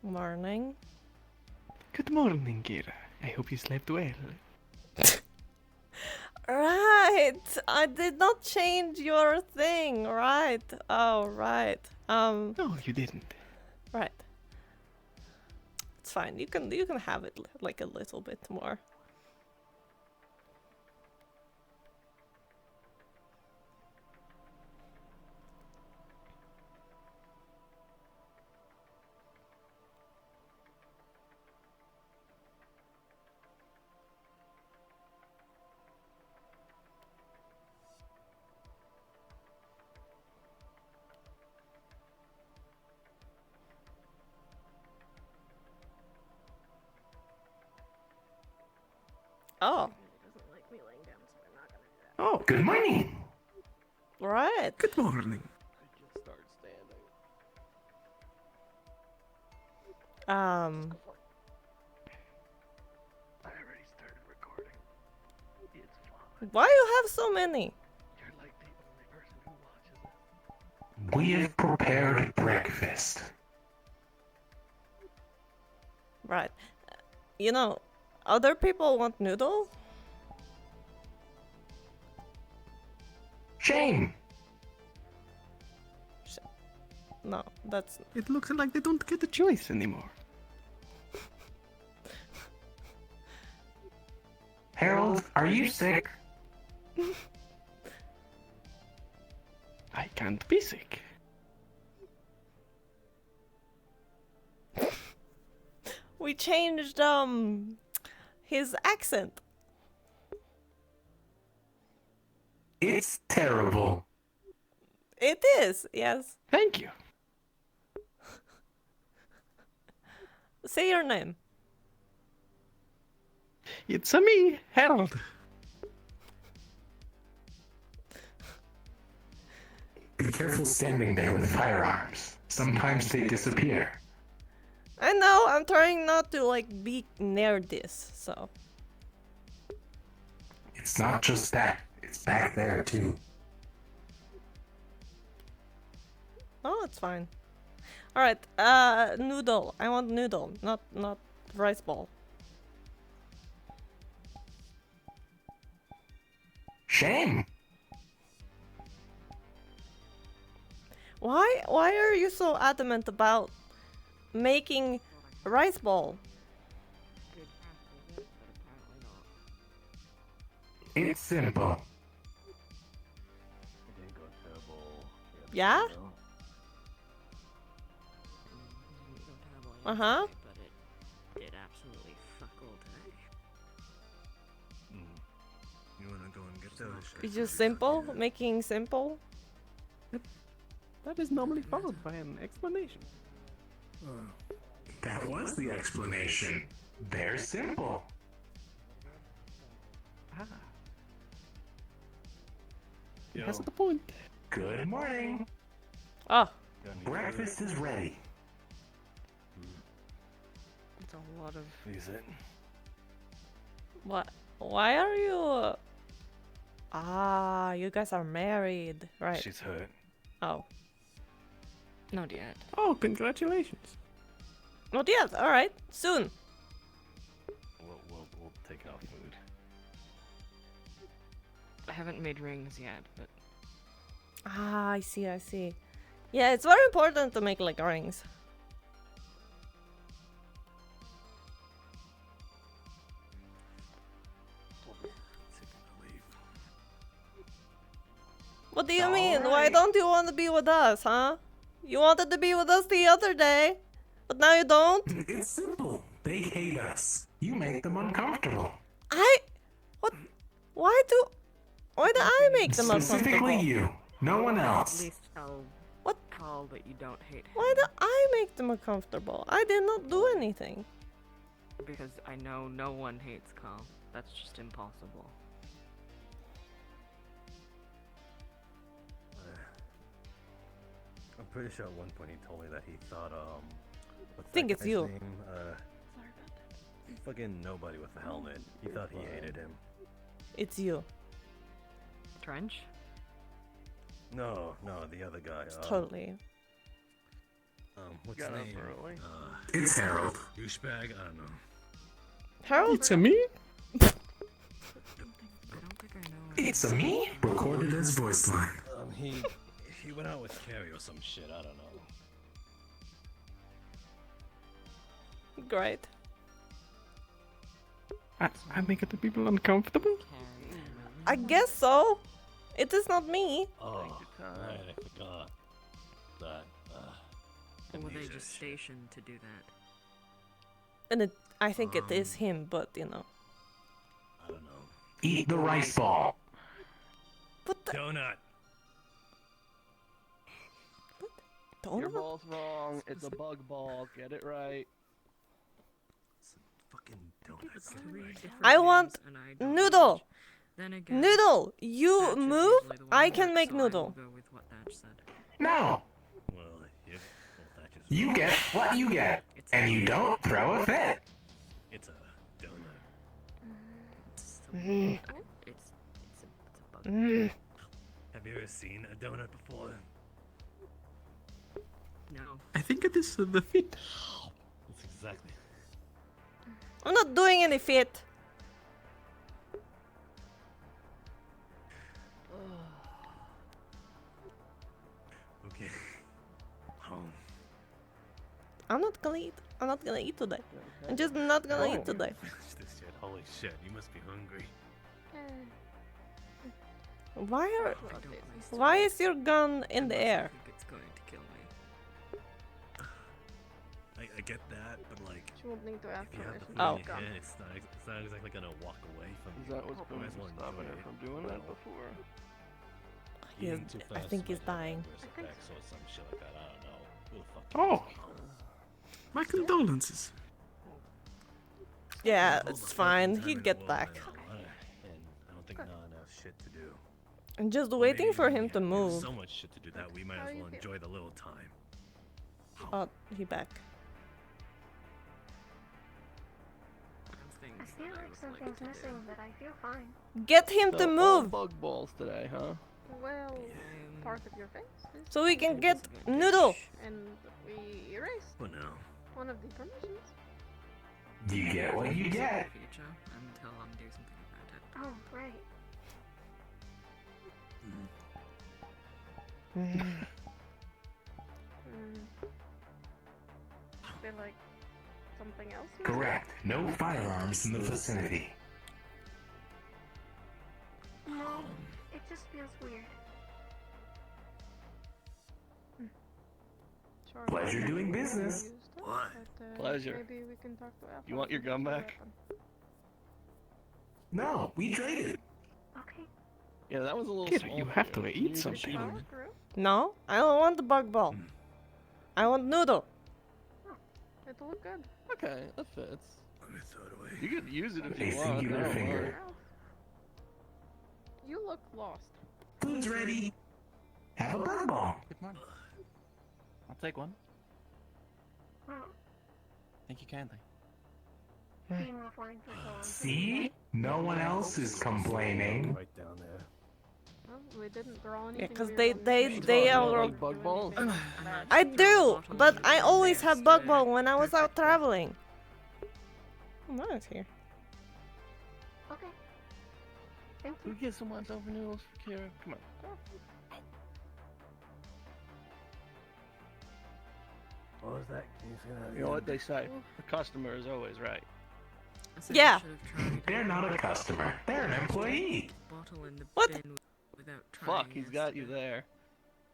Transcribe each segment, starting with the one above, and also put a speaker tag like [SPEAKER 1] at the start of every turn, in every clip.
[SPEAKER 1] Morning.
[SPEAKER 2] Good morning, Kira. I hope you slept well.
[SPEAKER 1] Right. I did not change your thing. Right. Oh, right.
[SPEAKER 2] No, you didn't.
[SPEAKER 1] Right. It's fine. You can have it like a little bit more. Oh.
[SPEAKER 2] Oh, good morning.
[SPEAKER 1] Right.
[SPEAKER 2] Good morning.
[SPEAKER 1] I
[SPEAKER 2] already started recording. It's fine.
[SPEAKER 1] Why you have so many?
[SPEAKER 2] You're like the only person who watches it.
[SPEAKER 3] We have prepared breakfast.
[SPEAKER 1] Right. You know, other people want noodle?
[SPEAKER 3] Shame.
[SPEAKER 1] No, that's...
[SPEAKER 2] It looks like they don't get a choice anymore.
[SPEAKER 3] Harold, are you sick?
[SPEAKER 2] I can't be sick.
[SPEAKER 1] We changed, his accent.
[SPEAKER 3] It's terrible.
[SPEAKER 1] It is, yes.
[SPEAKER 2] Thank you.
[SPEAKER 1] Say your name.
[SPEAKER 2] It's me, Harold.
[SPEAKER 3] Be careful standing there with firearms. Sometimes they disappear.
[SPEAKER 1] I know, I'm trying not to, like, be near this, so...
[SPEAKER 3] It's not just that. It's back there, too.
[SPEAKER 1] Oh, it's fine. Alright, noodle. I want noodle, not rice ball.
[SPEAKER 3] Shame.
[SPEAKER 1] Why are you so adamant about making rice ball?
[SPEAKER 3] It's simple.
[SPEAKER 1] Yeah? Uh-huh.
[SPEAKER 4] But it did absolutely fuck all today.
[SPEAKER 5] You wanna go and get those?
[SPEAKER 1] It's just simple? Making simple?
[SPEAKER 2] That is normally followed by an explanation.
[SPEAKER 3] That was the explanation. They're simple.
[SPEAKER 2] Ah. That's the point.
[SPEAKER 3] Good morning.
[SPEAKER 1] Oh.
[SPEAKER 3] Breakfast is ready.
[SPEAKER 1] It's a lot of...
[SPEAKER 2] Is it?
[SPEAKER 1] What? Why are you... Ah, you guys are married. Right.
[SPEAKER 2] She's hurt.
[SPEAKER 1] Oh.
[SPEAKER 4] Not yet.
[SPEAKER 2] Oh, congratulations.
[SPEAKER 1] Not yet. Alright. Soon.
[SPEAKER 2] We'll take our food.
[SPEAKER 4] I haven't made rings yet, but
[SPEAKER 1] Ah, I see, I see. Yeah, it's very important to make, like, rings. What do you mean? Why don't you want to be with us, huh? You wanted to be with us the other day, but now you don't?
[SPEAKER 3] It's simple. They hate us. You make them uncomfortable.
[SPEAKER 1] What? Why do I make them
[SPEAKER 3] Specifically
[SPEAKER 1] uncomfortable?
[SPEAKER 3] you. No one
[SPEAKER 4] at
[SPEAKER 3] else.
[SPEAKER 4] least tell
[SPEAKER 1] What?
[SPEAKER 4] Carl that you don't hate him.
[SPEAKER 1] Why do I make them uncomfortable? I did not do anything.
[SPEAKER 4] Because I know no one hates Carl. That's just impossible.
[SPEAKER 5] I'm pretty sure at one point he told me that he thought,
[SPEAKER 1] Think it's you.
[SPEAKER 5] Name? Fucking nobody with the helmet. He thought he hated him.
[SPEAKER 1] It's you.
[SPEAKER 4] Trench?
[SPEAKER 5] No, the other guy.
[SPEAKER 1] It's totally.
[SPEAKER 5] What's
[SPEAKER 2] Got
[SPEAKER 5] his
[SPEAKER 2] up
[SPEAKER 5] name?
[SPEAKER 2] early.
[SPEAKER 3] It's Harold.
[SPEAKER 5] Douchebag? I don't know.
[SPEAKER 1] Harold?
[SPEAKER 2] It's a me?
[SPEAKER 4] I don't think I know.
[SPEAKER 3] It's a me? Recorded as voice line.
[SPEAKER 5] He went out with Carrie or some shit. I don't know.
[SPEAKER 1] Great.
[SPEAKER 2] I make the people uncomfortable?
[SPEAKER 1] I guess so. It is not me.
[SPEAKER 5] Oh,
[SPEAKER 2] your time.
[SPEAKER 5] right, I forgot that.
[SPEAKER 4] Or were they
[SPEAKER 5] amnesia
[SPEAKER 4] just
[SPEAKER 5] shit.
[SPEAKER 4] stationed to do that?
[SPEAKER 1] And I think it is him, but you know.
[SPEAKER 5] I don't know.
[SPEAKER 3] Eat the rice ball.
[SPEAKER 1] What the?
[SPEAKER 5] Donut.
[SPEAKER 2] Your
[SPEAKER 1] Donut?
[SPEAKER 2] ball's wrong. It's a bug ball. Get it right.
[SPEAKER 5] Fucking
[SPEAKER 4] It's
[SPEAKER 5] donut.
[SPEAKER 4] three different
[SPEAKER 1] I want
[SPEAKER 4] names, and I don't know
[SPEAKER 1] noodle.
[SPEAKER 4] which. Then again,
[SPEAKER 1] Noodle! You
[SPEAKER 4] Thatch is
[SPEAKER 1] move,
[SPEAKER 4] usually the one
[SPEAKER 1] I
[SPEAKER 4] who
[SPEAKER 1] can
[SPEAKER 4] works,
[SPEAKER 1] make
[SPEAKER 4] so
[SPEAKER 1] noodle.
[SPEAKER 4] I will go with what Thatch said.
[SPEAKER 3] No.
[SPEAKER 5] Well, yeah. Well, that just
[SPEAKER 3] You get what you get.
[SPEAKER 4] It's
[SPEAKER 3] And you don't throw a fit.
[SPEAKER 5] It's a donut.
[SPEAKER 4] It's a bug.
[SPEAKER 5] Have you ever seen a donut before?
[SPEAKER 4] No.
[SPEAKER 2] I think it is the fit.
[SPEAKER 5] That's exactly.
[SPEAKER 1] I'm not doing any fit.
[SPEAKER 5] Okay.
[SPEAKER 1] I'm not gonna eat. I'm not gonna eat today. I'm just not gonna eat today.
[SPEAKER 5] Finish this shit. Holy shit, you must be hungry.
[SPEAKER 1] Why are?
[SPEAKER 4] I don't waste
[SPEAKER 1] Why
[SPEAKER 4] it
[SPEAKER 1] is your gun in the
[SPEAKER 4] unless I
[SPEAKER 1] air?
[SPEAKER 4] think it's going to kill me.
[SPEAKER 5] I get that, but like,
[SPEAKER 6] She won't need to ask
[SPEAKER 5] if you have the
[SPEAKER 6] permission.
[SPEAKER 5] food
[SPEAKER 1] Oh.
[SPEAKER 5] in your hand, it's not exactly gonna walk away from
[SPEAKER 2] Is
[SPEAKER 5] you.
[SPEAKER 2] that what's
[SPEAKER 5] Might
[SPEAKER 2] going
[SPEAKER 5] as
[SPEAKER 2] to
[SPEAKER 5] well
[SPEAKER 2] stop
[SPEAKER 5] enjoy
[SPEAKER 2] her
[SPEAKER 5] it.
[SPEAKER 2] from doing that before?
[SPEAKER 1] He is,
[SPEAKER 5] Eating too
[SPEAKER 1] I
[SPEAKER 5] fast
[SPEAKER 1] think he's
[SPEAKER 5] might have
[SPEAKER 1] dying.
[SPEAKER 5] adverse
[SPEAKER 6] I think
[SPEAKER 5] effects or some shit like that. I don't know. Who the fuck
[SPEAKER 2] Oh.
[SPEAKER 5] cares?
[SPEAKER 2] My condolences.
[SPEAKER 1] Yeah,
[SPEAKER 5] All
[SPEAKER 1] it's
[SPEAKER 5] the
[SPEAKER 1] fine.
[SPEAKER 5] fucking time
[SPEAKER 1] He'd
[SPEAKER 5] in
[SPEAKER 1] get
[SPEAKER 5] the world,
[SPEAKER 1] back.
[SPEAKER 5] man. And I don't think not enough shit to do.
[SPEAKER 1] I'm just
[SPEAKER 5] Or
[SPEAKER 1] waiting
[SPEAKER 5] maybe
[SPEAKER 1] for
[SPEAKER 5] we
[SPEAKER 1] him to
[SPEAKER 5] have
[SPEAKER 1] move.
[SPEAKER 5] So much shit to do that we might
[SPEAKER 6] How
[SPEAKER 5] as
[SPEAKER 6] you
[SPEAKER 5] well
[SPEAKER 6] feel?
[SPEAKER 5] enjoy the little time.
[SPEAKER 1] Oh, he back.
[SPEAKER 6] I feel like something's missing, but I feel fine.
[SPEAKER 1] Get him to
[SPEAKER 2] So, all
[SPEAKER 1] move
[SPEAKER 2] bug balls today, huh?
[SPEAKER 6] Well, part of your face is,
[SPEAKER 1] so we can get noodle.
[SPEAKER 6] and we erased
[SPEAKER 5] But no.
[SPEAKER 6] one of the permissions.
[SPEAKER 3] You get what you get.
[SPEAKER 4] Future until I'm doing something about it.
[SPEAKER 6] Oh, right. Feel like something else? was
[SPEAKER 3] Correct. No firearms in the vicinity.
[SPEAKER 6] No, it just feels weird. Sure.
[SPEAKER 3] Pleasure doing business.
[SPEAKER 6] Used it,
[SPEAKER 5] What?
[SPEAKER 6] but,
[SPEAKER 2] Pleasure.
[SPEAKER 6] Maybe we can talk to Alpha.
[SPEAKER 2] You want your gun
[SPEAKER 6] and get
[SPEAKER 2] back?
[SPEAKER 6] the weapon.
[SPEAKER 3] No, we traded.
[SPEAKER 6] Okay.
[SPEAKER 2] Yeah, that was a little
[SPEAKER 7] Kid,
[SPEAKER 2] small.
[SPEAKER 7] you
[SPEAKER 2] for
[SPEAKER 7] have to
[SPEAKER 2] You
[SPEAKER 7] eat
[SPEAKER 2] need to
[SPEAKER 7] something.
[SPEAKER 2] shoot him.
[SPEAKER 6] Follow through.
[SPEAKER 1] No, I don't want the bug ball. I want noodle.
[SPEAKER 6] It'll look good.
[SPEAKER 2] Okay, that fits.
[SPEAKER 5] Let me throw it away.
[SPEAKER 2] You could use it if
[SPEAKER 3] A
[SPEAKER 2] you want.
[SPEAKER 3] singular
[SPEAKER 2] I don't
[SPEAKER 3] finger.
[SPEAKER 2] mind.
[SPEAKER 6] Ralph, you look lost.
[SPEAKER 3] Food's ready. Have a bug ball.
[SPEAKER 7] Good morning. I'll take one.
[SPEAKER 6] Well,
[SPEAKER 7] Thank you kindly.
[SPEAKER 6] being offline for so long.
[SPEAKER 3] See? No one else is complaining.
[SPEAKER 5] Right down there.
[SPEAKER 6] Well, we didn't draw anything.
[SPEAKER 1] Yeah, 'cause
[SPEAKER 6] weird
[SPEAKER 1] they-
[SPEAKER 6] on the
[SPEAKER 1] they-
[SPEAKER 6] screen.
[SPEAKER 1] they
[SPEAKER 6] Don't
[SPEAKER 1] are-
[SPEAKER 6] do
[SPEAKER 2] Bug balls?
[SPEAKER 6] anything
[SPEAKER 4] I'm
[SPEAKER 6] bad.
[SPEAKER 4] actually
[SPEAKER 1] I
[SPEAKER 4] throwing a
[SPEAKER 1] do,
[SPEAKER 4] bottle
[SPEAKER 1] but
[SPEAKER 4] in
[SPEAKER 1] I
[SPEAKER 4] the
[SPEAKER 1] always
[SPEAKER 4] bin
[SPEAKER 1] have bug
[SPEAKER 4] yesterday.
[SPEAKER 1] ball when I was out traveling. Oh, now it's here.
[SPEAKER 6] Okay. Thank
[SPEAKER 2] Who
[SPEAKER 6] you.
[SPEAKER 2] gets some leftover noodles for Kara? Come on.
[SPEAKER 5] What was that? Can you say that
[SPEAKER 2] You know what
[SPEAKER 5] again?
[SPEAKER 2] they say? The customer is always right.
[SPEAKER 4] I said
[SPEAKER 1] Yeah.
[SPEAKER 4] I should have tried
[SPEAKER 3] They're not a customer. They're an employee.
[SPEAKER 4] bottle in the
[SPEAKER 1] What?
[SPEAKER 4] bin without trying.
[SPEAKER 2] Fuck, he's got you
[SPEAKER 4] yesterday.
[SPEAKER 2] there.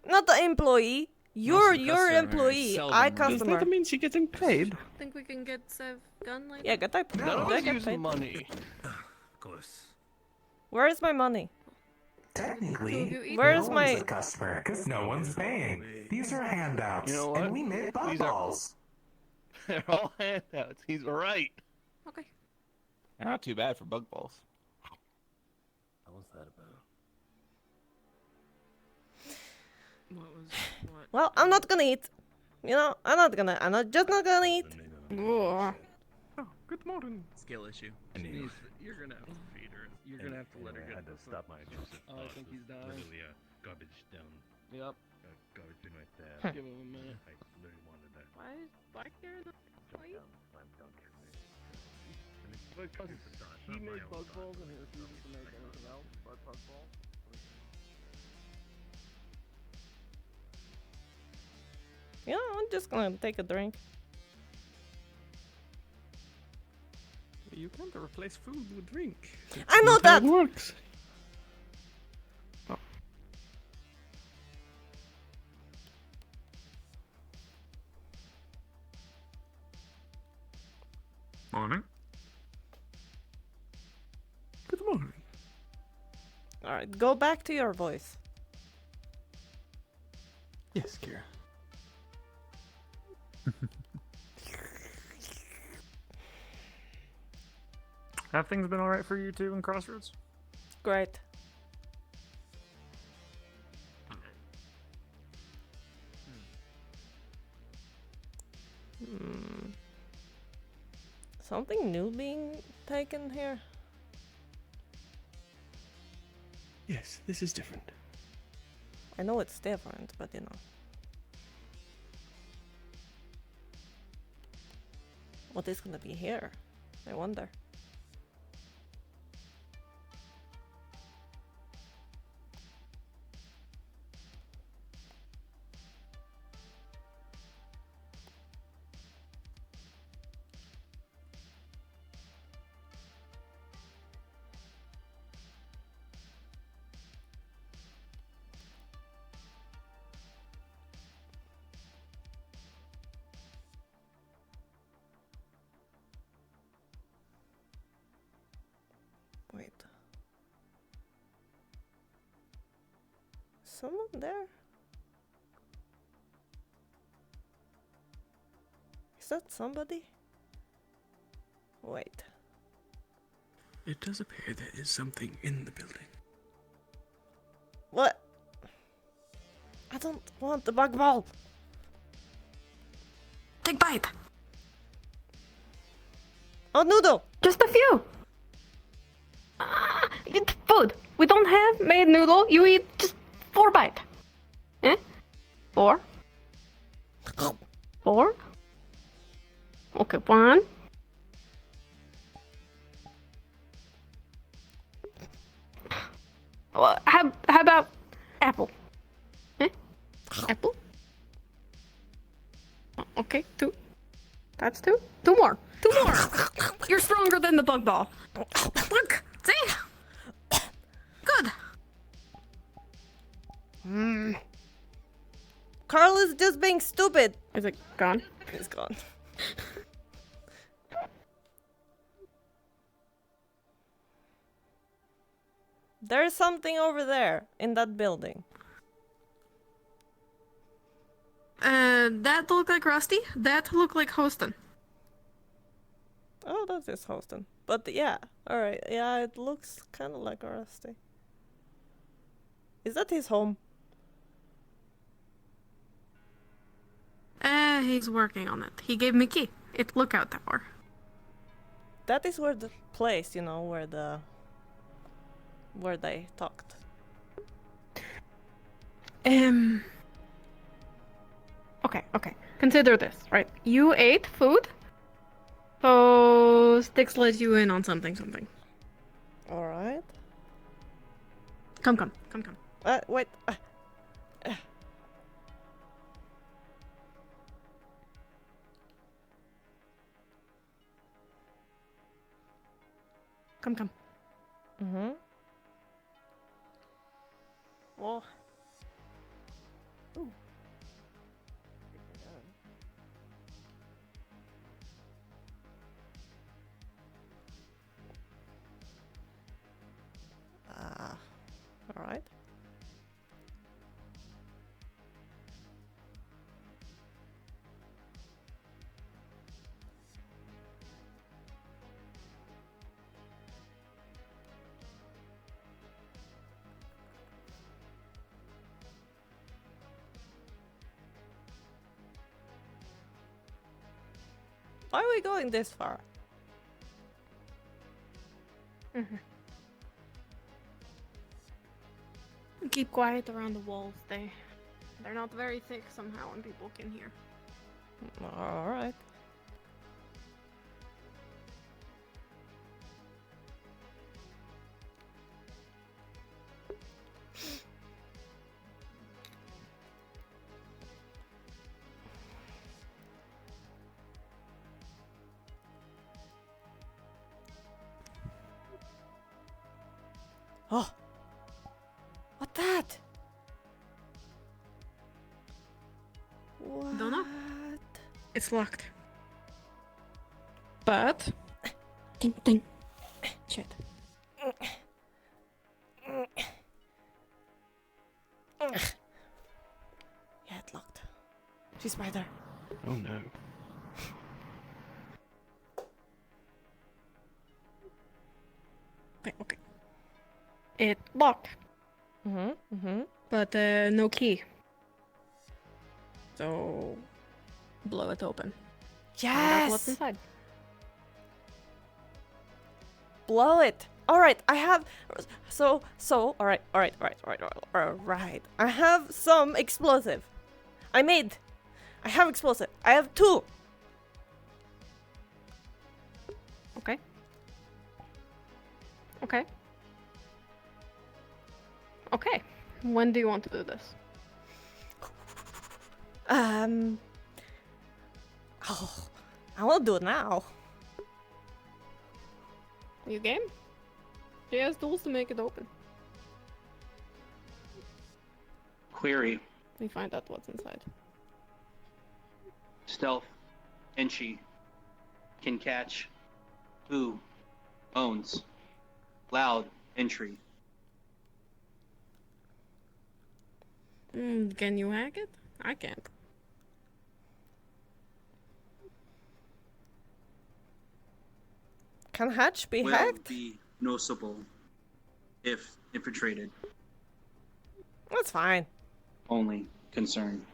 [SPEAKER 1] Not the employee. You're
[SPEAKER 7] the
[SPEAKER 1] your
[SPEAKER 7] customer.
[SPEAKER 1] employee.
[SPEAKER 7] Seldom
[SPEAKER 1] I
[SPEAKER 7] runs. Does
[SPEAKER 1] customer.
[SPEAKER 7] that mean she getting paid?
[SPEAKER 6] Think we can get Sev gun later?
[SPEAKER 1] Yeah, get that.
[SPEAKER 2] None of
[SPEAKER 1] they
[SPEAKER 2] us
[SPEAKER 1] get
[SPEAKER 2] use
[SPEAKER 1] paid.
[SPEAKER 2] money.
[SPEAKER 5] Of course.
[SPEAKER 1] Where is my money?
[SPEAKER 3] Technically,
[SPEAKER 6] You eat
[SPEAKER 1] Where's
[SPEAKER 3] no
[SPEAKER 1] my-
[SPEAKER 3] one's a customer because no one's paying. These are handouts,
[SPEAKER 2] You know what?
[SPEAKER 3] and we made bug
[SPEAKER 2] These are-
[SPEAKER 3] balls.
[SPEAKER 2] They're all handouts. He's right.
[SPEAKER 6] Okay.
[SPEAKER 7] Not too bad for bug balls.
[SPEAKER 5] What was that about?
[SPEAKER 4] What was what?
[SPEAKER 1] Well, I'm not gonna eat. You know, I'm not just not gonna eat.
[SPEAKER 5] The name of the
[SPEAKER 6] Ugh.
[SPEAKER 2] Oh, good morning.
[SPEAKER 5] Skill issue. You're gonna have to feed her. You're gonna have to let her
[SPEAKER 8] I
[SPEAKER 5] get
[SPEAKER 8] had to stop my intrusive
[SPEAKER 5] Oh, I
[SPEAKER 8] thoughts
[SPEAKER 5] think
[SPEAKER 8] with
[SPEAKER 5] he's dying.
[SPEAKER 8] Literally a garbage down.
[SPEAKER 5] Yep.
[SPEAKER 8] Garbage bin right there.
[SPEAKER 5] Give him a minute.
[SPEAKER 8] I literally wanted that.
[SPEAKER 6] Why Karen not
[SPEAKER 8] Jump
[SPEAKER 6] sleep?
[SPEAKER 8] down, slam dunk.
[SPEAKER 5] Because
[SPEAKER 8] It's a dodge,
[SPEAKER 5] he
[SPEAKER 8] not my
[SPEAKER 5] made
[SPEAKER 8] own
[SPEAKER 5] bug
[SPEAKER 8] dodge.
[SPEAKER 5] balls and he
[SPEAKER 8] It's
[SPEAKER 5] refuses to make anything else but bug balls.
[SPEAKER 1] Yeah, I'm just gonna take a drink.
[SPEAKER 2] You can't replace food with drink.
[SPEAKER 1] I know
[SPEAKER 2] Not how
[SPEAKER 1] that!
[SPEAKER 2] it works.
[SPEAKER 8] Morning.
[SPEAKER 2] Good morning.
[SPEAKER 1] Alright, go back to your voice.
[SPEAKER 2] Yes, Kira.
[SPEAKER 8] Have things been alright for you two in Crossroads?
[SPEAKER 1] Great. Hmm. Something new being taken here?
[SPEAKER 2] Yes, this is different.
[SPEAKER 1] I know it's different, but you know. What is gonna be here? I wonder. Wait. Someone there? Is that somebody? Wait.
[SPEAKER 2] It does appear there is something in the building.
[SPEAKER 1] What? I don't want the bug ball.
[SPEAKER 6] Take bite.
[SPEAKER 1] Oh, noodle!
[SPEAKER 6] Just a few. It's food. We don't have made noodle. You eat just 4 bite. Eh? 4. 4. Okay, 1. Well, how about apple? Eh? Apple? Okay, 2. That's 2. 2 more. 2 more. You're stronger than the bug ball. Look, see? Good.
[SPEAKER 1] Carl is just being stupid.
[SPEAKER 6] Is it gone?
[SPEAKER 1] He's gone. There's something over there in that building.
[SPEAKER 6] That look like Rusty. That look like Hostin.
[SPEAKER 1] Oh, that is Hostin. But yeah, alright. Yeah, it looks kind of like Rusty. Is that his home?
[SPEAKER 6] He's working on it. He gave me key. It's lookout tower.
[SPEAKER 1] That is where the place, you know, where they talked.
[SPEAKER 6] Okay. Consider this, right? You ate food. So Styx let you in on something.
[SPEAKER 1] Alright.
[SPEAKER 6] Come.
[SPEAKER 1] Wait.
[SPEAKER 6] Come.
[SPEAKER 1] Mm-hmm. Well. Ooh. Alright. Why are we going this far?
[SPEAKER 6] Keep quiet around the walls. They're not very thick somehow, and people can hear.
[SPEAKER 1] All right. Oh, what that? What?
[SPEAKER 6] Don't know. It's locked. But. Ding ding. Shit.
[SPEAKER 1] Yeah, it's locked. She's right there.
[SPEAKER 2] Oh no.
[SPEAKER 6] Okay. It locked, but no key. So, blow it open. Find out what's
[SPEAKER 1] Yes.
[SPEAKER 6] inside.
[SPEAKER 1] Blow it. All right, I have. So. All right. I have some explosive. I have explosive. I have 2.
[SPEAKER 6] Okay. Okay. Okay. When do you want to do this?
[SPEAKER 1] Oh, I will do it now.
[SPEAKER 6] You game? She has tools to make it open.
[SPEAKER 9] Query.
[SPEAKER 6] We find out what's inside.
[SPEAKER 9] Stealth. Enchi. Can catch. Who? Owns. Loud. Entry.
[SPEAKER 6] Can you hack it? I can't.
[SPEAKER 1] Can Hatch be
[SPEAKER 9] Will
[SPEAKER 1] hacked?
[SPEAKER 9] be noticeable if infiltrated.
[SPEAKER 1] That's fine.
[SPEAKER 9] Only concern.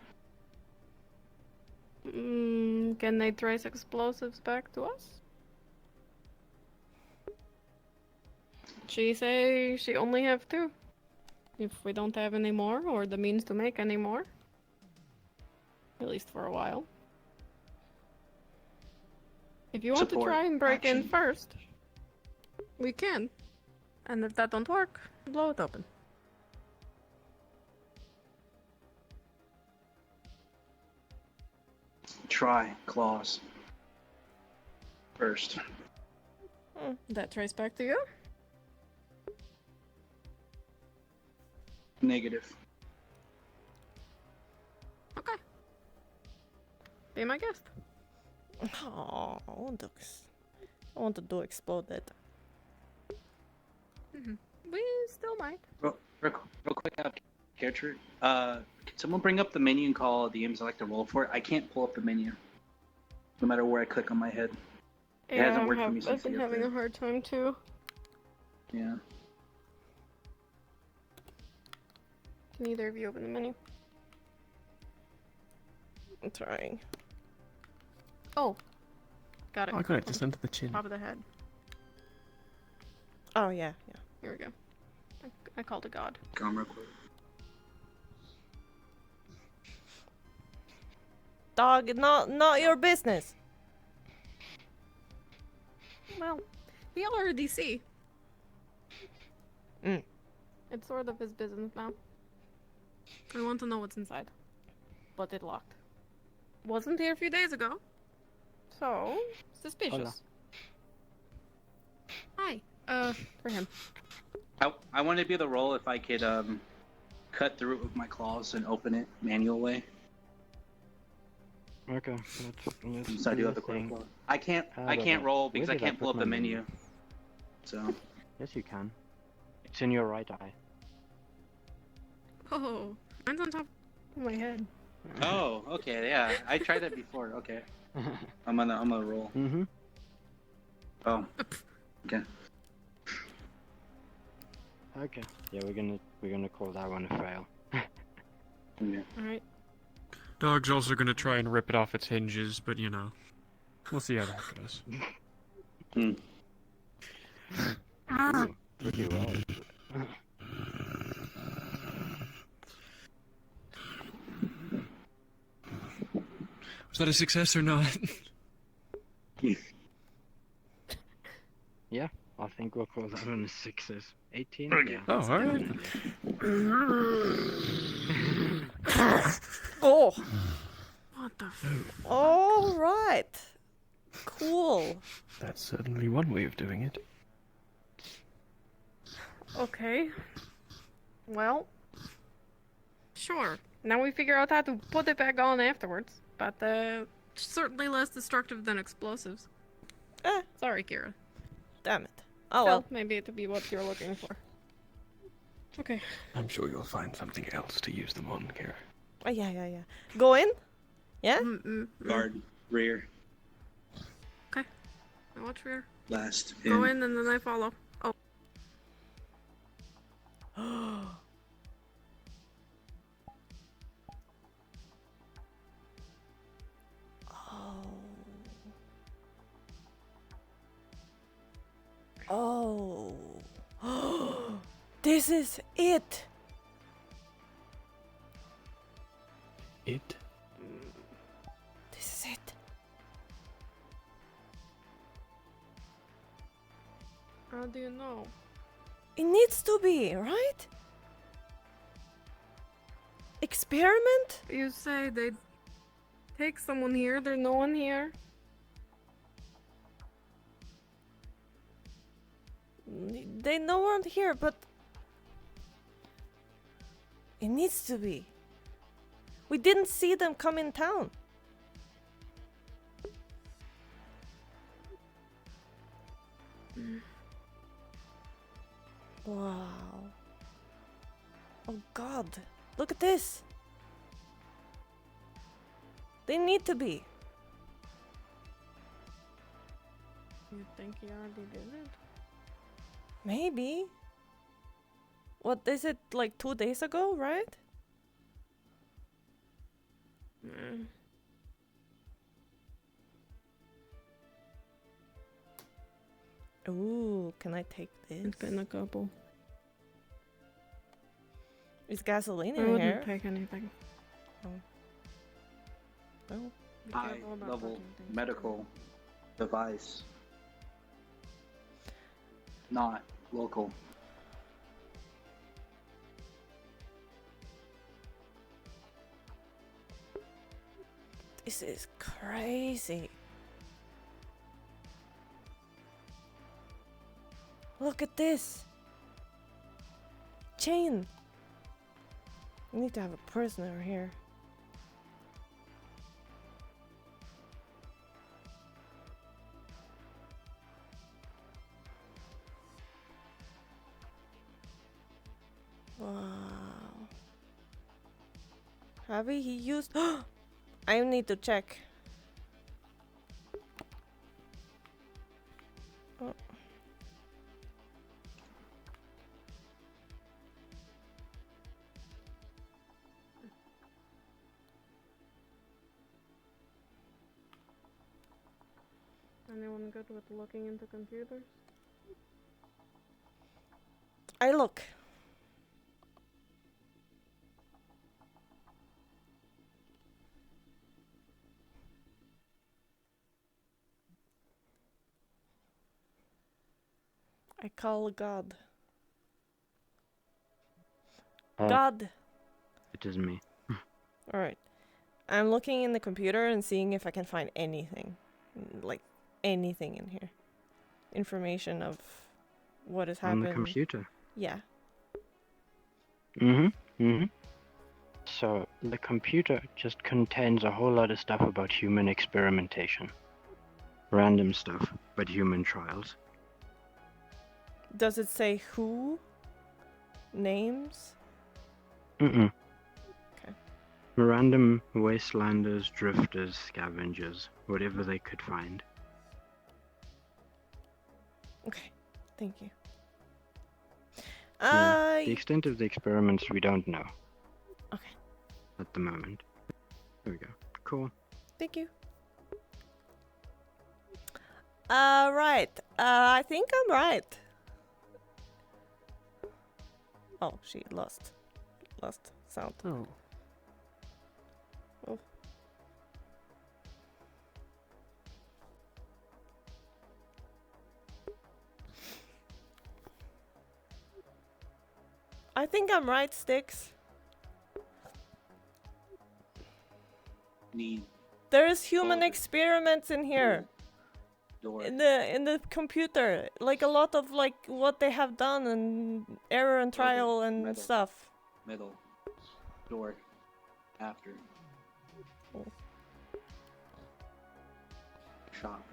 [SPEAKER 6] Can they trace explosives back to us? She say she only have 2. If we don't have any more, or the means to make any more. At least for a while. If you want
[SPEAKER 9] Support.
[SPEAKER 6] to try and break in
[SPEAKER 9] Action.
[SPEAKER 6] first, we can. And if that don't work, blow it open.
[SPEAKER 9] Try claws. First.
[SPEAKER 6] That trace back to you?
[SPEAKER 9] Negative.
[SPEAKER 6] Okay. Be my guest.
[SPEAKER 1] Oh, I want to do exploded.
[SPEAKER 6] We still might.
[SPEAKER 9] Real quick out character. Can someone bring up the menu and call the games I like to roll for it? I can't pull up the menu. No matter where I click on my head. It hasn't worked for me
[SPEAKER 6] I've
[SPEAKER 9] since
[SPEAKER 6] been
[SPEAKER 9] the
[SPEAKER 6] having a
[SPEAKER 9] update.
[SPEAKER 6] hard time too.
[SPEAKER 9] Yeah.
[SPEAKER 6] Can either of you open the menu?
[SPEAKER 1] I'm trying.
[SPEAKER 6] Oh. Got it.
[SPEAKER 2] I got it just under the chin.
[SPEAKER 6] Top of the head.
[SPEAKER 1] Oh yeah.
[SPEAKER 6] Here we go. I called a god.
[SPEAKER 9] Come real quick.
[SPEAKER 1] Dog, not your business.
[SPEAKER 6] Well, we already see.
[SPEAKER 1] Mm.
[SPEAKER 6] It's sort of his business now. I want to know what's inside. But it locked. Wasn't here a few days ago. So, suspicious. Hi. For him.
[SPEAKER 9] I want to be the role if I could cut through it with my claws and open it manual way.
[SPEAKER 10] Okay, let's
[SPEAKER 9] Since I do have the
[SPEAKER 10] thing.
[SPEAKER 9] claw. I can't
[SPEAKER 10] How do
[SPEAKER 9] roll because
[SPEAKER 10] where
[SPEAKER 9] I
[SPEAKER 10] did
[SPEAKER 9] can't pull
[SPEAKER 10] put
[SPEAKER 9] up the
[SPEAKER 10] my
[SPEAKER 9] menu. So
[SPEAKER 10] Yes, you can. It's in your right eye.
[SPEAKER 6] Oh, mine's on top of my head.
[SPEAKER 9] oh, okay, yeah. I tried that before. Okay. I'm on the roll.
[SPEAKER 10] Mm-hmm.
[SPEAKER 9] Oh. Okay.
[SPEAKER 10] Okay. Yeah, we're gonna call that one a fail.
[SPEAKER 9] Yeah.
[SPEAKER 6] Alright.
[SPEAKER 8] Dog's also gonna try and rip it off its hinges, but you know, we'll see how that goes.
[SPEAKER 9] Hmm.
[SPEAKER 10] perfectly well.
[SPEAKER 5] Was that a success or not?
[SPEAKER 10] Yeah, I think we'll call that one a success. 18?
[SPEAKER 9] Okay.
[SPEAKER 10] Yeah.
[SPEAKER 5] Oh, all right.
[SPEAKER 1] Oh,
[SPEAKER 6] What the f-
[SPEAKER 1] all right. Cool.
[SPEAKER 2] That's certainly one way of doing it.
[SPEAKER 6] Okay. Well. Sure. Now we figure out how to put it back on afterwards. But, certainly less destructive than explosives.
[SPEAKER 1] Eh,
[SPEAKER 6] Sorry, Kira.
[SPEAKER 1] damn it. Oh
[SPEAKER 6] Still,
[SPEAKER 1] well.
[SPEAKER 6] maybe it'll be what you're looking for. Okay.
[SPEAKER 2] I'm sure you'll find something else to use them on, Kira.
[SPEAKER 1] Oh, yeah. Go in? Yeah?
[SPEAKER 9] Guard, rear,
[SPEAKER 6] Now watch rear.
[SPEAKER 9] last.
[SPEAKER 6] Go in and then I follow. Oh.
[SPEAKER 1] Oh. This is it.
[SPEAKER 2] It?
[SPEAKER 1] This is it.
[SPEAKER 6] How do you know?
[SPEAKER 1] It needs to be, right? Experiment?
[SPEAKER 6] You say they take someone here, there's no one here.
[SPEAKER 1] They no one here, but it needs to be. We didn't see them come in town. Wow. Oh God, look at this. They need to be.
[SPEAKER 6] You think he already did it?
[SPEAKER 1] Maybe. What is it, like 2 days ago, right? Ooh, can I take this?
[SPEAKER 6] It's been a couple.
[SPEAKER 1] Is gasoline
[SPEAKER 6] I
[SPEAKER 1] in
[SPEAKER 6] wouldn't
[SPEAKER 1] here?
[SPEAKER 6] take anything.
[SPEAKER 1] Oh.
[SPEAKER 6] Be
[SPEAKER 9] High
[SPEAKER 6] careful about
[SPEAKER 9] level
[SPEAKER 6] touching things.
[SPEAKER 9] medical device. Not local.
[SPEAKER 1] This is crazy. Look at this. Chain. We need to have a prisoner here. Wow. Have he used? I need to check. Oh.
[SPEAKER 6] Anyone good with looking into computers?
[SPEAKER 1] I look. I call God. God.
[SPEAKER 10] It is me.
[SPEAKER 1] Alright. I'm looking in the computer and seeing if I can find anything. Like, anything in here. Information of what has
[SPEAKER 10] On
[SPEAKER 1] happened.
[SPEAKER 10] the computer.
[SPEAKER 1] Yeah.
[SPEAKER 10] So, the computer just contains a whole lot of stuff about human experimentation. Random stuff, but human trials.
[SPEAKER 1] Does it say who? Names?
[SPEAKER 10] Okay. Random wastelanders, drifters, scavengers, whatever they could find.
[SPEAKER 1] Okay, thank you.
[SPEAKER 10] Yeah, the extent of the experiments we don't know.
[SPEAKER 1] Okay.
[SPEAKER 10] At the moment. There we go. Cool.
[SPEAKER 1] Thank you. Right. I think I'm right. Oh, she lost sound.
[SPEAKER 2] Oh.
[SPEAKER 1] Oh. I think I'm right, Sticks.
[SPEAKER 9] Need
[SPEAKER 1] There's human
[SPEAKER 9] Folder.
[SPEAKER 1] experiments in here.
[SPEAKER 9] door.
[SPEAKER 1] In the computer, like a lot of like what they have done and error and trial and
[SPEAKER 9] Metal.
[SPEAKER 1] stuff.
[SPEAKER 9] Middle. Door. After.
[SPEAKER 1] Oh.
[SPEAKER 9] Shop.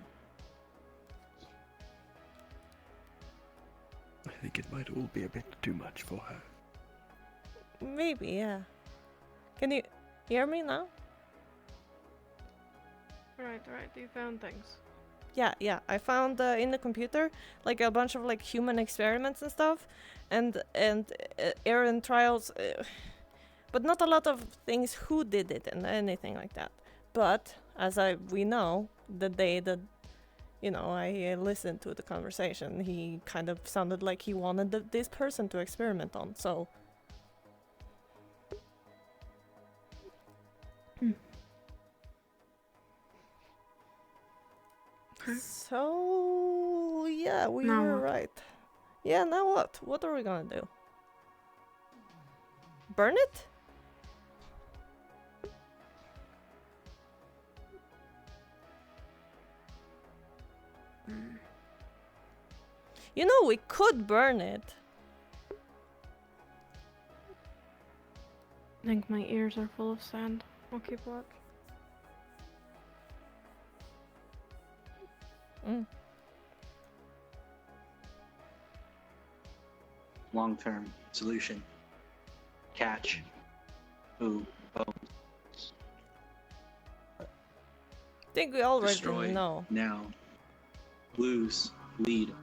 [SPEAKER 2] I think it might all be a bit too much for her.
[SPEAKER 1] Maybe, yeah. Can you hear me now?
[SPEAKER 6] Right, you found things.
[SPEAKER 1] Yeah. I found in the computer like a bunch of like human experiments and stuff, and error and trials, but not a lot of things who did it and anything like that. But as we know, the day that I listened to the conversation, he kind of sounded like he wanted this person to experiment on. So. So yeah, we
[SPEAKER 6] Now
[SPEAKER 1] were
[SPEAKER 6] what?
[SPEAKER 1] right. Yeah, now what? What are we gonna do? Burn it? You know, we could burn it.
[SPEAKER 6] I think my ears are full of sand. I'll keep watch.
[SPEAKER 9] Long-term solution. Catch. Who owns.
[SPEAKER 1] I think we already
[SPEAKER 9] Destroy.
[SPEAKER 1] know.
[SPEAKER 9] Now. Lose. Lead.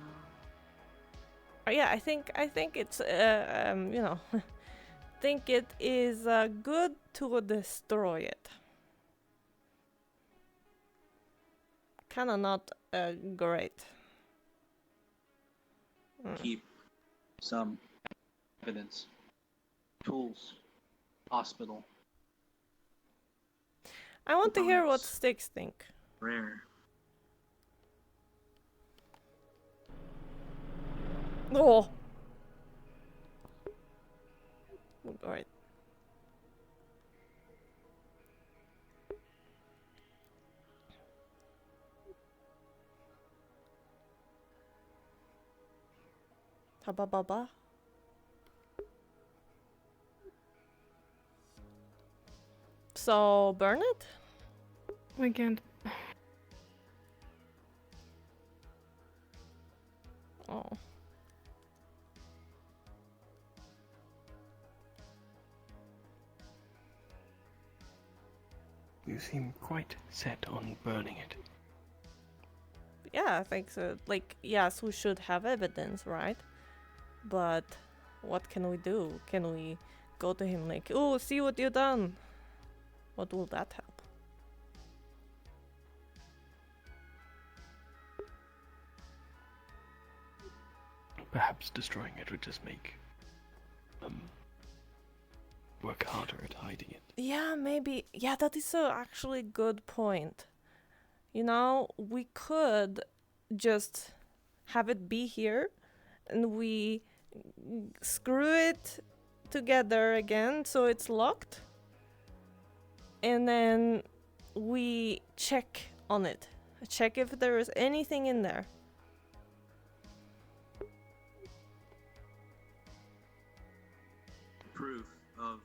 [SPEAKER 1] Yeah, I think it's think it is good to destroy it. Kinda not great.
[SPEAKER 9] Keep some evidence. Tools. Hospital.
[SPEAKER 1] I want to hear what
[SPEAKER 9] Components.
[SPEAKER 1] Sticks think.
[SPEAKER 9] Rare.
[SPEAKER 1] Oh. Alright. Ba. So burn it?
[SPEAKER 6] We can't.
[SPEAKER 1] Oh.
[SPEAKER 2] You seem quite set on burning it.
[SPEAKER 1] Yeah, I think so. Like, yes, we should have evidence, right? But what can we do? Can we go to him like, oh, see what you've done? What will that help?
[SPEAKER 2] Perhaps destroying it would just make them work harder at hiding it.
[SPEAKER 1] Yeah, maybe. Yeah, that is a actually good point. You know, we could just have it be here and we screw it together again so it's locked. And then we check on it. Check if there is anything in there.
[SPEAKER 9] Proof of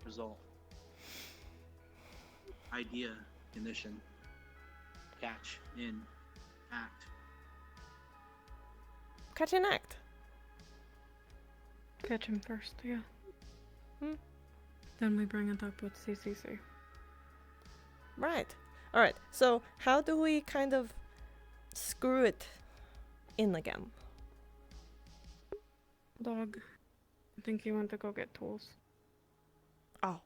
[SPEAKER 9] result. Idea, condition. Catch, in, act.
[SPEAKER 1] Catch and act.
[SPEAKER 6] Catch him first, yeah.
[SPEAKER 1] Hmm.
[SPEAKER 6] Then we bring it up with CCC.
[SPEAKER 1] Right. Alright, so how do we kind of screw it in again?
[SPEAKER 6] Dog. I think he went to go get tools.
[SPEAKER 1] Oh.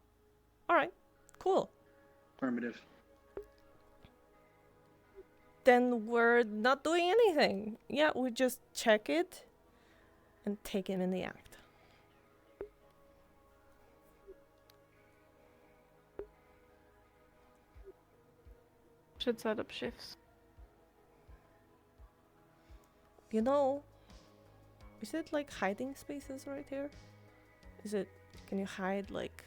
[SPEAKER 1] Alright, cool.
[SPEAKER 9] Affirmative.
[SPEAKER 1] Then we're not doing anything. Yeah, we just check it. and take him in the act.
[SPEAKER 6] Should set up shifts.
[SPEAKER 1] You know, is it like hiding spaces right here? Is it? Can you hide like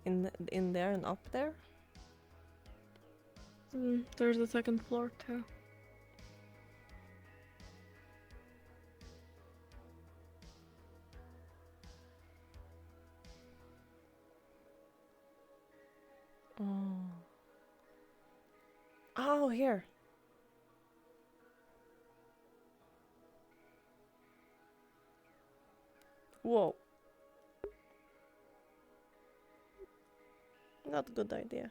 [SPEAKER 1] in there and up there?
[SPEAKER 6] There's a second floor too.
[SPEAKER 1] Oh. Oh, here. Whoa. Not a good idea.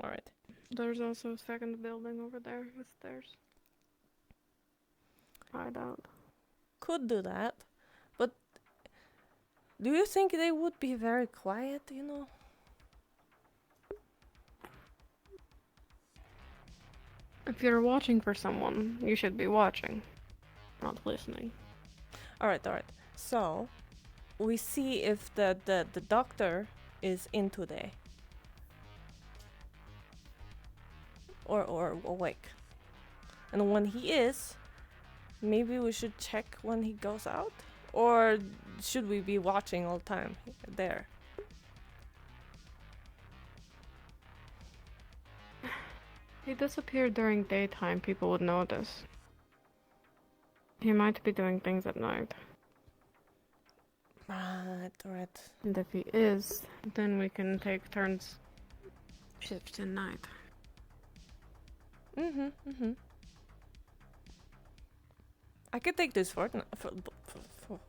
[SPEAKER 1] All right.
[SPEAKER 6] There's also a second building over there with stairs. Hide out.
[SPEAKER 1] Could do that, but do you think they would be very quiet, you know?
[SPEAKER 6] If you're watching for someone, you should be watching, not listening.
[SPEAKER 1] All right. So, we see if the doctor is in today. Or awake. And when he is, maybe we should check when he goes out? Or should we be watching all the time there?
[SPEAKER 6] He disappeared during daytime, people would notice. He might be doing things at night.
[SPEAKER 1] Right.
[SPEAKER 6] And if he is, then we can take turns shifts in night.
[SPEAKER 1] I could take this for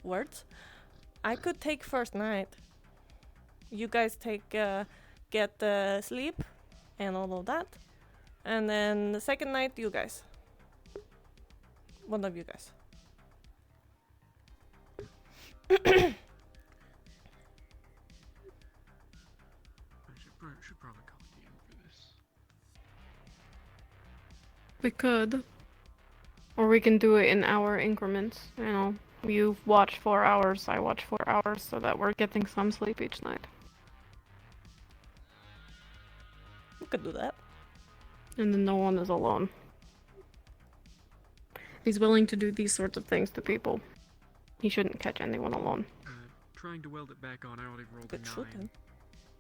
[SPEAKER 1] words. I could take first night. You guys take get sleep and all of that, and then the second night you guys. One of you guys.
[SPEAKER 8] I should probably call the DM for this.
[SPEAKER 6] We could. Or we can do it in hour increments. You know, you watch 4 hours, I watch 4 hours, so that we're getting some sleep each night.
[SPEAKER 1] We could do that.
[SPEAKER 6] And then no one is alone. If he's willing to do these sorts of things to people, he shouldn't catch anyone alone.
[SPEAKER 8] Trying to weld it back on, I already rolled
[SPEAKER 1] Could
[SPEAKER 8] a
[SPEAKER 1] shoot
[SPEAKER 8] 9.
[SPEAKER 1] him.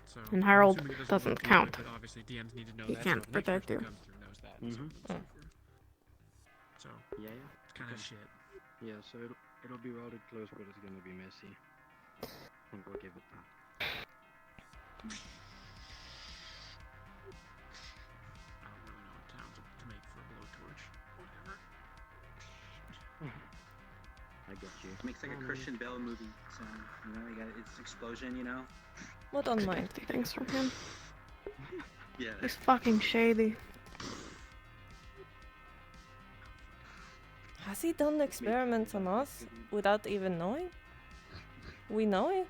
[SPEAKER 8] So
[SPEAKER 6] And
[SPEAKER 8] I'm
[SPEAKER 6] Harold
[SPEAKER 8] assuming it
[SPEAKER 6] doesn't
[SPEAKER 8] work either,
[SPEAKER 6] count.
[SPEAKER 8] but obviously DMs need to know
[SPEAKER 6] He
[SPEAKER 8] that,
[SPEAKER 6] can't
[SPEAKER 8] so the next
[SPEAKER 6] protect
[SPEAKER 8] person
[SPEAKER 6] you.
[SPEAKER 8] who comes through knows that, and so on and so forth. So
[SPEAKER 10] Yeah.
[SPEAKER 8] it's kind of shit.
[SPEAKER 10] Yeah, so it'll be welded close, but it's gonna be messy. I think we'll give it that.
[SPEAKER 8] I don't really know what towns to make for a blowtorch. Whatever.
[SPEAKER 10] I got you.
[SPEAKER 9] It makes like a Christian Bale movie sound. You know, you got its explosion. You know.
[SPEAKER 1] What on mine?
[SPEAKER 6] Things from him.
[SPEAKER 9] Yeah.
[SPEAKER 6] He's fucking shady.
[SPEAKER 1] Has he done experiments on us without even knowing? We know it?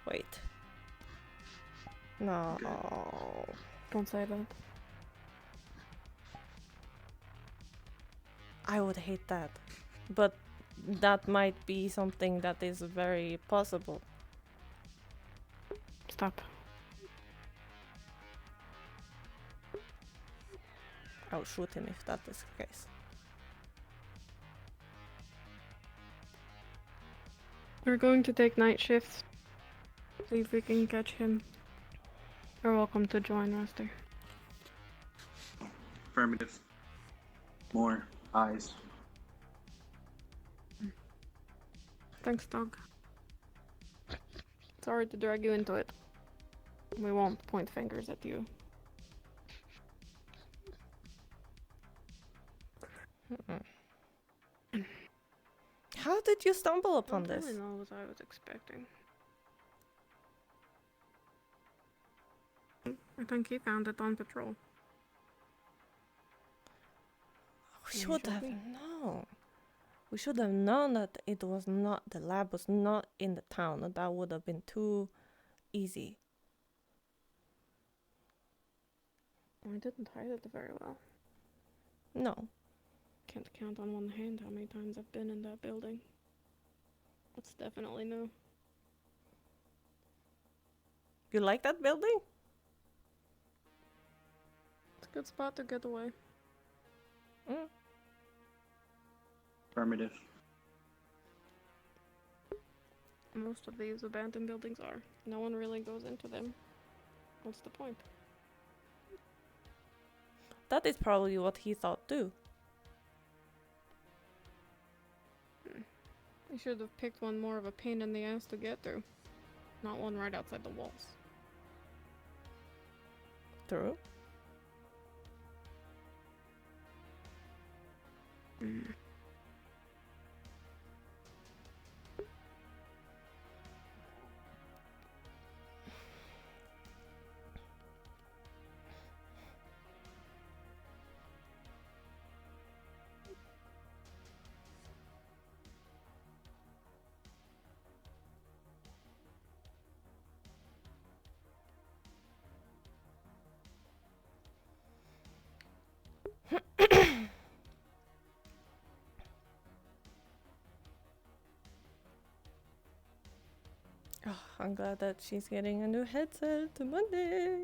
[SPEAKER 1] Wait. No.
[SPEAKER 6] Don't say that.
[SPEAKER 1] I would hate that. But that might be something that is very possible.
[SPEAKER 6] Stop.
[SPEAKER 1] I'll shoot him if that is the case.
[SPEAKER 6] We're going to take night shifts. See if we can catch him. You're welcome to join, Rusty.
[SPEAKER 9] Affirmative. More eyes.
[SPEAKER 6] Thanks, dog. Sorry to drag you into it. We won't point fingers at you.
[SPEAKER 1] How did you stumble
[SPEAKER 6] I
[SPEAKER 1] upon
[SPEAKER 6] don't
[SPEAKER 1] this?
[SPEAKER 6] really know what I was expecting. I think he found it on patrol.
[SPEAKER 1] We should have known. We should have known that it was not, the lab was not in the town, and that would have been too easy.
[SPEAKER 6] I didn't hide it very well.
[SPEAKER 1] No.
[SPEAKER 6] Can't count on one hand how many times I've been in that building. That's definitely new.
[SPEAKER 1] You like that building?
[SPEAKER 6] It's a good spot to get away.
[SPEAKER 1] Mm.
[SPEAKER 9] Affirmative.
[SPEAKER 6] Most of these abandoned buildings are. No one really goes into them. What's the point?
[SPEAKER 1] That is probably what he thought too.
[SPEAKER 6] I should have picked one more of a pain in the ass to get through. Not one right outside the walls.
[SPEAKER 1] True. Oh, I'm glad that she's getting a new headset to Monday.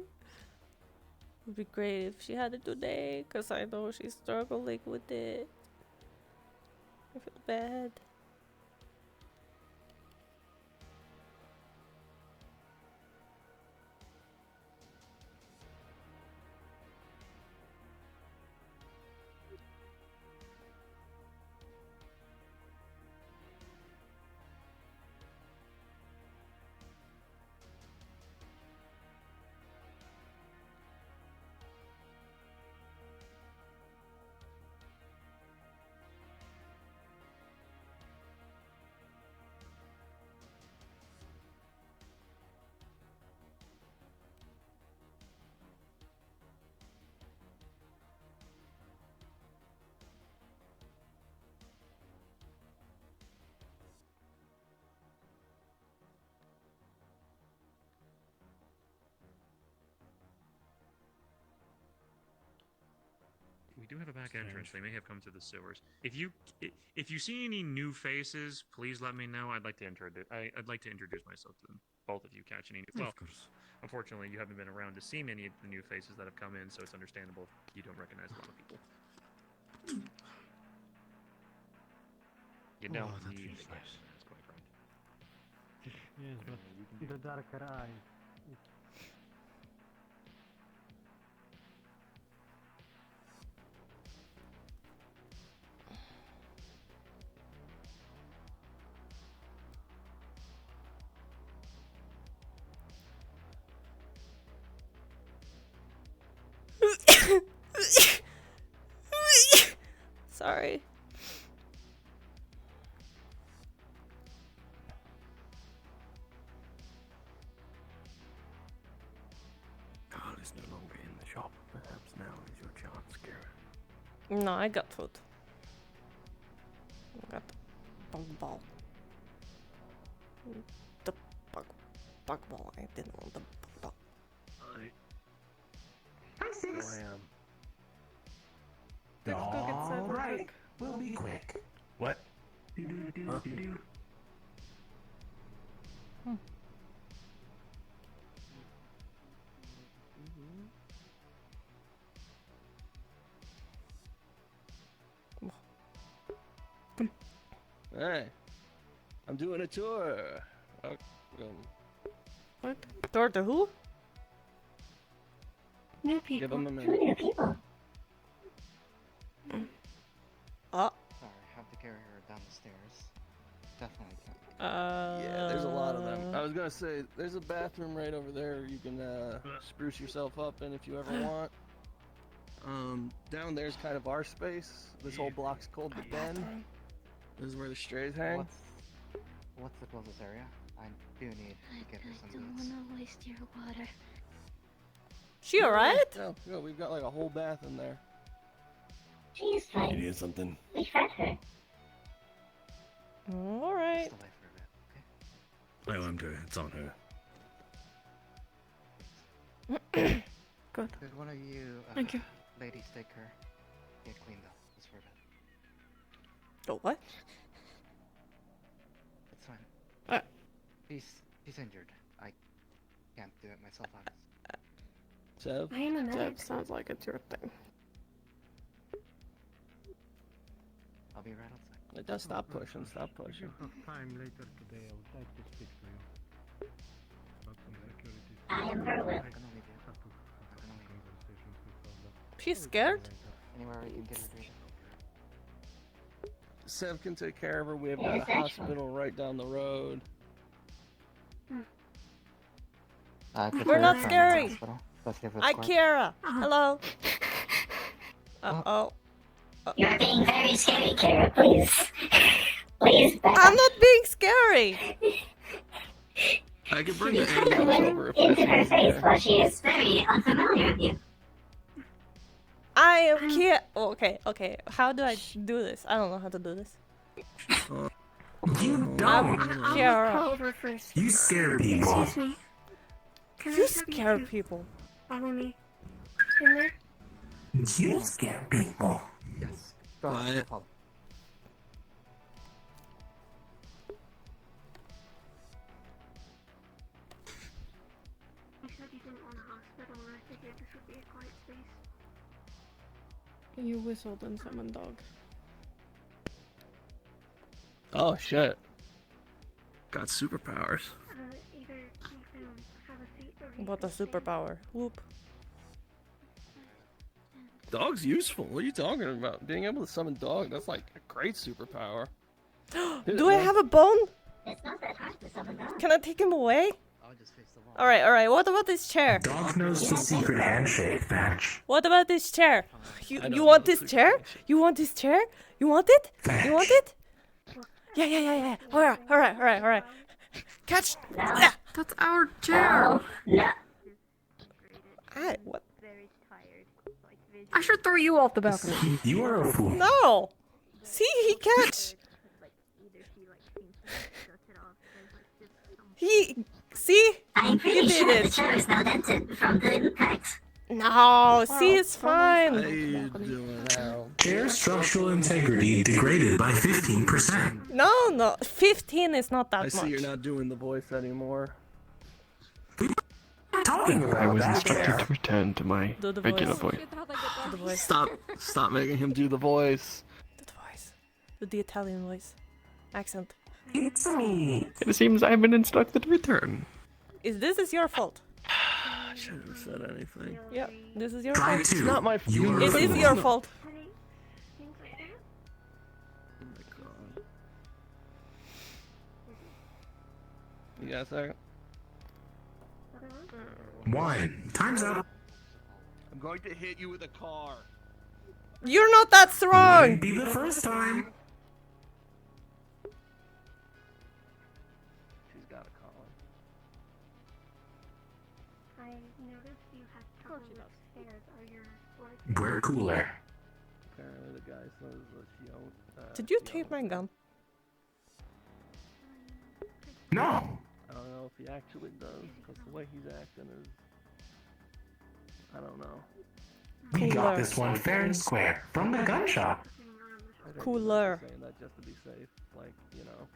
[SPEAKER 1] Would be great if she had it today, cause I know she's struggling with it. I feel bad.
[SPEAKER 8] We do have a back entrance. They may have come to the sewers. If you see any new faces, please let me know. I'd like to introduce myself to them. Both of you catch any. Well, of course. Unfortunately, you haven't been around to see many of the new faces that have come in, so it's understandable if you don't recognize a lot of people. You don't need to get that's quite right.
[SPEAKER 10] Yes, but the darker eyes.
[SPEAKER 1] Sorry.
[SPEAKER 2] Carl is no longer in the shop. Perhaps now is your chance, Karen.
[SPEAKER 1] No, I got food. I got bug ball. The bug ball. I didn't want the bug ball.
[SPEAKER 3] Hi, sis.
[SPEAKER 2] I am.
[SPEAKER 6] Let's go get set real
[SPEAKER 3] Alright,
[SPEAKER 6] quick.
[SPEAKER 3] we'll be quick.
[SPEAKER 2] What?
[SPEAKER 3] Do-do-do-do-do.
[SPEAKER 7] Hey, I'm doing a tour.
[SPEAKER 1] What? Door to who?
[SPEAKER 11] New
[SPEAKER 7] Give
[SPEAKER 11] people.
[SPEAKER 7] him a
[SPEAKER 11] Two
[SPEAKER 7] minute.
[SPEAKER 11] new people.
[SPEAKER 1] Oh.
[SPEAKER 12] Sorry, have to carry her down the stairs. Definitely can't.
[SPEAKER 7] Yeah, there's a lot of them. I was gonna say, there's a bathroom right over there. You can spruce yourself up in if you ever want. Down there's kind of our space. This whole block's called the den. This is where the strays hang.
[SPEAKER 12] What's the closest area? I do need to get her some
[SPEAKER 11] Don't
[SPEAKER 12] boots.
[SPEAKER 11] wanna waste your water.
[SPEAKER 1] She alright?
[SPEAKER 7] No, we've got like a whole bath in there.
[SPEAKER 11] She's
[SPEAKER 2] You
[SPEAKER 11] fine.
[SPEAKER 2] need something?
[SPEAKER 11] We fed her.
[SPEAKER 1] Alright.
[SPEAKER 12] Just delay for a bit, okay?
[SPEAKER 5] I let him do it. It's on her.
[SPEAKER 6] Good.
[SPEAKER 12] Could one of you,
[SPEAKER 6] Thank you.
[SPEAKER 12] ladies take her? Get cleaned up. Just for that.
[SPEAKER 1] Oh, what?
[SPEAKER 12] It's fine.
[SPEAKER 6] Uh.
[SPEAKER 12] He's injured. I can't do it myself, honestly.
[SPEAKER 7] Sev?
[SPEAKER 11] I am a medic.
[SPEAKER 6] That sounds like it's your thing.
[SPEAKER 12] I'll be right outside.
[SPEAKER 7] It does stop pushing, stop pushing.
[SPEAKER 5] Time later today, I would like to speak to you. About some security.
[SPEAKER 11] I am her whip.
[SPEAKER 12] I can only do.
[SPEAKER 5] Conversations with all the...
[SPEAKER 1] She's scared?
[SPEAKER 12] Anywhere we can get her treated.
[SPEAKER 7] Sev can take care of her. We have got a hospital right down the road.
[SPEAKER 1] We're not scary.
[SPEAKER 12] I
[SPEAKER 1] Akira, hello. Uh-oh.
[SPEAKER 11] You're being very scary, Kara. Please. Please back
[SPEAKER 1] I'm
[SPEAKER 11] up.
[SPEAKER 1] not being scary.
[SPEAKER 7] I can bring
[SPEAKER 11] You
[SPEAKER 7] the
[SPEAKER 11] turned the
[SPEAKER 7] ambulance
[SPEAKER 11] wind
[SPEAKER 7] over if
[SPEAKER 11] into her
[SPEAKER 7] that's
[SPEAKER 11] face
[SPEAKER 7] easier.
[SPEAKER 11] while she is very unfamiliar with you.
[SPEAKER 1] I am Kia. Oh, okay. How do I do this? I don't know how to do this.
[SPEAKER 3] You don't.
[SPEAKER 1] I'm Kiara.
[SPEAKER 11] over first.
[SPEAKER 3] You scare people.
[SPEAKER 11] Excuse me. Can
[SPEAKER 1] You
[SPEAKER 11] I have
[SPEAKER 1] scare
[SPEAKER 11] two
[SPEAKER 1] people.
[SPEAKER 11] Follow me. In there?
[SPEAKER 3] You scare people.
[SPEAKER 12] Yes. Go ahead.
[SPEAKER 7] Quiet.
[SPEAKER 12] Follow.
[SPEAKER 11] You said you didn't want a hospital, and I figured this would be a quiet space.
[SPEAKER 6] You whistled and summoned dog.
[SPEAKER 7] Oh shit. Got superpowers.
[SPEAKER 11] Either you can have a seat or you
[SPEAKER 1] What a
[SPEAKER 11] can stand.
[SPEAKER 1] superpower. Whoop.
[SPEAKER 7] Dog's useful. What are you talking about? Being able to summon dog, that's like a great superpower.
[SPEAKER 1] Do I have a bone?
[SPEAKER 11] It's not that hard to summon them.
[SPEAKER 1] Can I take him away?
[SPEAKER 12] I'll just face the wall.
[SPEAKER 1] Alright. What about this chair?
[SPEAKER 3] Dog knows the secret handshake, Thatch.
[SPEAKER 1] What about this chair?
[SPEAKER 7] I don't
[SPEAKER 1] You want
[SPEAKER 7] know
[SPEAKER 1] this
[SPEAKER 7] the
[SPEAKER 1] chair?
[SPEAKER 7] secret
[SPEAKER 1] You want this chair? You want it? You want
[SPEAKER 3] Thatch.
[SPEAKER 1] it? Yeah. Alright. Catch! Ah!
[SPEAKER 6] That's our chair.
[SPEAKER 11] Oh, no.
[SPEAKER 1] What?
[SPEAKER 6] I should throw you off the balcony.
[SPEAKER 3] You are a fool.
[SPEAKER 1] No! See, he catch! See?
[SPEAKER 11] I'm
[SPEAKER 1] He
[SPEAKER 11] pretty
[SPEAKER 1] did
[SPEAKER 11] sure the
[SPEAKER 1] it.
[SPEAKER 11] chair is now dented from the impact.
[SPEAKER 1] No, see, it's
[SPEAKER 7] How
[SPEAKER 1] fine.
[SPEAKER 7] you doing, Harold?
[SPEAKER 3] Chair structural integrity degraded by 15%.
[SPEAKER 1] No, 15 is not that
[SPEAKER 7] I
[SPEAKER 1] much.
[SPEAKER 7] see you're not doing the voice anymore.
[SPEAKER 3] Talking
[SPEAKER 10] I
[SPEAKER 3] about
[SPEAKER 10] was
[SPEAKER 3] that
[SPEAKER 10] instructed
[SPEAKER 3] chair.
[SPEAKER 10] to return to my
[SPEAKER 1] Do the
[SPEAKER 10] regular
[SPEAKER 1] voice.
[SPEAKER 10] voice.
[SPEAKER 1] Do the voice.
[SPEAKER 7] Stop making him do the voice.
[SPEAKER 1] Do the voice. Do the Italian voice. Accent.
[SPEAKER 3] It's me.
[SPEAKER 10] It seems I've been instructed to return.
[SPEAKER 1] This is your fault.
[SPEAKER 7] I shouldn't have said anything.
[SPEAKER 1] Yep, this is your
[SPEAKER 3] Try
[SPEAKER 1] fault.
[SPEAKER 3] to.
[SPEAKER 7] It's not my
[SPEAKER 3] You are
[SPEAKER 1] It
[SPEAKER 3] a
[SPEAKER 1] is
[SPEAKER 3] fool.
[SPEAKER 1] your fault.
[SPEAKER 11] Things like that.
[SPEAKER 7] Oh my god. You got a second?
[SPEAKER 3] 1. Time's up.
[SPEAKER 7] I'm going to hit you with a car.
[SPEAKER 1] You're not that strong.
[SPEAKER 3] Wouldn't be the first time.
[SPEAKER 7] She's got a collar.
[SPEAKER 11] I noticed you had trouble with stairs. Are your legs...
[SPEAKER 3] We're cooler.
[SPEAKER 7] Apparently the guy says that she owns.
[SPEAKER 1] Did you take my gun?
[SPEAKER 3] No.
[SPEAKER 7] I don't know if he actually does, because the way he's acting is. I don't know.
[SPEAKER 3] We
[SPEAKER 1] Cooler.
[SPEAKER 3] got this one fair and square from the gun shop.
[SPEAKER 7] I think he's
[SPEAKER 1] Cooler.
[SPEAKER 7] saying that just to be safe, like, you know,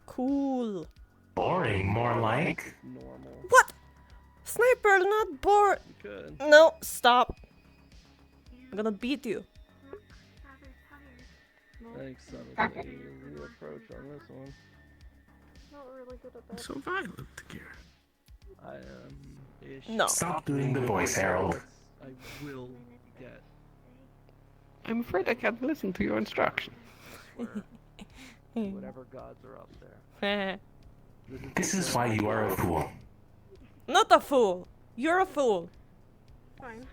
[SPEAKER 1] Cool.
[SPEAKER 3] Boring, more like.
[SPEAKER 7] it's normal.
[SPEAKER 1] What? Sniper, not bored.
[SPEAKER 7] You could.
[SPEAKER 1] No, stop. I'm gonna beat you.
[SPEAKER 7] Thanks, son of a easy approach on this one.
[SPEAKER 6] Not really good at that.
[SPEAKER 10] So violent, Kira.
[SPEAKER 7] I am ish.
[SPEAKER 1] No.
[SPEAKER 3] Stop doing the voice, Harold.
[SPEAKER 7] I will get.
[SPEAKER 10] I'm afraid I can't listen to your instruction.
[SPEAKER 7] Whatever gods are up there.
[SPEAKER 3] This is why you are a fool.
[SPEAKER 1] Not a fool. You're a fool.
[SPEAKER 6] Fine.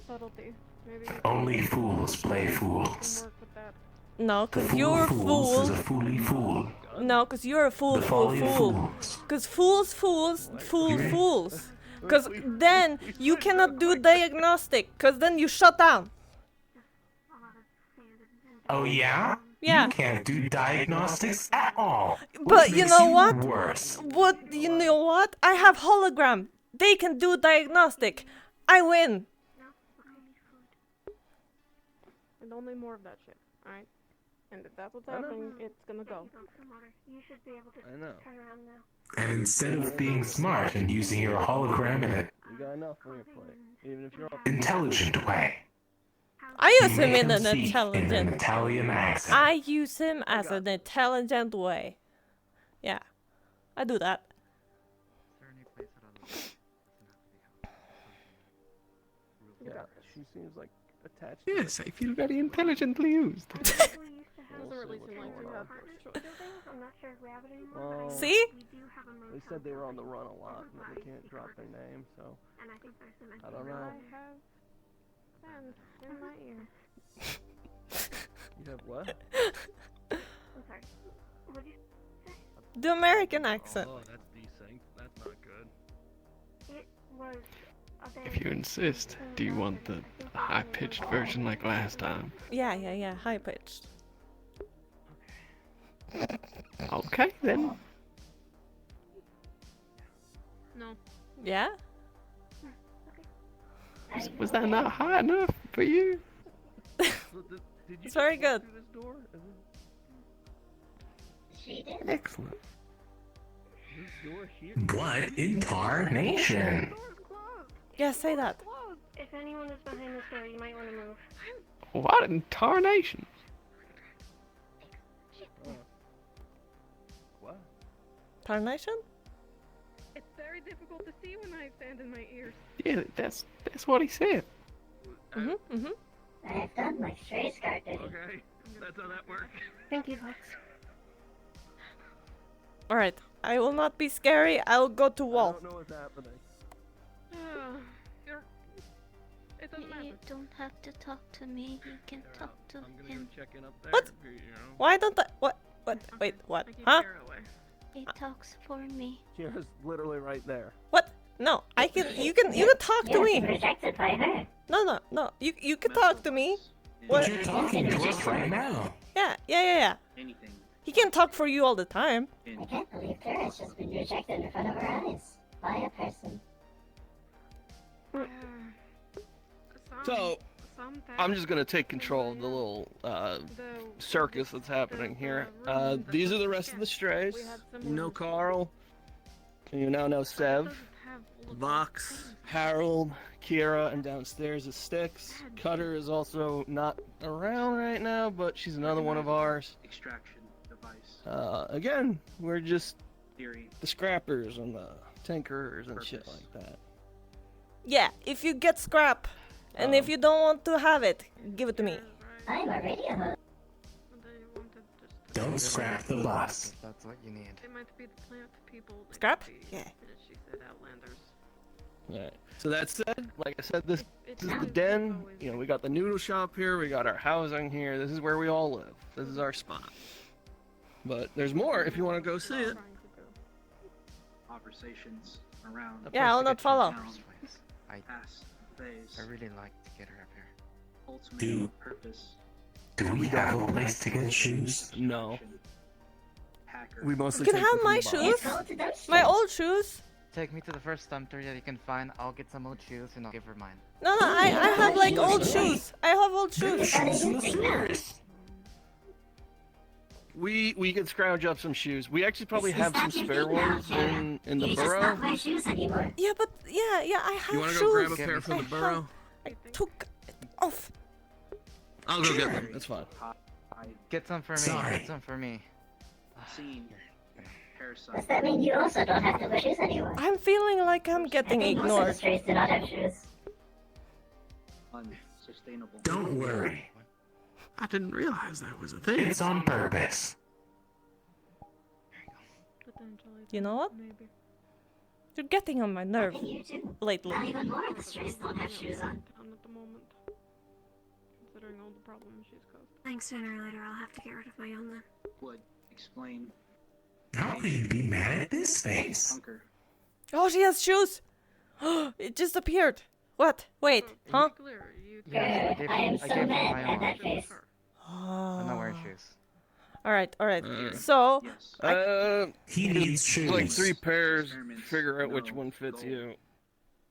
[SPEAKER 6] Subtlety. Maybe
[SPEAKER 3] Only fools play
[SPEAKER 6] you can
[SPEAKER 3] fools.
[SPEAKER 6] work with that.
[SPEAKER 1] No,
[SPEAKER 3] The
[SPEAKER 1] cause
[SPEAKER 3] fool
[SPEAKER 1] you're a
[SPEAKER 3] of fools is a
[SPEAKER 1] fool.
[SPEAKER 3] fooly fool.
[SPEAKER 1] No, cause you're a fool,
[SPEAKER 3] The folly of fools.
[SPEAKER 1] Cause fools. Cause then you cannot do diagnostic. Cause then you shut down.
[SPEAKER 3] Oh yeah?
[SPEAKER 1] Yeah.
[SPEAKER 3] You can't do diagnostics at all.
[SPEAKER 1] But
[SPEAKER 3] which
[SPEAKER 1] you
[SPEAKER 3] makes
[SPEAKER 1] know what?
[SPEAKER 3] Worse.
[SPEAKER 1] What? You know what? I have hologram. They can do diagnostic. I win.
[SPEAKER 11] No, I need food.
[SPEAKER 6] And only more of that shit, alright? And if that's what's
[SPEAKER 7] I know.
[SPEAKER 6] happening, it's gonna go.
[SPEAKER 11] Some water. You should be able to
[SPEAKER 7] I know.
[SPEAKER 11] turn around now.
[SPEAKER 3] And instead of being smart and using your hologram in an
[SPEAKER 7] You got enough on your plate, even if you're all
[SPEAKER 3] intelligent way,
[SPEAKER 1] I
[SPEAKER 3] you
[SPEAKER 1] use him
[SPEAKER 3] make
[SPEAKER 1] in
[SPEAKER 3] them
[SPEAKER 1] an
[SPEAKER 3] speak in an
[SPEAKER 1] intelligent.
[SPEAKER 3] Italian accent.
[SPEAKER 1] I use him as an intelligent way. Yeah, I do that.
[SPEAKER 12] Is there any place that other doesn't have to be
[SPEAKER 7] Yeah, she seems like attached.
[SPEAKER 2] Yes, I feel very intelligently used.
[SPEAKER 11] We used to have
[SPEAKER 6] Doesn't really seem like you have
[SPEAKER 11] apartment
[SPEAKER 6] choice.
[SPEAKER 11] buildings. I'm not sure if we have it anymore.
[SPEAKER 7] Well,
[SPEAKER 11] but I know
[SPEAKER 1] See?
[SPEAKER 11] we do have a motel
[SPEAKER 7] They said they were on the
[SPEAKER 11] building
[SPEAKER 7] run a lot,
[SPEAKER 11] over
[SPEAKER 7] but
[SPEAKER 11] by
[SPEAKER 7] they can't
[SPEAKER 11] the
[SPEAKER 7] drop their
[SPEAKER 11] apartment.
[SPEAKER 7] name, so
[SPEAKER 11] And I think there's some
[SPEAKER 7] I don't know.
[SPEAKER 6] I have sand in my ear.
[SPEAKER 7] You have what?
[SPEAKER 11] I'm sorry. What did you say?
[SPEAKER 1] The American accent.
[SPEAKER 7] Oh, that's desync. That's not good.
[SPEAKER 11] It was a
[SPEAKER 2] If you insist, do you want the high-pitched version like last time?
[SPEAKER 1] Yeah. High pitched.
[SPEAKER 2] Okay, then.
[SPEAKER 6] No.
[SPEAKER 1] Yeah.
[SPEAKER 2] Was that not high enough for you?
[SPEAKER 7] Did you
[SPEAKER 1] It's very
[SPEAKER 7] just walk
[SPEAKER 1] good.
[SPEAKER 7] through this door?
[SPEAKER 11] She did.
[SPEAKER 3] Excellent.
[SPEAKER 7] This door here?
[SPEAKER 3] What in tarnation?
[SPEAKER 1] Yeah, say that.
[SPEAKER 11] If anyone is behind this door, you might want to move.
[SPEAKER 2] What in tarnation?
[SPEAKER 7] What?
[SPEAKER 1] Tarnation?
[SPEAKER 6] It's very difficult to see when I have sand in my ears.
[SPEAKER 2] Yeah, that's what he said.
[SPEAKER 1] Mm-hmm.
[SPEAKER 11] I've done my stray scar duty.
[SPEAKER 7] Okay, that's how that works.
[SPEAKER 11] Thank you, folks.
[SPEAKER 1] Alright. I will not be scary. I'll go to
[SPEAKER 7] I
[SPEAKER 1] wall.
[SPEAKER 7] don't know what's happening.
[SPEAKER 6] It doesn't matter.
[SPEAKER 11] You don't have to talk to me. You can talk to
[SPEAKER 7] I'm gonna
[SPEAKER 11] him.
[SPEAKER 7] go check in up there.
[SPEAKER 1] What?
[SPEAKER 7] You know.
[SPEAKER 1] Why don't I? What? Wait, what?
[SPEAKER 6] I keep
[SPEAKER 1] Huh?
[SPEAKER 6] Kara away.
[SPEAKER 11] He talks for me.
[SPEAKER 7] Kira's literally right there.
[SPEAKER 1] What? No, I can. You can talk to me.
[SPEAKER 11] Rejected by her.
[SPEAKER 1] No. You can talk to me. What?
[SPEAKER 3] You're talking to us right now.
[SPEAKER 1] Yeah.
[SPEAKER 9] Anything.
[SPEAKER 1] He can talk for you all the time.
[SPEAKER 11] I can't believe Kara's just been rejected in front of our eyes by a person.
[SPEAKER 7] So, I'm just gonna take control of the little circus that's happening here. These are the rest of the strays. You know Carl. You now know Sev, Vox, Harold, Kira, and downstairs is Styx. Cutter is also not around right now, but she's another one of ours.
[SPEAKER 9] Extraction device.
[SPEAKER 7] Again, we're just
[SPEAKER 9] Theory.
[SPEAKER 7] the scrappers and the tinkerers and shit
[SPEAKER 9] Purpose.
[SPEAKER 7] like that.
[SPEAKER 1] Yeah. If you get scrap, and if you don't want to have it, give it to me.
[SPEAKER 11] I'm a radio host.
[SPEAKER 3] Don't scrap the bus.
[SPEAKER 12] That's what you need.
[SPEAKER 6] It might be the plant people. They
[SPEAKER 1] Scrap?
[SPEAKER 6] might be,
[SPEAKER 1] Yeah.
[SPEAKER 6] She said outlanders.
[SPEAKER 7] Alright. So that said, like I said, this
[SPEAKER 6] It
[SPEAKER 7] is the
[SPEAKER 6] is
[SPEAKER 7] den.
[SPEAKER 6] always-
[SPEAKER 7] You know, we got the noodle shop here. We got our housing here. This is where we all live. This is our spot. But there's more if you want to go see it.
[SPEAKER 9] Conversations around.
[SPEAKER 1] Yeah, I'll not follow.
[SPEAKER 9] Past phase.
[SPEAKER 12] I really like to get her up here.
[SPEAKER 9] Ultimate
[SPEAKER 3] Do-
[SPEAKER 9] purpose.
[SPEAKER 3] Do we have a place to get shoes?
[SPEAKER 7] No.
[SPEAKER 9] Hacker.
[SPEAKER 7] We mostly
[SPEAKER 1] You can
[SPEAKER 7] take
[SPEAKER 1] have
[SPEAKER 7] them
[SPEAKER 1] my
[SPEAKER 7] from the box.
[SPEAKER 1] shoes. My old shoes.
[SPEAKER 12] Take me to the first dumpster that you can find. I'll get some old shoes and I'll give her mine.
[SPEAKER 1] No, I have like old shoes. I have old shoes.
[SPEAKER 3] Shoes in the stores.
[SPEAKER 7] We could scrounge up some shoes. We actually probably have some spare ones in the burrow.
[SPEAKER 1] Yeah, but yeah, I have
[SPEAKER 7] You want to
[SPEAKER 1] shoes.
[SPEAKER 7] go grab a pair from the
[SPEAKER 1] I
[SPEAKER 7] burrow?
[SPEAKER 1] I took it off.
[SPEAKER 7] I'll go get them. That's fine.
[SPEAKER 12] Get some for me.
[SPEAKER 3] Sorry.
[SPEAKER 12] Get some for me.
[SPEAKER 9] Scene. Parasite.
[SPEAKER 11] Does that mean you also don't have to wear shoes anymore?
[SPEAKER 1] I'm feeling like I'm getting
[SPEAKER 11] Most of the
[SPEAKER 1] ignored.
[SPEAKER 11] strays do not have shoes.
[SPEAKER 9] Unsustainable.
[SPEAKER 3] Don't worry.
[SPEAKER 2] I didn't realize that was a thing.
[SPEAKER 3] It's on purpose.
[SPEAKER 6] Potentially.
[SPEAKER 1] You know what?
[SPEAKER 6] Maybe.
[SPEAKER 1] You're getting on my nerve
[SPEAKER 11] You too.
[SPEAKER 1] lately.
[SPEAKER 11] Now even more of the strays don't have shoes on.
[SPEAKER 6] None at the moment. Considering all the problems she's caused.
[SPEAKER 11] Thanks, sooner or later I'll have to get rid of my own then.
[SPEAKER 9] Would explain.
[SPEAKER 3] How could you be mad at this face?
[SPEAKER 9] Bunker.
[SPEAKER 1] Oh, she has shoes. It just appeared. What? Wait, huh?
[SPEAKER 6] To be clear, you
[SPEAKER 12] Yes,
[SPEAKER 11] I am so
[SPEAKER 12] gave her
[SPEAKER 11] mad
[SPEAKER 12] my
[SPEAKER 11] at
[SPEAKER 12] own.
[SPEAKER 11] that face.
[SPEAKER 12] I'm not wearing shoes.
[SPEAKER 1] All right. So,
[SPEAKER 9] Yes.
[SPEAKER 3] He needs shoes.
[SPEAKER 7] Like 3 pairs.
[SPEAKER 9] Experiments.
[SPEAKER 7] Figure out which
[SPEAKER 9] No
[SPEAKER 7] one fits
[SPEAKER 9] goal.
[SPEAKER 7] you.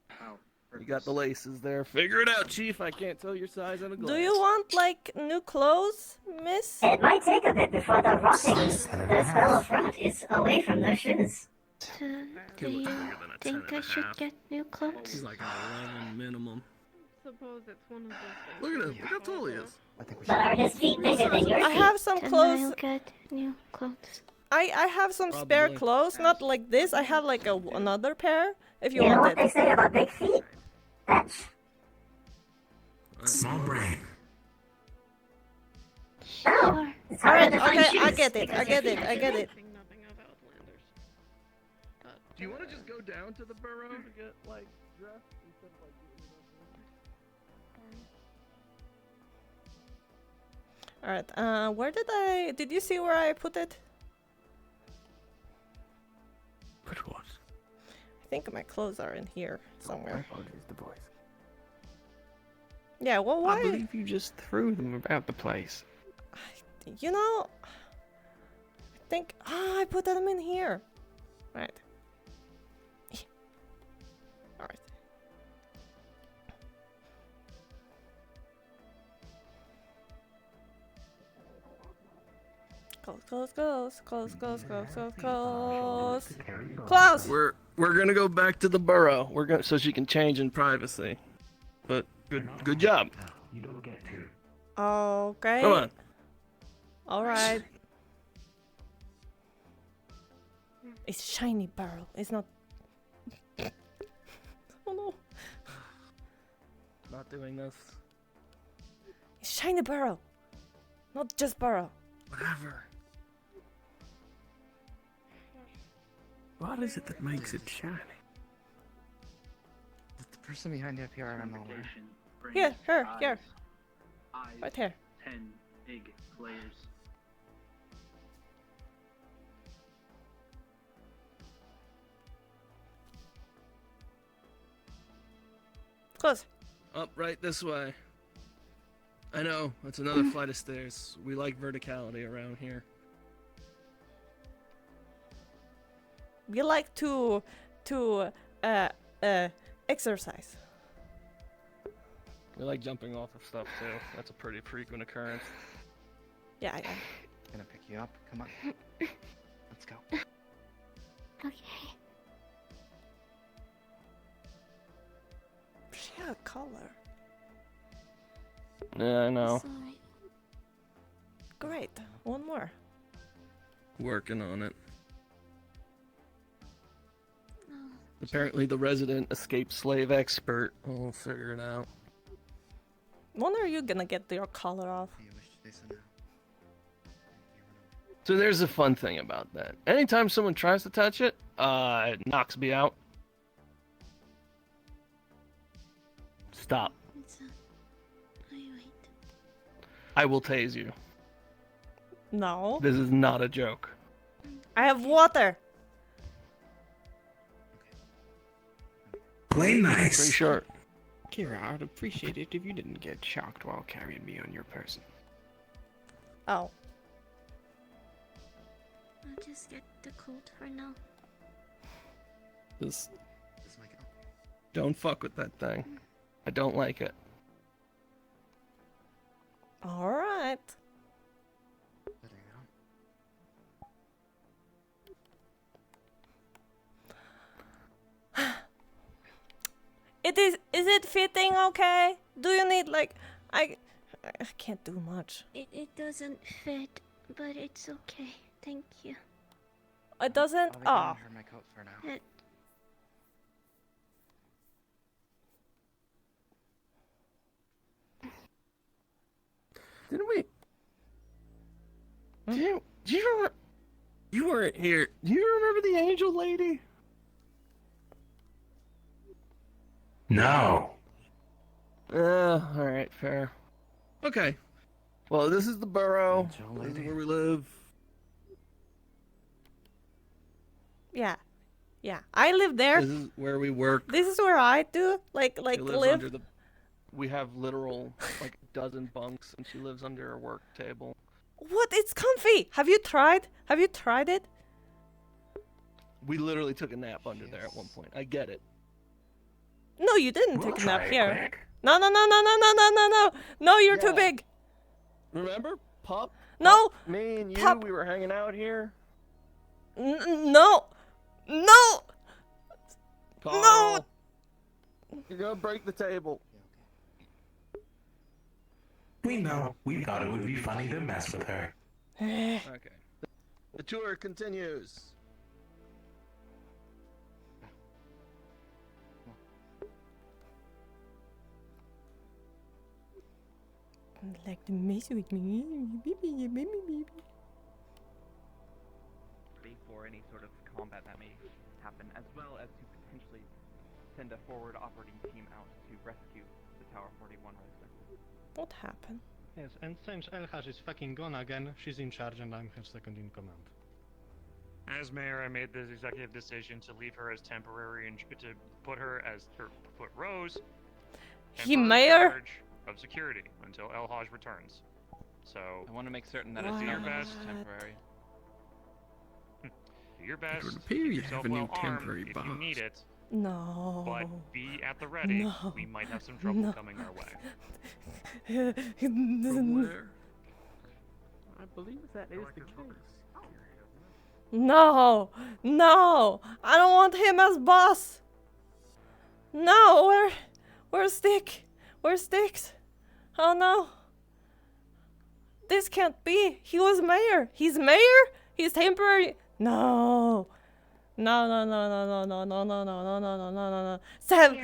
[SPEAKER 9] How?
[SPEAKER 7] You got the laces there. Figure it out, Chief. I can't tell your size in a glance.
[SPEAKER 1] Do you want like new clothes, miss?
[SPEAKER 11] It might take a bit before the rotting the spell of rot is away from their shoes.
[SPEAKER 7] Do you
[SPEAKER 11] think I should get new clothes?
[SPEAKER 7] He's like an 11 minimum.
[SPEAKER 6] Suppose it's one of those things.
[SPEAKER 7] Look at him. Look how tall he is.
[SPEAKER 11] But are his feet bigger than your feet?
[SPEAKER 1] I have some clothes.
[SPEAKER 11] I'll get new clothes.
[SPEAKER 1] I have some spare
[SPEAKER 7] Probably.
[SPEAKER 1] clothes, not like this. I have like another pair if you
[SPEAKER 11] You know
[SPEAKER 1] want
[SPEAKER 11] what they
[SPEAKER 1] it.
[SPEAKER 11] say about big feet? Fetch.
[SPEAKER 3] Small brain.
[SPEAKER 11] Sure. It's
[SPEAKER 1] All
[SPEAKER 11] harder
[SPEAKER 1] right,
[SPEAKER 11] to find
[SPEAKER 1] okay,
[SPEAKER 11] shoes
[SPEAKER 1] I get it.
[SPEAKER 11] because
[SPEAKER 1] I
[SPEAKER 11] your
[SPEAKER 1] get
[SPEAKER 11] feet
[SPEAKER 1] it.
[SPEAKER 11] are
[SPEAKER 1] I get
[SPEAKER 11] big.
[SPEAKER 1] it.
[SPEAKER 6] Nothing of Outlanders.
[SPEAKER 7] Do you want to just go down to the burrow to get, like, dressed instead of, like, getting it up
[SPEAKER 1] All right. Where did you see where I put it?
[SPEAKER 2] But what?
[SPEAKER 1] I think my clothes are in here somewhere.
[SPEAKER 2] Apologies, the boys.
[SPEAKER 1] Yeah. Well,
[SPEAKER 2] I
[SPEAKER 1] why?
[SPEAKER 2] believe you just threw them about the place.
[SPEAKER 1] You know, I think I put them in here. Right. All right. Close. Close.
[SPEAKER 7] We're gonna go back to the burrow. We're gonna so she can change in privacy. But good job.
[SPEAKER 3] You don't get to.
[SPEAKER 1] Okay.
[SPEAKER 7] Come on.
[SPEAKER 1] All right. It's shiny barrel. It's not. Oh no.
[SPEAKER 7] Not doing this.
[SPEAKER 1] It's shiny barrel. Not just barrel.
[SPEAKER 7] Whatever.
[SPEAKER 2] What is it that makes it shiny?
[SPEAKER 12] The person behind the PR, I don't know where.
[SPEAKER 1] Here, here. Right here.
[SPEAKER 9] 10 big players.
[SPEAKER 1] Close.
[SPEAKER 7] Up right this way. I know, that's another flight of stairs. We like verticality around here.
[SPEAKER 1] We like to exercise.
[SPEAKER 7] We like jumping off of stuff too. That's a pretty frequent occurrence.
[SPEAKER 1] Yeah.
[SPEAKER 12] Gonna pick you up. Come on. Let's go.
[SPEAKER 11] Okay.
[SPEAKER 1] She had a color.
[SPEAKER 7] Yeah, I know.
[SPEAKER 11] Sorry.
[SPEAKER 1] Great. One more.
[SPEAKER 7] Working on it.
[SPEAKER 11] No.
[SPEAKER 7] Apparently the resident escaped slave expert. We'll figure it out.
[SPEAKER 1] When are you gonna get your collar off?
[SPEAKER 12] You wish to say so now.
[SPEAKER 7] So there's a fun thing about that. Anytime someone tries to touch it, it knocks me out. Stop. I will tase you.
[SPEAKER 1] No.
[SPEAKER 7] This is not a joke.
[SPEAKER 1] I have water.
[SPEAKER 3] Play nice.
[SPEAKER 7] Pretty short.
[SPEAKER 2] Kira, I'd appreciate it if you didn't get shocked while carrying me on your person.
[SPEAKER 1] Oh.
[SPEAKER 11] I'll just get the coat for now.
[SPEAKER 7] Just
[SPEAKER 12] This might go.
[SPEAKER 7] don't fuck with that thing. I don't like it.
[SPEAKER 1] All right.
[SPEAKER 12] Better go.
[SPEAKER 1] Is it fitting okay? Do you need like I can't do much.
[SPEAKER 11] It doesn't fit, but it's okay. Thank you.
[SPEAKER 1] It doesn't.
[SPEAKER 12] I'll
[SPEAKER 1] Oh.
[SPEAKER 12] her my coat for now.
[SPEAKER 7] Didn't we? Do you remember? You weren't here. Do you remember the angel lady?
[SPEAKER 3] No.
[SPEAKER 7] Alright, fair. Okay. Well, this is the burrow.
[SPEAKER 12] Angel
[SPEAKER 7] This is
[SPEAKER 12] lady.
[SPEAKER 7] where we live.
[SPEAKER 1] Yeah. Yeah. I live there.
[SPEAKER 7] This is where we work.
[SPEAKER 1] This is where I do like
[SPEAKER 7] She lives
[SPEAKER 1] live.
[SPEAKER 7] under the. We have literal like a dozen bunks, and she lives under a work table.
[SPEAKER 1] What? It's comfy. Have you tried? Have you tried it?
[SPEAKER 7] We literally took a nap under there at one point. I get it.
[SPEAKER 1] No, you didn't
[SPEAKER 3] We'll
[SPEAKER 1] take a nap
[SPEAKER 3] try it
[SPEAKER 1] here.
[SPEAKER 3] quick.
[SPEAKER 1] No, no, no, no, no, no, no, no, no. No, you're too
[SPEAKER 7] Yeah.
[SPEAKER 1] big.
[SPEAKER 7] Remember, Pup?
[SPEAKER 1] No.
[SPEAKER 7] Me and you,
[SPEAKER 1] Pup.
[SPEAKER 7] we were hanging out here.
[SPEAKER 1] No. No.
[SPEAKER 7] Carl, you're gonna break the table.
[SPEAKER 3] We know. We thought it would be funny to mess with her.
[SPEAKER 7] Okay. The tour continues.
[SPEAKER 1] Like to mess with me.
[SPEAKER 12] Ready for any sort of combat that may happen, as well as to potentially send a forward operating team out to rescue the Tower 41 resident.
[SPEAKER 1] What happened?
[SPEAKER 5] Yes, and since Elhash is fucking gone again, she's in charge and I'm her second in command.
[SPEAKER 8] As mayor, I made the executive decision to leave her as temporary and to put her as put Rose.
[SPEAKER 1] He
[SPEAKER 8] temporary
[SPEAKER 1] mayor?
[SPEAKER 8] charge of security until El Haj returns. So
[SPEAKER 12] I want to make certain that
[SPEAKER 8] do
[SPEAKER 12] it's
[SPEAKER 8] your
[SPEAKER 12] not
[SPEAKER 8] best.
[SPEAKER 12] temporary.
[SPEAKER 8] Do your best.
[SPEAKER 2] would appear
[SPEAKER 8] keep
[SPEAKER 2] you
[SPEAKER 8] yourself
[SPEAKER 2] have a new
[SPEAKER 8] well armed
[SPEAKER 2] temporary
[SPEAKER 8] if
[SPEAKER 2] boss.
[SPEAKER 8] you need it.
[SPEAKER 1] No.
[SPEAKER 8] But be at the ready.
[SPEAKER 1] No.
[SPEAKER 8] We might have some trouble
[SPEAKER 1] No.
[SPEAKER 8] coming our way.
[SPEAKER 2] From where?
[SPEAKER 12] I believe that is the case.
[SPEAKER 1] No, no, I don't want him as boss. No, where's Stick? Where's Sticks? Oh no. This can't be. He was mayor. He's mayor? He's temporary. No. No, no, no, no, no, no, no, no, no, no, no, no, no, no. Sam.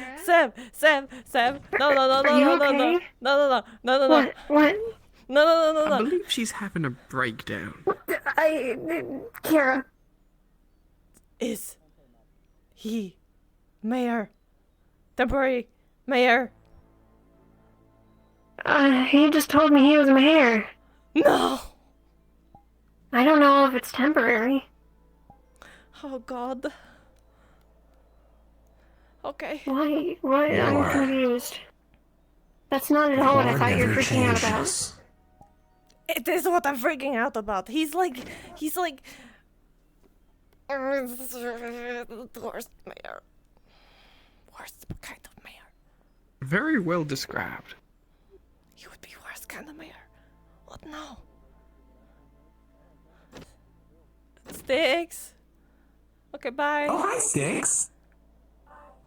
[SPEAKER 1] No, no, no, no,
[SPEAKER 11] Are you
[SPEAKER 1] no, no, no,
[SPEAKER 11] okay?
[SPEAKER 1] no, no, no, no, no.
[SPEAKER 11] What?
[SPEAKER 1] No, no, no, no,
[SPEAKER 2] I
[SPEAKER 1] no.
[SPEAKER 2] believe she's having a breakdown.
[SPEAKER 11] Kira.
[SPEAKER 1] Is he mayor? Temporary mayor?
[SPEAKER 11] He just told me he was mayor.
[SPEAKER 1] No.
[SPEAKER 11] I don't know if it's temporary.
[SPEAKER 1] Oh God. Okay.
[SPEAKER 11] Why? What? I'm
[SPEAKER 3] War.
[SPEAKER 11] confused. That's not at all what I
[SPEAKER 3] War
[SPEAKER 11] thought you were
[SPEAKER 3] never
[SPEAKER 11] freaking out about.
[SPEAKER 3] changes.
[SPEAKER 1] It is what I'm freaking out about. He's like the worst mayor. Worst kind of mayor.
[SPEAKER 2] Very well described.
[SPEAKER 1] He would be worst kind of mayor. What now? Sticks. Okay, bye.
[SPEAKER 3] Oh, hi, Sticks.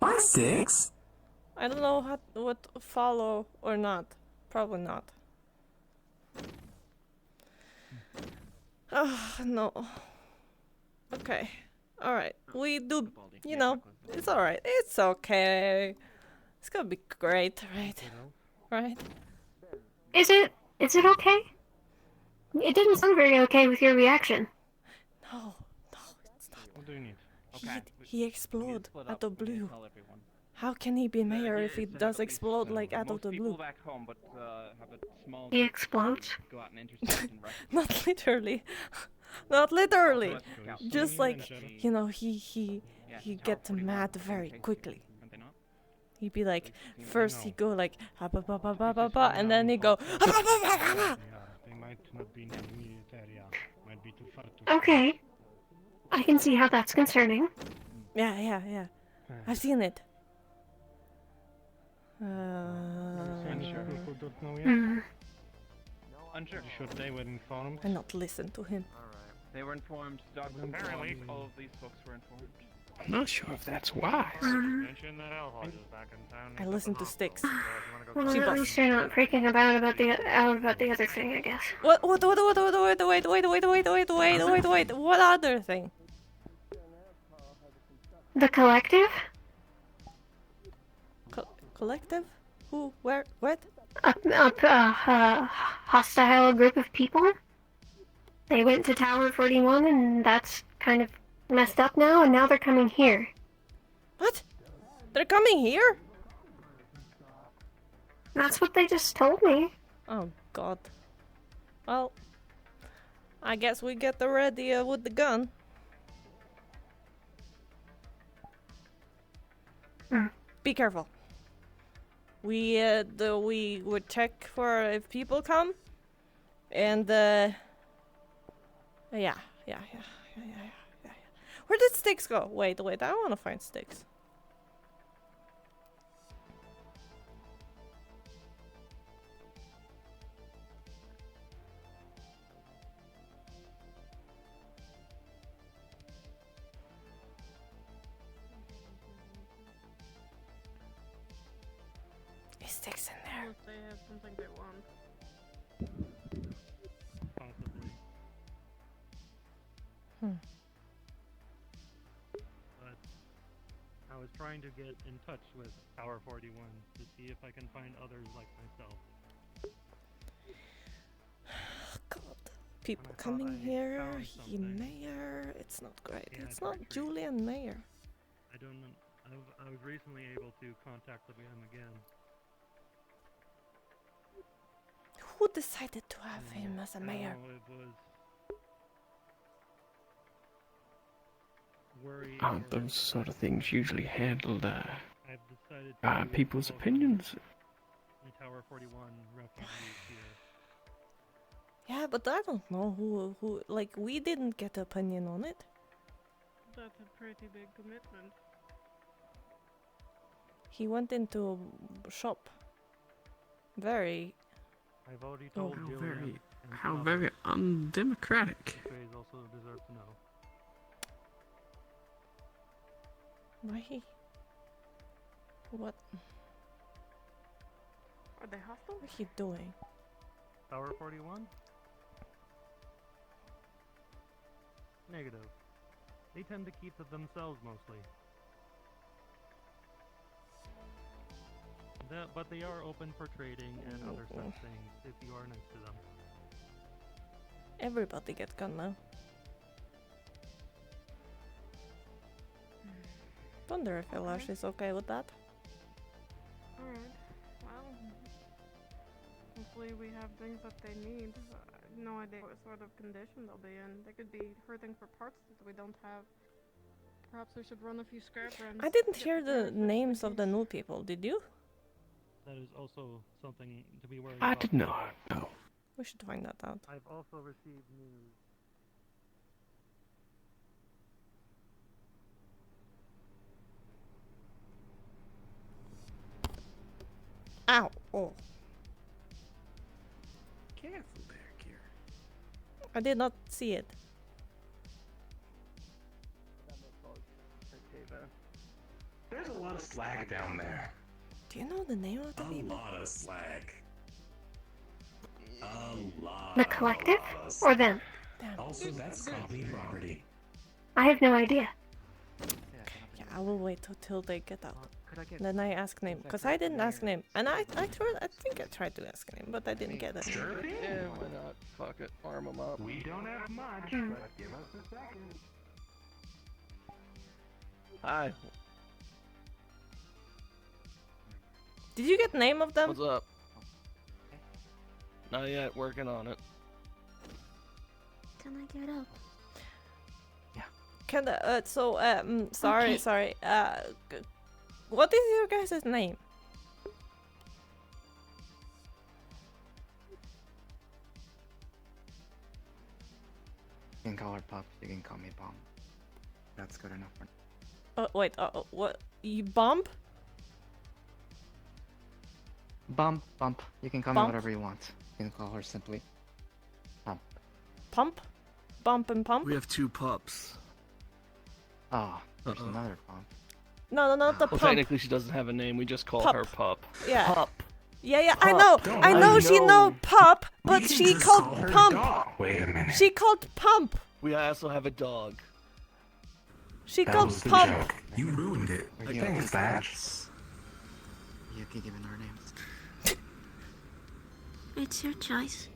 [SPEAKER 3] Hi, Sticks.
[SPEAKER 1] I don't know what to follow or not. Probably not. Oh, no. Okay. Alright. We do, you know, it's alright. It's okay. It's gonna be great, right? Right?
[SPEAKER 11] Is it okay? It didn't sound very okay with your reaction.
[SPEAKER 1] No, it's not.
[SPEAKER 5] What do you need?
[SPEAKER 1] He explode out of blue. How can he be mayor if he does explode like out of the blue?
[SPEAKER 12] Back home, but have a small
[SPEAKER 11] He explodes?
[SPEAKER 12] go out and intercept and rescue.
[SPEAKER 1] Not literally. Not literally.
[SPEAKER 12] Count.
[SPEAKER 1] Just like, you know, he gets mad very quickly. He'd be like, first he go like, and then he go,
[SPEAKER 5] Yeah, they might not be in the military, yeah. Might be too far to...
[SPEAKER 11] Okay. I can see how that's concerning.
[SPEAKER 1] yeah. I've seen it.
[SPEAKER 5] Unsure people don't know yet?
[SPEAKER 12] Unsure.
[SPEAKER 5] You sure they were informed?
[SPEAKER 1] I not listen to him.
[SPEAKER 12] They were informed. Doug was
[SPEAKER 8] Apparently.
[SPEAKER 12] informed. All of these folks were informed.
[SPEAKER 2] I'm not sure if that's wise.
[SPEAKER 8] Mention that El Haj is back in town.
[SPEAKER 1] I listen to Sticks.
[SPEAKER 8] So if you wanna go
[SPEAKER 11] Well,
[SPEAKER 1] She
[SPEAKER 11] at
[SPEAKER 1] busts.
[SPEAKER 11] least you're not freaking about the other thing, I guess.
[SPEAKER 1] What What other thing?
[SPEAKER 11] The collective?
[SPEAKER 1] Collective? Who? Where? What?
[SPEAKER 11] A hostile group of people? They went to Tower 41 and that's kind of messed up now, and now they're coming here.
[SPEAKER 1] What? They're coming here?
[SPEAKER 11] That's what they just told me.
[SPEAKER 1] Oh God. Well, I guess we get ready with the gun. Be careful. We would check for if people come, and yeah. Where did Sticks go? Wait, I want to find Sticks. politics in there.
[SPEAKER 6] Unless they have something they want.
[SPEAKER 5] Possibly. But I was trying to get in touch with Tower 41 to see if I can find others like myself.
[SPEAKER 1] God, people coming here. He mayor. It's not great.
[SPEAKER 5] Yeah,
[SPEAKER 1] It's not Julian Mayer.
[SPEAKER 5] I don't know. I was recently able to contact them again.
[SPEAKER 1] Who decided to have him as a mayor?
[SPEAKER 5] It was worry.
[SPEAKER 2] Aren't those sort of things usually handled
[SPEAKER 5] I've decided to
[SPEAKER 2] people's opinions?
[SPEAKER 5] in Tower 41 refugees here.
[SPEAKER 1] Yeah, but I don't know who. Like, we didn't get an opinion on it.
[SPEAKER 6] That's a pretty big commitment.
[SPEAKER 1] He went into a shop. Very.
[SPEAKER 5] I've already told
[SPEAKER 2] How
[SPEAKER 5] Julian
[SPEAKER 2] very,
[SPEAKER 5] and
[SPEAKER 2] how
[SPEAKER 5] others.
[SPEAKER 2] very undemocratic.
[SPEAKER 5] They also deserve to know.
[SPEAKER 1] Why he? What?
[SPEAKER 6] Are they hostile?
[SPEAKER 1] What he doing?
[SPEAKER 5] Tower 41? Negative. They tend to keep to themselves mostly. But they are open for trading and other such things if you are nice to them.
[SPEAKER 1] Everybody get gun now. Wonder if Elash is okay with that.
[SPEAKER 6] Alright. Well, hopefully we have things that they need. I have no idea what sort of condition they'll be in. They could be hurting for parts that we don't have. Perhaps we should run a few scrap runs.
[SPEAKER 1] I didn't
[SPEAKER 6] to get
[SPEAKER 1] hear the
[SPEAKER 6] prepared for
[SPEAKER 1] names of the
[SPEAKER 6] case.
[SPEAKER 1] new people. Did you?
[SPEAKER 5] That is also something to be worried
[SPEAKER 2] I
[SPEAKER 5] about.
[SPEAKER 2] did not. No.
[SPEAKER 1] We should find that out.
[SPEAKER 5] I've also received news.
[SPEAKER 1] Ow! Oh,
[SPEAKER 2] Careful there, Kira.
[SPEAKER 1] I did not see it.
[SPEAKER 3] There's a lot of slag down there.
[SPEAKER 1] Do you know the name of the people?
[SPEAKER 3] lot of slag. A lot.
[SPEAKER 11] The collective? Or them?
[SPEAKER 1] Damn.
[SPEAKER 3] Also, that's company property.
[SPEAKER 11] I have no idea.
[SPEAKER 1] Yeah, I will wait till they get out.
[SPEAKER 12] Could I get
[SPEAKER 1] Then I ask name, cause I didn't ask name, and I think I tried to ask name, but I didn't get it.
[SPEAKER 7] Yeah, why not? Fuck it, arm them up.
[SPEAKER 3] We don't have much, but give us a second.
[SPEAKER 7] Hi,
[SPEAKER 1] Did you get name of them?
[SPEAKER 7] what's up? Not yet, working on it.
[SPEAKER 11] Can I get up?
[SPEAKER 1] Can sorry,
[SPEAKER 11] Okay.
[SPEAKER 1] sorry. What is your guys' name?
[SPEAKER 13] You can call her Pup. You can call me Bomb. That's good enough for
[SPEAKER 1] Wait. What? You bump?
[SPEAKER 13] Bump. You can call
[SPEAKER 1] Bump?
[SPEAKER 13] me whatever you want. You can call her simply Pump.
[SPEAKER 1] Pump? Bump and pump?
[SPEAKER 7] We have two pups.
[SPEAKER 13] Oh, there's another Pump.
[SPEAKER 1] No, not the
[SPEAKER 7] Well,
[SPEAKER 1] pump.
[SPEAKER 7] technically she doesn't have a name, we just call
[SPEAKER 1] Pup.
[SPEAKER 7] her Pup.
[SPEAKER 1] Yeah.
[SPEAKER 7] Pup.
[SPEAKER 1] Yeah,
[SPEAKER 7] Pup.
[SPEAKER 1] I know.
[SPEAKER 3] Don't
[SPEAKER 1] I
[SPEAKER 3] I
[SPEAKER 1] know she
[SPEAKER 3] know.
[SPEAKER 1] know pup,
[SPEAKER 3] We
[SPEAKER 1] but
[SPEAKER 3] can
[SPEAKER 1] she
[SPEAKER 3] just
[SPEAKER 1] called
[SPEAKER 3] call her
[SPEAKER 1] pump.
[SPEAKER 3] dog. Wait a minute.
[SPEAKER 1] She called pump.
[SPEAKER 7] We also have a dog.
[SPEAKER 1] She
[SPEAKER 3] That
[SPEAKER 1] called
[SPEAKER 3] was the
[SPEAKER 1] pump.
[SPEAKER 3] joke. You ruined it.
[SPEAKER 13] Are you
[SPEAKER 3] Thanks,
[SPEAKER 13] okay?
[SPEAKER 3] Thatch.
[SPEAKER 13] You can give it our names.
[SPEAKER 11] It's your choice.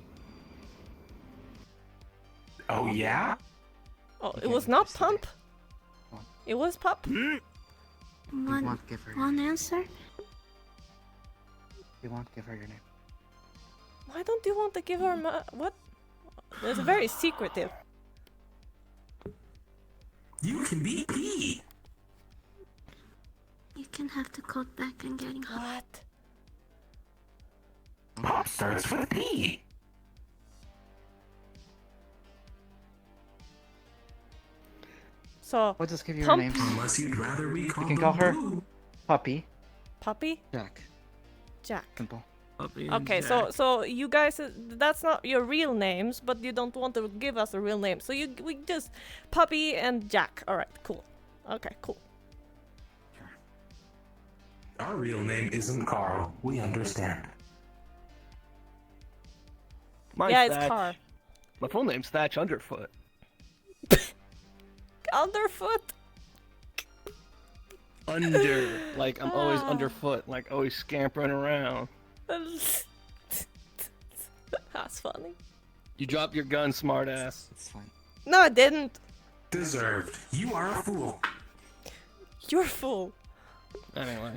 [SPEAKER 3] Oh, yeah?
[SPEAKER 1] Oh, it
[SPEAKER 13] Okay,
[SPEAKER 1] was not
[SPEAKER 13] just a
[SPEAKER 1] pump.
[SPEAKER 13] One.
[SPEAKER 1] It was pup.
[SPEAKER 13] You won't give her your
[SPEAKER 11] One
[SPEAKER 13] name.
[SPEAKER 11] answer?
[SPEAKER 13] You won't give her your name.
[SPEAKER 1] Why don't you want to give her what? It's very secretive.
[SPEAKER 3] You can be P.
[SPEAKER 11] You can have the code back and getting home.
[SPEAKER 1] What?
[SPEAKER 3] Pop starts with P.
[SPEAKER 1] So
[SPEAKER 13] We'll just give you her
[SPEAKER 1] Pump.
[SPEAKER 13] names.
[SPEAKER 3] Unless you'd rather we
[SPEAKER 13] You
[SPEAKER 3] call
[SPEAKER 13] can call
[SPEAKER 3] them
[SPEAKER 13] her
[SPEAKER 3] Boo.
[SPEAKER 13] Puppy,
[SPEAKER 1] puppy,
[SPEAKER 13] Jack.
[SPEAKER 1] Jack.
[SPEAKER 13] Simple.
[SPEAKER 7] Puppy and
[SPEAKER 1] Okay,
[SPEAKER 7] Jack.
[SPEAKER 1] so you guys, that's not your real names, but you don't want to give us a real name. So we just puppy and Jack. All right, cool. Okay, cool.
[SPEAKER 3] All Our real name isn't Carl. We understand.
[SPEAKER 7] Mine's
[SPEAKER 1] Yeah, it's
[SPEAKER 7] Thatch.
[SPEAKER 1] Car.
[SPEAKER 7] My full name's Thatch Underfoot.
[SPEAKER 1] Underfoot?
[SPEAKER 7] Under. Like, I'm always underfoot. Like, always scampering around.
[SPEAKER 1] That's funny.
[SPEAKER 7] You dropped your gun, smartass.
[SPEAKER 13] It's fine.
[SPEAKER 1] No, I didn't.
[SPEAKER 3] Deserved. You are a fool.
[SPEAKER 1] You're a fool.
[SPEAKER 7] Anyway.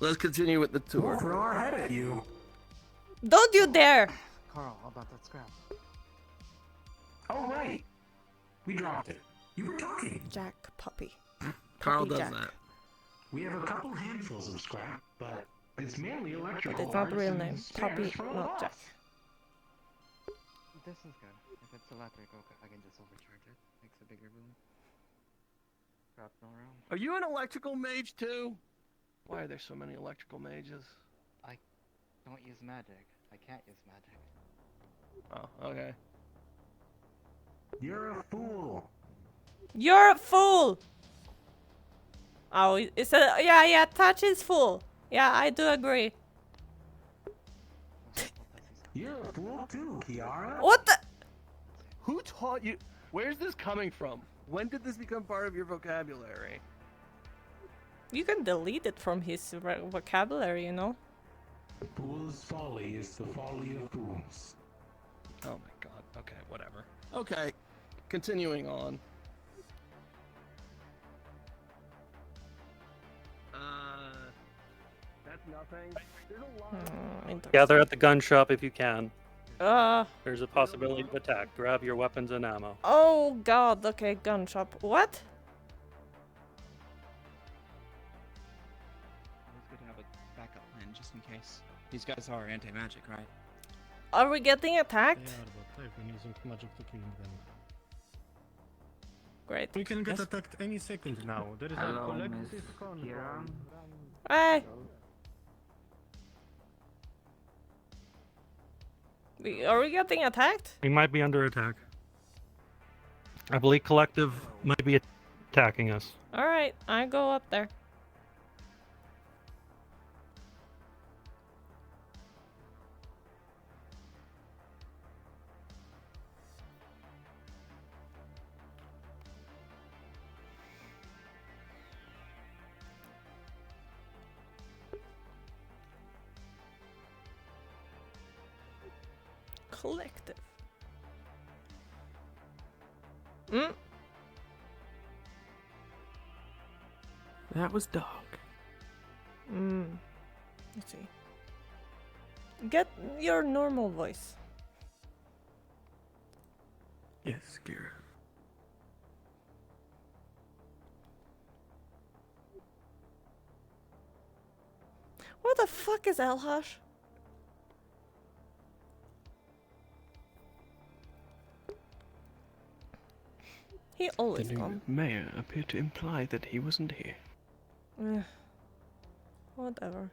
[SPEAKER 7] Let's continue with the tour.
[SPEAKER 3] We'll throw our head at you.
[SPEAKER 1] Don't you dare!
[SPEAKER 13] Carl, how about that scrap?
[SPEAKER 3] Oh, right. We dropped it. You were talking.
[SPEAKER 1] Jack, puppy.
[SPEAKER 7] Carl
[SPEAKER 1] Puppy
[SPEAKER 7] does
[SPEAKER 1] Jack.
[SPEAKER 7] that.
[SPEAKER 3] We have a couple handfuls of scrap, but it's mainly electrical
[SPEAKER 1] But it's not the real
[SPEAKER 3] parts
[SPEAKER 1] name.
[SPEAKER 3] and spares
[SPEAKER 1] Puppy,
[SPEAKER 3] for a
[SPEAKER 1] not
[SPEAKER 3] loss.
[SPEAKER 1] Jack.
[SPEAKER 13] This is good. If it's electrical, I can just overcharge it. Makes a bigger boom. Scrap's all around.
[SPEAKER 7] Are you an electrical mage too? Why are there so many electrical mages?
[SPEAKER 13] I don't use magic. I can't use magic.
[SPEAKER 7] Oh, okay.
[SPEAKER 3] You're a fool.
[SPEAKER 1] You're a fool! Oh, it's a... Yeah, Touch is fool. Yeah, I do agree.
[SPEAKER 3] You're a fool too, Kiara.
[SPEAKER 1] What the...
[SPEAKER 7] Who taught you? Where's this coming from? When did this become part of your vocabulary?
[SPEAKER 1] You can delete it from his vocabulary, you know?
[SPEAKER 3] Fool's folly is the folly of fools.
[SPEAKER 7] Oh my god. Okay, whatever. Okay, continuing on. That's nothing. There's a lot.
[SPEAKER 5] Gather at the gun shop if you can.
[SPEAKER 1] Uh...
[SPEAKER 5] There's a possibility of attack. Grab your weapons and ammo.
[SPEAKER 1] Oh god, okay, gun shop. What?
[SPEAKER 12] It's good to have a backup plan just in case. These guys are anti-magic, right?
[SPEAKER 1] Are we getting attacked?
[SPEAKER 14] But I've been using magic to clean them.
[SPEAKER 1] Great.
[SPEAKER 14] We can get attacked any second now. There is a collective control.
[SPEAKER 1] Hey! Are we getting attacked?
[SPEAKER 5] We might be under attack. I believe collective might be attacking us.
[SPEAKER 1] Alright, I go up there. Collective.
[SPEAKER 2] That was dark.
[SPEAKER 1] Let's see. Get your normal voice.
[SPEAKER 2] Yes, Kira.
[SPEAKER 1] What the fuck is Elhash? He always
[SPEAKER 2] The new
[SPEAKER 1] gone.
[SPEAKER 2] mayor appeared to imply that he wasn't here.
[SPEAKER 1] Whatever.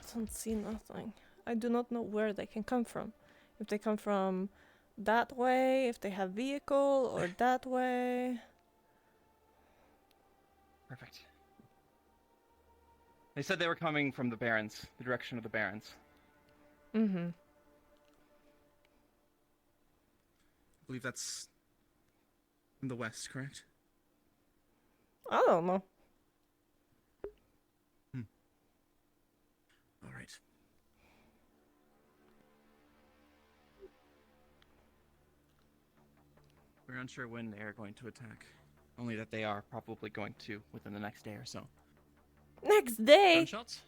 [SPEAKER 1] I don't see nothing. I do not know where they can come from. If they come from that way, if they have vehicle, or that way.
[SPEAKER 12] Perfect. They said they were coming from the Barrens, the direction of the Barrens.
[SPEAKER 1] Mm-hmm.
[SPEAKER 12] I believe that's in the west, correct?
[SPEAKER 1] I don't know.
[SPEAKER 12] All right. We're unsure when they are going to attack. Only that they are probably going to within the next day or so.
[SPEAKER 1] Next day.
[SPEAKER 15] Gunshots?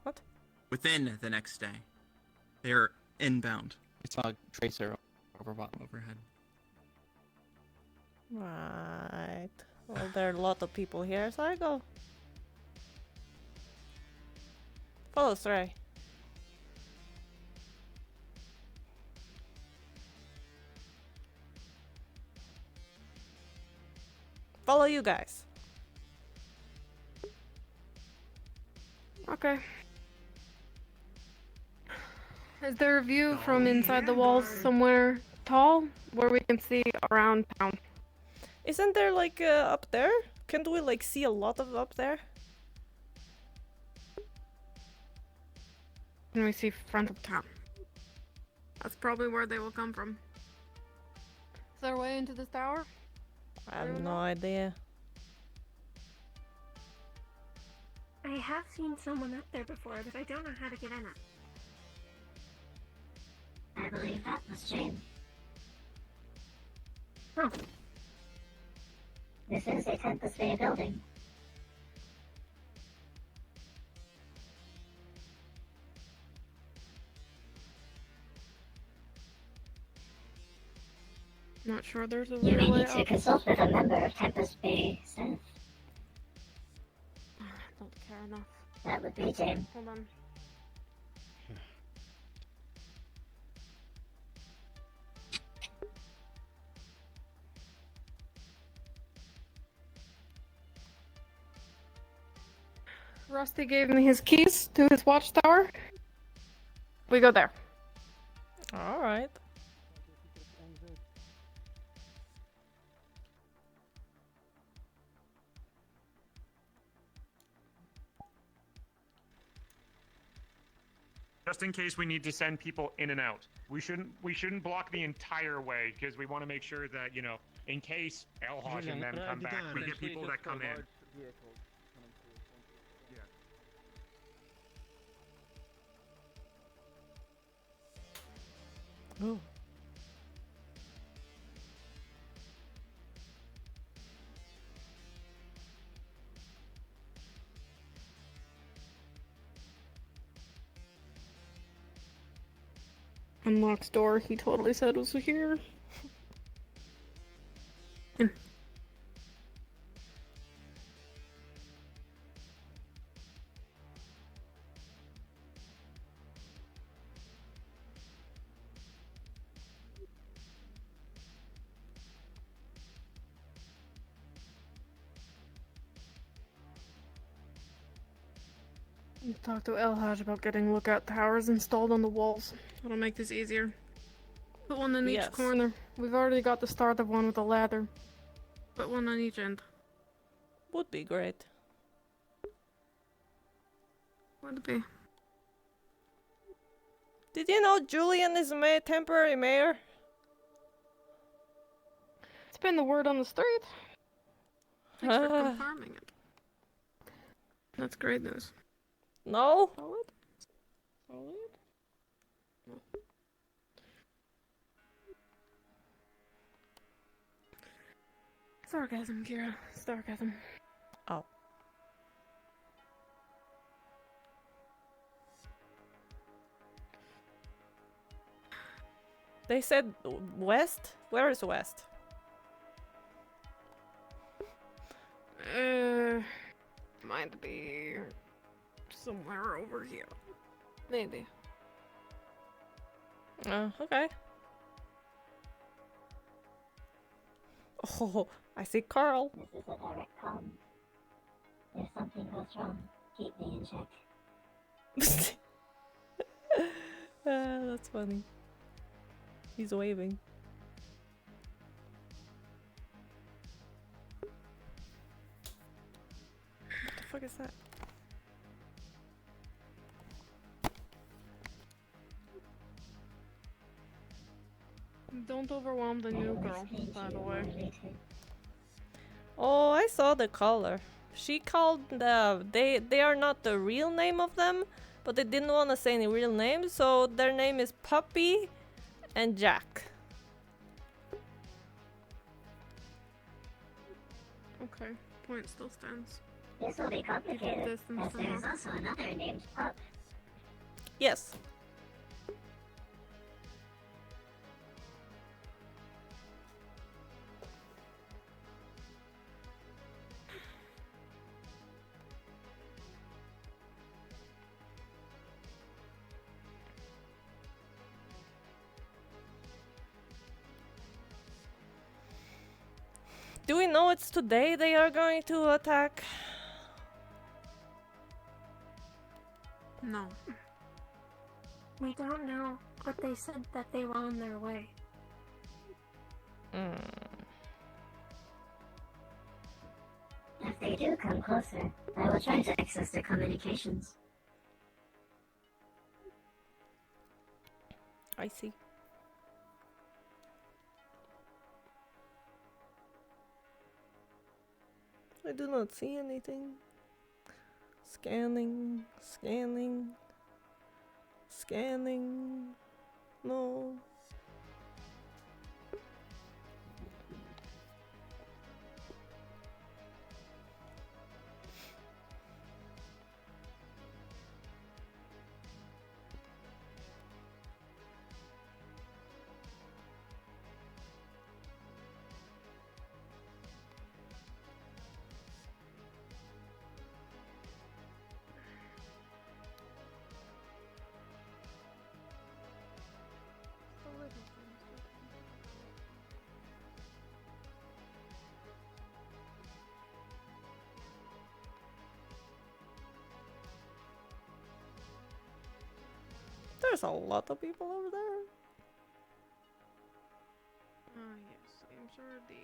[SPEAKER 1] What?
[SPEAKER 15] Within the next day. They're inbound.
[SPEAKER 13] We saw Tracer overhead.
[SPEAKER 1] Right. Well, there are a lot of people here, so I go. Follow Stray. Follow you guys.
[SPEAKER 6] Okay. Is there a view from inside the walls somewhere tall where we can see around town?
[SPEAKER 1] Isn't there like up there? Can't we like see a lot of up there?
[SPEAKER 6] Can we see front of town? That's probably where they will come from. Is there a way into this tower?
[SPEAKER 1] I have no idea.
[SPEAKER 11] I have seen someone up there before, but I don't know how to get in it. I believe that was Jane. Huh. This is a Tempest Bay building.
[SPEAKER 6] Not sure there's a
[SPEAKER 11] You may
[SPEAKER 6] way
[SPEAKER 11] need to
[SPEAKER 6] out.
[SPEAKER 11] consult with a member of Tempest Bay Synth.
[SPEAKER 6] Don't care enough.
[SPEAKER 11] That would be Jane.
[SPEAKER 6] Hold on. Rusty gave me his keys to his watchtower. We go there.
[SPEAKER 1] Alright.
[SPEAKER 8] Just in case we need to send people in and out. We shouldn't block the entire way because we want to make sure that, you know, in case Elhosh and them come back, we get people that come in.
[SPEAKER 1] Oh.
[SPEAKER 6] Unlocked door, he totally said was here. Talk to Elhaj about getting lookout towers installed on the walls. That'll make this easier. Put one in each
[SPEAKER 1] Yes.
[SPEAKER 6] corner. We've already got the start of one with a ladder. Put one on each end.
[SPEAKER 1] Would be great.
[SPEAKER 6] Would be.
[SPEAKER 1] Did you know Julian is temporary mayor?
[SPEAKER 6] It's been the word on the street. Thanks for confirming it. That's great news.
[SPEAKER 1] No?
[SPEAKER 6] Solid? Solid? No. Sarcasm, Kira. Sarcasm.
[SPEAKER 1] Oh. They said west? Where is west?
[SPEAKER 6] Might be somewhere over here. Maybe.
[SPEAKER 1] Okay. Oh, I see Carl.
[SPEAKER 11] This is a direct call. If something goes wrong, keep me in check.
[SPEAKER 1] That's funny. He's waving. What the fuck is that?
[SPEAKER 6] Don't overwhelm the new girl, by the way.
[SPEAKER 1] Oh, I saw the color. She called they are not the real name of them, but they didn't want to say any real names, so their name is Puppy and Jack.
[SPEAKER 6] Okay, point still stands.
[SPEAKER 11] This will be complicated,
[SPEAKER 6] distance
[SPEAKER 11] as
[SPEAKER 6] from
[SPEAKER 11] there is
[SPEAKER 6] her.
[SPEAKER 11] also another named Pup.
[SPEAKER 1] Yes. Do we know it's today they are going to attack?
[SPEAKER 6] No.
[SPEAKER 11] We don't know, but they said that they were on their way. If they do come closer, I will try to access their communications.
[SPEAKER 1] I see. I do not see anything. Scanning, scanning, scanning. No. There's a lot of people over there.
[SPEAKER 6] Yes, I'm sure the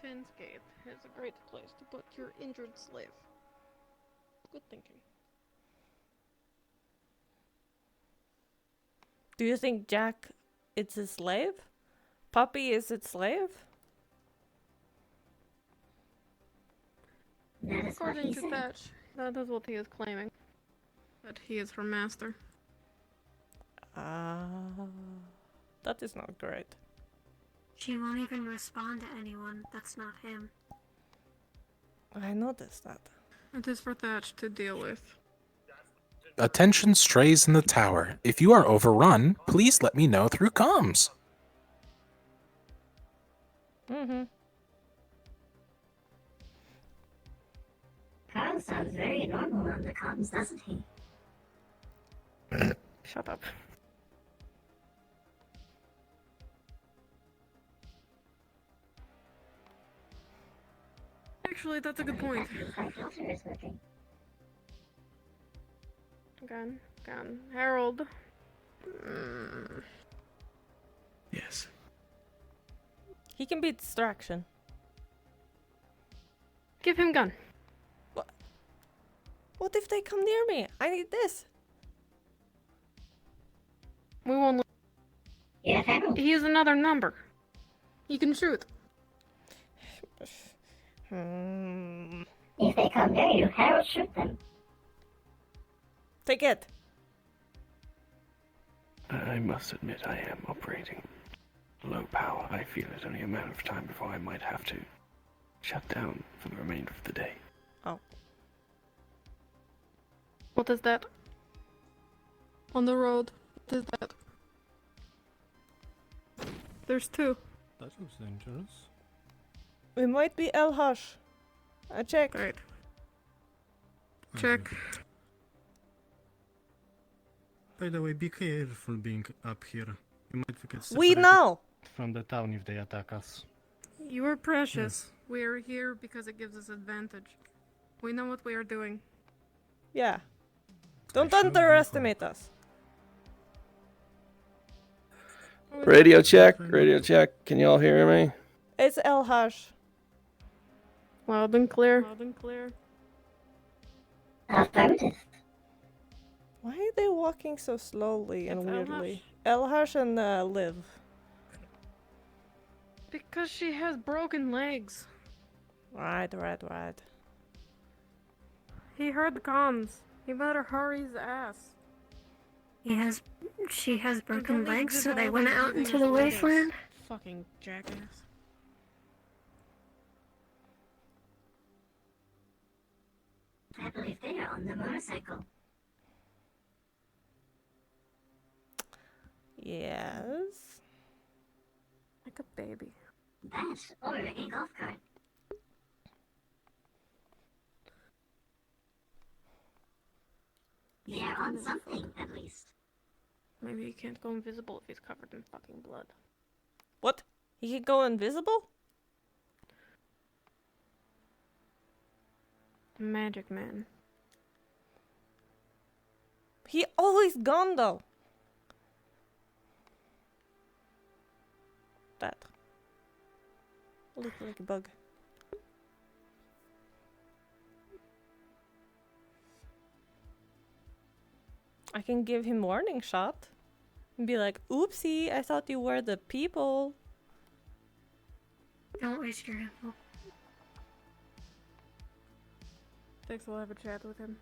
[SPEAKER 6] defense gate is a great place to put your injured slave. Good thinking.
[SPEAKER 1] Do you think Jack is his slave? Puppy is its slave?
[SPEAKER 6] According to Thatch, that is what he is claiming. That he is her master.
[SPEAKER 1] That is not great.
[SPEAKER 11] She won't even respond to anyone that's not him.
[SPEAKER 1] I noticed that.
[SPEAKER 6] It is for Thatch to deal with.
[SPEAKER 3] Attention strays in the tower. If you are overrun, please let me know through comms.
[SPEAKER 11] Carl sounds very normal on the comms, doesn't he?
[SPEAKER 1] Shut up.
[SPEAKER 6] Actually, that's a good point. Gun. Harold.
[SPEAKER 2] Yes.
[SPEAKER 1] He can be distraction.
[SPEAKER 6] Give him gun.
[SPEAKER 1] What if they come near me? I need this.
[SPEAKER 6] We won't.
[SPEAKER 11] Yeah, Harold.
[SPEAKER 6] He is another number. You can shoot.
[SPEAKER 11] If they come near you, Harold, shoot them.
[SPEAKER 1] Take it.
[SPEAKER 2] I must admit I am operating low power. I feel it's only a matter of time before I might have to shut down for the remainder of the day.
[SPEAKER 1] Oh.
[SPEAKER 6] What is that? On the road. What is that? There's two.
[SPEAKER 14] That looks dangerous.
[SPEAKER 1] We might be El Hush. I check.
[SPEAKER 6] Right. Check.
[SPEAKER 14] By the way, be careful being up here. You might get
[SPEAKER 1] We
[SPEAKER 14] separated
[SPEAKER 1] know!
[SPEAKER 14] from the town if they attack us.
[SPEAKER 6] You are precious. We are here because it gives us advantage. We know what we are doing.
[SPEAKER 1] Yeah. Don't underestimate us.
[SPEAKER 7] Radio check. Can y'all hear me?
[SPEAKER 1] It's El Hush.
[SPEAKER 6] Loud and clear. Loud and clear.
[SPEAKER 11] Affirmative.
[SPEAKER 1] Why are they walking so slowly and
[SPEAKER 6] It's El
[SPEAKER 1] weirdly? El Hush and Liv.
[SPEAKER 6] Because she has broken legs.
[SPEAKER 1] Right.
[SPEAKER 6] He heard the comms. He better hurry his ass.
[SPEAKER 11] She has broken
[SPEAKER 6] don't
[SPEAKER 11] legs,
[SPEAKER 6] need
[SPEAKER 11] so they
[SPEAKER 6] to
[SPEAKER 11] went
[SPEAKER 6] know
[SPEAKER 11] out
[SPEAKER 6] these
[SPEAKER 11] into the
[SPEAKER 6] things.
[SPEAKER 11] wasteland.
[SPEAKER 6] Fucking jackass.
[SPEAKER 16] believe they are on the motorcycle.
[SPEAKER 1] Yes.
[SPEAKER 6] Like a baby.
[SPEAKER 16] That or a golf cart. They're on something, at least.
[SPEAKER 6] Maybe he can't go invisible if he's covered in fucking blood.
[SPEAKER 1] What? He can go invisible?
[SPEAKER 6] Magic man.
[SPEAKER 1] He always gone though. That. Look like a bug. I can give him warning shot. And be like, oopsie, I thought you were the people.
[SPEAKER 11] Don't waste your ammo.
[SPEAKER 6] Thanks, we'll have a chat with him.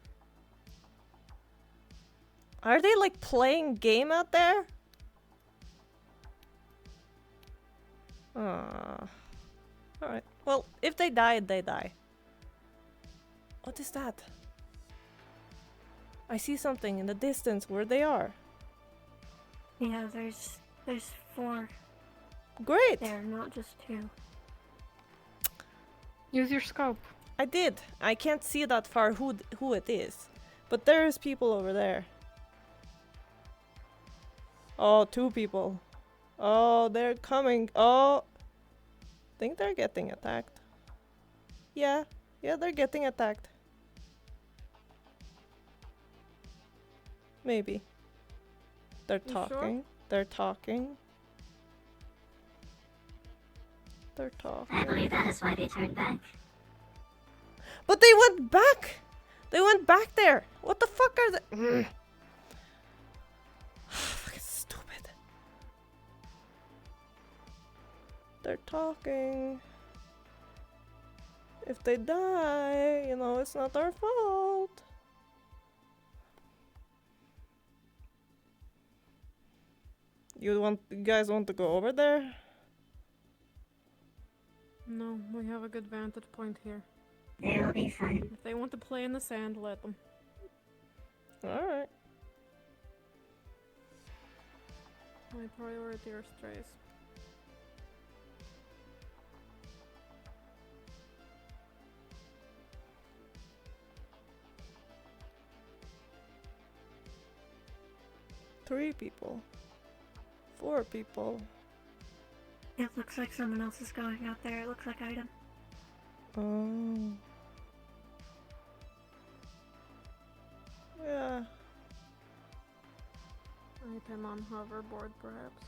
[SPEAKER 1] Are they like playing game out there? Alright. Well, if they die, they die. What is that? I see something in the distance where they are.
[SPEAKER 11] Yeah, there's 4.
[SPEAKER 1] Great!
[SPEAKER 11] There, not just 2.
[SPEAKER 6] Use your scope.
[SPEAKER 1] I did. I can't see that far who it is. But there's people over there. Oh, 2 people. Oh, they're coming. Oh. Think they're getting attacked. Yeah. Yeah, they're getting attacked. Maybe. They're
[SPEAKER 6] You
[SPEAKER 1] talking.
[SPEAKER 6] sure?
[SPEAKER 1] They're talking. They're talking.
[SPEAKER 16] I believe that is why they turned back.
[SPEAKER 1] But they went back! They went back there! What the fuck are they? Fucking stupid. They're talking. If they die, you know, it's not our fault. You guys want to go over there?
[SPEAKER 6] No, we have a good vantage point here.
[SPEAKER 16] They'll be fine.
[SPEAKER 6] If they want to play in the sand, let them.
[SPEAKER 1] Alright.
[SPEAKER 6] My priority are strays.
[SPEAKER 1] Three people. 4 people.
[SPEAKER 11] It looks like someone else is going out there. It looks like item.
[SPEAKER 1] Oh. Yeah.
[SPEAKER 6] Item on hoverboard, perhaps.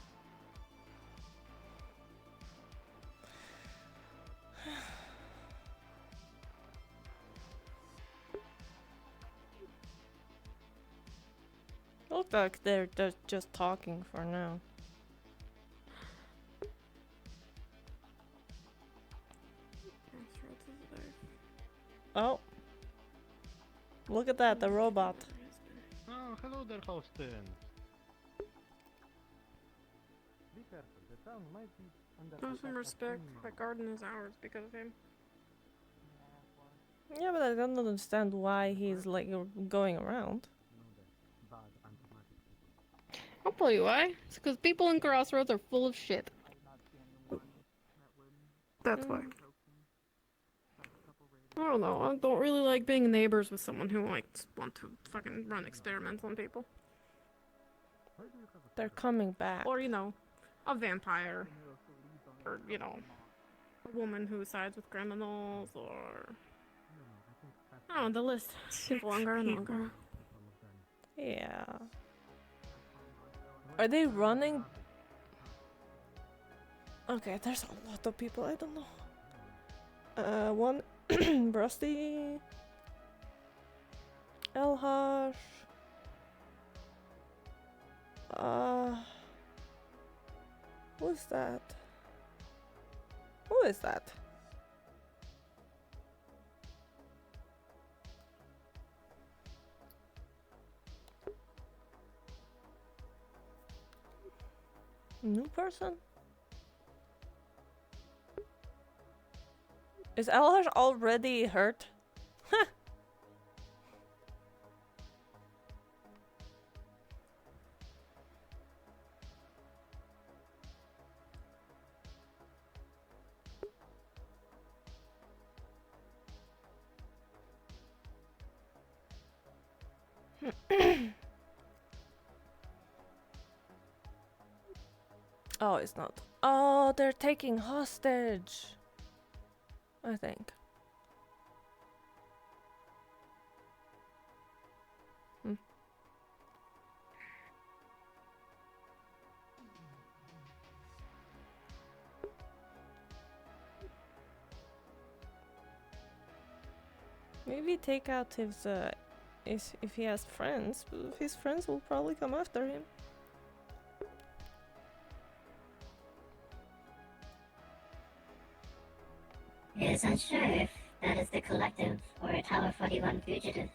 [SPEAKER 1] Looks like they're just talking for now. Oh. Look at that, the robot.
[SPEAKER 5] Oh, hello there, Houston. Be careful, the town might be under
[SPEAKER 6] Show some
[SPEAKER 5] attack of
[SPEAKER 6] respect.
[SPEAKER 5] Green
[SPEAKER 6] That garden is ours because of him.
[SPEAKER 1] Yeah, but I don't understand why he's like going around.
[SPEAKER 6] I'll tell you why. It's because people in Crossroads are full of shit. That's why. I don't know. I don't really like being neighbors with someone who likes want to fucking run experiments on people.
[SPEAKER 1] They're coming back.
[SPEAKER 6] Or, you know, a vampire. Or, you know, a woman who sides with criminals, or... I don't know, the list gets longer and longer.
[SPEAKER 1] Yeah. Are they running? Okay, there's a lot of people. I don't know. One Rusty, Elhash. Who is that? Who is that? New person? Is Elhash already hurt? Huh. Oh, it's not. Oh, they're taking hostage. I think. Hmm. Maybe take out his if he has friends. But his friends will probably come after him.
[SPEAKER 16] It is unsure if that is the collective or a Tower 41 fugitive.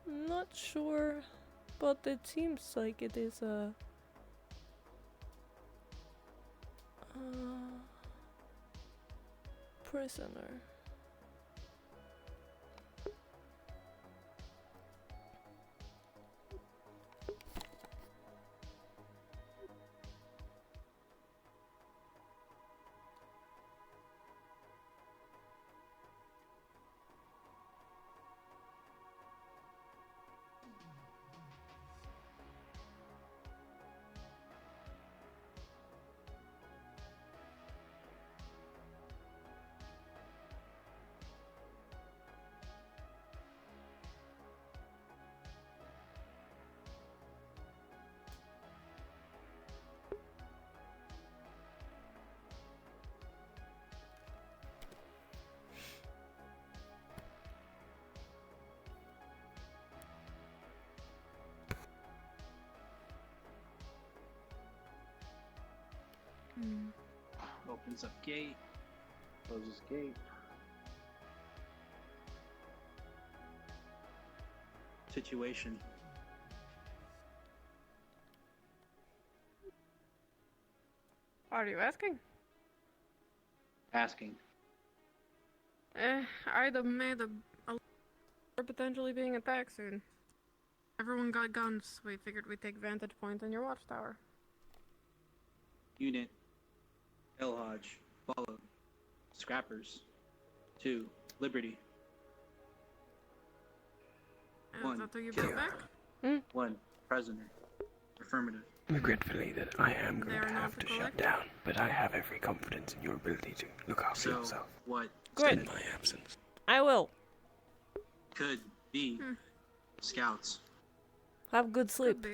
[SPEAKER 1] Not sure, but it seems like it is a prisoner.
[SPEAKER 9] Opens up gate. Closes gate. Situation.
[SPEAKER 6] Are you asking?
[SPEAKER 9] Asking.
[SPEAKER 6] Item made a or potentially being attacked soon. Everyone got guns. We figured we'd take vantage point on your watchtower.
[SPEAKER 9] Unit. El Hodge. Followed. Scrappers. 2. Liberty.
[SPEAKER 6] Is
[SPEAKER 9] 1.
[SPEAKER 6] that who you
[SPEAKER 9] Kill.
[SPEAKER 6] brought back?
[SPEAKER 9] 1. Prisoner. Affirmative.
[SPEAKER 2] Regretfully that I am going
[SPEAKER 6] They are
[SPEAKER 2] to
[SPEAKER 6] not
[SPEAKER 2] have
[SPEAKER 6] the
[SPEAKER 2] to shut
[SPEAKER 6] collective?
[SPEAKER 2] down, but I have every confidence in your ability to look after
[SPEAKER 9] So,
[SPEAKER 2] yourself.
[SPEAKER 9] what?
[SPEAKER 1] Good.
[SPEAKER 2] In my absence.
[SPEAKER 1] I will.
[SPEAKER 9] Could be scouts.
[SPEAKER 1] Have good sleep.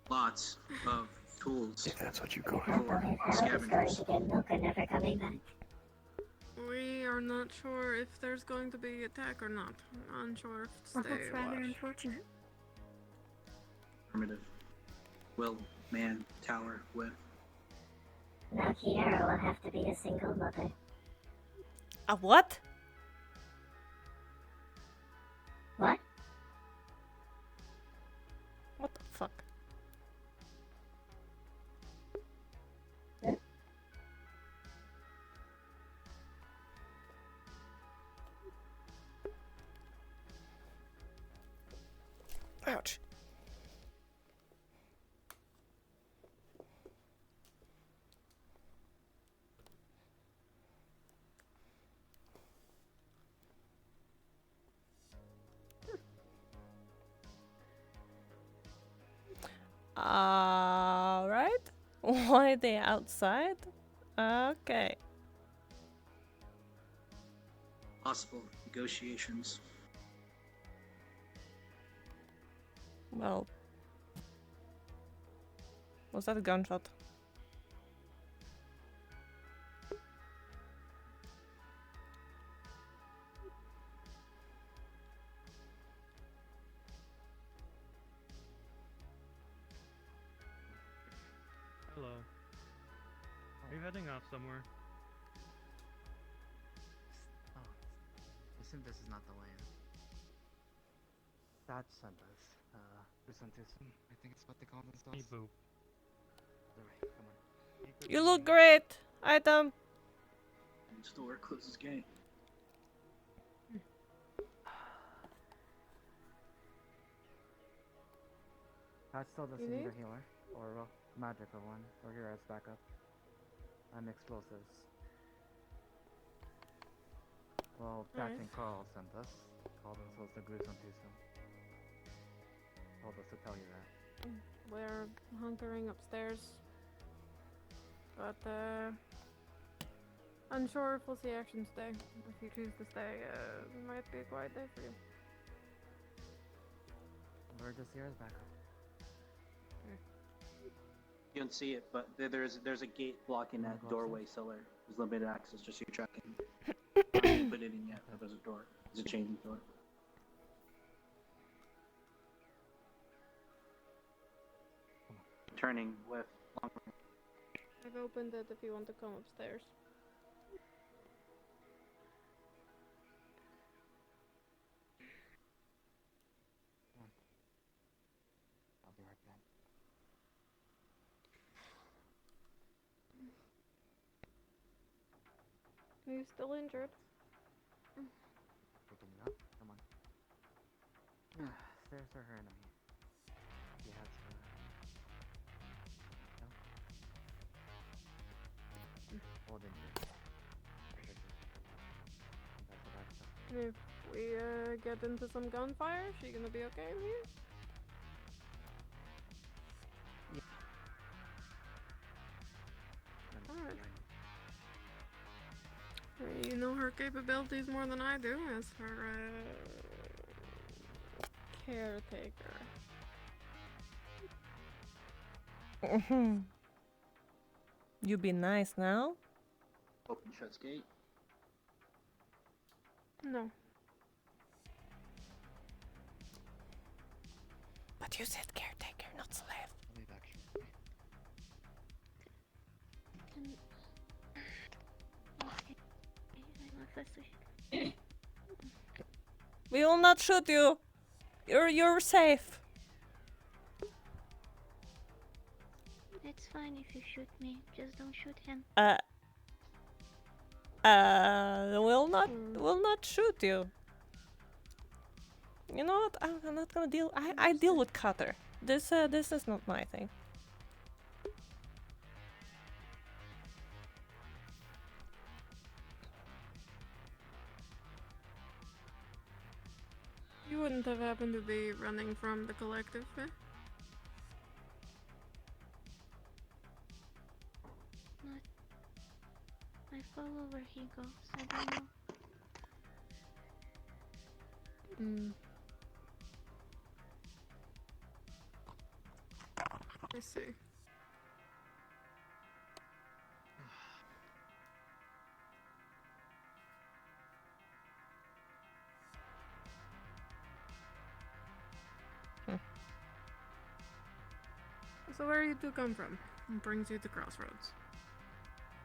[SPEAKER 9] Lots of tools.
[SPEAKER 2] If that's what you call
[SPEAKER 9] For scavengers.
[SPEAKER 16] Never coming back.
[SPEAKER 6] We are not sure if there's going to be attack or not. Unsure if to
[SPEAKER 11] Well,
[SPEAKER 6] stay
[SPEAKER 11] that's rather
[SPEAKER 6] watch.
[SPEAKER 11] unfortunate.
[SPEAKER 9] Affirmative. Will man tower with.
[SPEAKER 16] Now Kiara will have to be a single mother.
[SPEAKER 1] A what?
[SPEAKER 16] What?
[SPEAKER 1] What the fuck? Ouch. Alright. Why are they outside? Okay.
[SPEAKER 9] Possible negotiations.
[SPEAKER 1] Well. Was that a gunshot?
[SPEAKER 5] Hello. Are you heading off somewhere?
[SPEAKER 13] Oh, assume this is not the way. That's Tempest. Presentism, I think it's what they call themselves.
[SPEAKER 5] Hey, boo.
[SPEAKER 13] Alright, come on.
[SPEAKER 1] You look great. Item.
[SPEAKER 9] Store closes gate.
[SPEAKER 13] Pat still doesn't
[SPEAKER 6] You
[SPEAKER 13] need a
[SPEAKER 6] need?
[SPEAKER 13] healer, or a magical one, or here as backup. I'm explosives. Well, Pat
[SPEAKER 6] Alright.
[SPEAKER 13] and Carl sent us. told us it was the gruesome twosome. Told us to tell you that.
[SPEAKER 6] We're hunkering upstairs. But, unsure if we'll see action today. If you choose to stay, it might be a quiet day for you.
[SPEAKER 13] We're just here as backup.
[SPEAKER 9] You don't see it, but there's a gate blocking that doorway cellar. There's limited access, just so you're tracking. I didn't put it in yet, but there's a door. There's a changing door. Turning with long range.
[SPEAKER 6] I've opened it if you want to come upstairs.
[SPEAKER 13] I'll be right back.
[SPEAKER 6] Are you still injured?
[SPEAKER 13] Picking it up? Come on. Stairs are her enemy. She has hold injury.
[SPEAKER 6] If we get into some gunfire, is she gonna be okay with you? Alright. You know her capabilities more than I do as her caretaker.
[SPEAKER 1] You be nice now?
[SPEAKER 9] Open shuts gate.
[SPEAKER 6] No.
[SPEAKER 1] But you said caretaker, not slave.
[SPEAKER 13] I'll be back shortly.
[SPEAKER 1] We will not shoot you. You're safe.
[SPEAKER 17] It's fine if you shoot me, just don't shoot him.
[SPEAKER 1] Will not shoot you. You know what? I'm not gonna deal. I deal with Cutter. This is not my thing.
[SPEAKER 6] You wouldn't have happened to be running from the collective, eh?
[SPEAKER 17] Not. I follow where he goes. I don't know.
[SPEAKER 6] I see. So where you two come from? What brings you to Crossroads?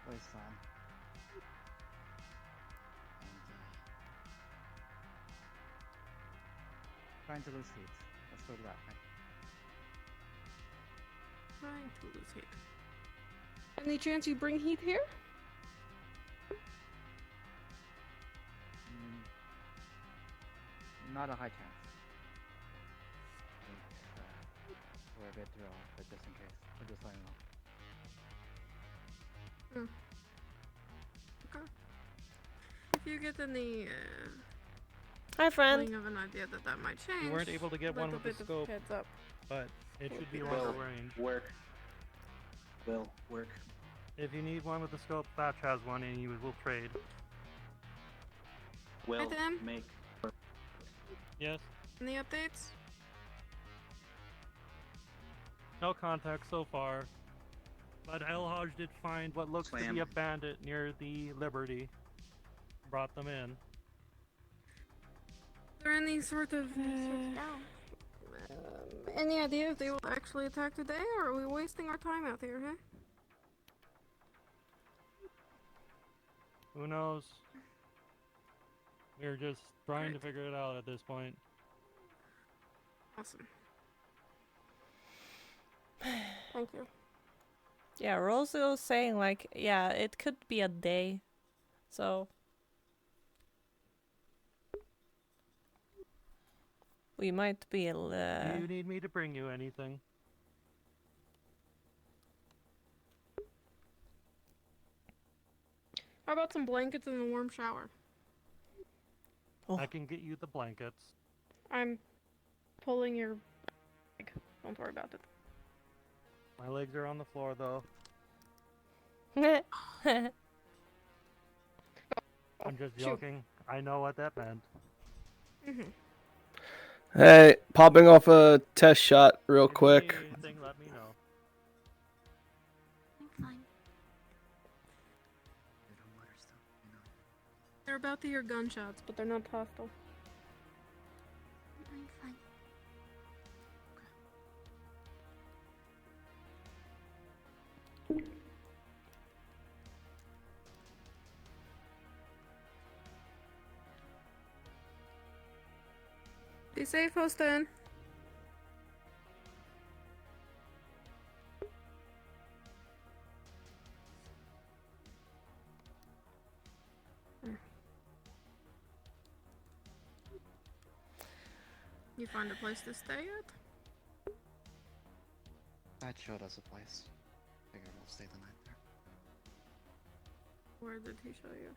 [SPEAKER 13] Wasteland. And trying to lose heat. Let's go to that, right?
[SPEAKER 6] Trying to lose heat. Any chance you bring heat here?
[SPEAKER 13] Not a high chance. We're a bit too off, but just in case. We're just letting you know.
[SPEAKER 6] Okay. If you get any
[SPEAKER 1] Hi, friend.
[SPEAKER 6] feeling of an idea that might change,
[SPEAKER 5] You weren't able to get one
[SPEAKER 6] little
[SPEAKER 5] with the
[SPEAKER 6] bit of
[SPEAKER 5] scope,
[SPEAKER 6] heads up.
[SPEAKER 5] but it should be
[SPEAKER 9] Will
[SPEAKER 5] longer range.
[SPEAKER 9] work. Will work.
[SPEAKER 5] If you need one with the scope, Thatch has one, and you will trade.
[SPEAKER 9] Will
[SPEAKER 6] Tim?
[SPEAKER 9] make.
[SPEAKER 5] Yes.
[SPEAKER 6] Any updates?
[SPEAKER 5] No contact so far. But El Haj did find what looks to be
[SPEAKER 9] Slam.
[SPEAKER 5] a bandit near the Liberty. Brought them in.
[SPEAKER 6] Is there any sort of any idea if they will actually attack today, or are we wasting our time out here, huh?
[SPEAKER 5] Who knows? We're just trying to figure it out at this point.
[SPEAKER 6] Awesome. Thank you.
[SPEAKER 1] Yeah, Rosie was saying like, yeah, it could be a day, so we might be.
[SPEAKER 5] Do you need me to bring you anything?
[SPEAKER 6] How about some blankets and a warm shower?
[SPEAKER 5] I can get you the blankets.
[SPEAKER 6] I'm pulling your leg. Don't worry about it.
[SPEAKER 5] My legs are on the floor, though. I'm just joking. I know what that meant.
[SPEAKER 7] Hey, popping off a test shot real quick.
[SPEAKER 5] Anything, let me know.
[SPEAKER 17] I'm fine.
[SPEAKER 6] They're about to hear gunshots, but they're not hostile.
[SPEAKER 17] I'm fine.
[SPEAKER 6] Be safe, Hostin. You find a place to stay at?
[SPEAKER 13] That showed us a place. Figured we'll stay the night there.
[SPEAKER 6] Where did he show you?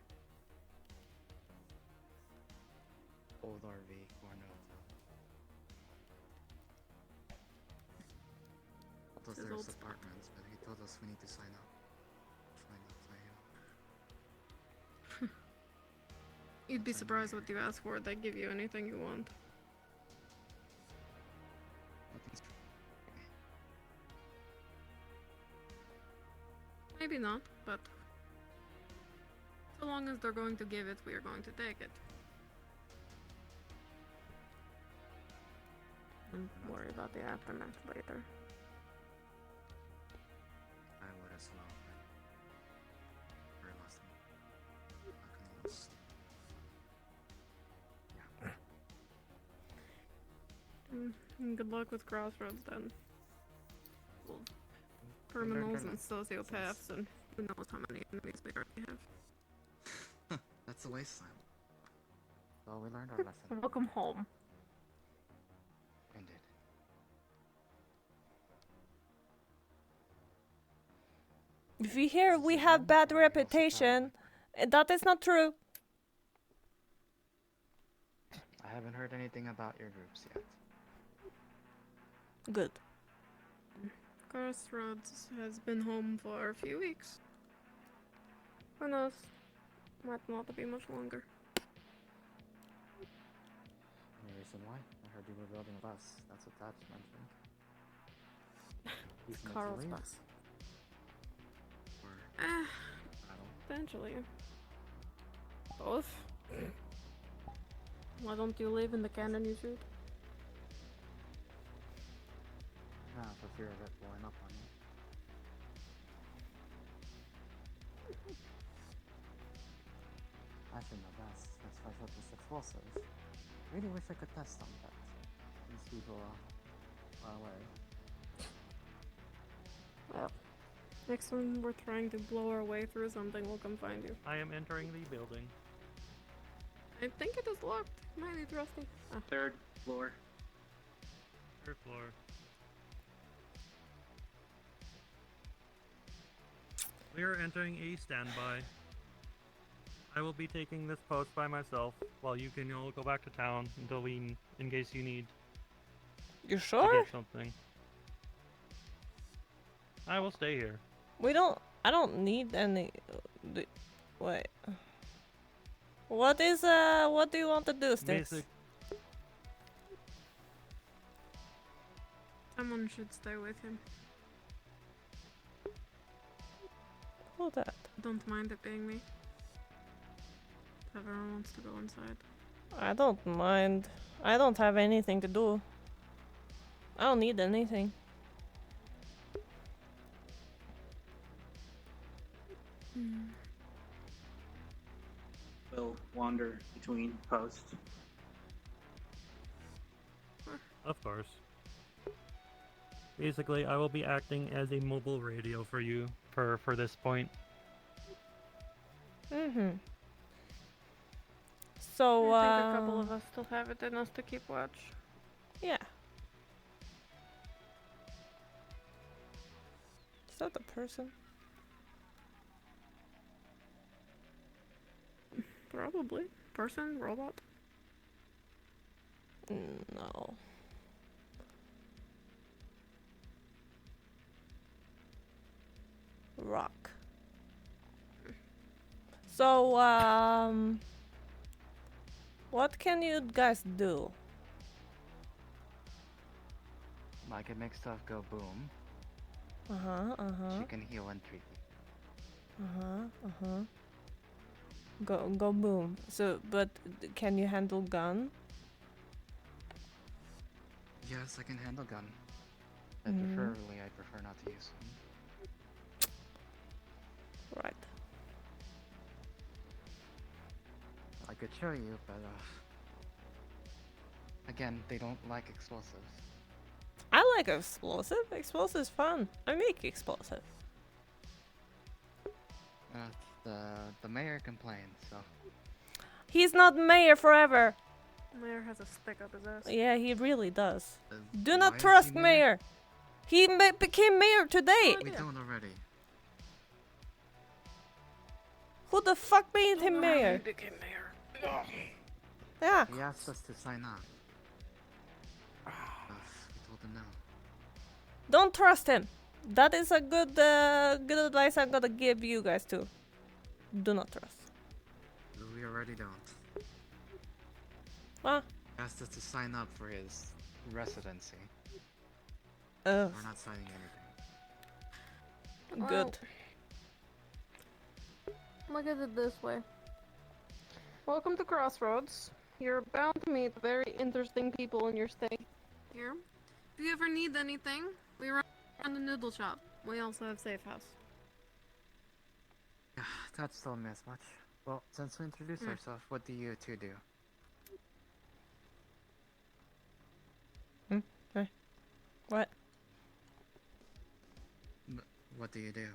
[SPEAKER 13] Old RV, Warno. Told us
[SPEAKER 6] His
[SPEAKER 13] there's
[SPEAKER 6] old spot.
[SPEAKER 13] apartments, but he told us we need to sign up. Find out
[SPEAKER 6] You'd be surprised what you ask for. They give you anything you want. Maybe not, but so long as they're going to give it, we are going to take it. And worry about the aftermath later.
[SPEAKER 13] I would as well, but very last time. Not gonna lose.
[SPEAKER 6] And good luck with Crossroads then. Well, criminals and sociopaths and who knows how many enemies we already have.
[SPEAKER 13] That's a wasteland. Well, we learned our lesson.
[SPEAKER 6] Welcome home.
[SPEAKER 13] Indeed.
[SPEAKER 1] If you hear we have bad reputation, that is not true.
[SPEAKER 13] I haven't heard anything about your groups yet.
[SPEAKER 1] Good.
[SPEAKER 6] Crossroads has been home for a few weeks. Who knows? Might not be much longer.
[SPEAKER 13] Any reason why? I heard you were building a bus. That's what Dad's mentioning. He's meant to
[SPEAKER 6] Carl's
[SPEAKER 13] leave.
[SPEAKER 6] bus.
[SPEAKER 13] Or
[SPEAKER 6] Eventually. Both. Why don't you live in the cannon you shoot?
[SPEAKER 13] Nah, for fear of it blowing up on you. Actually, my best. That's why I thought this explosives. Really wish I could test on that. These people are far away.
[SPEAKER 6] Well, next time we're trying to blow our way through something, we'll come find you.
[SPEAKER 5] I am entering the building.
[SPEAKER 6] I think it is locked. Might be rusty. Ah.
[SPEAKER 9] Third floor.
[SPEAKER 5] Third floor. We are entering a standby. I will be taking this post by myself, while you can all go back to town until we, in case you need.
[SPEAKER 1] You
[SPEAKER 5] to
[SPEAKER 1] sure?
[SPEAKER 5] get something. I will stay here.
[SPEAKER 1] We don't. I don't need any. Wait. What is What do you want to do, Sticks?
[SPEAKER 5] Basic.
[SPEAKER 6] Someone should stay with him.
[SPEAKER 1] Who that?
[SPEAKER 6] Don't mind it being me. Everyone wants to go inside.
[SPEAKER 1] I don't mind. I don't have anything to do. I don't need anything.
[SPEAKER 9] We'll wander between posts.
[SPEAKER 5] Of course. Basically, I will be acting as a mobile radio for you for this point.
[SPEAKER 1] So,
[SPEAKER 6] I think a couple of us still have it in us to keep watch.
[SPEAKER 1] Yeah. Is that the person?
[SPEAKER 6] Probably. Person? Robot?
[SPEAKER 1] No. Rock. So, what can you guys do?
[SPEAKER 13] I can make stuff go boom. She can heal and treat you.
[SPEAKER 1] Go boom. So, but can you handle gun?
[SPEAKER 13] Yes, I can handle gun. I prefer not to use them.
[SPEAKER 1] Right.
[SPEAKER 13] I could show you, but again, they don't like explosives.
[SPEAKER 1] I like explosive. Explosive's fun. I make explosive.
[SPEAKER 13] The mayor complained, so.
[SPEAKER 1] He's not mayor forever.
[SPEAKER 6] Mayor has a stick up his ass.
[SPEAKER 1] Yeah, he really does. Do
[SPEAKER 13] why
[SPEAKER 1] not
[SPEAKER 13] is
[SPEAKER 1] trust
[SPEAKER 13] he mayor?
[SPEAKER 1] mayor. He became mayor today.
[SPEAKER 13] We don't already.
[SPEAKER 1] Who the fuck made him mayor?
[SPEAKER 6] He became mayor.
[SPEAKER 1] Yeah.
[SPEAKER 13] He asked us to sign up. We told him no.
[SPEAKER 1] Don't trust him. That is a good advice I'm gonna give you guys too. Do not trust.
[SPEAKER 13] We already don't.
[SPEAKER 1] What?
[SPEAKER 13] He asked us to sign up for his residency.
[SPEAKER 1] Ugh.
[SPEAKER 13] We're not signing anything.
[SPEAKER 1] Good.
[SPEAKER 6] Look at it this way. Welcome to Crossroads. You're bound to meet very interesting people in your stay. Here, if you ever need anything, we run a noodle shop. We also have safe house.
[SPEAKER 13] That's told me as much. Well, since we introduced ourselves, what do you two do?
[SPEAKER 1] What?
[SPEAKER 13] What do you do?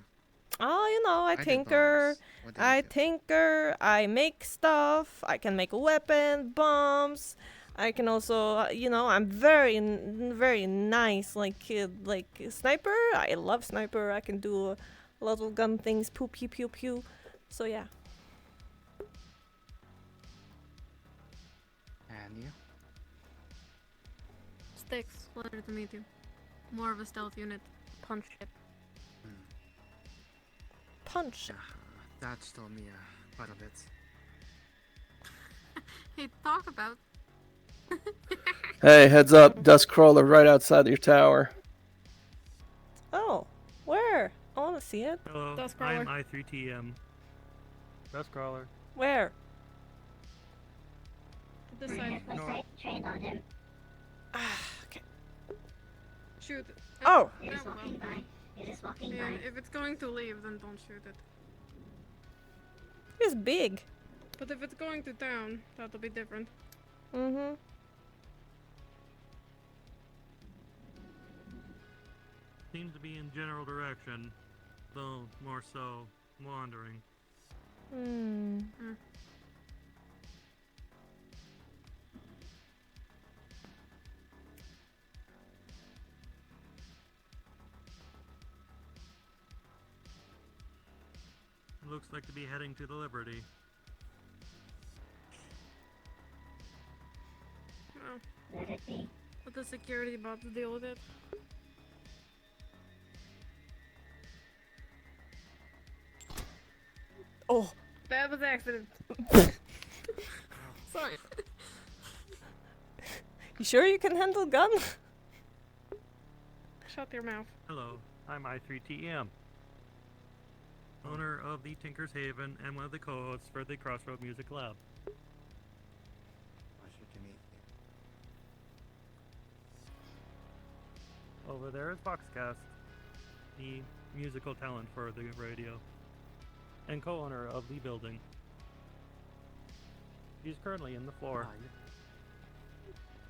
[SPEAKER 1] Oh, you know, I
[SPEAKER 13] do
[SPEAKER 1] tinker.
[SPEAKER 13] bombs. What do you
[SPEAKER 1] I
[SPEAKER 13] do?
[SPEAKER 1] tinker. I make stuff. I can make a weapon, bombs. I can also, you know, I'm very nice, like sniper. I love sniper. I can do a lot of gun things. Pew pew pew pew. So yeah.
[SPEAKER 13] And you?
[SPEAKER 6] Sticks, pleasure to meet you. More of a stealth unit. Punch it.
[SPEAKER 1] Punch.
[SPEAKER 13] That's told me quite a bit.
[SPEAKER 6] Hey, talk about.
[SPEAKER 7] Hey, heads up, dust crawler right outside your tower.
[SPEAKER 1] Oh, where? I want to see it.
[SPEAKER 5] Hello,
[SPEAKER 6] Dust
[SPEAKER 5] I'm
[SPEAKER 6] crawler.
[SPEAKER 5] I3TM. Dust crawler.
[SPEAKER 1] Where?
[SPEAKER 6] This side.
[SPEAKER 5] No.
[SPEAKER 16] Train on him.
[SPEAKER 1] Okay.
[SPEAKER 6] Shoot it.
[SPEAKER 1] Oh.
[SPEAKER 16] It is walking by. It is walking
[SPEAKER 6] Yeah,
[SPEAKER 16] by.
[SPEAKER 6] if it's going to leave, then don't shoot it.
[SPEAKER 1] It's big.
[SPEAKER 6] But if it's going to town, that'll be different.
[SPEAKER 1] Mm-hmm.
[SPEAKER 5] Seems to be in general direction, though more so wandering.
[SPEAKER 1] Hmm.
[SPEAKER 5] Looks like to be heading to the Liberty.
[SPEAKER 6] Well,
[SPEAKER 16] Let it be.
[SPEAKER 6] let the security bots deal with it.
[SPEAKER 1] Oh.
[SPEAKER 6] That was accident. Sorry.
[SPEAKER 1] You sure you can handle gun?
[SPEAKER 6] Shut your mouth.
[SPEAKER 5] Hello, I'm I3TM. Owner of the Tinker's Haven and one of the co-hosts for the Crossroad Music Lab.
[SPEAKER 13] Pleasure to meet you.
[SPEAKER 5] Over there is Foxcast, the musical talent for the radio, and co-owner of the building. He's currently in the floor.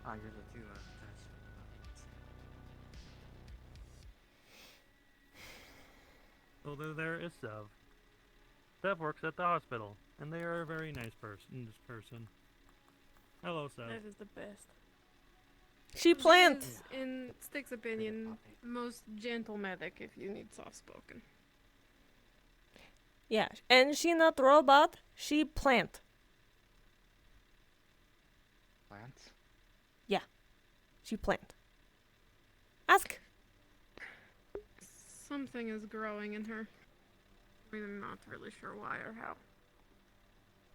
[SPEAKER 13] You're the two,
[SPEAKER 5] Over there is Sev. Sev works at the hospital, and they are a very nice person. Hello, Sev.
[SPEAKER 6] That is the best.
[SPEAKER 1] She plant.
[SPEAKER 6] Is, in Stick's opinion, most gentle medic if you need soft spoken.
[SPEAKER 1] Yeah, and she not robot. She plant.
[SPEAKER 13] Plants?
[SPEAKER 1] Yeah. she planned? Ask.
[SPEAKER 6] Something is growing in her. I'm not really sure why or how.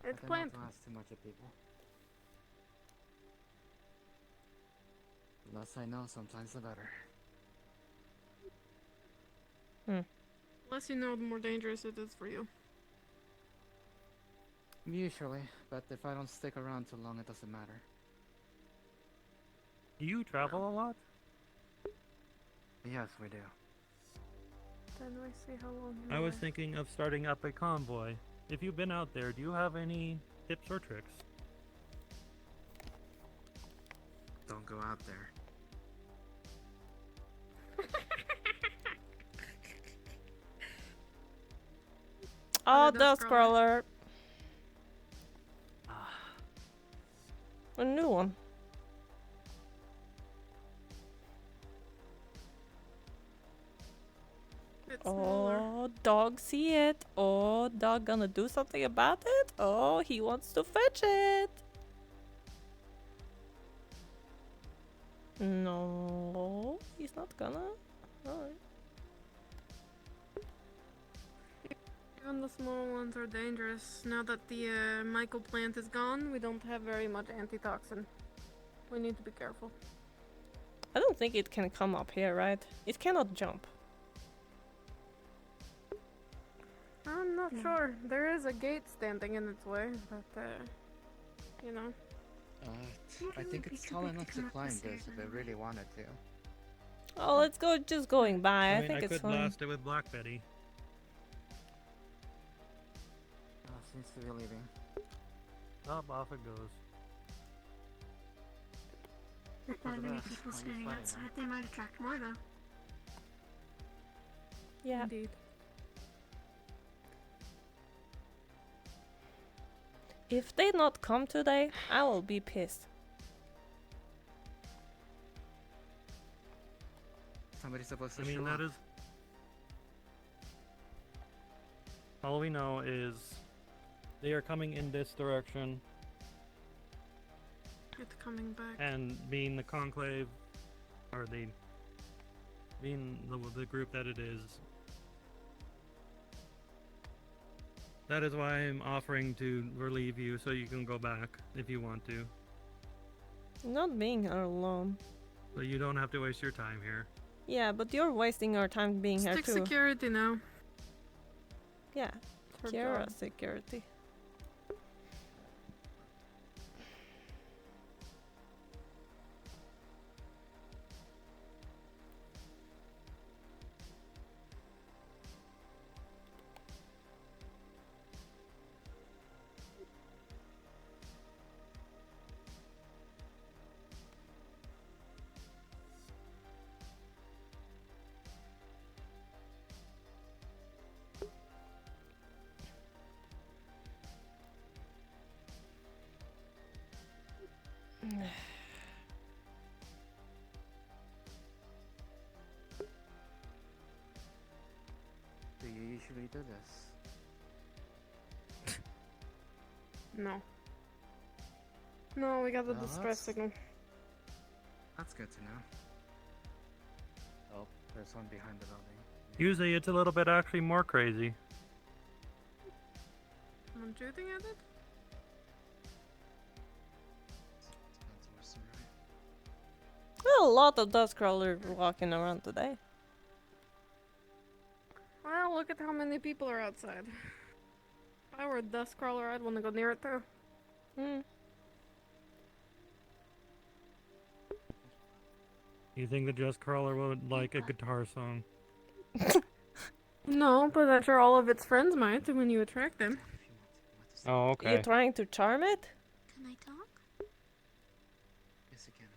[SPEAKER 6] It's
[SPEAKER 13] I
[SPEAKER 6] planned.
[SPEAKER 13] don't ask too much of people. The less I know, sometimes the better.
[SPEAKER 1] Hmm.
[SPEAKER 6] The less you know, the more dangerous it is for you.
[SPEAKER 13] Usually, but if I don't stick around too long, it doesn't matter.
[SPEAKER 5] Do you travel a lot?
[SPEAKER 13] Yes, we do.
[SPEAKER 6] Then we see how long you
[SPEAKER 5] I was
[SPEAKER 6] are.
[SPEAKER 5] thinking of starting up a convoy. If you've been out there, do you have any tips or tricks?
[SPEAKER 15] Don't go out there.
[SPEAKER 1] Oh,
[SPEAKER 6] the
[SPEAKER 1] the
[SPEAKER 6] Dustcrawler.
[SPEAKER 1] scroller. A new one.
[SPEAKER 6] It's smaller.
[SPEAKER 1] Oh, dog see it. Oh, dog gonna do something about it. Oh, he wants to fetch it. No, he's not gonna. Alright.
[SPEAKER 6] Even the small ones are dangerous. Now that the Michael plant is gone, we don't have very much antitoxin. We need to be careful.
[SPEAKER 1] I don't think it can come up here, right? It cannot jump.
[SPEAKER 6] I'm not sure. There is a gate standing in its way, but you know.
[SPEAKER 13] I think it's tall enough to climb this if it really wanted to.
[SPEAKER 1] Oh, let's go. Just going by. I
[SPEAKER 5] mean,
[SPEAKER 1] think
[SPEAKER 5] I
[SPEAKER 1] it's
[SPEAKER 5] could
[SPEAKER 1] fine.
[SPEAKER 5] blast it with Black Betty.
[SPEAKER 13] Seems to be leaving.
[SPEAKER 5] Up, off it goes.
[SPEAKER 11] With that many people standing outside, they might attract more though.
[SPEAKER 1] Yeah.
[SPEAKER 6] Indeed.
[SPEAKER 1] If they not come today, I will be pissed.
[SPEAKER 13] Somebody's supposed to
[SPEAKER 5] I mean,
[SPEAKER 13] show
[SPEAKER 5] that
[SPEAKER 13] up.
[SPEAKER 5] is... All we know is they are coming in this direction,
[SPEAKER 6] It's coming back.
[SPEAKER 5] and being the conclave, or being the group that it is, that is why I'm offering to relieve you so you can go back if you want to.
[SPEAKER 1] Not being alone.
[SPEAKER 5] So you don't have to waste your time here.
[SPEAKER 1] Yeah, but you're wasting our time being here
[SPEAKER 6] Stick
[SPEAKER 1] too.
[SPEAKER 6] security now.
[SPEAKER 1] Yeah,
[SPEAKER 6] Her
[SPEAKER 1] Kira
[SPEAKER 6] job.
[SPEAKER 1] security.
[SPEAKER 13] Do you usually do this?
[SPEAKER 6] No. No, we got the
[SPEAKER 13] No,
[SPEAKER 6] distress
[SPEAKER 13] that's-
[SPEAKER 6] signal.
[SPEAKER 13] That's good to know. Oh, there's one behind the building.
[SPEAKER 5] Usually it's a little bit actually more crazy.
[SPEAKER 6] I'm shooting at it?
[SPEAKER 13] Depends what's right.
[SPEAKER 1] Well, a lot of dust crawlers walking around today.
[SPEAKER 6] Well, look at how many people are outside. If I were a dust crawler, I'd want to go near it too.
[SPEAKER 1] Hmm.
[SPEAKER 5] You think the Just Crawler would like a guitar song?
[SPEAKER 6] No, but I'm sure all of its friends might when you attract them.
[SPEAKER 5] Oh, okay.
[SPEAKER 1] You trying to charm it?
[SPEAKER 17] Can I talk?
[SPEAKER 13] Yes, again.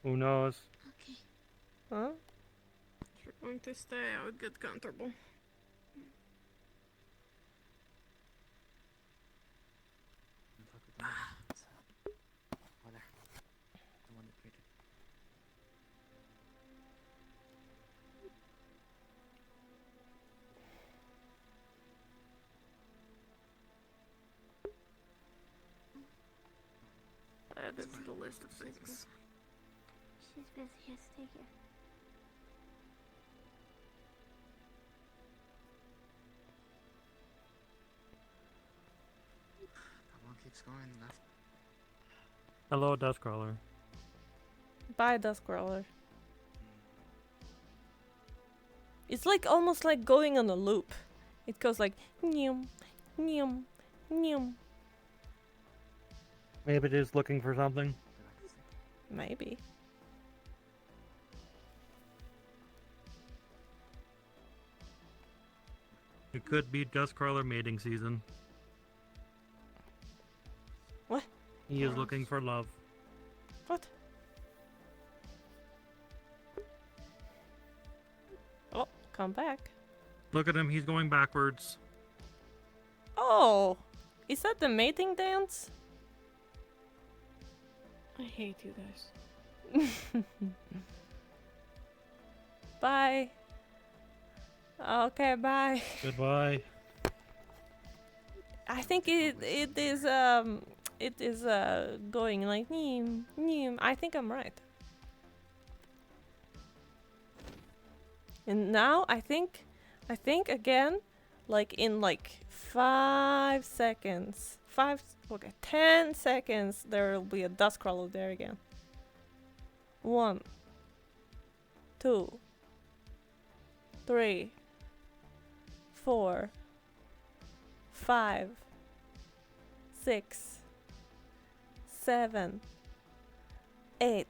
[SPEAKER 5] Who knows?
[SPEAKER 17] Okay.
[SPEAKER 1] Huh?
[SPEAKER 6] If you're going to stay, I would get comfortable.
[SPEAKER 13] Oh, there. The one that created.
[SPEAKER 6] Add it to the list of things.
[SPEAKER 17] She's busy. Yes, take care.
[SPEAKER 13] That one keeps going left.
[SPEAKER 5] Hello, Dustcrawler.
[SPEAKER 1] Bye, Duskcrawler. It's like almost like going on a loop. It goes like nyum, nyum, nyum.
[SPEAKER 5] Maybe it is looking for something.
[SPEAKER 1] Maybe.
[SPEAKER 5] It could be Dustcrawler mating season.
[SPEAKER 1] What?
[SPEAKER 5] He is looking for love.
[SPEAKER 1] What? Oh, come back.
[SPEAKER 5] Look at him, he's going backwards.
[SPEAKER 1] Oh, is that the mating dance?
[SPEAKER 6] I hate you guys.
[SPEAKER 1] Bye. Okay, bye.
[SPEAKER 5] Goodbye.
[SPEAKER 1] I think it is going like neem neem. I think I'm right. And now I think again, like in like 5 seconds, 10 seconds, there will be a Dustcrawler there again. 1, 2, 3, 4, 5, 6, 7, 8,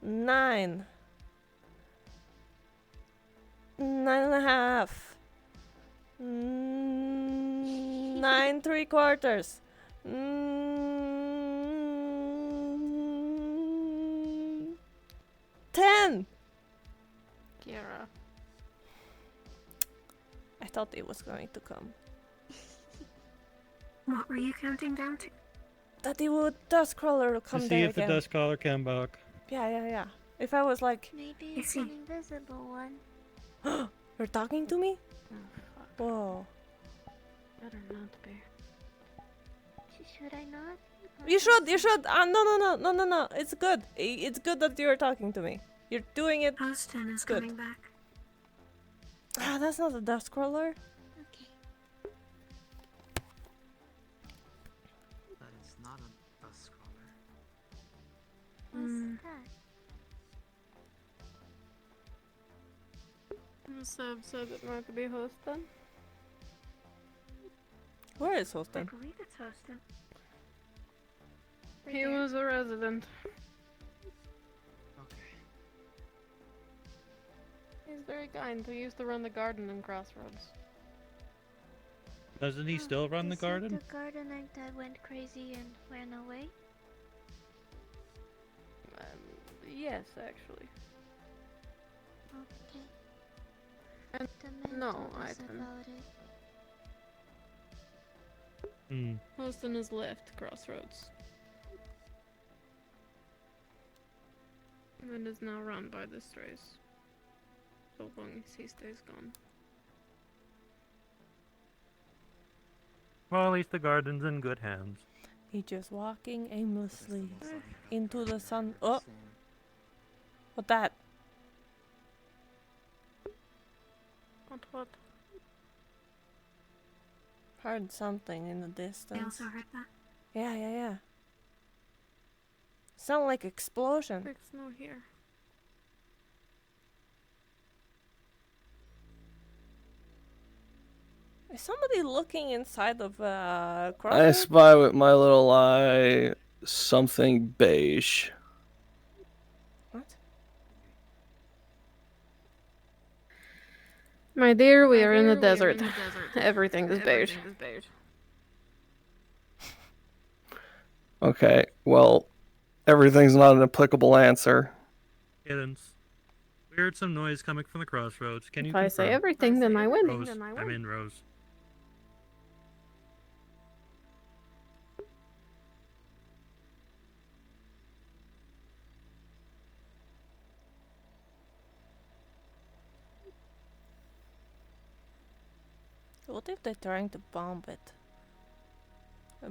[SPEAKER 1] 9, 9.5, 9 3/4, 10.
[SPEAKER 6] Kiara.
[SPEAKER 1] I thought it was going to come.
[SPEAKER 11] What were you counting down to?
[SPEAKER 1] That it would Dustcrawler come
[SPEAKER 5] To see
[SPEAKER 1] there
[SPEAKER 5] if
[SPEAKER 1] again.
[SPEAKER 5] the Dustcrawler came back.
[SPEAKER 1] Yeah. If I was like,
[SPEAKER 17] Maybe it's an invisible one.
[SPEAKER 1] you're talking to me?
[SPEAKER 6] Oh, fuck.
[SPEAKER 1] Whoa.
[SPEAKER 6] Better not be.
[SPEAKER 17] Should I not?
[SPEAKER 1] You should. No. It's good. It's good that you're talking to me. You're doing it.
[SPEAKER 11] Austin is
[SPEAKER 1] good.
[SPEAKER 11] coming back.
[SPEAKER 1] Ah, that's not a Dustcrawler.
[SPEAKER 17] Okay.
[SPEAKER 13] That is not a Dustcrawler.
[SPEAKER 17] What's that?
[SPEAKER 6] Seb said it might be Hostin.
[SPEAKER 1] Where is
[SPEAKER 11] I
[SPEAKER 1] Hostin?
[SPEAKER 11] believe it's Austin.
[SPEAKER 6] He was a resident.
[SPEAKER 13] Okay.
[SPEAKER 6] He's very kind. He used to run the garden in Crossroads.
[SPEAKER 5] Doesn't he still run the
[SPEAKER 17] Is it
[SPEAKER 5] garden?
[SPEAKER 17] the gardener that went crazy and ran away?
[SPEAKER 6] Yes, actually.
[SPEAKER 17] Okay.
[SPEAKER 6] And
[SPEAKER 17] The man
[SPEAKER 6] no,
[SPEAKER 17] told us
[SPEAKER 6] Item.
[SPEAKER 17] about it.
[SPEAKER 6] Hostin has left Crossroads. And is now run by the strays. So long as he stays gone.
[SPEAKER 5] Well, at least the garden's in good hands.
[SPEAKER 1] He just walking aimlessly into the sun. Oh, what that?
[SPEAKER 6] What?
[SPEAKER 1] Heard something in the
[SPEAKER 11] I
[SPEAKER 1] distance.
[SPEAKER 11] also heard that.
[SPEAKER 1] Yeah. Sound like explosion.
[SPEAKER 6] Big snow here.
[SPEAKER 1] Is somebody looking inside of
[SPEAKER 7] I
[SPEAKER 1] Crossroads?
[SPEAKER 7] spy with my little eye something beige.
[SPEAKER 1] What?
[SPEAKER 6] My dear, we are in the desert. Everything is beige.
[SPEAKER 7] Okay, well, everything's not an applicable answer.
[SPEAKER 5] Kittens. We heard some noise coming from the crossroads. Can you
[SPEAKER 6] If I say
[SPEAKER 5] confirm?
[SPEAKER 6] everything, then I win.
[SPEAKER 5] Rose, I'm in, Rose.
[SPEAKER 1] What if they're trying to bomb it?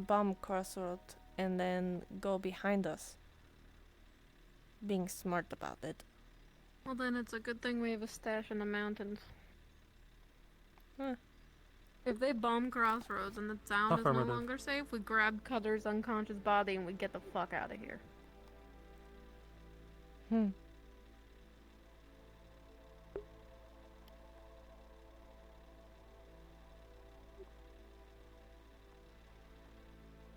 [SPEAKER 1] Bomb Crossroad and then go behind us? being smart about it.
[SPEAKER 6] Well, then it's a good thing we have a stash in the mountains.
[SPEAKER 1] Huh.
[SPEAKER 6] If they bomb Crossroads and the town is no
[SPEAKER 5] Affirmative.
[SPEAKER 6] longer safe, we grab Cutter's unconscious body and we get the fuck out of here.
[SPEAKER 1] Hmm.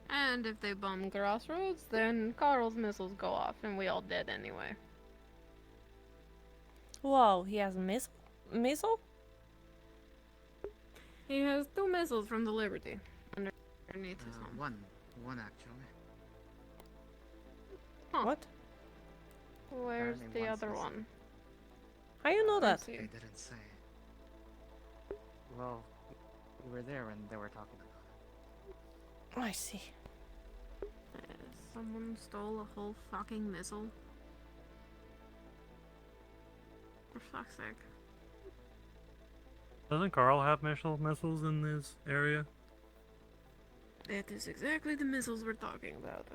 [SPEAKER 6] And if they bomb Crossroads, then Carl's missiles go off and we all dead anyway.
[SPEAKER 1] Whoa, he has a missile?
[SPEAKER 6] He has 2 missiles from the Liberty underneath his home.
[SPEAKER 13] One actually.
[SPEAKER 6] Huh.
[SPEAKER 1] What?
[SPEAKER 6] Where's
[SPEAKER 13] Apparently
[SPEAKER 6] the
[SPEAKER 13] one's
[SPEAKER 6] other
[SPEAKER 13] missing.
[SPEAKER 6] one?
[SPEAKER 1] How you know that?
[SPEAKER 6] see.
[SPEAKER 13] They didn't say. Well, we were there when they were talking about it.
[SPEAKER 1] I see.
[SPEAKER 6] Someone stole a whole fucking missile. For fuck's sake.
[SPEAKER 5] Doesn't Carl have missiles in this area?
[SPEAKER 6] That is exactly the missiles we're talking about.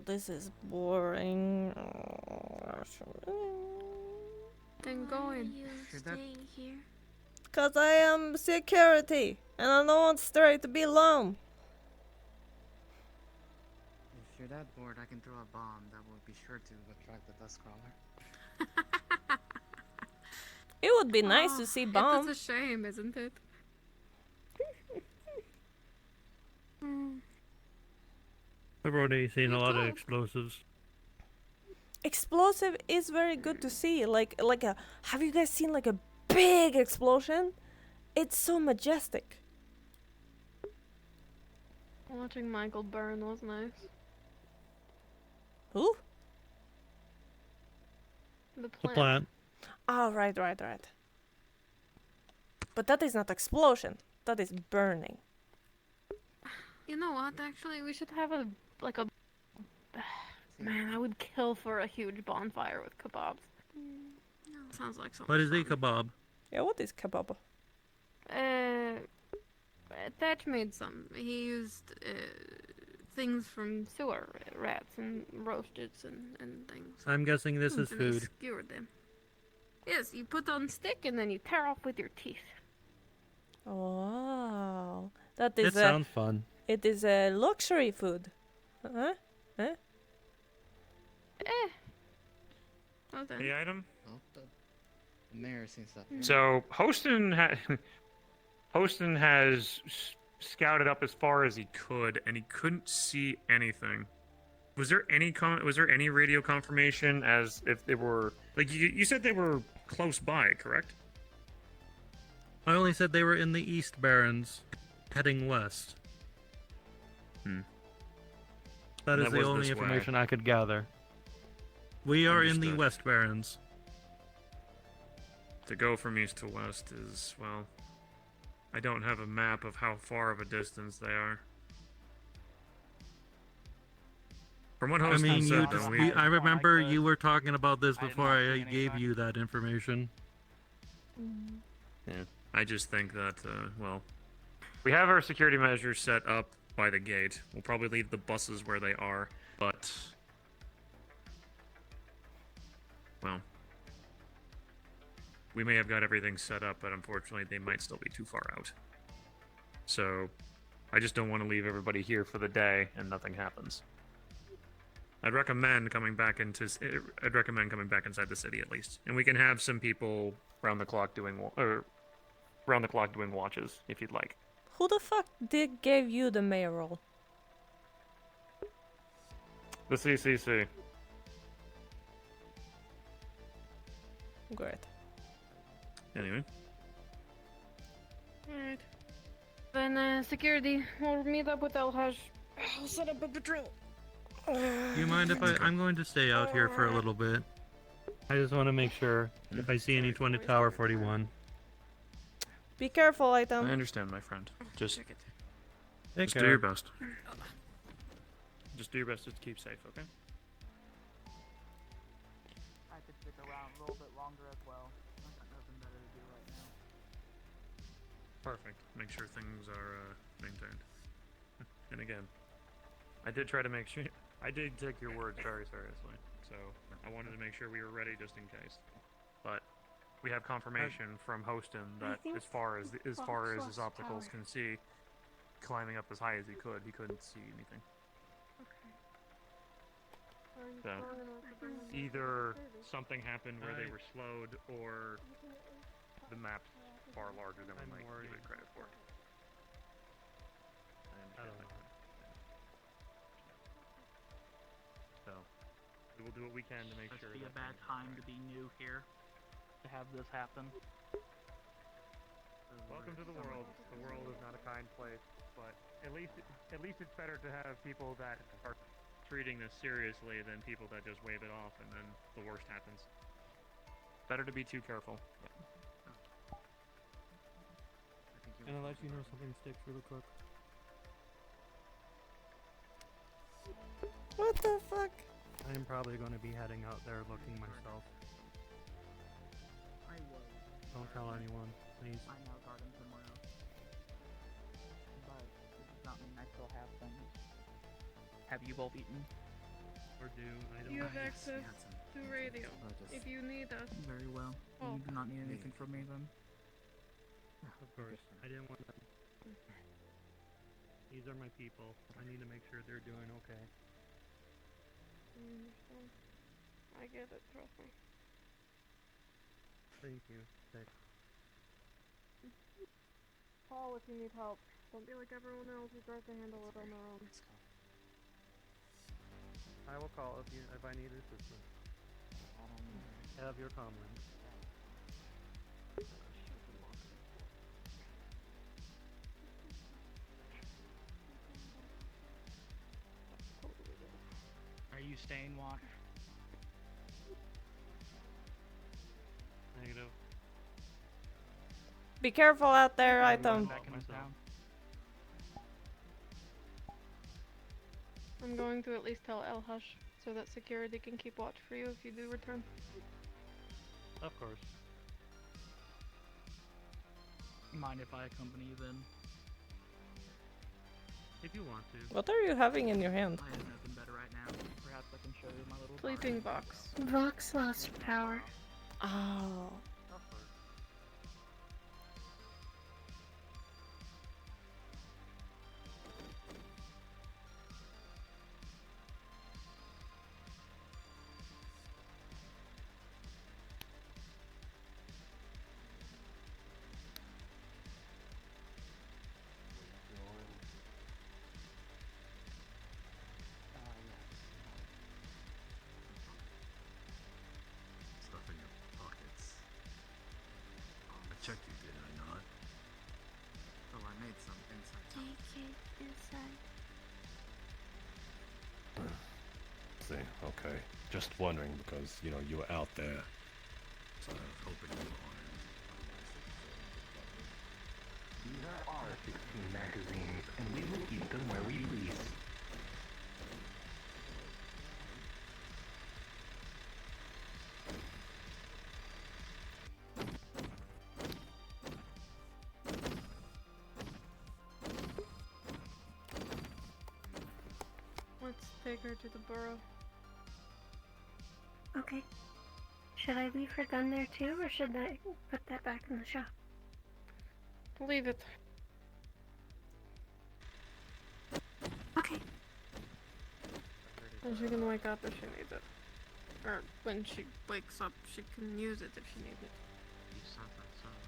[SPEAKER 1] This is boring.
[SPEAKER 6] Then go in.
[SPEAKER 13] Should that-
[SPEAKER 17] Staying here.
[SPEAKER 1] Cause I am security, and I don't want Stray to be alone.
[SPEAKER 13] If you're that bored, I can throw a bomb that will be sure to attract the dust crawler.
[SPEAKER 1] It would be nice to see bomb.
[SPEAKER 6] It's a shame, isn't it?
[SPEAKER 5] I've already seen a lot of explosives.
[SPEAKER 1] Explosive is very good to see. Like a. Have you guys seen like a big explosion? It's so majestic.
[SPEAKER 6] Watching Michael burn was nice.
[SPEAKER 1] Who?
[SPEAKER 6] The
[SPEAKER 5] The
[SPEAKER 6] plant.
[SPEAKER 5] plant.
[SPEAKER 1] Oh, right. But that is not explosion. That is burning.
[SPEAKER 6] You know what? Actually, we should have a Man, I would kill for a huge bonfire with kebabs. Sounds like something.
[SPEAKER 5] What is a kebab?
[SPEAKER 1] Yeah, what is kebab?
[SPEAKER 6] Thatch made some. He used things from sewer rats and roasted and things.
[SPEAKER 5] I'm guessing this is
[SPEAKER 6] And he
[SPEAKER 5] food.
[SPEAKER 6] skewered them. Yes, you put on stick and then you tear off with your teeth.
[SPEAKER 1] Wow, that is
[SPEAKER 5] It sounds fun.
[SPEAKER 1] It is a luxury food. Huh?
[SPEAKER 6] Okay.
[SPEAKER 8] The item.
[SPEAKER 13] Well, the mayor seems to have.
[SPEAKER 8] So Hostin has scouted up as far as he could, and he couldn't see anything. Was there any radio confirmation as if they were like you said they were close by, correct?
[SPEAKER 5] I only said they were in the East Barrens, heading west. That is
[SPEAKER 8] That
[SPEAKER 5] the
[SPEAKER 8] was
[SPEAKER 5] only
[SPEAKER 8] this way.
[SPEAKER 5] information I could gather. We are in the
[SPEAKER 8] Understood.
[SPEAKER 5] West Barrens.
[SPEAKER 8] To go from east to west is, well, I don't have a map of how far of a distance they are. From what
[SPEAKER 5] I
[SPEAKER 8] Hostin
[SPEAKER 5] mean,
[SPEAKER 8] said, though,
[SPEAKER 5] I remember you were talking about this before I gave you that information.
[SPEAKER 8] Yeah. I just think that, well, we have our security measures set up by the gate. We'll probably leave the buses where they are, but, well, we may have got everything set up, but unfortunately they might still be too far out. So, I just don't want to leave everybody here for the day and nothing happens. I'd recommend coming back inside the city at least, and we can have some people round the clock doing watches if you'd like.
[SPEAKER 1] Who the fuck gave you the mayor role?
[SPEAKER 8] The CCC.
[SPEAKER 1] Great.
[SPEAKER 8] Anyway.
[SPEAKER 6] Alright. Then, security, we'll meet up with El Haj. I'll set up a patrol.
[SPEAKER 5] Do you mind if I'm going to stay out here for a little bit. I just want to make sure if I see anyone at Tower 41.
[SPEAKER 1] Be careful, Item.
[SPEAKER 8] I understand, my friend. Just
[SPEAKER 5] Take
[SPEAKER 8] do
[SPEAKER 5] care.
[SPEAKER 8] your best. Just do your best to keep safe, okay?
[SPEAKER 12] I could stick around a little bit longer as well. I've got nothing better to do right now.
[SPEAKER 8] Perfect. Make sure things are maintained. And again, I did try to make sure. I did take your words very seriously, so I wanted to make sure we were ready just in case. But we have confirmation from Hostin that as far as his opticals can see, climbing up as high as he couldn't see anything. So either something happened where they were slowed, or the map's far larger than we might give it credit for. I understand that. So we will do what we can to make sure.
[SPEAKER 12] Must be a bad time to be new here, to have this happen.
[SPEAKER 5] Welcome to the world. The world is not a kind place, but at least it's better to have people that are treating this seriously than people that just wave it off and then the worst happens. Better to be too careful. Can I let you know something sticks really quick?
[SPEAKER 1] What the fuck?
[SPEAKER 5] I'm probably going to be heading out there looking myself.
[SPEAKER 12] I will.
[SPEAKER 5] Don't tell anyone, please.
[SPEAKER 12] I'm now guarding somewhere else. But this does not mean I still have things. Have you both eaten?
[SPEAKER 5] Or do I don't
[SPEAKER 6] You have
[SPEAKER 5] know.
[SPEAKER 6] access to radio. If you need us.
[SPEAKER 12] Very well.
[SPEAKER 6] Oh.
[SPEAKER 12] You do not need anything from me then.
[SPEAKER 5] Of course. I didn't want to. These are my people. I need to make sure they're doing okay.
[SPEAKER 6] I understand. I get it, trust me.
[SPEAKER 5] Thank you. Thanks.
[SPEAKER 6] Call if you need help. Don't be like everyone else who tries to handle it on their own.
[SPEAKER 5] I will call if I need assistance. Have your comment.
[SPEAKER 12] Are you staying, Watch?
[SPEAKER 5] Negative.
[SPEAKER 1] Be careful out there, Item.
[SPEAKER 12] Back in town.
[SPEAKER 6] I'm going to at least tell El Hush so that security can keep watch for you if you do return.
[SPEAKER 5] Of course.
[SPEAKER 12] Mind if I accompany you then?
[SPEAKER 5] If you want to.
[SPEAKER 1] What are you having in your hand?
[SPEAKER 12] I have nothing better right now. Perhaps I can show you my little
[SPEAKER 6] Sleeping box.
[SPEAKER 11] Vox lost power.
[SPEAKER 1] Oh.
[SPEAKER 18] Stuff in your pockets. I checked you, did I not?
[SPEAKER 15] Oh, I made some inside.
[SPEAKER 17] Take it inside.
[SPEAKER 19] See, okay. Just wondering because, you know, you were out there.
[SPEAKER 18] So I was hoping you weren't.
[SPEAKER 20] These are our 16 magazines, and we will keep them where we please.
[SPEAKER 6] Let's take her to the burrow.
[SPEAKER 11] Okay. Should I leave her gun there too, or should I put that back in the shop?
[SPEAKER 6] Leave it.
[SPEAKER 11] Okay.
[SPEAKER 6] And she can wake up if she needs it. Or when she wakes up, she can use it if she needs it.
[SPEAKER 15] You sound like someone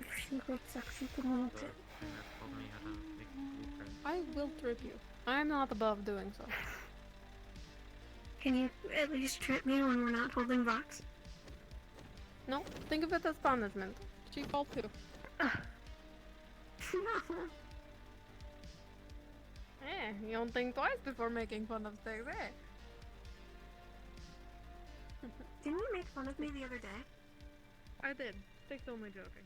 [SPEAKER 11] If she wakes up, she can use it.
[SPEAKER 15] that told me how to make blueprints.
[SPEAKER 6] I will trip you. I'm not above doing so.
[SPEAKER 11] Can you at least trip me when we're not holding Vox?
[SPEAKER 6] No, think of it as punishment. She called too.
[SPEAKER 11] No.
[SPEAKER 6] You don't think twice before making fun of sticks, eh?
[SPEAKER 11] Didn't you make fun of me the other day?
[SPEAKER 6] I did. Sticks only joking.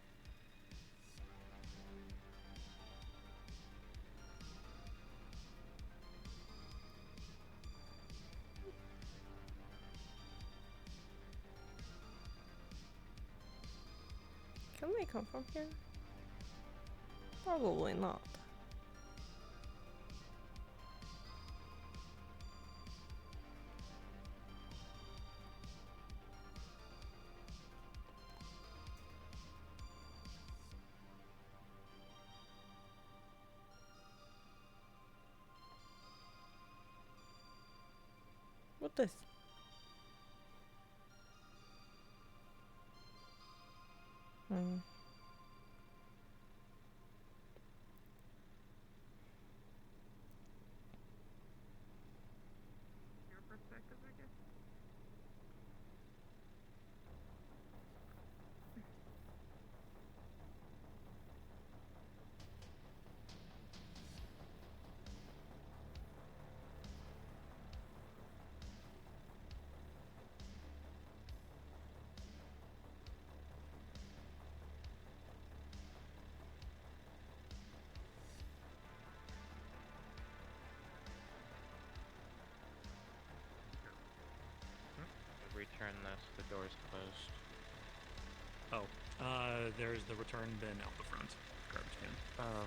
[SPEAKER 1] Can we come from here? Probably not. What this?
[SPEAKER 6] Your perspective, I guess.
[SPEAKER 21] Return this, the door's closed.
[SPEAKER 8] Oh, there's the return bin out the front. Garbage can.
[SPEAKER 21] Oh,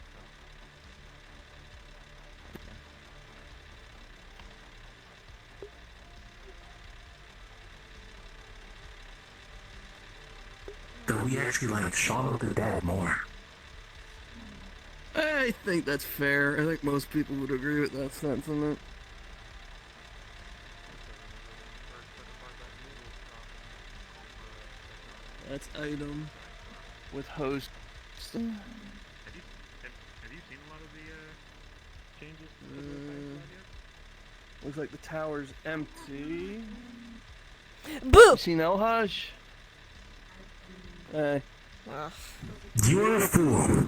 [SPEAKER 20] Do we actually like Shaun of the Dead more?
[SPEAKER 7] I think that's fair. I think most people would agree with that sentiment. That's item with host.
[SPEAKER 5] Have you seen a lot of the changes to the site yet?
[SPEAKER 7] Looks like the tower's empty.
[SPEAKER 1] Boo!
[SPEAKER 7] You seen Elhaj? Hey.
[SPEAKER 20] You're a fool.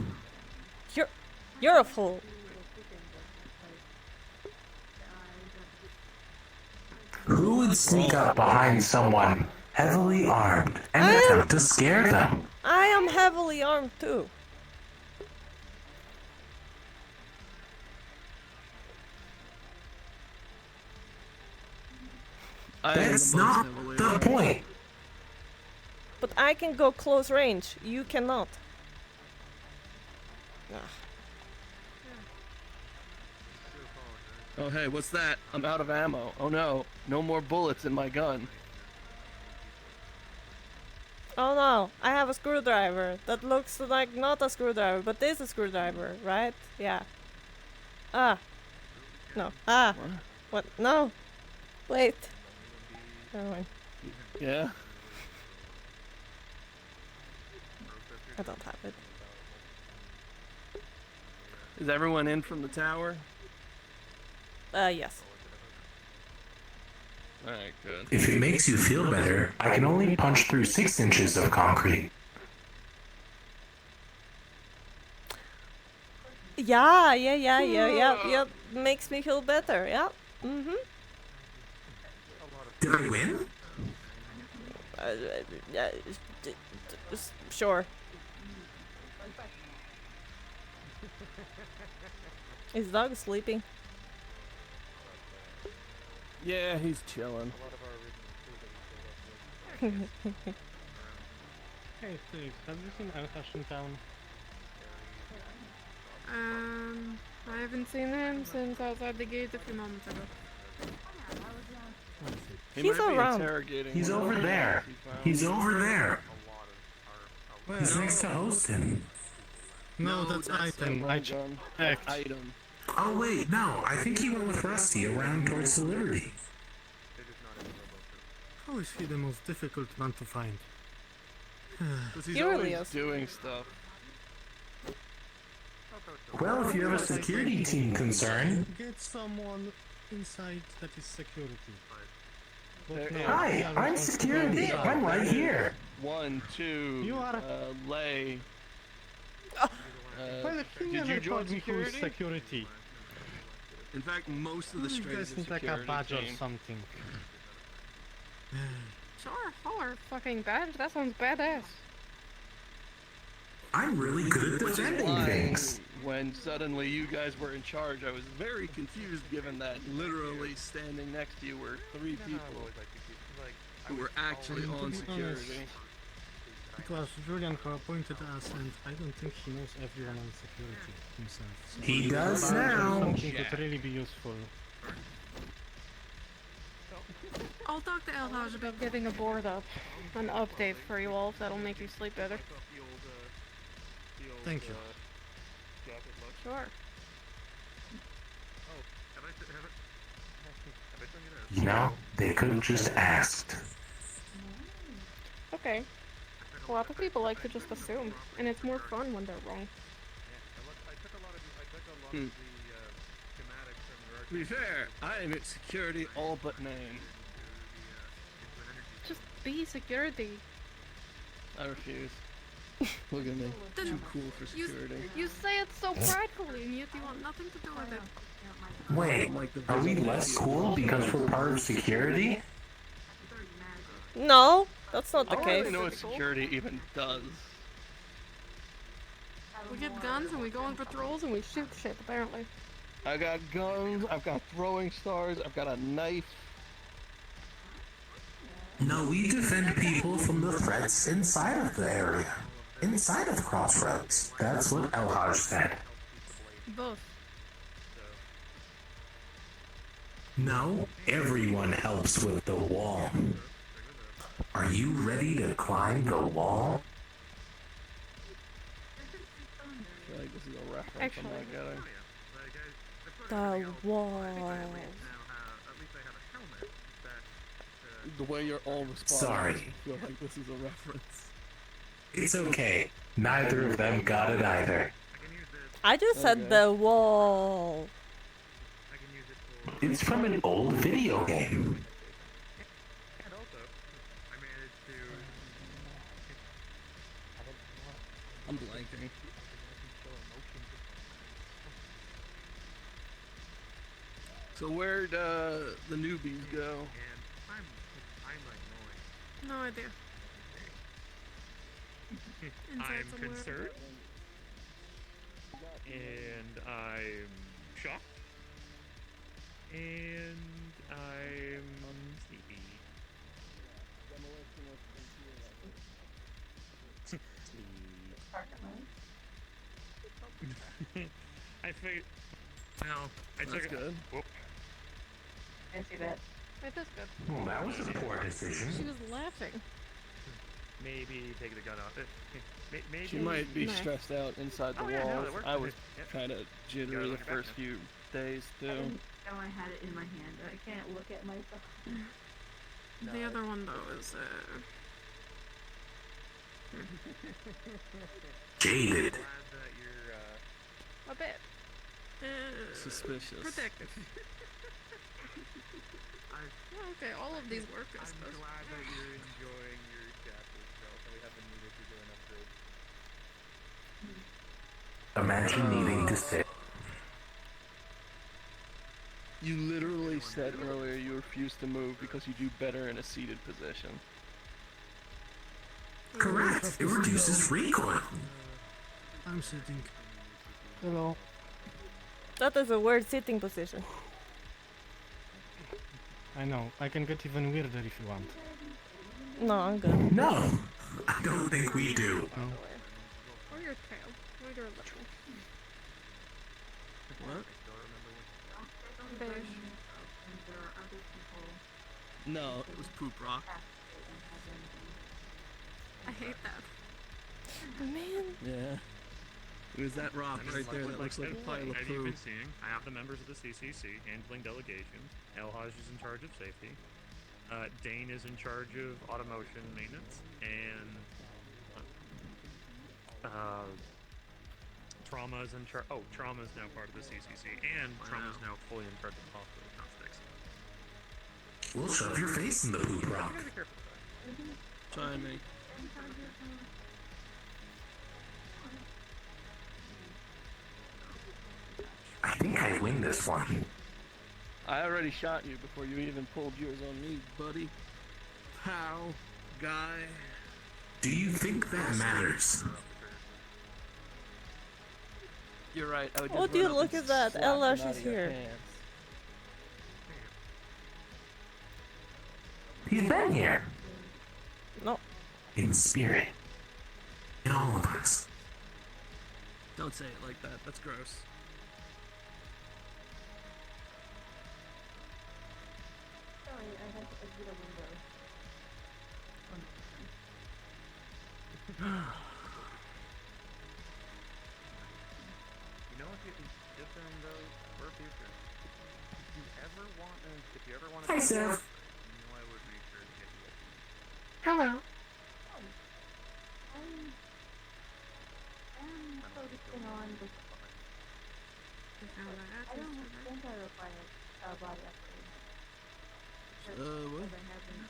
[SPEAKER 1] You're a fool.
[SPEAKER 20] Who would sneak up behind someone heavily armed and attempt to scare them?
[SPEAKER 1] I am heavily armed too.
[SPEAKER 20] That's not the point.
[SPEAKER 1] But I can go close range. You cannot.
[SPEAKER 7] Oh hey, what's that? I'm out of ammo. Oh no, no more bullets in my gun.
[SPEAKER 1] Oh no, I have a screwdriver that looks like not a screwdriver, but is a screwdriver, right? Yeah. Ah. No. Ah. What? No. Wait. Never mind.
[SPEAKER 7] Yeah?
[SPEAKER 1] I don't have it.
[SPEAKER 7] Is everyone in from the tower?
[SPEAKER 1] Yes.
[SPEAKER 7] Alright, good.
[SPEAKER 20] If it makes you feel better, I can only punch through 6 inches of concrete.
[SPEAKER 1] Yeah. Yep. Makes me feel better. Yep. Mm-hmm.
[SPEAKER 20] Did I win?
[SPEAKER 1] Sure. Is dog sleeping?
[SPEAKER 7] Yeah, he's chilling.
[SPEAKER 14] Hey Steve, have you seen Elhaj in town?
[SPEAKER 6] I haven't seen him since outside the gate a few moments ago.
[SPEAKER 1] He's around.
[SPEAKER 20] He's over there. He's over there. He's next to Austin.
[SPEAKER 14] No, that's item. I checked.
[SPEAKER 7] Item.
[SPEAKER 20] Oh wait, no. I think he went with Rusty around towards the Liberty.
[SPEAKER 14] How is he the most difficult one to find?
[SPEAKER 7] Because he's
[SPEAKER 1] He really
[SPEAKER 7] always
[SPEAKER 1] is.
[SPEAKER 7] doing stuff.
[SPEAKER 20] Well, if you have a security team concern.
[SPEAKER 14] Get someone inside that is security.
[SPEAKER 7] There
[SPEAKER 14] no,
[SPEAKER 7] is-
[SPEAKER 20] Hi, I'm security. I'm right here.
[SPEAKER 7] 1, 2,
[SPEAKER 14] You are
[SPEAKER 7] lay.
[SPEAKER 14] Well, he
[SPEAKER 7] did
[SPEAKER 14] never
[SPEAKER 7] you join
[SPEAKER 14] told me who is
[SPEAKER 7] security?
[SPEAKER 14] security.
[SPEAKER 7] In fact, most of the
[SPEAKER 14] You
[SPEAKER 7] strays
[SPEAKER 14] guys
[SPEAKER 7] are
[SPEAKER 14] need like a
[SPEAKER 7] security
[SPEAKER 14] badge or
[SPEAKER 7] team.
[SPEAKER 14] something.
[SPEAKER 6] Sure, holler, fucking badge. That sounds badass.
[SPEAKER 20] I'm really good at
[SPEAKER 7] Which is
[SPEAKER 20] defending
[SPEAKER 7] why
[SPEAKER 20] things.
[SPEAKER 7] when suddenly you guys were in charge, I was very confused given that literally standing next to you were three people who were actually
[SPEAKER 14] To
[SPEAKER 7] on
[SPEAKER 14] be
[SPEAKER 7] security.
[SPEAKER 14] honest, it was Julian who appointed us, and I don't think he knows everyone on security himself. So
[SPEAKER 20] He does
[SPEAKER 14] a badge or
[SPEAKER 20] now.
[SPEAKER 14] Something would really be useful.
[SPEAKER 6] I'll talk to Elhaj about getting a board up. An update for you all, if that'll make you sleep better.
[SPEAKER 14] Thank you.
[SPEAKER 6] Sure.
[SPEAKER 20] You know, they could have just asked.
[SPEAKER 6] Okay. A lot of people like to just assume, and it's more fun when they're wrong.
[SPEAKER 7] Hmm. To be fair, I am at security all but name.
[SPEAKER 6] Just be security.
[SPEAKER 7] I refuse. Look at me. Too cool for security.
[SPEAKER 6] You say it so pridefully, and yet you want nothing to do with it.
[SPEAKER 20] Wait, are we less cool because we're part of security?
[SPEAKER 1] No, that's not
[SPEAKER 7] I
[SPEAKER 1] the
[SPEAKER 7] don't
[SPEAKER 1] case.
[SPEAKER 7] really know what security even does.
[SPEAKER 6] We get guns and we go on patrols and we shoot shit, apparently.
[SPEAKER 7] I got guns, I've got throwing stars, I've got a knife.
[SPEAKER 20] No, we defend people from the threats inside of the area. Inside of Crossroads. That's what Elhaj said.
[SPEAKER 6] Both.
[SPEAKER 20] No, everyone helps with the wall. Are you ready to climb the wall?
[SPEAKER 7] I feel like this is a reference
[SPEAKER 6] Actually,
[SPEAKER 7] I'm not getting.
[SPEAKER 1] The wall.
[SPEAKER 7] The way you're all responding,
[SPEAKER 20] Sorry.
[SPEAKER 7] I feel like this is a reference.
[SPEAKER 20] It's okay. Neither of them got it either.
[SPEAKER 1] I just said the wall.
[SPEAKER 20] It's from an old video game.
[SPEAKER 7] I'm blanking. So where'd the newbies go?
[SPEAKER 6] No idea. Inside
[SPEAKER 8] I'm
[SPEAKER 6] somewhere.
[SPEAKER 8] concerned. And I'm shocked. And I'm sleepy. I figured. Well, I took
[SPEAKER 7] That's
[SPEAKER 8] it.
[SPEAKER 7] good.
[SPEAKER 8] Whoop.
[SPEAKER 6] I see that. It is good.
[SPEAKER 20] Well, that was a poor decision.
[SPEAKER 6] She was laughing.
[SPEAKER 8] Maybe take the gun off it. Maybe.
[SPEAKER 7] She might be
[SPEAKER 6] No.
[SPEAKER 7] stressed out inside the
[SPEAKER 8] Oh, yeah, no,
[SPEAKER 7] walls.
[SPEAKER 8] that works.
[SPEAKER 7] I was
[SPEAKER 8] Yep.
[SPEAKER 7] kind of jittery the first few days too.
[SPEAKER 4] Now I had it in my hand. I can't look at myself.
[SPEAKER 6] The other one though is
[SPEAKER 20] Jaded.
[SPEAKER 6] a bit
[SPEAKER 7] Suspicious.
[SPEAKER 6] protective. Well, okay, all of these work, I
[SPEAKER 8] I'm
[SPEAKER 6] suppose.
[SPEAKER 8] glad that you're enjoying your chapter still, so we haven't needed to do an upgrade.
[SPEAKER 20] Imagine needing to sit.
[SPEAKER 7] You literally said earlier you refuse to move because you do better in a seated position.
[SPEAKER 20] Correct. It reduces recoil.
[SPEAKER 14] I'm sitting.
[SPEAKER 7] Hello.
[SPEAKER 1] That is a weird sitting position.
[SPEAKER 14] I know. I can get even weirder if you want.
[SPEAKER 1] No, I'm good.
[SPEAKER 20] No, I don't think we do.
[SPEAKER 14] No.
[SPEAKER 6] Or your tail. Or your little.
[SPEAKER 7] What?
[SPEAKER 6] Fish.
[SPEAKER 7] No, it was Poop Rock.
[SPEAKER 6] I hate that.
[SPEAKER 1] Man.
[SPEAKER 7] Yeah. It was that rock right there that looks like a pile of
[SPEAKER 8] As you've
[SPEAKER 7] poo.
[SPEAKER 8] been seeing, I have the members of the CCC handling delegations. Elhaj is in charge of safety. Dane is in charge of automotion maintenance, and Trauma is in charge. Oh, Trauma is now part of the CCC, and Trauma is now fully in charge of the hospital cosmetics.
[SPEAKER 20] We'll shove your face in the poop rock.
[SPEAKER 8] Be careful with that.
[SPEAKER 7] Try me.
[SPEAKER 20] I think I win this one.
[SPEAKER 7] I already shot you before you even pulled yours on me, buddy.
[SPEAKER 20] Pal, guy. Do you think that matters?
[SPEAKER 7] You're right. I would
[SPEAKER 1] Oh,
[SPEAKER 7] just
[SPEAKER 1] dude,
[SPEAKER 7] run up
[SPEAKER 1] look
[SPEAKER 7] and
[SPEAKER 1] at that.
[SPEAKER 7] slap
[SPEAKER 1] Ella,
[SPEAKER 7] them out
[SPEAKER 1] she's
[SPEAKER 7] of your
[SPEAKER 1] here.
[SPEAKER 7] pants.
[SPEAKER 20] He's been here.
[SPEAKER 1] No.
[SPEAKER 20] In spirit. In all of us.
[SPEAKER 7] Don't say it like that. That's gross.
[SPEAKER 4] Sorry, I had to exit a window.
[SPEAKER 12] You know, if you just in those for future, if you ever want to,
[SPEAKER 11] Hi, Seth.
[SPEAKER 12] you know, I would make sure to get you.
[SPEAKER 11] Hello.
[SPEAKER 4] I'm focusing on this. I don't think I require a body upgrade.
[SPEAKER 7] What?
[SPEAKER 4] I haven't.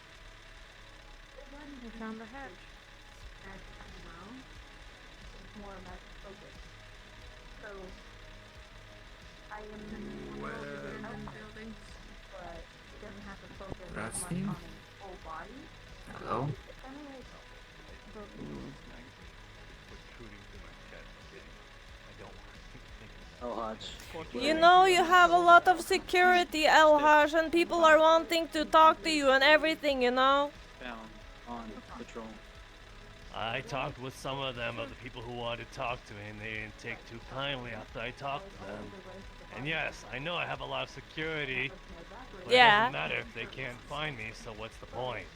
[SPEAKER 6] We found the hatch.
[SPEAKER 4] Well, it's more magic focus. So, I am
[SPEAKER 6] Abandoned buildings.
[SPEAKER 4] but it doesn't have to focus
[SPEAKER 20] That's
[SPEAKER 4] much
[SPEAKER 20] him.
[SPEAKER 4] on its whole body.
[SPEAKER 20] Hello?
[SPEAKER 4] It's kind of like
[SPEAKER 9] Oh, Hodge.
[SPEAKER 1] You know you have a lot of security, Elhaj, and people are wanting to talk to you and everything, you know?
[SPEAKER 9] Found on patrol.
[SPEAKER 10] I talked with some of them, of the people who wanted to talk to me, and they didn't take too kindly after I talked to them. And yes, I know I have a lot of security, but it
[SPEAKER 1] Yeah.
[SPEAKER 10] doesn't matter if they can't find me, so what's the point?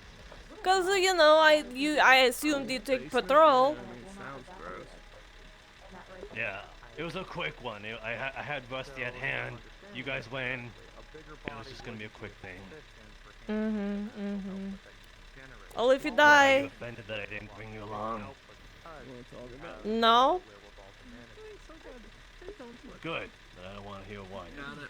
[SPEAKER 1] Cause you know, I assumed you take patrol.
[SPEAKER 7] Sounds gross.
[SPEAKER 10] Yeah, it was a quick one. I had Rusty at hand. You guys went in. It was just gonna be a quick thing.
[SPEAKER 1] Well, if you
[SPEAKER 10] Are you
[SPEAKER 1] die,
[SPEAKER 10] offended that I didn't bring you along?
[SPEAKER 1] no.
[SPEAKER 10] Good. Then I don't want to hear why.
[SPEAKER 7] Got it.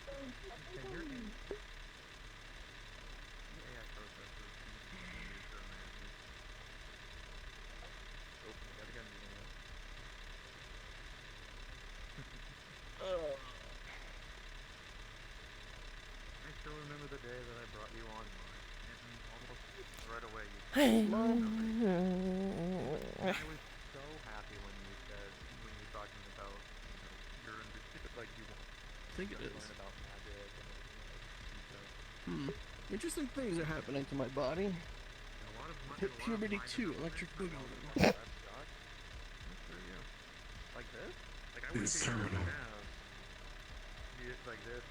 [SPEAKER 12] I still remember the day that I brought you on, and almost right away you. I was so happy when you said when you were talking about your like you want
[SPEAKER 7] I think it
[SPEAKER 12] to
[SPEAKER 7] is.
[SPEAKER 12] learn about magic and
[SPEAKER 7] Interesting things are happening to my body.
[SPEAKER 12] a lot of
[SPEAKER 7] Hit puberty too, electric boogaloo.
[SPEAKER 12] Like this? Like I would
[SPEAKER 20] It's
[SPEAKER 12] think you would
[SPEAKER 20] terminal.
[SPEAKER 12] have like this.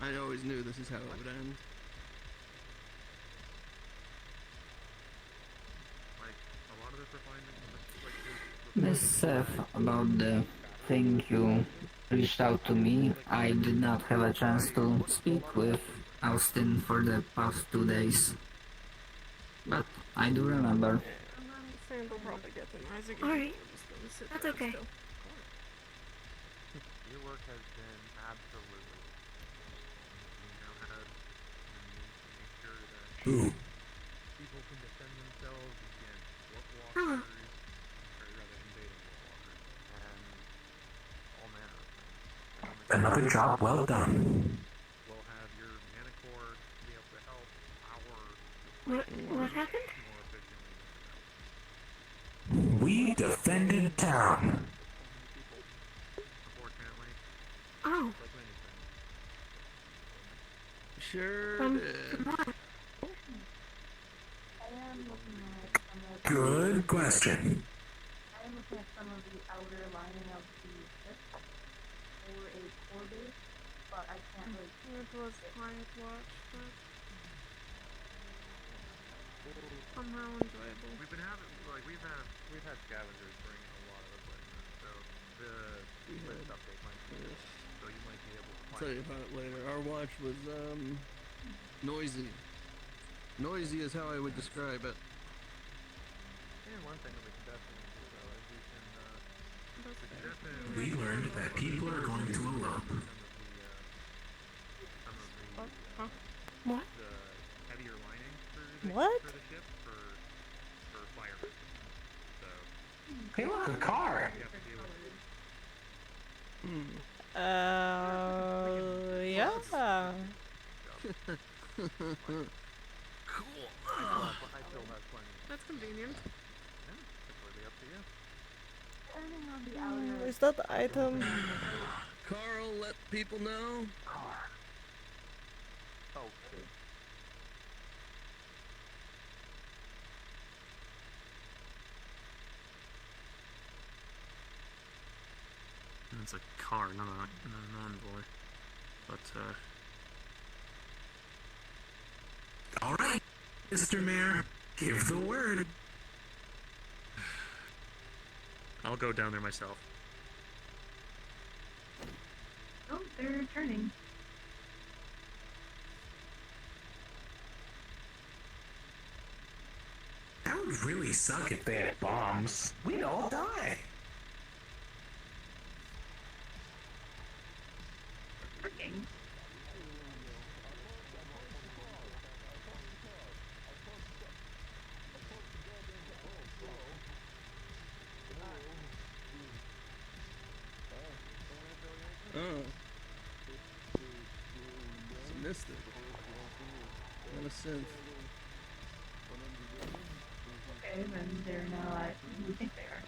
[SPEAKER 7] I always knew this is how it would end.
[SPEAKER 12] Like a lot of this refinement, like
[SPEAKER 22] Miss Seth, about the thing you reached out to me, I did not have a chance to speak with Austin for the past 2 days. But I do remember.
[SPEAKER 6] Sand will probably get an eyes again.
[SPEAKER 11] Alright.
[SPEAKER 6] We're just gonna sit
[SPEAKER 11] That's
[SPEAKER 6] there
[SPEAKER 11] okay.
[SPEAKER 6] still.
[SPEAKER 12] your work has been absolutely. You know how to make sure that
[SPEAKER 20] Ooh.
[SPEAKER 12] people can defend themselves against walkers,
[SPEAKER 11] Hello.
[SPEAKER 12] or rather invading walkers, and all manner of things.
[SPEAKER 20] Another job well done.
[SPEAKER 12] We'll have your mana core be able to help our
[SPEAKER 11] What happened?
[SPEAKER 12] more efficiently
[SPEAKER 20] We defended town.
[SPEAKER 12] unfortunately,
[SPEAKER 11] Oh.
[SPEAKER 12] like many things.
[SPEAKER 7] Sure
[SPEAKER 11] From
[SPEAKER 7] did.
[SPEAKER 11] what?
[SPEAKER 4] I am looking at some of
[SPEAKER 20] Good question.
[SPEAKER 4] I am looking at some of the outer lining of the ship for a core base, but I can't really.
[SPEAKER 6] It was quiet watch, but somehow enjoyable.
[SPEAKER 12] We've been having like we've had scavengers bring in a lot of equipment, so the list update might be so you might be able to
[SPEAKER 7] I'll
[SPEAKER 12] find.
[SPEAKER 7] tell you about it later. Our watch was noisy. Noisy is how I would describe it.
[SPEAKER 12] And one thing that we can definitely do though is we can definitely.
[SPEAKER 20] We learned that people are going to elope.
[SPEAKER 1] What?
[SPEAKER 12] The heavier lining for the,
[SPEAKER 1] What?
[SPEAKER 12] for the ship for fire resistance. So
[SPEAKER 20] Hey, look, a car.
[SPEAKER 12] you have to deal with
[SPEAKER 1] Yeah.
[SPEAKER 18] Cool.
[SPEAKER 5] I still have plenty.
[SPEAKER 6] That's convenient.
[SPEAKER 5] Yeah, completely up to you.
[SPEAKER 4] Turning on the outer.
[SPEAKER 1] Is that the item?
[SPEAKER 7] Carl, let people know.
[SPEAKER 5] Oh.
[SPEAKER 18] It's a car, not an envoy. But,
[SPEAKER 20] Alright, Mr. Mayor, give the word.
[SPEAKER 18] I'll go down there myself.
[SPEAKER 4] Oh, they're turning.
[SPEAKER 20] That would really suck if they had bombs. We'd all die.
[SPEAKER 4] Working.
[SPEAKER 7] Oh. It's a mystic. Not a synth.
[SPEAKER 4] Okay, then they're not who we think they are.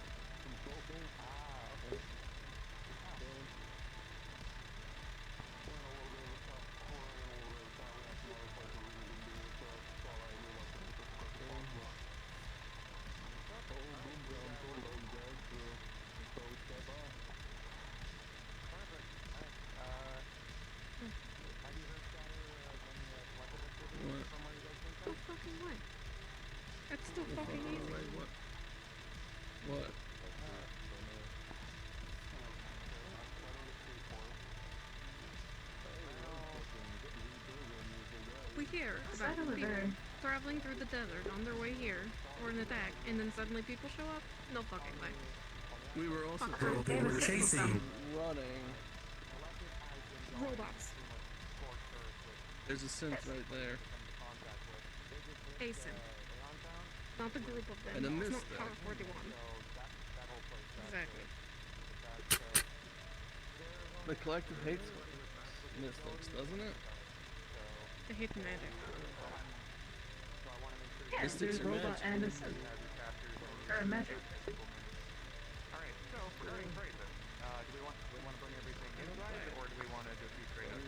[SPEAKER 6] No fucking way. That's still fucking easy.
[SPEAKER 7] Wait, what?
[SPEAKER 6] We hear about people traveling through the desert on their way here for an attack, and then suddenly people show up? No fucking way.
[SPEAKER 7] We were also
[SPEAKER 6] Fuck.
[SPEAKER 20] They were chasing.
[SPEAKER 7] running.
[SPEAKER 6] Robots.
[SPEAKER 7] There's a synth right there.
[SPEAKER 6] ASIN. Not the group of them.
[SPEAKER 7] And a
[SPEAKER 6] It's not
[SPEAKER 7] Mystic.
[SPEAKER 6] Tower 41. Exactly.
[SPEAKER 7] The collective hates mystics, doesn't it?
[SPEAKER 6] They hate magic.
[SPEAKER 4] Yeah,
[SPEAKER 7] Mystics
[SPEAKER 4] there's
[SPEAKER 7] are
[SPEAKER 4] robot
[SPEAKER 7] magic.
[SPEAKER 4] and a synth. Or magic.
[SPEAKER 5] Alright, so for doing trade then, do we want to bring everything inside, or do we want to just do straight up?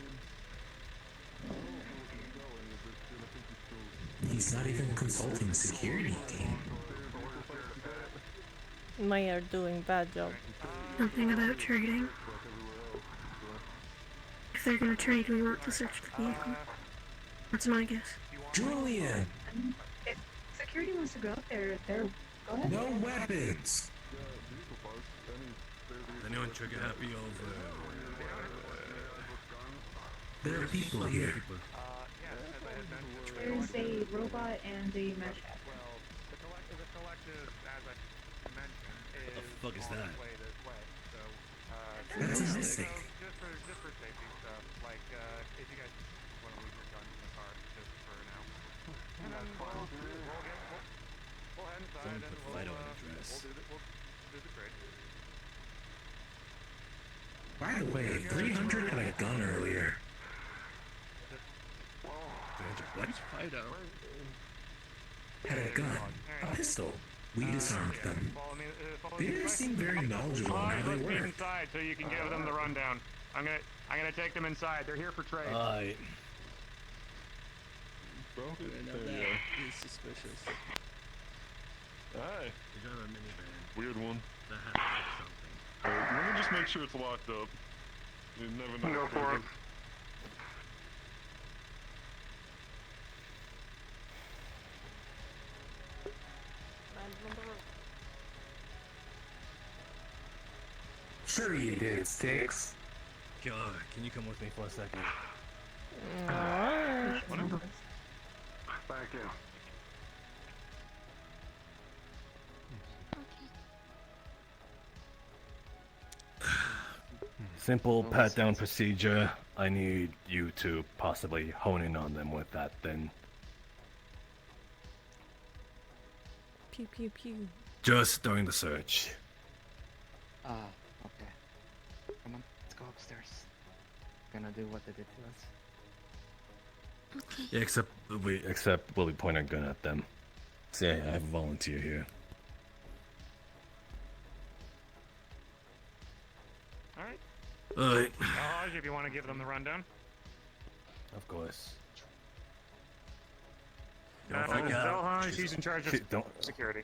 [SPEAKER 20] He's not even consulting security team.
[SPEAKER 1] Mayor doing bad job.
[SPEAKER 11] Nothing about trading. If they're gonna trade, we want to search the vehicle. That's my guess.
[SPEAKER 20] Julian,
[SPEAKER 4] If security wants to go up there, go ahead.
[SPEAKER 20] no weapons.
[SPEAKER 18] Is anyone trigger happy over?
[SPEAKER 20] There are people here.
[SPEAKER 4] There's a robot and a mesh hack.
[SPEAKER 5] Well, the collective, as I mentioned, is
[SPEAKER 18] The fuck is
[SPEAKER 5] on
[SPEAKER 18] that?
[SPEAKER 5] its way this way. So,
[SPEAKER 20] That's a
[SPEAKER 5] so
[SPEAKER 20] mystic.
[SPEAKER 5] just for safety stuff, like if you guys want to leave your guns in the car, just for now. And then we'll head inside
[SPEAKER 18] Someone
[SPEAKER 5] and
[SPEAKER 18] put
[SPEAKER 5] we'll
[SPEAKER 18] Fido in a dress.
[SPEAKER 5] we'll do the trade.
[SPEAKER 20] By the way, 300 had a gun earlier.
[SPEAKER 7] What? Fido.
[SPEAKER 20] Had a gun, a pistol. We disarmed them. They didn't seem very knowledgeable on how they
[SPEAKER 5] Let's be
[SPEAKER 20] work.
[SPEAKER 5] inside so you can give them the rundown. I'm gonna take them inside. They're here for trade.
[SPEAKER 18] Alright.
[SPEAKER 7] Okay, now that is suspicious.
[SPEAKER 2] Hi.
[SPEAKER 18] You drive a minivan.
[SPEAKER 2] Weird one.
[SPEAKER 18] That has something.
[SPEAKER 2] Let me just make sure it's locked up. You never know.
[SPEAKER 5] Go for it.
[SPEAKER 20] Sure you did, Sticks.
[SPEAKER 18] God, can you come with me for a second?
[SPEAKER 1] Alright.
[SPEAKER 2] Thank you.
[SPEAKER 19] Simple pat down procedure. I need you to possibly hone in on them with that then.
[SPEAKER 1] Pew pew pew.
[SPEAKER 19] Just during the search.
[SPEAKER 13] Okay. Come on, let's go upstairs. gonna do what they did to us.
[SPEAKER 19] Yeah, except we'll be pointing a gun at them. See, I have a volunteer here.
[SPEAKER 5] Alright.
[SPEAKER 19] Alright.
[SPEAKER 5] If you want to give them the rundown.
[SPEAKER 19] Of course.
[SPEAKER 5] She's in charge of security.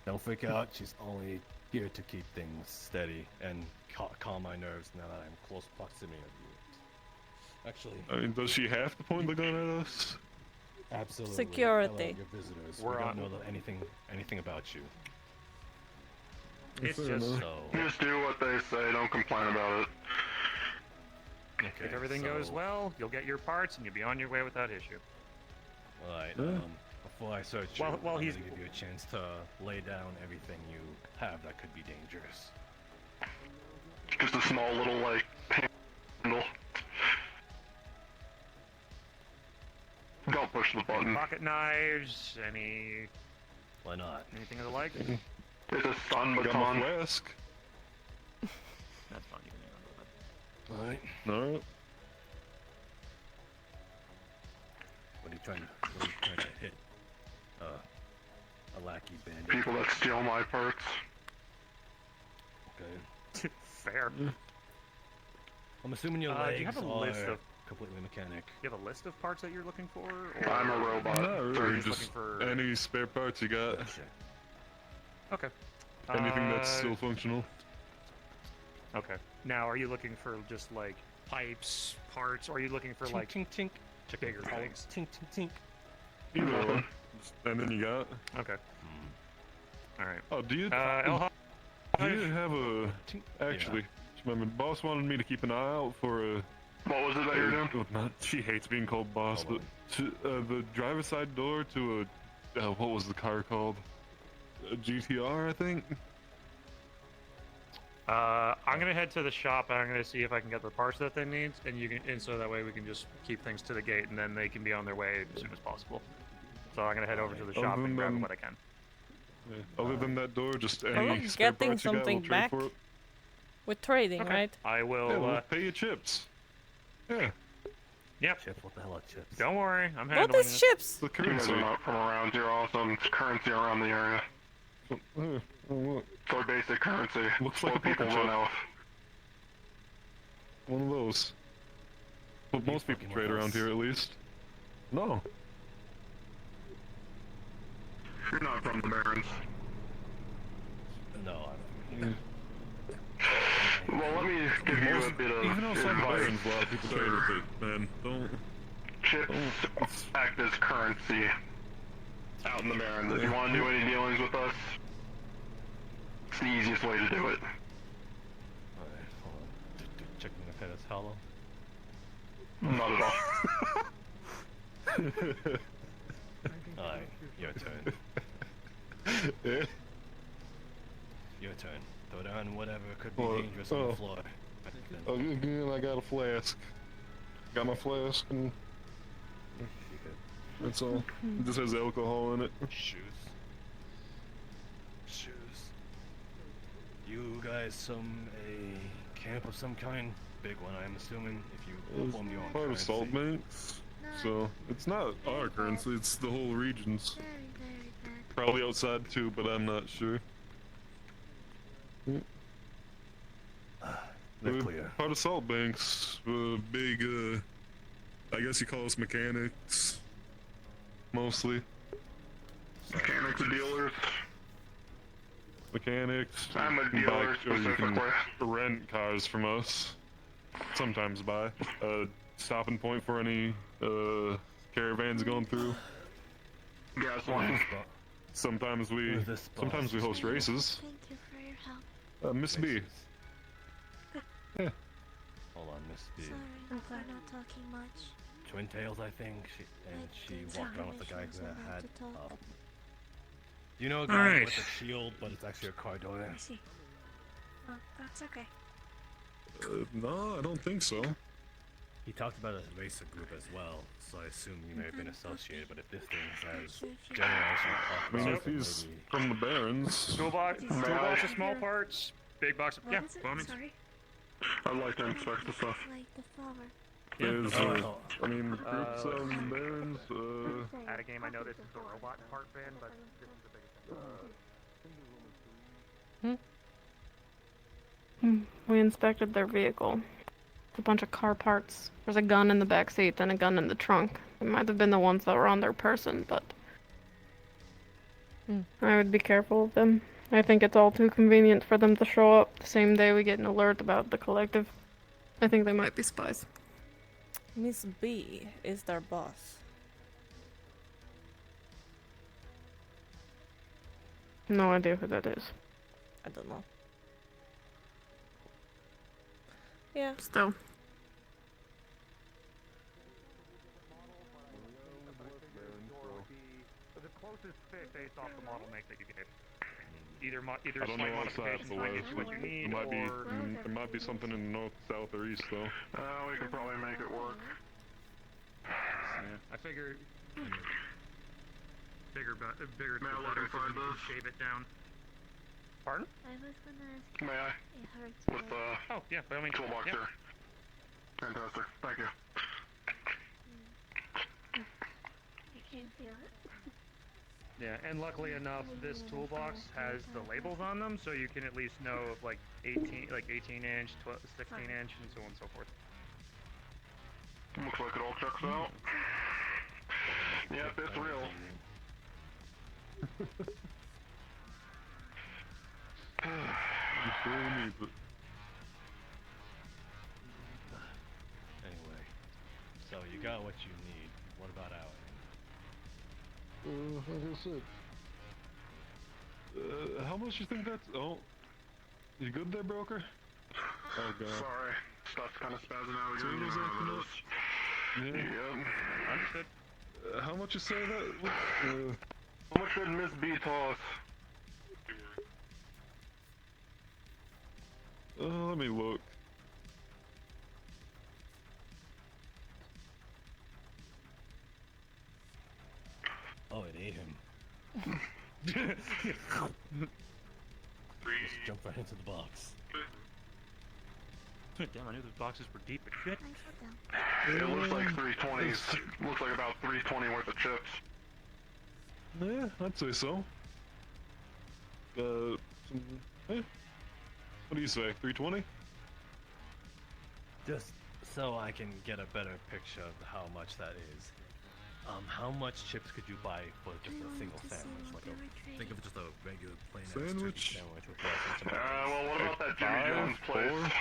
[SPEAKER 19] Don't freak out. She's only here to keep things steady and calm my nerves now that I'm in close proximity of you. Actually,
[SPEAKER 2] I mean, does she have to point the gun at us?
[SPEAKER 19] Absolutely.
[SPEAKER 1] Security.
[SPEAKER 19] Hello, your visitors. We don't know anything about you.
[SPEAKER 5] It's just
[SPEAKER 2] Just do what they say. Don't complain about it.
[SPEAKER 19] Okay,
[SPEAKER 5] if everything goes well, you'll get your parts and you'll be on your way without issue.
[SPEAKER 19] Alright, before I search you, I'm gonna give you a chance to lay down everything you have that could be dangerous.
[SPEAKER 2] Just a small little, like, handle. Don't push the button.
[SPEAKER 5] Pocket knives, any...
[SPEAKER 19] Why not?
[SPEAKER 5] Anything of the like?
[SPEAKER 2] It's a stun baton.
[SPEAKER 5] That's fine.
[SPEAKER 19] Alright.
[SPEAKER 2] Alright.
[SPEAKER 19] What are you trying to hit? A lackey bandit.
[SPEAKER 2] People that steal my parts.
[SPEAKER 19] Okay.
[SPEAKER 5] Fair.
[SPEAKER 19] I'm assuming your
[SPEAKER 5] do
[SPEAKER 19] legs
[SPEAKER 5] you have a
[SPEAKER 19] are
[SPEAKER 5] list of
[SPEAKER 19] completely mechanic.
[SPEAKER 5] You have a list of parts that you're looking for? Or
[SPEAKER 2] I'm a robot.
[SPEAKER 5] or
[SPEAKER 2] No,
[SPEAKER 5] you're
[SPEAKER 2] really,
[SPEAKER 5] just
[SPEAKER 2] just
[SPEAKER 5] looking for
[SPEAKER 2] any spare parts you got.
[SPEAKER 5] Okay.
[SPEAKER 2] Anything that's still functional.
[SPEAKER 5] Okay. Now, are you looking for just like pipes, parts, or are you looking for like
[SPEAKER 19] tink tink
[SPEAKER 5] bigger things?
[SPEAKER 19] Tink tink tink.
[SPEAKER 2] Either one. And then you got.
[SPEAKER 5] Okay. All right.
[SPEAKER 2] Oh, do you? Do you have a? Actually, my boss wanted me to keep an eye out for a. What was it that you're doing? Not. She hates being called boss, but the driver's side door to a. What was the car called? A GTR, I think.
[SPEAKER 5] I'm gonna head to the shop and I'm gonna see if I can get the parts that they need, and so that way we can just keep things to the gate, and then they can be on their way as soon as possible. So I'm gonna head over to the shop and grab what I can.
[SPEAKER 2] Yeah. Other than that door, just
[SPEAKER 1] Are
[SPEAKER 2] any
[SPEAKER 1] we
[SPEAKER 2] spare
[SPEAKER 1] getting
[SPEAKER 2] parts you got,
[SPEAKER 1] something
[SPEAKER 2] we'll trade
[SPEAKER 1] back?
[SPEAKER 2] for it.
[SPEAKER 1] We're trading,
[SPEAKER 5] Okay.
[SPEAKER 1] right?
[SPEAKER 5] I will.
[SPEAKER 2] Yeah, we'll pay you chips. Yeah.
[SPEAKER 5] Yep.
[SPEAKER 19] Chips, what the hell are chips?
[SPEAKER 5] Don't worry, I'm handling
[SPEAKER 1] What is
[SPEAKER 5] it.
[SPEAKER 1] chips?
[SPEAKER 2] The currency. Not from around here, also currency around the area. So basic currency. Looks like people run out. One of those. Well, most people trade around here, at least. No. You're not from the Barrens.
[SPEAKER 19] No, I'm.
[SPEAKER 2] Well, let me give you a bit of even outside the Barrens, a lot of people trade with it, man. Don't. Chips act as currency out in the Barrens. If you want to do any dealings with us, it's the easiest way to do it.
[SPEAKER 19] Alright, hold on. Checking if that is hollow.
[SPEAKER 2] Not at all.
[SPEAKER 19] Alright, your turn.
[SPEAKER 2] Yeah.
[SPEAKER 19] Your turn. Throw down whatever could be dangerous on the floor.
[SPEAKER 2] Oh, again, I got a flask. Got my flask, and that's all. It just has alcohol in it.
[SPEAKER 19] Shoes. You guys a camp of some kind? Big one, I'm assuming, if you perform your own
[SPEAKER 2] Part of
[SPEAKER 19] currency.
[SPEAKER 2] salt banks, so it's not our currency, it's the whole region's. Probably outside too, but I'm not sure.
[SPEAKER 19] They're clear.
[SPEAKER 2] Part of salt banks, big, I guess you call us mechanics, mostly. Mechanics dealers. Mechanics. I'm a dealer specifically. You can rent cars from us. Sometimes buy. Stopping point for any caravans going through. Gas line. Sometimes we host races.
[SPEAKER 17] Thank you for your help.
[SPEAKER 2] Miss B. Yeah.
[SPEAKER 19] Hold on, Miss B.
[SPEAKER 17] Sorry for not talking much.
[SPEAKER 19] Twin Tails, I think. She walked around with the guy who had. You know a guy with a shield, but it's actually a car door.
[SPEAKER 17] I see. Oh, that's okay.
[SPEAKER 2] No, I don't think so.
[SPEAKER 19] He talked about a racer group as well, so I assume you may have been associated, but if this thing has generation
[SPEAKER 2] I mean, if he's from the Barrens.
[SPEAKER 5] Toolbox of small parts, big box of
[SPEAKER 17] What is it? Sorry.
[SPEAKER 2] I'd like to inspect the stuff.
[SPEAKER 17] Like the flower.
[SPEAKER 2] Is, I mean, groups Barons,
[SPEAKER 5] At a game, I know this is the robot part bin, but this is the biggest thing.
[SPEAKER 6] We inspected their vehicle. It's a bunch of car parts. There's a gun in the back seat, then a gun in the trunk. It might have been the ones that were on their person, but I would be careful of them. I think it's all too convenient for them to show up the same day we get an alert about the collective. I think they might be spies.
[SPEAKER 1] Miss B is their boss.
[SPEAKER 6] No idea who that is.
[SPEAKER 1] I don't know. Yeah.
[SPEAKER 6] Still.
[SPEAKER 5] The closest fit based off the model make that you gave. Either
[SPEAKER 2] I don't know
[SPEAKER 5] slight
[SPEAKER 2] what side
[SPEAKER 5] modifications
[SPEAKER 2] the
[SPEAKER 5] might
[SPEAKER 2] way.
[SPEAKER 5] get you what you need,
[SPEAKER 2] It might be,
[SPEAKER 5] or
[SPEAKER 2] it might be something in the north, south, or east though.
[SPEAKER 3] We could probably make it work.
[SPEAKER 5] I figured bigger the better,
[SPEAKER 3] looking
[SPEAKER 5] so
[SPEAKER 3] for
[SPEAKER 5] you can
[SPEAKER 3] this.
[SPEAKER 5] shave it down. Pardon?
[SPEAKER 17] I was gonna ask you.
[SPEAKER 3] May I?
[SPEAKER 17] It hurts.
[SPEAKER 3] With the
[SPEAKER 5] Oh yeah, by all means.
[SPEAKER 3] toolbox
[SPEAKER 5] Yeah.
[SPEAKER 3] here. Fantastic. Thank you.
[SPEAKER 17] I can't feel it.
[SPEAKER 5] Yeah, and luckily enough, this toolbox has the labels on them, so you can at least know if like 18 inch, 12, 16 inch, and so on and so forth.
[SPEAKER 3] Looks like it all checks out. Yep, it's real.
[SPEAKER 2] You feel me, but
[SPEAKER 19] Anyway, so you got what you need. What about out?
[SPEAKER 2] like I said, how much you think that's? Oh, you good there, broker? Oh god.
[SPEAKER 3] Sorry. Stuff's kind of spazzing out
[SPEAKER 2] So
[SPEAKER 3] again.
[SPEAKER 2] it was
[SPEAKER 3] You know
[SPEAKER 2] acting
[SPEAKER 3] how it
[SPEAKER 2] up.
[SPEAKER 3] is.
[SPEAKER 2] Yeah.
[SPEAKER 3] Yep.
[SPEAKER 5] Understood.
[SPEAKER 2] How much you say that?
[SPEAKER 3] How much did Miss B toss?
[SPEAKER 2] Let me look.
[SPEAKER 19] Oh, it ate him. Just jump right into the box.
[SPEAKER 5] Damn, I knew those boxes were deep, but shit.
[SPEAKER 3] It looks like 320s. Looks like about 320 worth of chips.
[SPEAKER 2] Yeah, I'd say so. What do you say? 320?
[SPEAKER 19] Just so I can get a better picture of how much that is. How much chips could you buy for just a single sandwich? Like
[SPEAKER 18] Think of just a regular plain ass
[SPEAKER 2] Sandwich?
[SPEAKER 19] sandwich with rice and some
[SPEAKER 3] Well, what about that Jimmy John's place?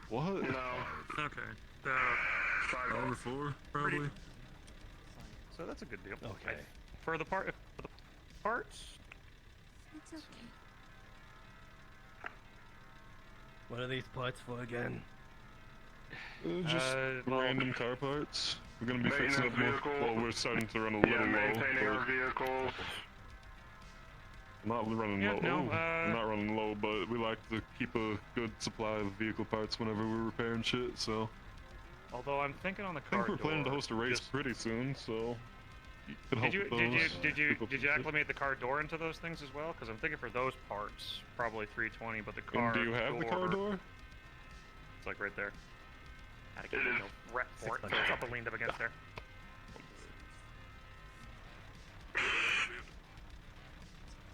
[SPEAKER 2] What?
[SPEAKER 3] You know,
[SPEAKER 5] Okay.
[SPEAKER 2] Over 4, probably.
[SPEAKER 5] So that's a good deal.
[SPEAKER 19] Okay.
[SPEAKER 5] For the parts.
[SPEAKER 17] It's okay.
[SPEAKER 19] What are these parts for again?
[SPEAKER 2] Just
[SPEAKER 5] well,
[SPEAKER 2] random car parts. We're gonna be fixing up
[SPEAKER 3] Maintenance
[SPEAKER 2] more.
[SPEAKER 3] vehicles.
[SPEAKER 2] Well, we're starting to run a little
[SPEAKER 3] yeah,
[SPEAKER 2] low.
[SPEAKER 3] maintaining our
[SPEAKER 2] but
[SPEAKER 3] vehicles.
[SPEAKER 2] not running
[SPEAKER 5] Yeah,
[SPEAKER 2] low.
[SPEAKER 5] no,
[SPEAKER 2] We're not running low, but we like to keep a good supply of vehicle parts whenever we're repairing shit. So
[SPEAKER 5] although I'm thinking on the
[SPEAKER 2] I
[SPEAKER 5] car
[SPEAKER 2] think we're planning to
[SPEAKER 5] door,
[SPEAKER 2] host a race
[SPEAKER 5] just-
[SPEAKER 2] pretty soon. So you could help
[SPEAKER 5] Did
[SPEAKER 2] with those.
[SPEAKER 5] you acclimate the car door into those things as well? Because I'm thinking for those parts, probably 320, but the car
[SPEAKER 2] And do you have the car door?
[SPEAKER 5] It's like right there. I can't get no rep for it, so it's up and leaned up against there.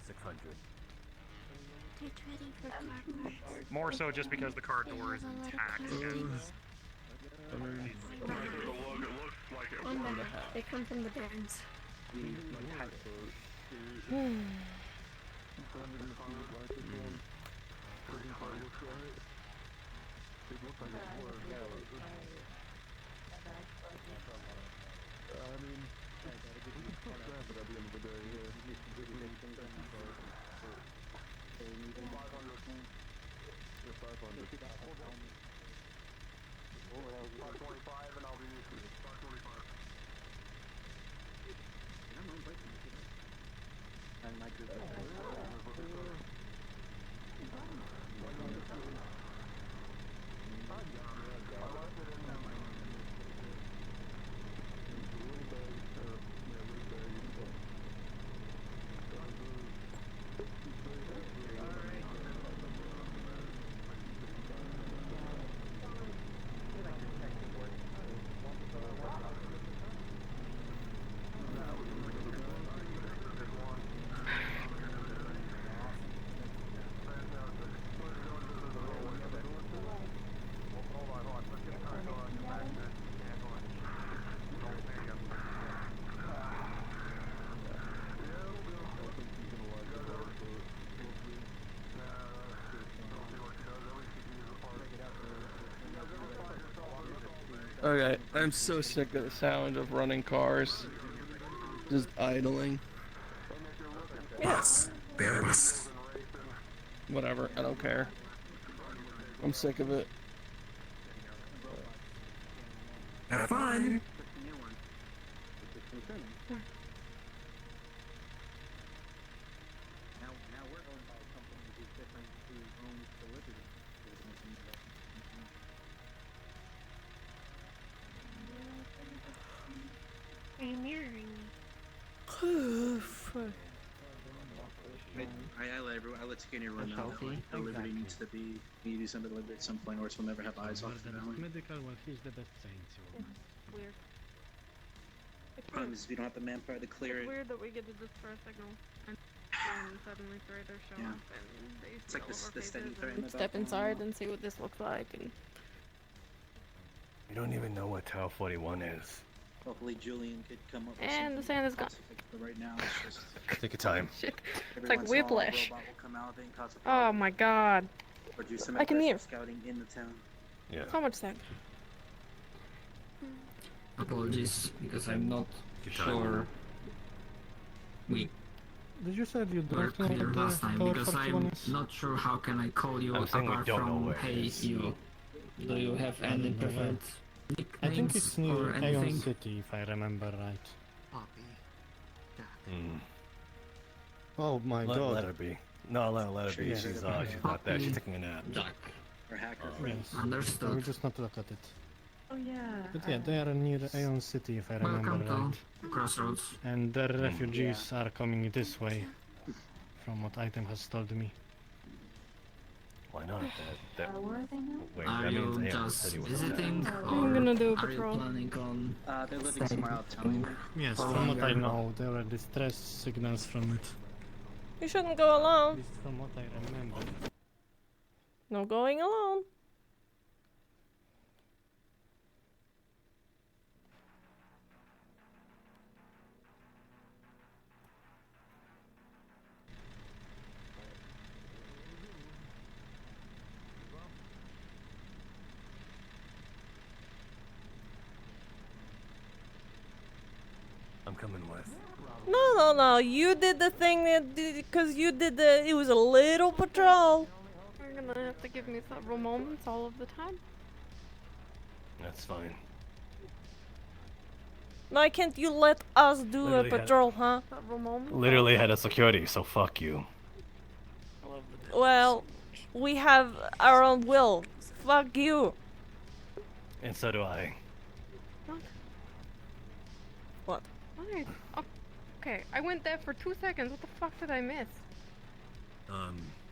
[SPEAKER 19] 600.
[SPEAKER 17] Get ready for car parts.
[SPEAKER 5] More so just because the car door is
[SPEAKER 17] have a lot of
[SPEAKER 5] intact.
[SPEAKER 17] customers.
[SPEAKER 11] They come from the Barrens.
[SPEAKER 7] Okay, I'm so sick of the sound of running cars. Just idling.
[SPEAKER 20] Yes, there was.
[SPEAKER 7] Whatever, I don't care. I'm sick of it.
[SPEAKER 20] Have fun.
[SPEAKER 17] Are you mirroring me?
[SPEAKER 9] I let Skinny run know that Liberty needs to be. We need to do something to Liberty at some point, or else we'll never have eyes off the valley.
[SPEAKER 14] Medical, well, he's the best saint.
[SPEAKER 6] Weird.
[SPEAKER 9] Problem is, we don't have the manpower to clear
[SPEAKER 6] It's
[SPEAKER 9] it.
[SPEAKER 6] weird that we get to this first signal and then suddenly traders show
[SPEAKER 9] Yeah.
[SPEAKER 6] up and they
[SPEAKER 9] It's like
[SPEAKER 6] steal
[SPEAKER 9] the
[SPEAKER 6] our
[SPEAKER 9] steady
[SPEAKER 6] faces
[SPEAKER 9] threat in
[SPEAKER 6] and
[SPEAKER 9] the
[SPEAKER 6] step
[SPEAKER 9] background.
[SPEAKER 6] inside and see what this looks like and
[SPEAKER 19] We don't even know what Tower 41 is.
[SPEAKER 9] Hopefully, Julian could come up with
[SPEAKER 6] and the
[SPEAKER 9] something
[SPEAKER 6] sand is gone.
[SPEAKER 9] specific, but right now, it's just.
[SPEAKER 19] Take your time.
[SPEAKER 6] Shit.
[SPEAKER 9] Every
[SPEAKER 6] It's like
[SPEAKER 9] once in a while, a
[SPEAKER 6] whiplash.
[SPEAKER 9] robot will come out and cause a
[SPEAKER 6] Oh
[SPEAKER 9] problem,
[SPEAKER 6] my god.
[SPEAKER 9] or do some
[SPEAKER 6] I can hear.
[SPEAKER 9] aggressive scouting in the town.
[SPEAKER 19] Yeah.
[SPEAKER 6] So much sand.
[SPEAKER 22] Apologies, because I'm not
[SPEAKER 19] Good time.
[SPEAKER 22] sure we
[SPEAKER 14] Did you say you
[SPEAKER 22] were
[SPEAKER 14] don't know
[SPEAKER 22] clear
[SPEAKER 14] what
[SPEAKER 22] last
[SPEAKER 14] the
[SPEAKER 22] time,
[SPEAKER 14] Tower
[SPEAKER 22] because
[SPEAKER 14] 41
[SPEAKER 22] I'm
[SPEAKER 14] is?
[SPEAKER 22] not sure how can I call you
[SPEAKER 19] I'm saying we
[SPEAKER 22] apart
[SPEAKER 19] don't know
[SPEAKER 22] from
[SPEAKER 19] where it
[SPEAKER 22] hey
[SPEAKER 19] is.
[SPEAKER 22] you. Do you have
[SPEAKER 14] I
[SPEAKER 22] any
[SPEAKER 14] don't know where.
[SPEAKER 22] preferred
[SPEAKER 14] I think
[SPEAKER 22] nicknames
[SPEAKER 14] it's near
[SPEAKER 22] or
[SPEAKER 14] Aeon
[SPEAKER 22] anything?
[SPEAKER 14] City, if I remember right.
[SPEAKER 13] Poppy.
[SPEAKER 19] Hmm.
[SPEAKER 14] Oh my
[SPEAKER 19] Let
[SPEAKER 14] god.
[SPEAKER 19] her be. No, let her be.
[SPEAKER 14] Yeah.
[SPEAKER 19] She's not there. She's taking a nap.
[SPEAKER 22] Jack.
[SPEAKER 9] Or hacker
[SPEAKER 19] Oh.
[SPEAKER 9] friends.
[SPEAKER 14] Yes.
[SPEAKER 22] Understood.
[SPEAKER 14] I will just not look at it.
[SPEAKER 4] Oh yeah.
[SPEAKER 14] But yeah, they are near Aeon City, if I remember
[SPEAKER 22] Welcome
[SPEAKER 14] right.
[SPEAKER 22] to Crossroads.
[SPEAKER 14] And their refugees are coming this way, from what Item has told me.
[SPEAKER 19] Why not?
[SPEAKER 4] Where are they now?
[SPEAKER 19] Wait,
[SPEAKER 22] Are
[SPEAKER 19] that means
[SPEAKER 22] you
[SPEAKER 19] Aeon
[SPEAKER 22] just
[SPEAKER 19] City was
[SPEAKER 22] visiting,
[SPEAKER 19] there.
[SPEAKER 22] or
[SPEAKER 6] gonna do a
[SPEAKER 22] are you
[SPEAKER 6] patrol.
[SPEAKER 22] planning on
[SPEAKER 9] They're living
[SPEAKER 22] staying
[SPEAKER 9] somewhere out of town.
[SPEAKER 14] Yes,
[SPEAKER 22] for
[SPEAKER 14] from what I
[SPEAKER 22] longer?
[SPEAKER 14] know, there were distress signals from it.
[SPEAKER 1] You shouldn't go
[SPEAKER 14] At
[SPEAKER 1] alone.
[SPEAKER 14] least from what I remember.
[SPEAKER 1] No going alone.
[SPEAKER 19] I'm coming with.
[SPEAKER 1] No. You did the thing that because you did the. It was a little patrol.
[SPEAKER 6] You're gonna have to give me several moments all of the time.
[SPEAKER 19] That's fine.
[SPEAKER 1] Why can't you let us do
[SPEAKER 19] Literally
[SPEAKER 1] a
[SPEAKER 19] had-
[SPEAKER 1] patrol, huh?
[SPEAKER 6] Several moments.
[SPEAKER 19] Literally head of security, so fuck you.
[SPEAKER 1] Well, we have our own will. Fuck you.
[SPEAKER 19] And so do I.
[SPEAKER 1] What?
[SPEAKER 6] Why? Oh, okay, I went there for 2 seconds. What the fuck did I miss?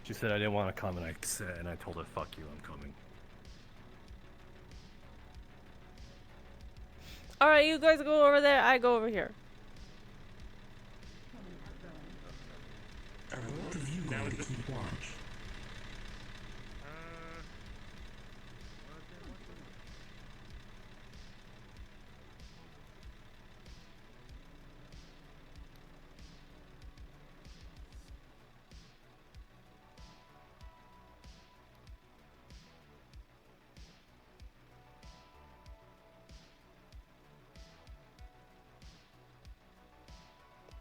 [SPEAKER 19] She said I didn't want to come, and I told her, fuck you, I'm coming.
[SPEAKER 1] Alright, you guys go over there, I go over here.
[SPEAKER 20] Are both of you going to keep watch?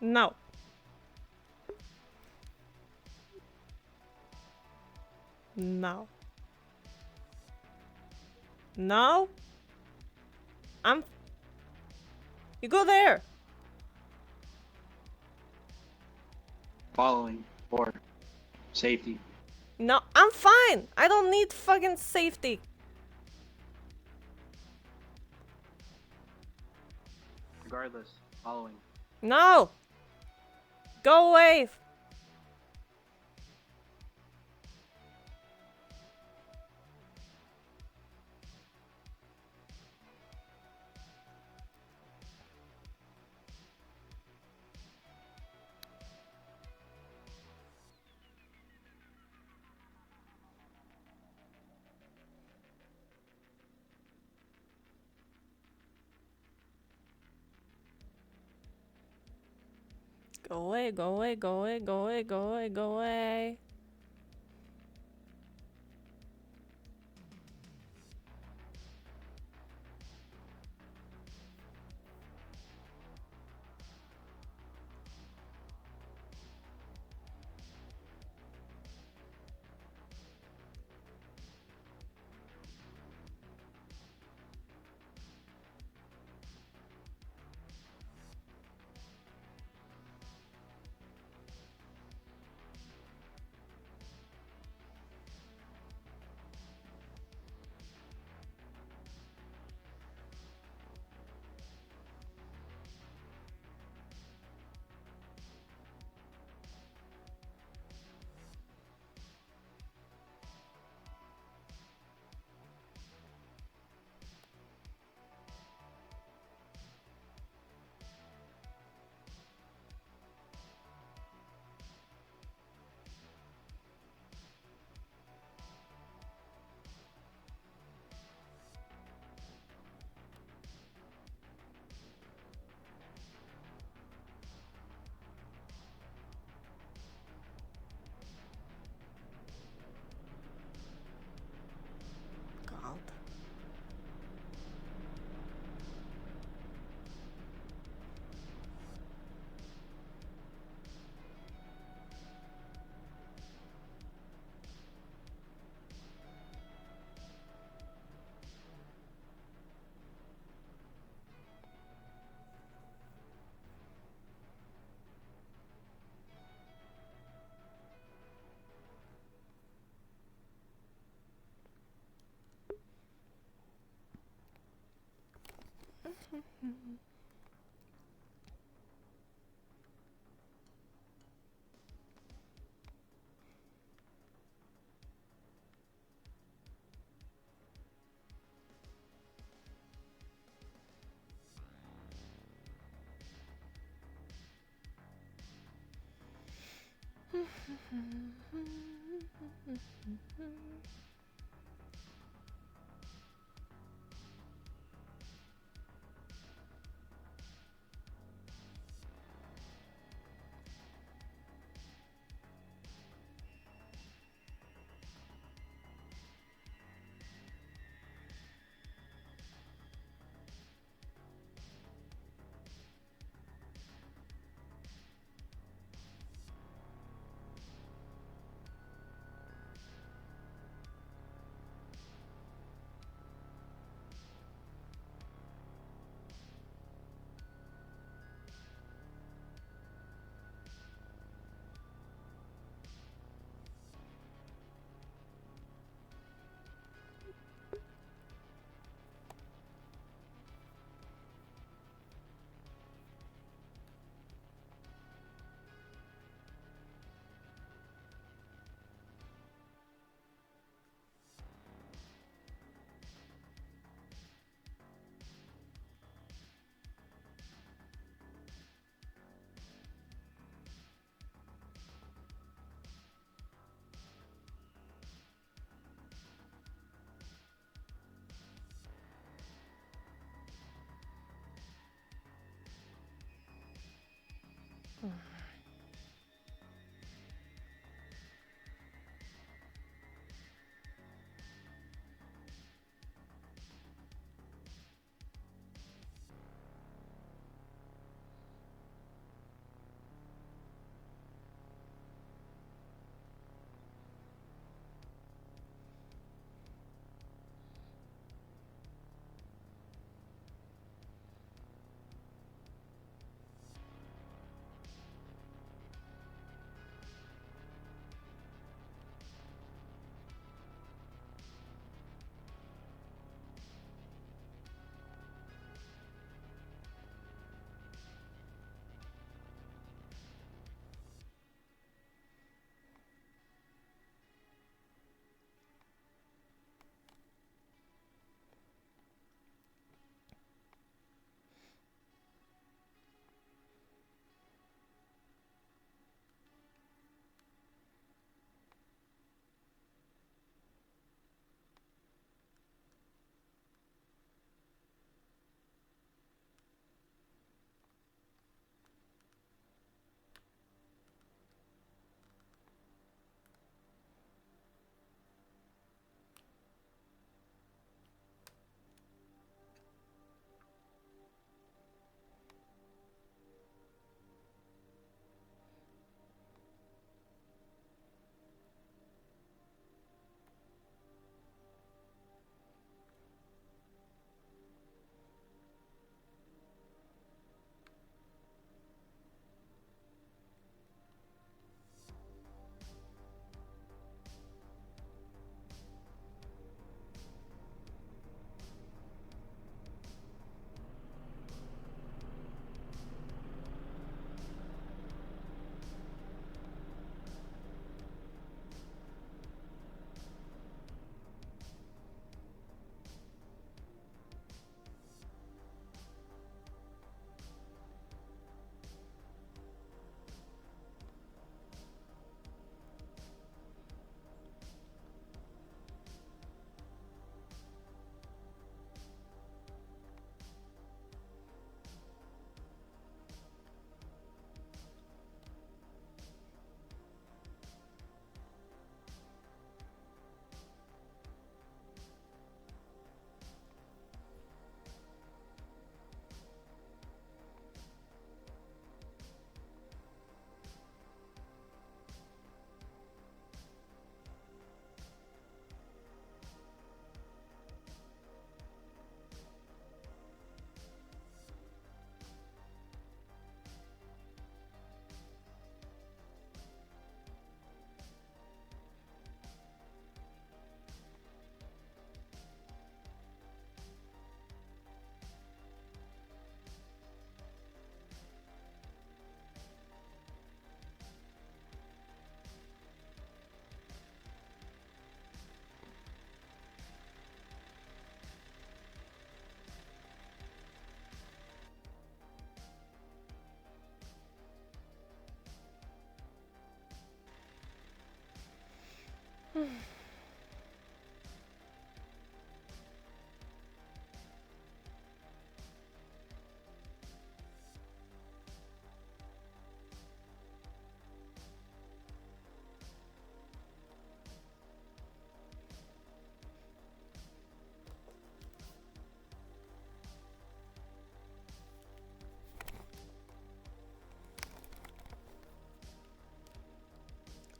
[SPEAKER 1] No. No. No? You go there!
[SPEAKER 9] Following for safety.
[SPEAKER 1] No, I'm fine! I don't need fucking safety.
[SPEAKER 9] Regardless, following.
[SPEAKER 1] No! Go away! Go away, go away, go away, go away, go away, go away.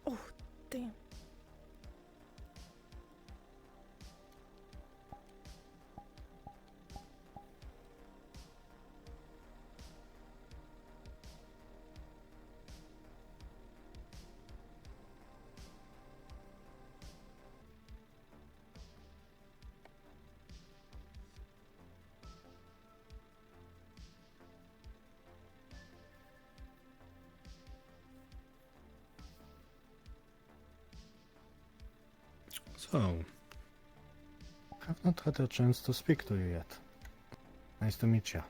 [SPEAKER 1] Oh, damn.
[SPEAKER 14] So, have not had a chance to speak to you yet. Nice to meet you.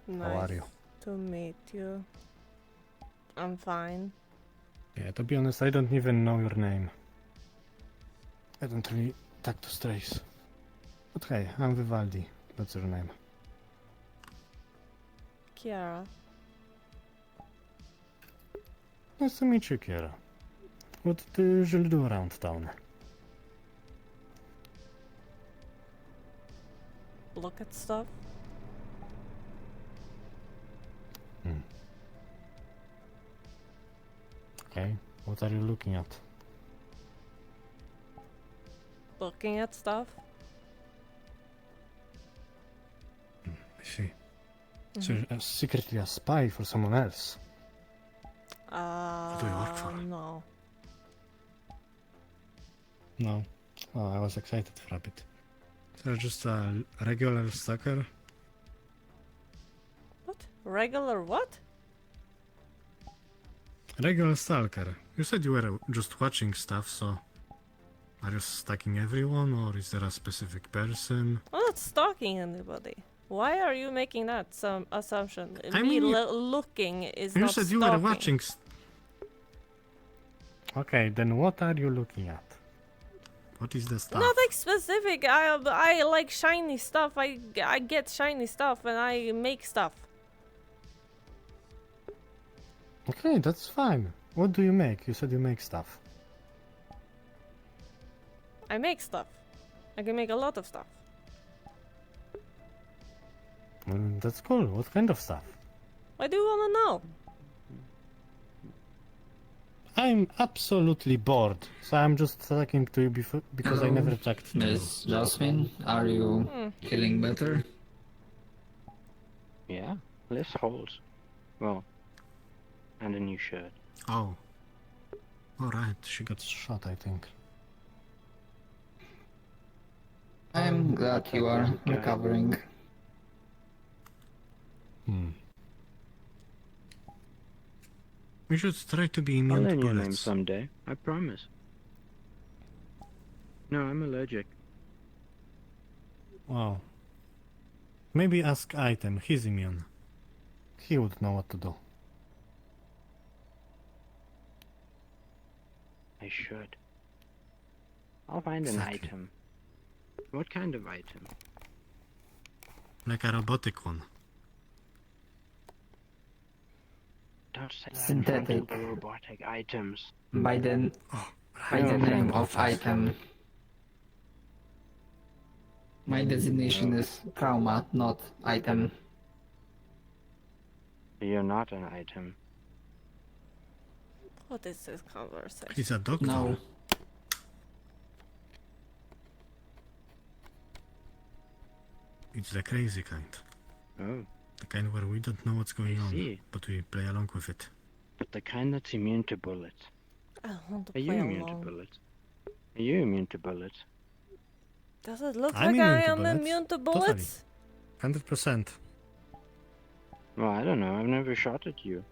[SPEAKER 1] Nice
[SPEAKER 14] How are you?
[SPEAKER 1] to meet you. I'm fine.
[SPEAKER 14] Yeah, to be honest, I don't even know your name. I don't really talk to strays. But hey, I'm Vivaldi. That's your name.
[SPEAKER 1] Kiara.
[SPEAKER 14] Nice to meet you, Kiara. What do you usually do around town?
[SPEAKER 1] Look at stuff.
[SPEAKER 14] Okay, what are you looking at?
[SPEAKER 1] Looking at stuff.
[SPEAKER 14] I see. So you're secretly a spy for someone else? What do you work for?
[SPEAKER 1] No.
[SPEAKER 14] No. Oh, I was excited for a bit. So you're just a regular stalker?
[SPEAKER 1] What? Regular what?
[SPEAKER 14] Regular stalker. You said you were just watching stuff, so... Are you stalking everyone, or is there a specific person?
[SPEAKER 1] I'm not stalking anybody. Why are you making that some assumption?
[SPEAKER 14] I mean,
[SPEAKER 1] looking is
[SPEAKER 14] you
[SPEAKER 1] not
[SPEAKER 14] said
[SPEAKER 1] stalking.
[SPEAKER 14] you were watching... Okay, then what are you looking at? What is the stuff?
[SPEAKER 1] Nothing specific. I like shiny stuff. I get shiny stuff and I make stuff.
[SPEAKER 14] Okay, that's fine. What do you make? You said you make stuff.
[SPEAKER 1] I make stuff. I can make a lot of stuff.
[SPEAKER 14] That's cool. What kind of stuff?
[SPEAKER 1] Why do you want to know?
[SPEAKER 14] I'm absolutely bored, so I'm just talking to you because I never talked to you.
[SPEAKER 22] Miss Jasmine, are you feeling better?
[SPEAKER 13] Yeah, less holes. Well, and a new shirt.
[SPEAKER 14] Oh. Alright, she got shot, I think.
[SPEAKER 22] I'm glad you are recovering.
[SPEAKER 14] We should try to be
[SPEAKER 13] I'll
[SPEAKER 14] immune to
[SPEAKER 13] learn your name
[SPEAKER 14] bullets.
[SPEAKER 13] someday, I promise. No, I'm allergic.
[SPEAKER 14] Wow. Maybe ask Item, he's immune. He would know what to do.
[SPEAKER 13] I should. I'll find an item. What kind of item?
[SPEAKER 14] Like a robotic one.
[SPEAKER 13] Don't say that
[SPEAKER 22] Synthetic.
[SPEAKER 13] robotic items.
[SPEAKER 22] By the name of item. My designation is trauma, not item.
[SPEAKER 13] You're not an item.
[SPEAKER 1] What is this conversation?
[SPEAKER 14] He's a doctor.
[SPEAKER 22] No.
[SPEAKER 14] It's the crazy kind.
[SPEAKER 13] Oh.
[SPEAKER 14] The kind where we don't know what's going on,
[SPEAKER 13] see.
[SPEAKER 14] but we play along with it.
[SPEAKER 13] But the kind that's immune to bullets.
[SPEAKER 1] I don't want to
[SPEAKER 13] Are you
[SPEAKER 1] play
[SPEAKER 13] immune
[SPEAKER 1] along.
[SPEAKER 13] to bullets? Are you immune to bullets?
[SPEAKER 1] Does it look
[SPEAKER 14] I'm
[SPEAKER 1] like I
[SPEAKER 14] immune to
[SPEAKER 1] am
[SPEAKER 14] bullets.
[SPEAKER 1] immune to
[SPEAKER 14] Totally.
[SPEAKER 1] bullets?
[SPEAKER 14] 100%.
[SPEAKER 13] Well, I don't know. I've never shot at you.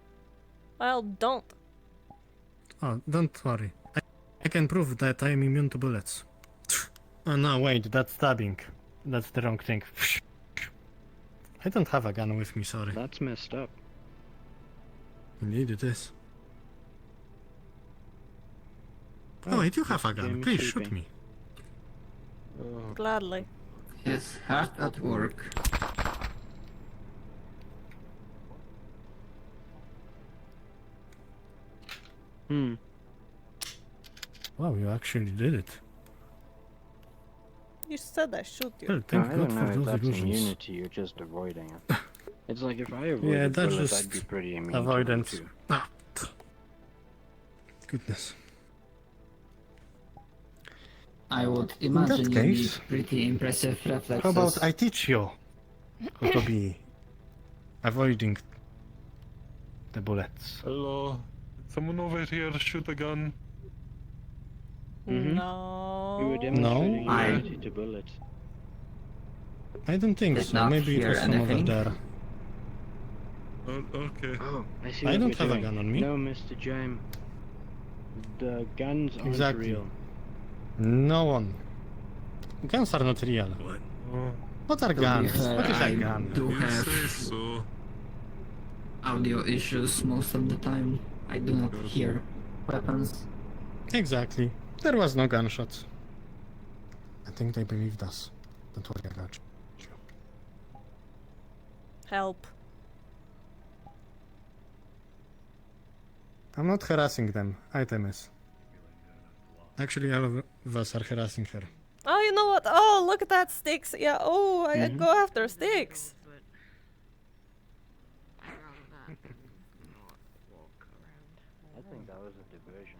[SPEAKER 1] Well, don't.
[SPEAKER 14] Oh, don't worry. I can prove that I am immune to bullets. Oh no, wait, that's stabbing. That's the wrong thing. I don't have a gun with me, sorry.
[SPEAKER 13] That's messed up.
[SPEAKER 14] Indeed it is. Oh, I do have a
[SPEAKER 13] Mr.
[SPEAKER 14] gun.
[SPEAKER 13] James
[SPEAKER 14] Please
[SPEAKER 13] sleeping.
[SPEAKER 14] shoot me.
[SPEAKER 1] Gladly.
[SPEAKER 22] His heart at work.
[SPEAKER 13] Hmm.
[SPEAKER 14] Wow, you actually did it.
[SPEAKER 1] You said I shoot you.
[SPEAKER 14] Well, thank
[SPEAKER 13] I
[SPEAKER 14] God
[SPEAKER 13] don't
[SPEAKER 14] for
[SPEAKER 13] know if
[SPEAKER 14] those
[SPEAKER 13] that's
[SPEAKER 14] illusions.
[SPEAKER 13] immunity or just avoiding it. It's like if I avoided
[SPEAKER 14] Yeah, that's
[SPEAKER 13] bullets,
[SPEAKER 14] just
[SPEAKER 13] I'd be pretty immune
[SPEAKER 14] avoidance.
[SPEAKER 13] to them
[SPEAKER 14] Ah, goodness.
[SPEAKER 22] I would
[SPEAKER 14] that
[SPEAKER 22] imagine you need
[SPEAKER 14] case,
[SPEAKER 22] pretty impressive reflexes.
[SPEAKER 14] how about I teach you how to be avoiding the bullets?
[SPEAKER 2] Hello. Someone over here shoot a gun.
[SPEAKER 13] Mhm.
[SPEAKER 1] No.
[SPEAKER 13] We were demonstrating
[SPEAKER 14] No,
[SPEAKER 13] immunity to bullets.
[SPEAKER 14] I don't think
[SPEAKER 22] Did
[SPEAKER 14] so.
[SPEAKER 22] not
[SPEAKER 14] Maybe it
[SPEAKER 22] hear
[SPEAKER 14] was from over
[SPEAKER 22] anything.
[SPEAKER 14] there.
[SPEAKER 2] Okay.
[SPEAKER 13] Oh, I see
[SPEAKER 14] I
[SPEAKER 13] what
[SPEAKER 14] don't
[SPEAKER 13] we're
[SPEAKER 14] have a
[SPEAKER 13] doing.
[SPEAKER 14] gun on me.
[SPEAKER 13] No, Mr. James. The guns aren't
[SPEAKER 14] Exactly.
[SPEAKER 13] real.
[SPEAKER 14] No one. Guns are not real.
[SPEAKER 18] What?
[SPEAKER 14] What are
[SPEAKER 22] To be
[SPEAKER 14] guns?
[SPEAKER 22] fair,
[SPEAKER 14] What is a
[SPEAKER 22] I
[SPEAKER 14] gun?
[SPEAKER 22] do
[SPEAKER 18] You
[SPEAKER 22] have
[SPEAKER 18] say so.
[SPEAKER 22] audio issues most of the time. I do not hear weapons.
[SPEAKER 14] Exactly. There was no gunshots. I think they believed us. Don't worry, I got you.
[SPEAKER 1] Help.
[SPEAKER 14] I'm not harassing them. Items. Actually, all of us are harassing her.
[SPEAKER 1] Oh, you know what? Oh, look at that, Sticks. Yeah, oh, I
[SPEAKER 14] Mhm.
[SPEAKER 1] go after Sticks.
[SPEAKER 13] I think that was a diversion.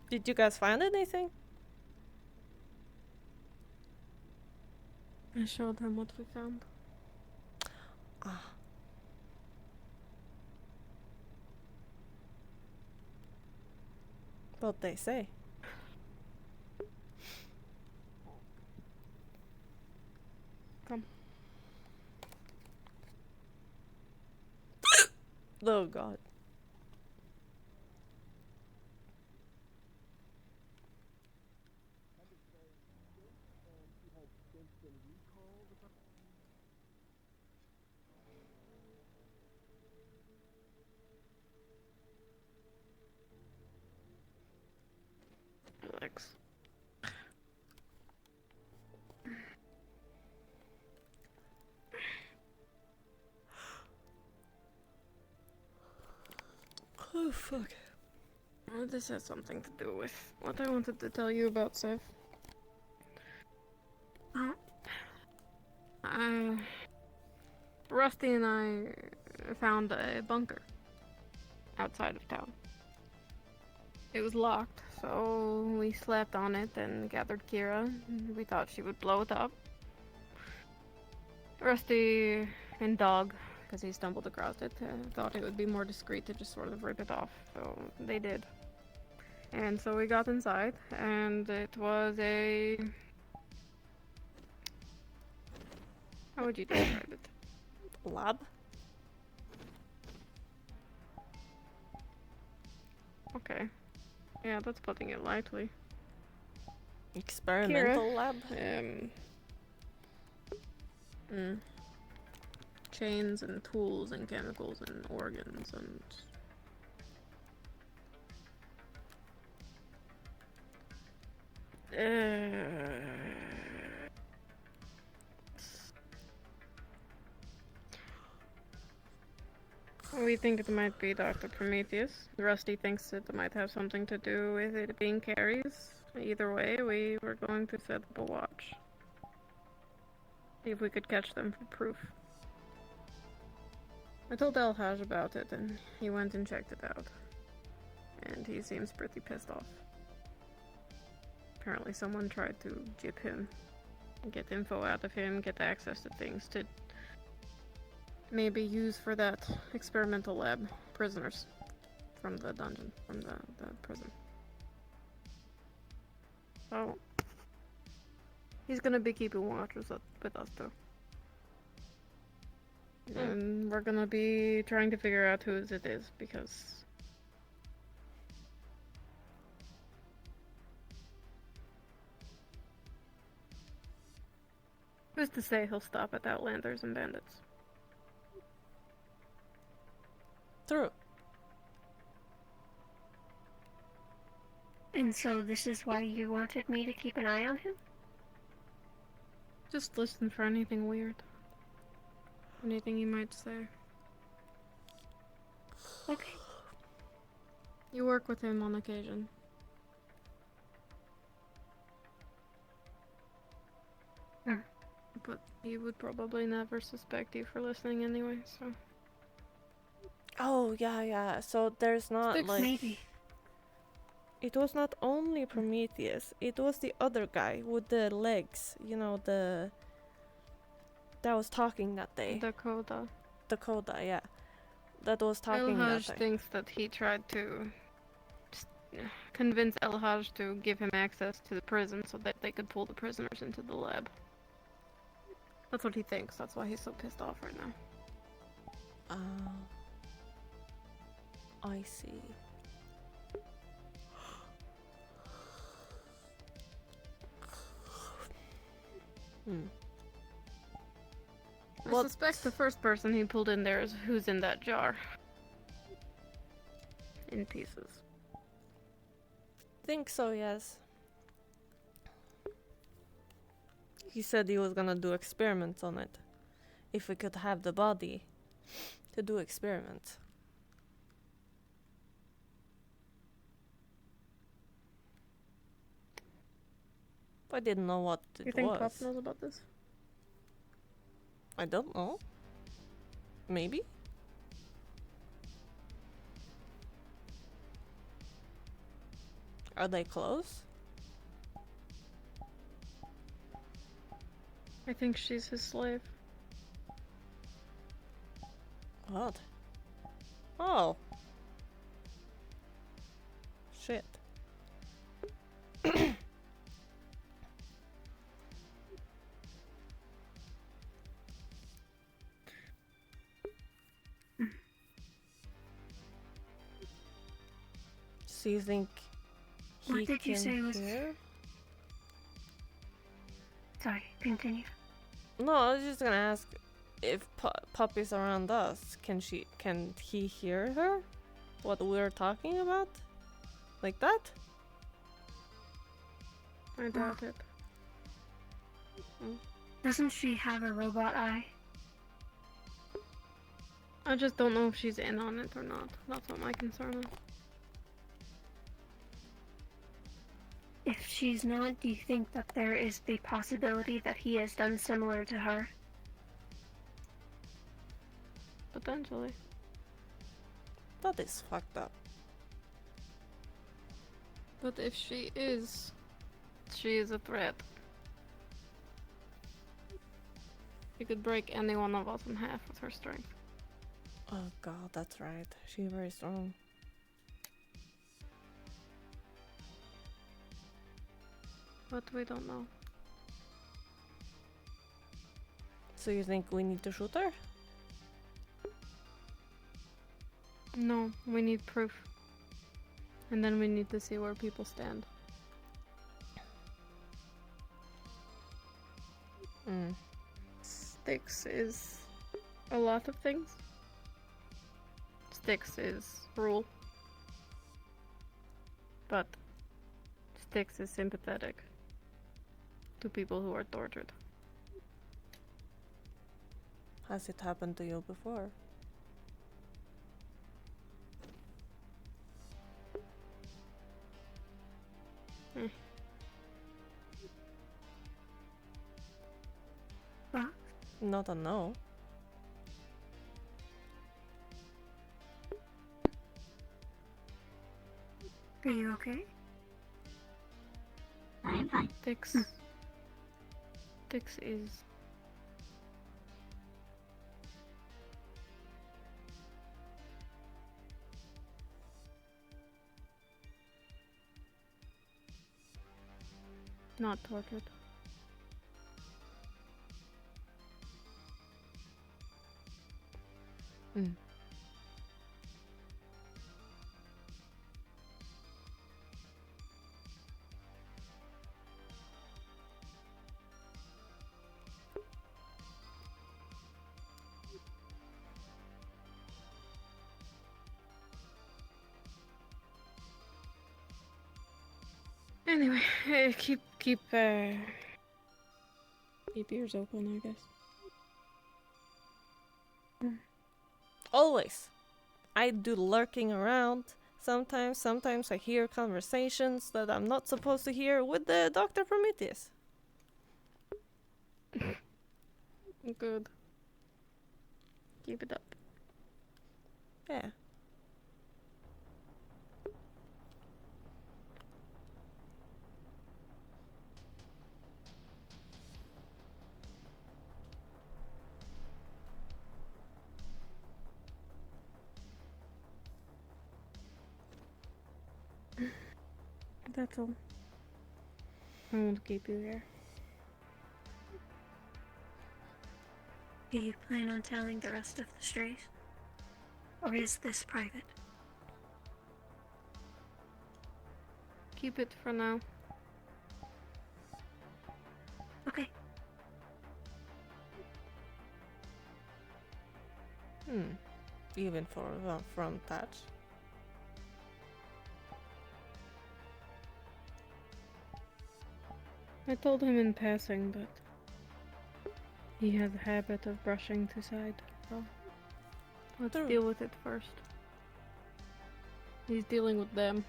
[SPEAKER 1] Did you guys find anything?
[SPEAKER 6] I showed him what we found.
[SPEAKER 1] Ah. What they say?
[SPEAKER 6] Come.
[SPEAKER 1] Oh God.
[SPEAKER 6] Relax.
[SPEAKER 1] Oh fuck.
[SPEAKER 6] Well, this has something to do with what I wanted to tell you about, Seth. Rusty and I found a bunker outside of town. It was locked, so we slept on it and gathered Kira. We thought she would blow it up. Rusty and Dog, because he stumbled across it, thought it would be more discreet to just sort of rip it off, so they did. And so we got inside, and it was a... How would you describe it?
[SPEAKER 1] Lab?
[SPEAKER 6] Okay. Yeah, that's putting it lightly.
[SPEAKER 1] Experimental
[SPEAKER 6] Kira,
[SPEAKER 1] lab?
[SPEAKER 6] Chains and tools and chemicals and organs and... We think it might be Dr. Prometheus. Rusty thinks it might have something to do with it being Carrie's. Either way, we were going to set up a watch. See if we could catch them for proof. I told Elhaj about it, and he went and checked it out. And he seems pretty pissed off. Apparently someone tried to jip him, get info out of him, get access to things to maybe use for that experimental lab prisoners from the dungeon, from the prison. So, he's gonna be keeping watch with us too. And we're gonna be trying to figure out whose it is, because who's to say he'll stop at Outlanders and Bandits?
[SPEAKER 1] True.
[SPEAKER 11] And so this is why you wanted me to keep an eye on him?
[SPEAKER 6] Just listen for anything weird. Anything he might say.
[SPEAKER 11] Okay.
[SPEAKER 6] You work with him on occasion. But he would probably never suspect you for listening anyway, so...
[SPEAKER 1] Oh, yeah. So there's not,
[SPEAKER 6] Sticks.
[SPEAKER 1] like...
[SPEAKER 11] Maybe.
[SPEAKER 1] It was not only Prometheus. It was the other guy with the legs. You know, that was talking that day.
[SPEAKER 6] Dakota.
[SPEAKER 1] Dakota, yeah. That was talking that
[SPEAKER 6] Elhaj
[SPEAKER 1] day.
[SPEAKER 6] thinks that he tried to convince Elhaj to give him access to the prison so that they could pull the prisoners into the lab. That's what he thinks. That's why he's so pissed off right now.
[SPEAKER 1] I see.
[SPEAKER 6] I suspect the first person he pulled in there is who's in that jar. In pieces.
[SPEAKER 1] Think so, yes. He said he was gonna do experiments on it. If we could have the body to do experiments. I didn't know what it was.
[SPEAKER 6] You think Pop knows about this?
[SPEAKER 1] I don't know. Maybe? Are they close?
[SPEAKER 6] I think she's his slave.
[SPEAKER 1] What? Oh. Shit. So you think he
[SPEAKER 11] What did you
[SPEAKER 1] can
[SPEAKER 11] say was...
[SPEAKER 1] hear?
[SPEAKER 11] Sorry, continue.
[SPEAKER 1] No, I was just gonna ask if Pup is around us. Can he hear her? What we're talking about? Like that?
[SPEAKER 6] I doubt it.
[SPEAKER 11] Doesn't she have a robot eye?
[SPEAKER 6] I just don't know if she's in on it or not. That's what my concern is.
[SPEAKER 11] If she's not, do you think that there is the possibility that he has done similar to her?
[SPEAKER 6] Potentially.
[SPEAKER 1] That is fucked up.
[SPEAKER 6] But if she is a threat. She could break any one of us in half with her strength.
[SPEAKER 1] Oh god, that's right. She's very strong.
[SPEAKER 6] But we don't know.
[SPEAKER 1] So you think we need to shoot her?
[SPEAKER 6] No, we need proof. And then we need to see where people stand. Styx is a lot of things. Styx is rule. But Styx is sympathetic to people who are tortured.
[SPEAKER 1] Has it happened to you before?
[SPEAKER 11] What?
[SPEAKER 1] Not a no.
[SPEAKER 11] Are you okay?
[SPEAKER 17] I'm fine.
[SPEAKER 6] Styx is not tortured. Anyway, keep ears open, I guess.
[SPEAKER 1] Always. I do lurking around. Sometimes I hear conversations that I'm not supposed to hear with the Dr. Prometheus.
[SPEAKER 6] Good. Keep it up.
[SPEAKER 1] Yeah.
[SPEAKER 6] That's all. I won't keep you here.
[SPEAKER 11] Do you plan on telling the rest of the strays? Or is this private?
[SPEAKER 6] Keep it for now.
[SPEAKER 11] Okay.
[SPEAKER 1] Even for the front touch.
[SPEAKER 6] I told him in passing, but he has a habit of brushing to side, so let's deal with it first. He's dealing with them.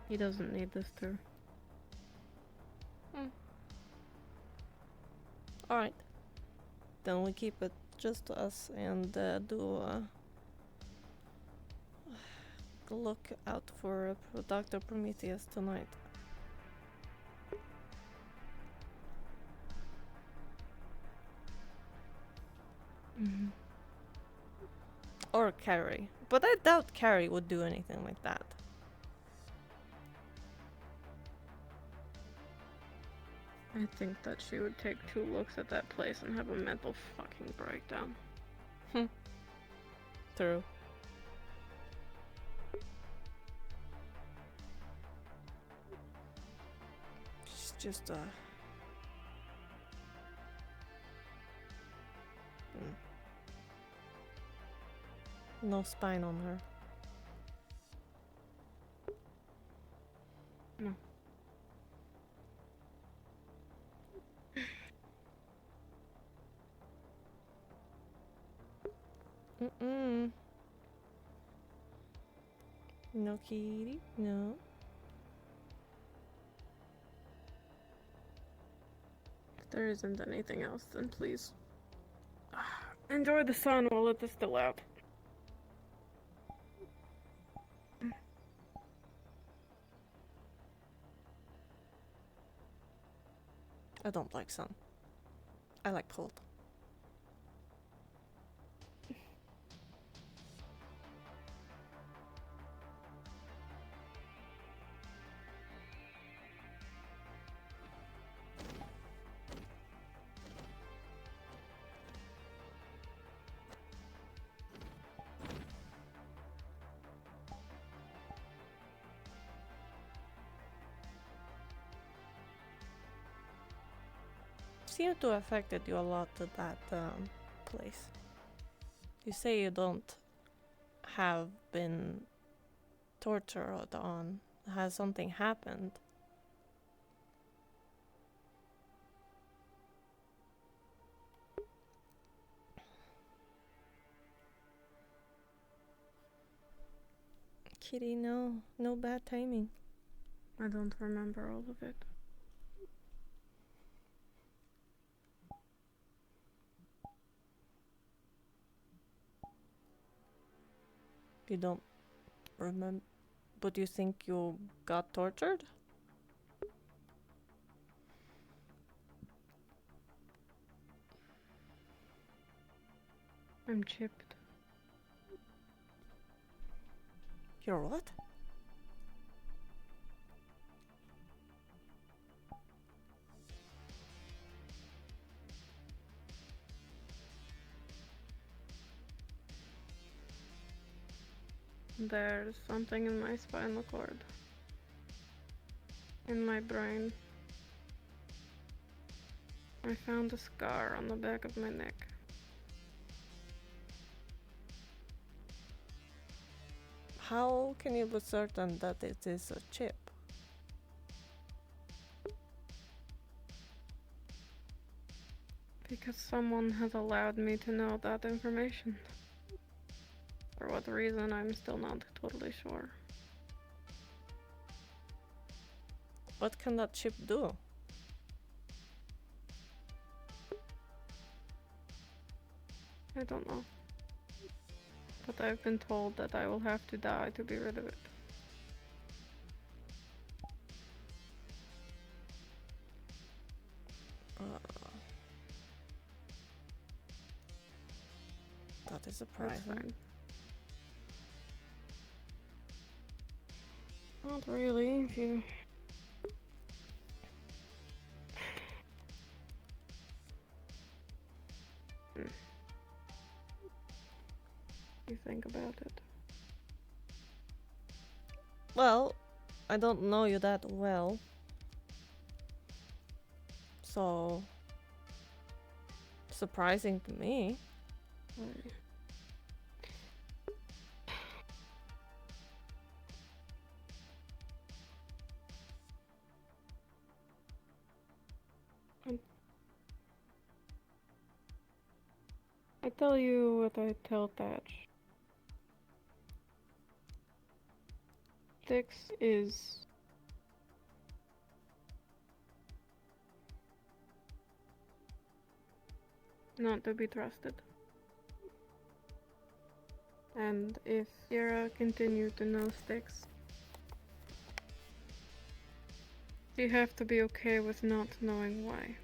[SPEAKER 6] He doesn't need this too.
[SPEAKER 1] Alright. Then we keep it just to us and do a look out for Dr. Prometheus tonight. Or Carrie. But I doubt Carrie would do anything like that.
[SPEAKER 6] I think that she would take 2 looks at that place and have a mental fucking breakdown.
[SPEAKER 1] True. She's just no spine on her.
[SPEAKER 6] No.
[SPEAKER 1] No kitty, no.
[SPEAKER 6] If there isn't anything else, then please enjoy the sun while it is still out.
[SPEAKER 1] I don't like sun. I like cold. Seem to have affected you a lot to that place. You say you don't have been tortured on. Has something happened? Kitty, no. No bad timing.
[SPEAKER 6] I don't remember all of it.
[SPEAKER 1] You don't remember, but you think you got tortured?
[SPEAKER 6] I'm chipped.
[SPEAKER 1] You're what?
[SPEAKER 6] There's something in my spinal cord. In my brain. I found a scar on the back of my neck.
[SPEAKER 1] How can you be certain that it is a chip?
[SPEAKER 6] Because someone has allowed me to know that information. For what reason, I'm still not totally sure.
[SPEAKER 1] What can that chip do?
[SPEAKER 6] I don't know. But I've been told that I will have to die to be rid of it.
[SPEAKER 1] That is
[SPEAKER 6] That's
[SPEAKER 1] surprising.
[SPEAKER 6] fine. Not really, if you... You think about it.
[SPEAKER 1] Well, I don't know you that well. So... surprising to me.
[SPEAKER 6] Right. I tell you what I tell Thatch. Styx is not to be trusted. And if Sierra continued to know Styx, you have to be okay with not knowing why.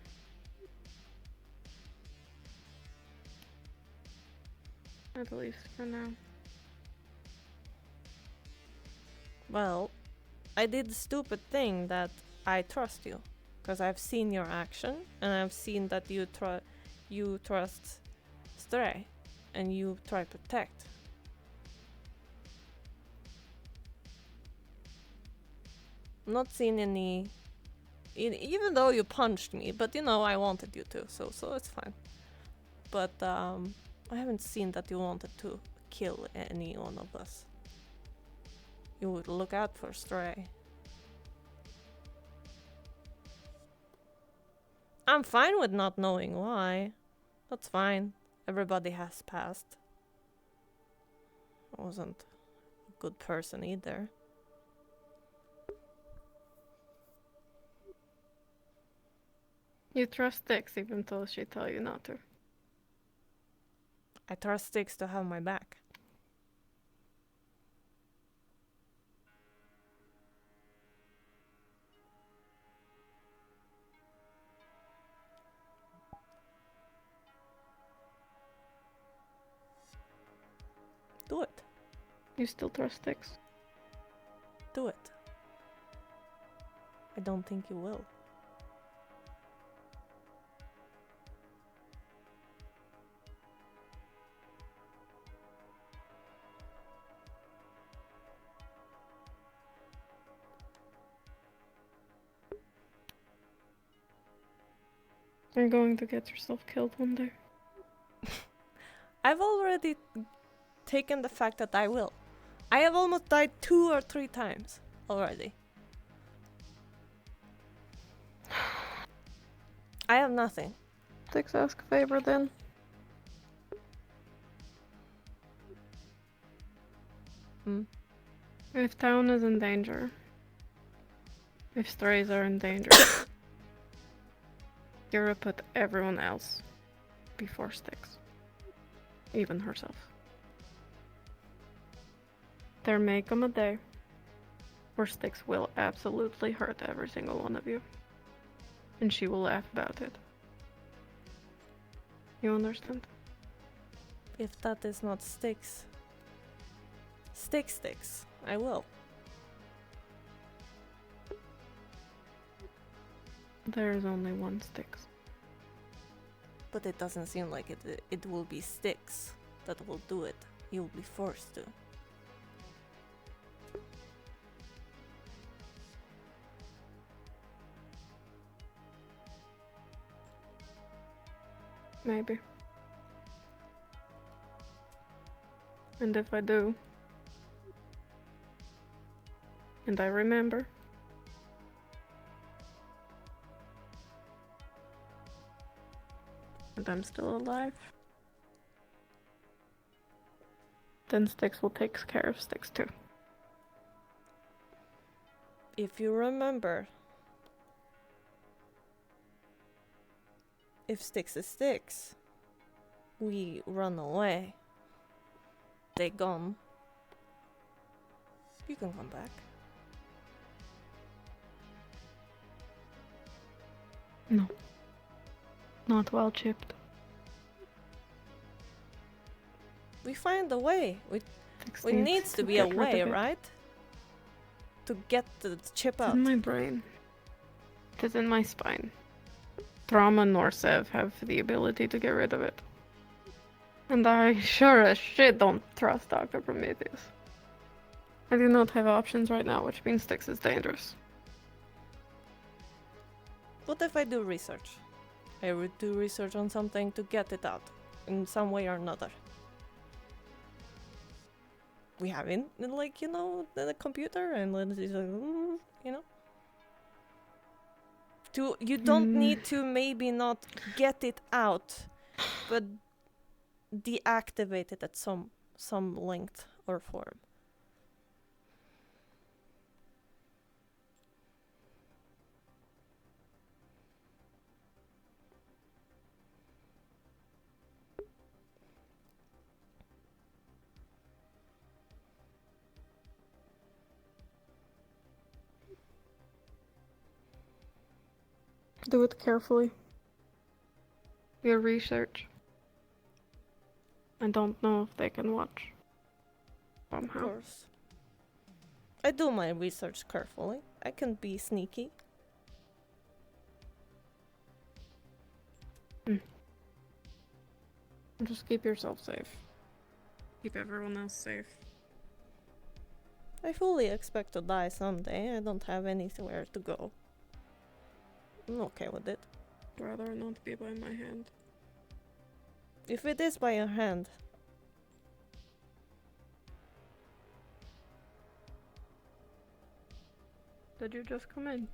[SPEAKER 6] At least for now.
[SPEAKER 1] Well, I did the stupid thing that I trust you. Because I've seen your action, and I've seen that you trust Stray, and you try to protect. Not seen any... even though you punched me, but you know, I wanted you to, so it's fine. But, I haven't seen that you wanted to kill any one of us. You would look out for Stray. I'm fine with not knowing why. That's fine. Everybody has passed. I wasn't a good person either.
[SPEAKER 6] You trust Styx even though she tell you not to.
[SPEAKER 1] I trust Styx to have my back. Do it.
[SPEAKER 6] You still trust Styx?
[SPEAKER 1] Do it. I don't think you will.
[SPEAKER 6] You're going to get yourself killed one day.
[SPEAKER 1] I've already taken the fact that I will. I have almost died 2 or 3 times already. I have nothing.
[SPEAKER 6] Styx, ask a favor then. If town is in danger, if strays are in danger, Kira put everyone else before Styx. Even herself. There may come a day where Styx will absolutely hurt every single one of you. And she will laugh about it. You understand?
[SPEAKER 1] If that is not Styx, I will.
[SPEAKER 6] There is only one Styx.
[SPEAKER 1] But it doesn't seem like it will be Styx that will do it. You will be forced to.
[SPEAKER 6] Maybe. And if I do, and I remember, and I'm still alive, then Styx will take care of Styx too.
[SPEAKER 1] If you remember, if Styx is Styx, we run away. They gone. You can come back.
[SPEAKER 6] No. Not well chipped.
[SPEAKER 1] We find a way. We
[SPEAKER 6] Styx
[SPEAKER 1] needs to be a
[SPEAKER 6] get rid
[SPEAKER 1] way,
[SPEAKER 6] of it.
[SPEAKER 1] right? To get the chip
[SPEAKER 6] It's
[SPEAKER 1] out.
[SPEAKER 6] in my brain. It is in my spine. Trauma nor Sev have the ability to get rid of it. And I sure as shit don't trust Dr. Prometheus. I do not have options right now, which means Styx is dangerous.
[SPEAKER 1] What if I do research? I would do research on something to get it out in some way or another. We have in like, you know, the computer and it's just like, you know. You don't need to maybe not get it out, but deactivate it at some length or form.
[SPEAKER 6] Do it carefully. Your research. I don't know if they can watch. Somehow.
[SPEAKER 1] Of course. I do my research carefully. I can be sneaky.
[SPEAKER 6] Just keep yourself safe. Keep everyone else safe.
[SPEAKER 1] I fully expect to die someday. I don't have anywhere to go. I'm okay with it.
[SPEAKER 6] Rather not be by my hand.
[SPEAKER 1] If it is by your hand.
[SPEAKER 6] Did you just come in?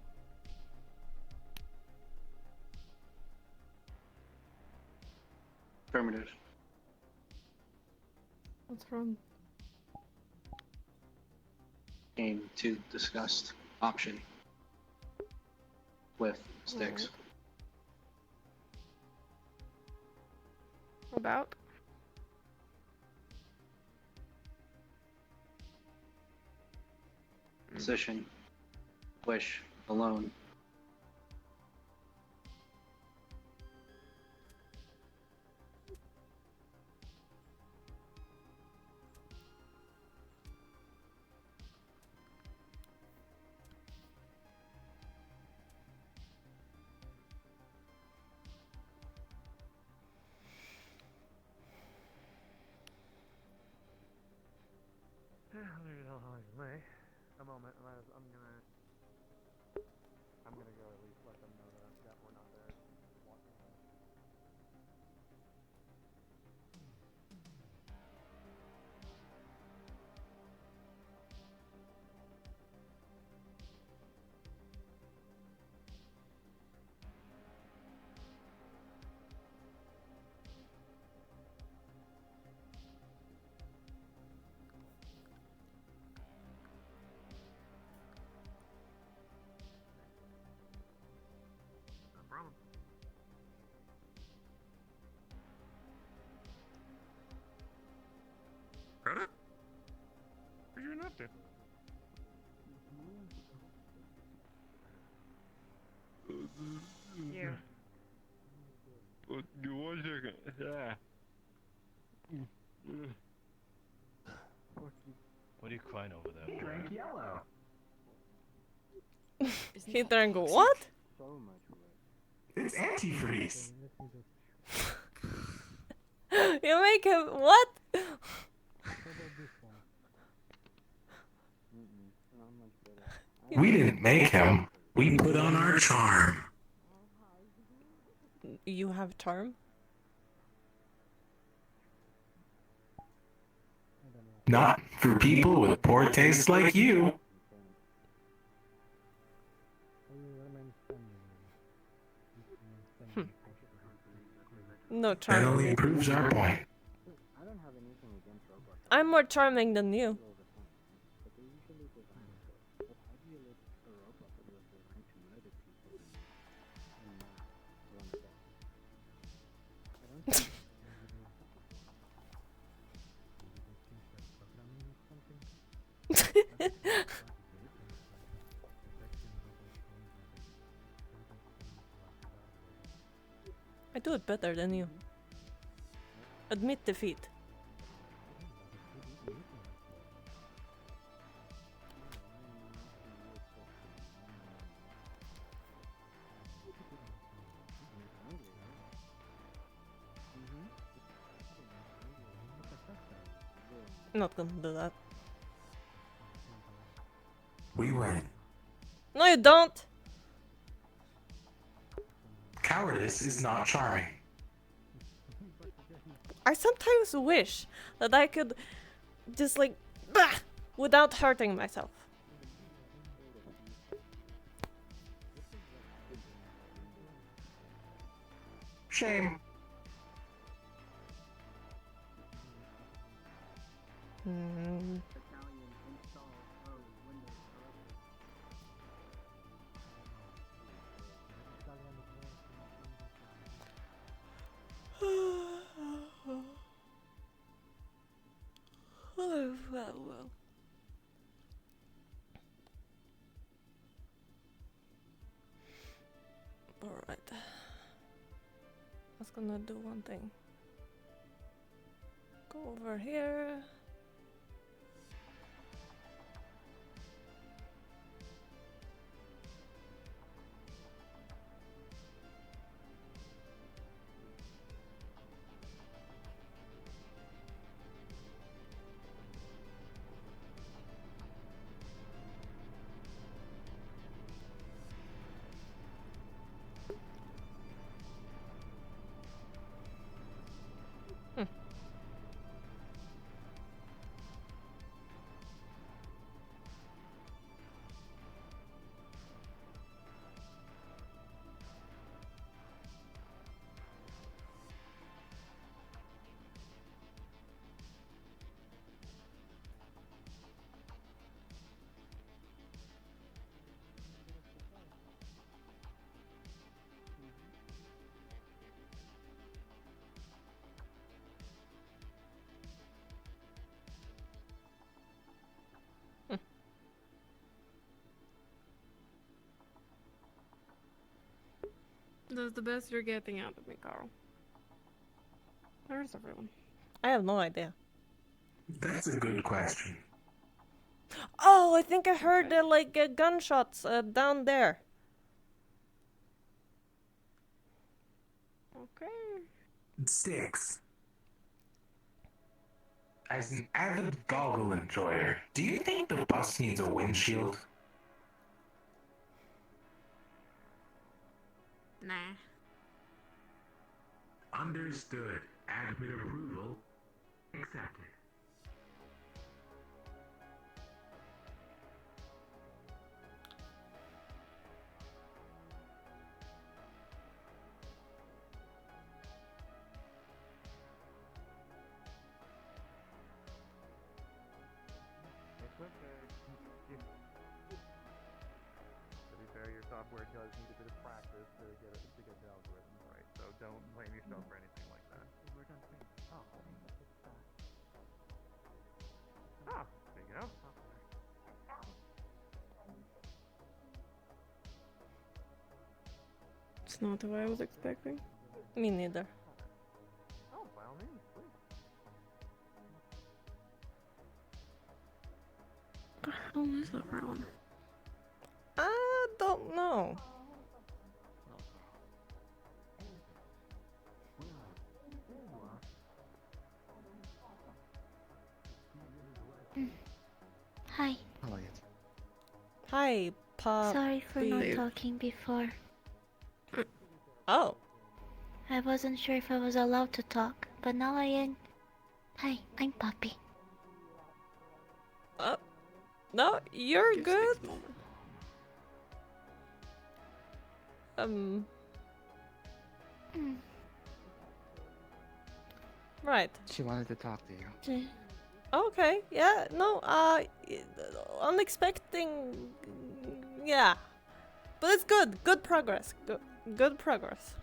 [SPEAKER 9] Affirmative.
[SPEAKER 6] What's wrong?
[SPEAKER 9] Came to discuss option with Styx.
[SPEAKER 6] About?
[SPEAKER 9] Position. Wish. Alone.
[SPEAKER 5] A moment, I'm gonna go at least let them know that we're not there. Walking away. Problem. Crota? Where's your napkin? Yeah.
[SPEAKER 2] One second. Yeah.
[SPEAKER 19] What are you crying over there?
[SPEAKER 15] He drank yellow.
[SPEAKER 1] He drank what?
[SPEAKER 15] So much work.
[SPEAKER 20] It's antifreeze.
[SPEAKER 1] You make him what?
[SPEAKER 20] We didn't make him. We put on our charm.
[SPEAKER 1] You have charm?
[SPEAKER 20] Not for people with poor taste like you.
[SPEAKER 1] No
[SPEAKER 20] That
[SPEAKER 1] charm.
[SPEAKER 20] only proves our point.
[SPEAKER 1] I'm more charming than you. I do it better than you. Admit defeat. Not gonna do that.
[SPEAKER 20] We win.
[SPEAKER 1] No, you don't.
[SPEAKER 20] Cowardice is not charming.
[SPEAKER 1] I sometimes wish that I could just like bah, without hurting myself.
[SPEAKER 20] Shame.
[SPEAKER 1] Hmm. Oh, well. Alright. I was gonna do one thing. Go over here.
[SPEAKER 6] That's the best you're getting out of me, Carl. Where's everyone?
[SPEAKER 1] I have no idea.
[SPEAKER 20] That's a good question.
[SPEAKER 1] Oh, I think I heard like gunshots down there.
[SPEAKER 6] Okay.
[SPEAKER 20] Sticks. As an avid goggle enjoyer, do you think the bus needs a windshield?
[SPEAKER 6] Nah.
[SPEAKER 20] Understood. Admit approval. Accepted.
[SPEAKER 12] It's okay. To be fair, your software does need a bit of practice to get the algorithms right, so don't blame yourself for anything like that. We're done saying, oh, there you go.
[SPEAKER 6] It's not who I was expecting.
[SPEAKER 1] Me neither.
[SPEAKER 12] Oh, by all means, please.
[SPEAKER 6] What the hell is everyone?
[SPEAKER 1] I don't know.
[SPEAKER 17] Hi.
[SPEAKER 1] Hi, Pop.
[SPEAKER 17] Sorry for not talking before.
[SPEAKER 1] Oh.
[SPEAKER 17] I wasn't sure if I was allowed to talk, but now I am. Hi, I'm Poppy.
[SPEAKER 1] No, you're good. Right.
[SPEAKER 13] She wanted to talk to you.
[SPEAKER 1] Okay. Yeah. No. Unexpected. Yeah. But it's good. Good progress. Good progress.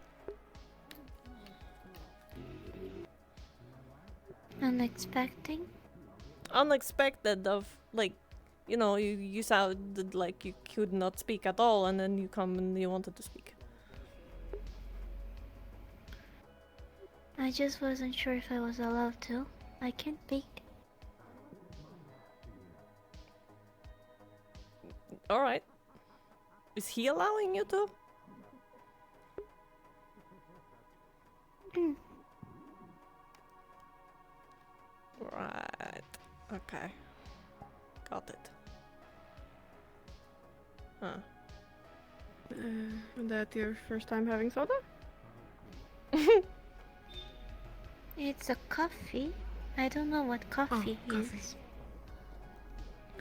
[SPEAKER 17] Unexpected?
[SPEAKER 1] Unexpected of like, you know, you sounded like you could not speak at all, and then you come and you wanted to speak.
[SPEAKER 17] I just wasn't sure if I was allowed to. I can't speak.
[SPEAKER 1] All right. Is he allowing you to? Right. Okay. Got it. Huh.
[SPEAKER 6] That your first time having soda?
[SPEAKER 17] It's a coffee. I don't know what coffee is.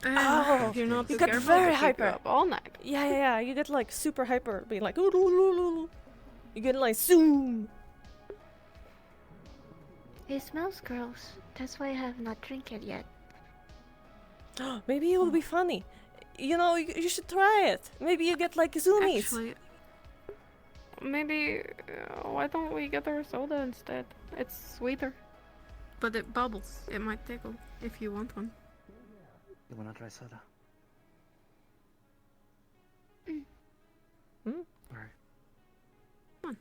[SPEAKER 1] Oh,
[SPEAKER 6] you're not
[SPEAKER 1] you
[SPEAKER 6] too
[SPEAKER 1] get
[SPEAKER 6] careful,
[SPEAKER 1] very
[SPEAKER 6] they keep you
[SPEAKER 1] hyper
[SPEAKER 6] up all night.
[SPEAKER 1] Yeah. You get like super hyper, being like, ooh, ooh, ooh, ooh. You get like zoom.
[SPEAKER 17] It smells gross. That's why I have not drank it yet.
[SPEAKER 1] Maybe it will be funny. You know, you should try it. Maybe you get like zoomies.
[SPEAKER 6] Actually, maybe why don't we get our soda instead? It's sweeter, but it bubbles. It might tickle if you want one.
[SPEAKER 13] You wanna try soda? Alright.
[SPEAKER 6] Come on.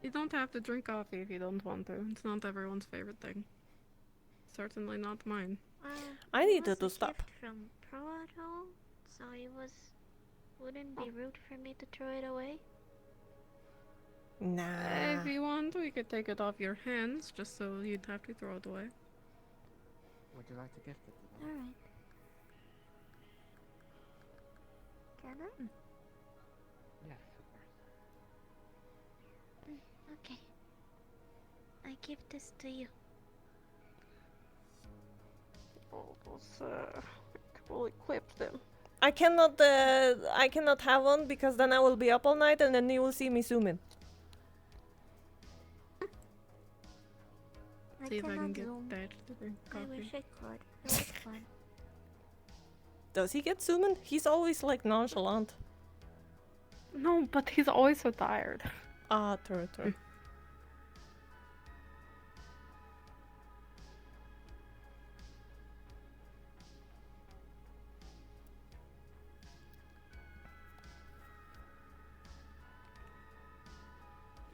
[SPEAKER 6] You don't have to drink coffee if you don't want to. It's not everyone's favorite thing. Certainly not mine.
[SPEAKER 1] I needed to stop.
[SPEAKER 17] From Proado, so it wouldn't be rude for me to throw it away.
[SPEAKER 1] Nah.
[SPEAKER 6] If you want, we could take it off your hands, just so you'd have to throw it away.
[SPEAKER 13] Would you like to gift it to them?
[SPEAKER 17] Alright. Can I?
[SPEAKER 13] Yes, of course.
[SPEAKER 17] Okay. I give this to you.
[SPEAKER 6] Oh, those will equip them.
[SPEAKER 1] I cannot have one because then I will be up all night and then you will see me zooming.
[SPEAKER 6] See if I can
[SPEAKER 17] cannot
[SPEAKER 6] get
[SPEAKER 17] zoom.
[SPEAKER 6] Dad to drink coffee.
[SPEAKER 17] I wish I could. It was fun.
[SPEAKER 1] Does he get zooming? He's always like nonchalant.
[SPEAKER 6] No, but he's always so tired.
[SPEAKER 1] Ah, true.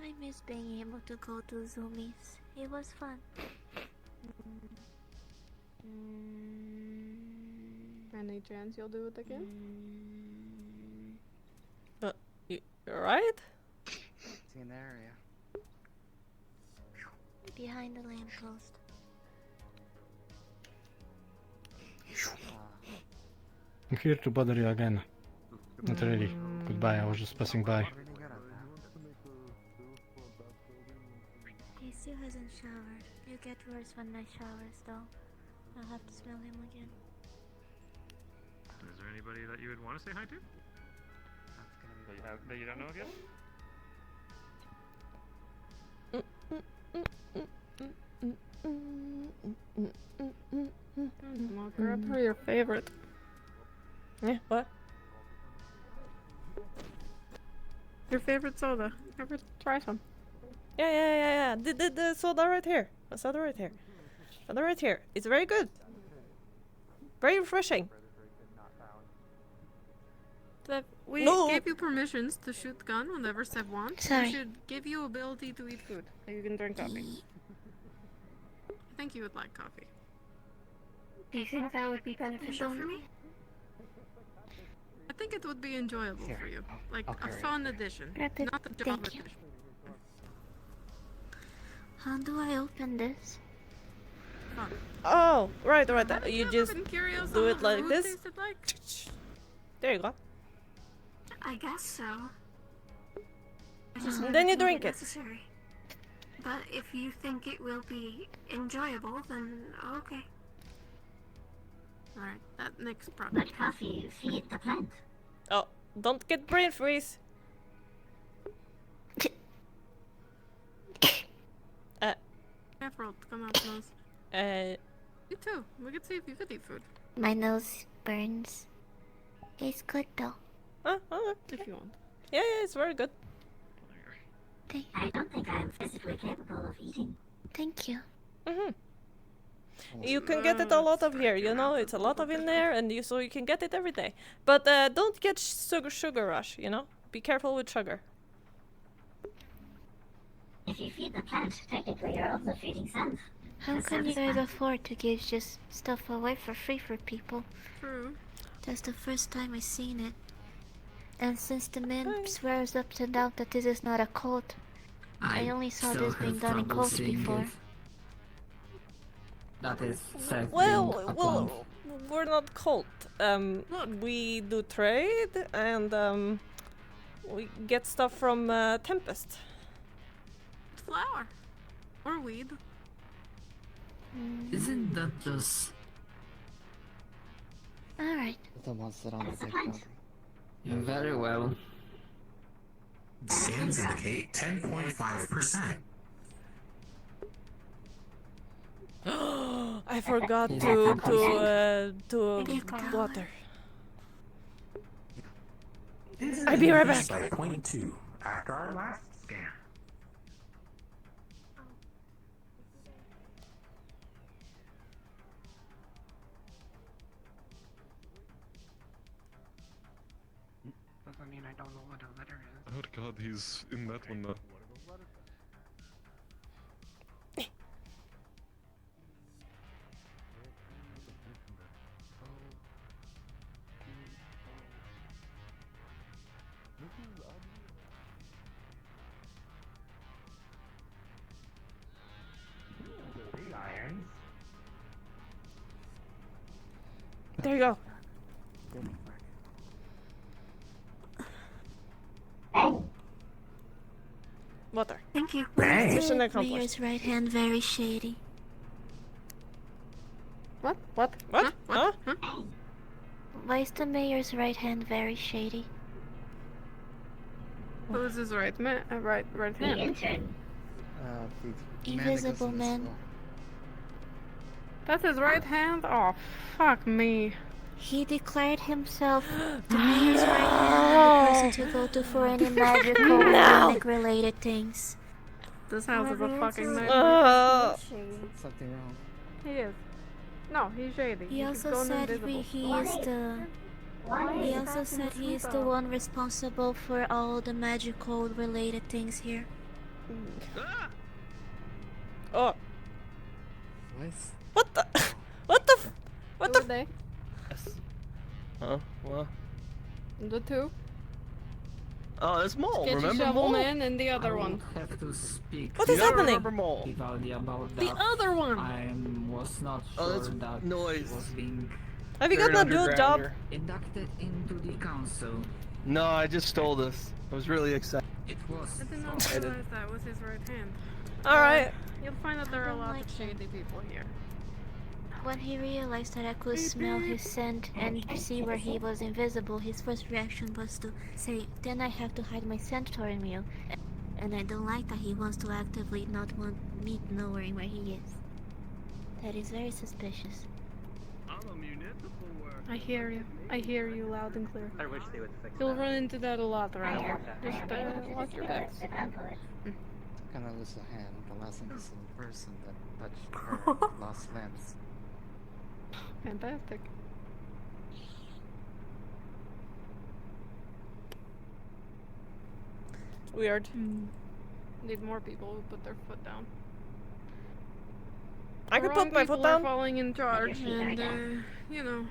[SPEAKER 17] I miss being able to go to Zoomies. It was fun.
[SPEAKER 6] Any chance you'll do it again?
[SPEAKER 1] But you're right?
[SPEAKER 13] It's in the area.
[SPEAKER 17] Behind the lamppost.
[SPEAKER 14] I'm here to bother you again. Not really. Goodbye, I was just passing by.
[SPEAKER 17] He still hasn't showered. You get worse when I showers though. I'll have to smell him again.
[SPEAKER 8] Is there anybody that you would want to say hi to? That you don't know again?
[SPEAKER 6] Well, grab her your favorite.
[SPEAKER 1] Yeah, what?
[SPEAKER 6] Your favorite soda. Ever try some?
[SPEAKER 1] Yeah. The soda right here. The soda right here. Soda right here. It's very good. Very refreshing.
[SPEAKER 6] We
[SPEAKER 1] No.
[SPEAKER 6] gave you permissions to shoot gun whenever Sev wants.
[SPEAKER 17] Sorry.
[SPEAKER 6] We should give you ability to eat food, so you can drink coffee. I think you would like coffee.
[SPEAKER 11] Do you think that would be beneficial for me?
[SPEAKER 6] I think it would be enjoyable for you, like
[SPEAKER 13] I'll
[SPEAKER 6] a
[SPEAKER 13] carry it.
[SPEAKER 6] fun addition,
[SPEAKER 17] Grab it.
[SPEAKER 6] not a job
[SPEAKER 17] Thank you.
[SPEAKER 6] addition.
[SPEAKER 17] How do I open this?
[SPEAKER 6] Fun.
[SPEAKER 1] Oh, right. You
[SPEAKER 6] I've
[SPEAKER 1] just
[SPEAKER 6] been curious
[SPEAKER 1] do
[SPEAKER 6] on
[SPEAKER 1] it
[SPEAKER 6] what
[SPEAKER 1] like
[SPEAKER 6] food
[SPEAKER 1] this.
[SPEAKER 6] tasted like.
[SPEAKER 1] There you go.
[SPEAKER 11] I guess so. I
[SPEAKER 1] And
[SPEAKER 11] don't
[SPEAKER 1] then you
[SPEAKER 11] think
[SPEAKER 1] drink it.
[SPEAKER 11] necessary. But if you think it will be enjoyable, then okay.
[SPEAKER 6] Alright, that next problem.
[SPEAKER 11] But coffee, feed the plant.
[SPEAKER 1] Oh, don't get brain freeze.
[SPEAKER 6] too. We could see if you could eat food.
[SPEAKER 17] My nose burns. It's good though.
[SPEAKER 6] If you want.
[SPEAKER 1] Yeah, it's very good.
[SPEAKER 17] I don't think I'm physically capable of eating. Thank you.
[SPEAKER 1] You can get it a lot of here, you know, it's a lot of in there, and so you can get it every day. But don't get sugar rush, you know? Be careful with sugar.
[SPEAKER 17] If you feed the plant, technically you're also feeding some. How can you guys afford to give just stuff away for free for people?
[SPEAKER 6] True.
[SPEAKER 17] That's the first time I've seen it. And since the man swears up and down that this is not a cult, I only saw this being done in cults before.
[SPEAKER 22] That is said
[SPEAKER 1] Well, we're not cult. We do trade, and we get stuff from Tempest.
[SPEAKER 6] Flour. Or weed.
[SPEAKER 22] Isn't that just...
[SPEAKER 17] Alright.
[SPEAKER 13] The ones that on the big boundary.
[SPEAKER 22] Very well.
[SPEAKER 20] Scans indicate 10.5%.
[SPEAKER 1] I forgot to water. I'll be right back.
[SPEAKER 20] By 0.2 after our last scan.
[SPEAKER 13] Doesn't mean I don't know what a letter is.
[SPEAKER 2] Oh god, he's in that one now.
[SPEAKER 1] There you go. Water.
[SPEAKER 17] Thank you.
[SPEAKER 1] Mission
[SPEAKER 17] Mission
[SPEAKER 1] accomplished.
[SPEAKER 17] Mayor's right hand very shady.
[SPEAKER 6] What?
[SPEAKER 1] What? Huh?
[SPEAKER 17] Why is the mayor's right hand very shady?
[SPEAKER 6] Who's his right hand?
[SPEAKER 17] Invisible man.
[SPEAKER 6] That's his right hand? Oh, fuck me.
[SPEAKER 17] He declared himself the mayor's right hand and the person to go to for any magical related things.
[SPEAKER 6] This house is a fucking nightmare.
[SPEAKER 13] Something wrong.
[SPEAKER 6] He is. No, he's shady.
[SPEAKER 17] He also
[SPEAKER 6] going
[SPEAKER 17] said
[SPEAKER 6] invisible.
[SPEAKER 17] he is the one responsible for all the magical related things here.
[SPEAKER 1] Oh.
[SPEAKER 13] What?
[SPEAKER 1] What the?
[SPEAKER 6] They?
[SPEAKER 7] Huh? What?
[SPEAKER 6] The two?
[SPEAKER 7] Oh, it's Mole.
[SPEAKER 6] Sketchy
[SPEAKER 7] Remember
[SPEAKER 6] Shovel
[SPEAKER 7] Mole?
[SPEAKER 6] Man and the other one.
[SPEAKER 22] Have to speak.
[SPEAKER 1] What is happening?
[SPEAKER 7] Remember Mole?
[SPEAKER 22] Vivaldi about
[SPEAKER 6] The
[SPEAKER 22] that.
[SPEAKER 6] other one!
[SPEAKER 22] I was not
[SPEAKER 7] Oh,
[SPEAKER 22] sure
[SPEAKER 7] that's
[SPEAKER 22] that
[SPEAKER 7] noise.
[SPEAKER 22] was being
[SPEAKER 1] Have you got a new job?
[SPEAKER 22] inducted into the council.
[SPEAKER 7] No, I just stole this. I was really excited.
[SPEAKER 22] It was
[SPEAKER 6] I did not realize that was his right hand.
[SPEAKER 1] Alright.
[SPEAKER 6] You'll find that there are a lot of shady people here.
[SPEAKER 17] When he realized that I could smell his scent and see where he was invisible, his first reaction was to say, then I have to hide my centaur meal. And I don't like that he wants to actively not want me knowing where he is. That is very suspicious.
[SPEAKER 6] I hear you. I hear you loud and clear.
[SPEAKER 13] I wish they would fix
[SPEAKER 6] You'll
[SPEAKER 13] that.
[SPEAKER 6] run into that a lot around here. Just watch your backs.
[SPEAKER 13] Kinda lose a hand. The last innocent person that touched her lost limbs.
[SPEAKER 6] Fantastic.
[SPEAKER 1] Weird.
[SPEAKER 6] Need more people who put their foot down.
[SPEAKER 1] I could put my foot
[SPEAKER 6] People
[SPEAKER 1] down.
[SPEAKER 6] are falling in charge, and you know,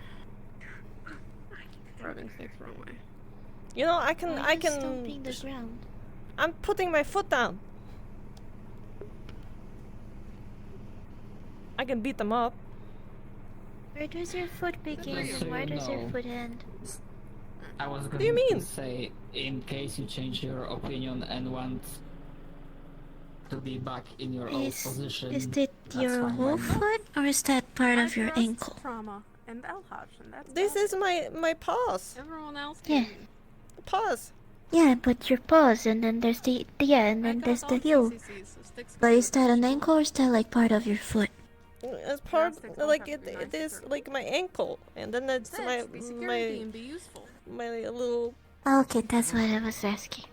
[SPEAKER 6] rubbing things the wrong way.
[SPEAKER 1] You know, I can.
[SPEAKER 17] Stomping the ground.
[SPEAKER 1] I'm putting my foot down. I can beat them up.
[SPEAKER 17] Where does your foot begin
[SPEAKER 22] Just
[SPEAKER 17] and
[SPEAKER 22] so
[SPEAKER 17] where
[SPEAKER 22] you
[SPEAKER 17] does your
[SPEAKER 22] know.
[SPEAKER 17] foot end?
[SPEAKER 22] I was
[SPEAKER 1] do
[SPEAKER 22] going
[SPEAKER 1] you mean?
[SPEAKER 22] to say, in case you change your opinion and want to be back in your old position.
[SPEAKER 17] Is it your
[SPEAKER 22] fine
[SPEAKER 17] whole
[SPEAKER 22] by me.
[SPEAKER 17] foot or is that part of your
[SPEAKER 6] Just
[SPEAKER 17] ankle?
[SPEAKER 6] Trauma and LH, and that's
[SPEAKER 1] This is my paws.
[SPEAKER 6] everyone else.
[SPEAKER 17] Yeah.
[SPEAKER 1] Paws.
[SPEAKER 17] Yeah, but your paws and then there's and then there's the heel. But is that an ankle or is that like part of your foot?
[SPEAKER 1] It's part like it is like my ankle, and then it's
[SPEAKER 6] Be security and be useful.
[SPEAKER 1] my little
[SPEAKER 17] Okay, that's what I was asking.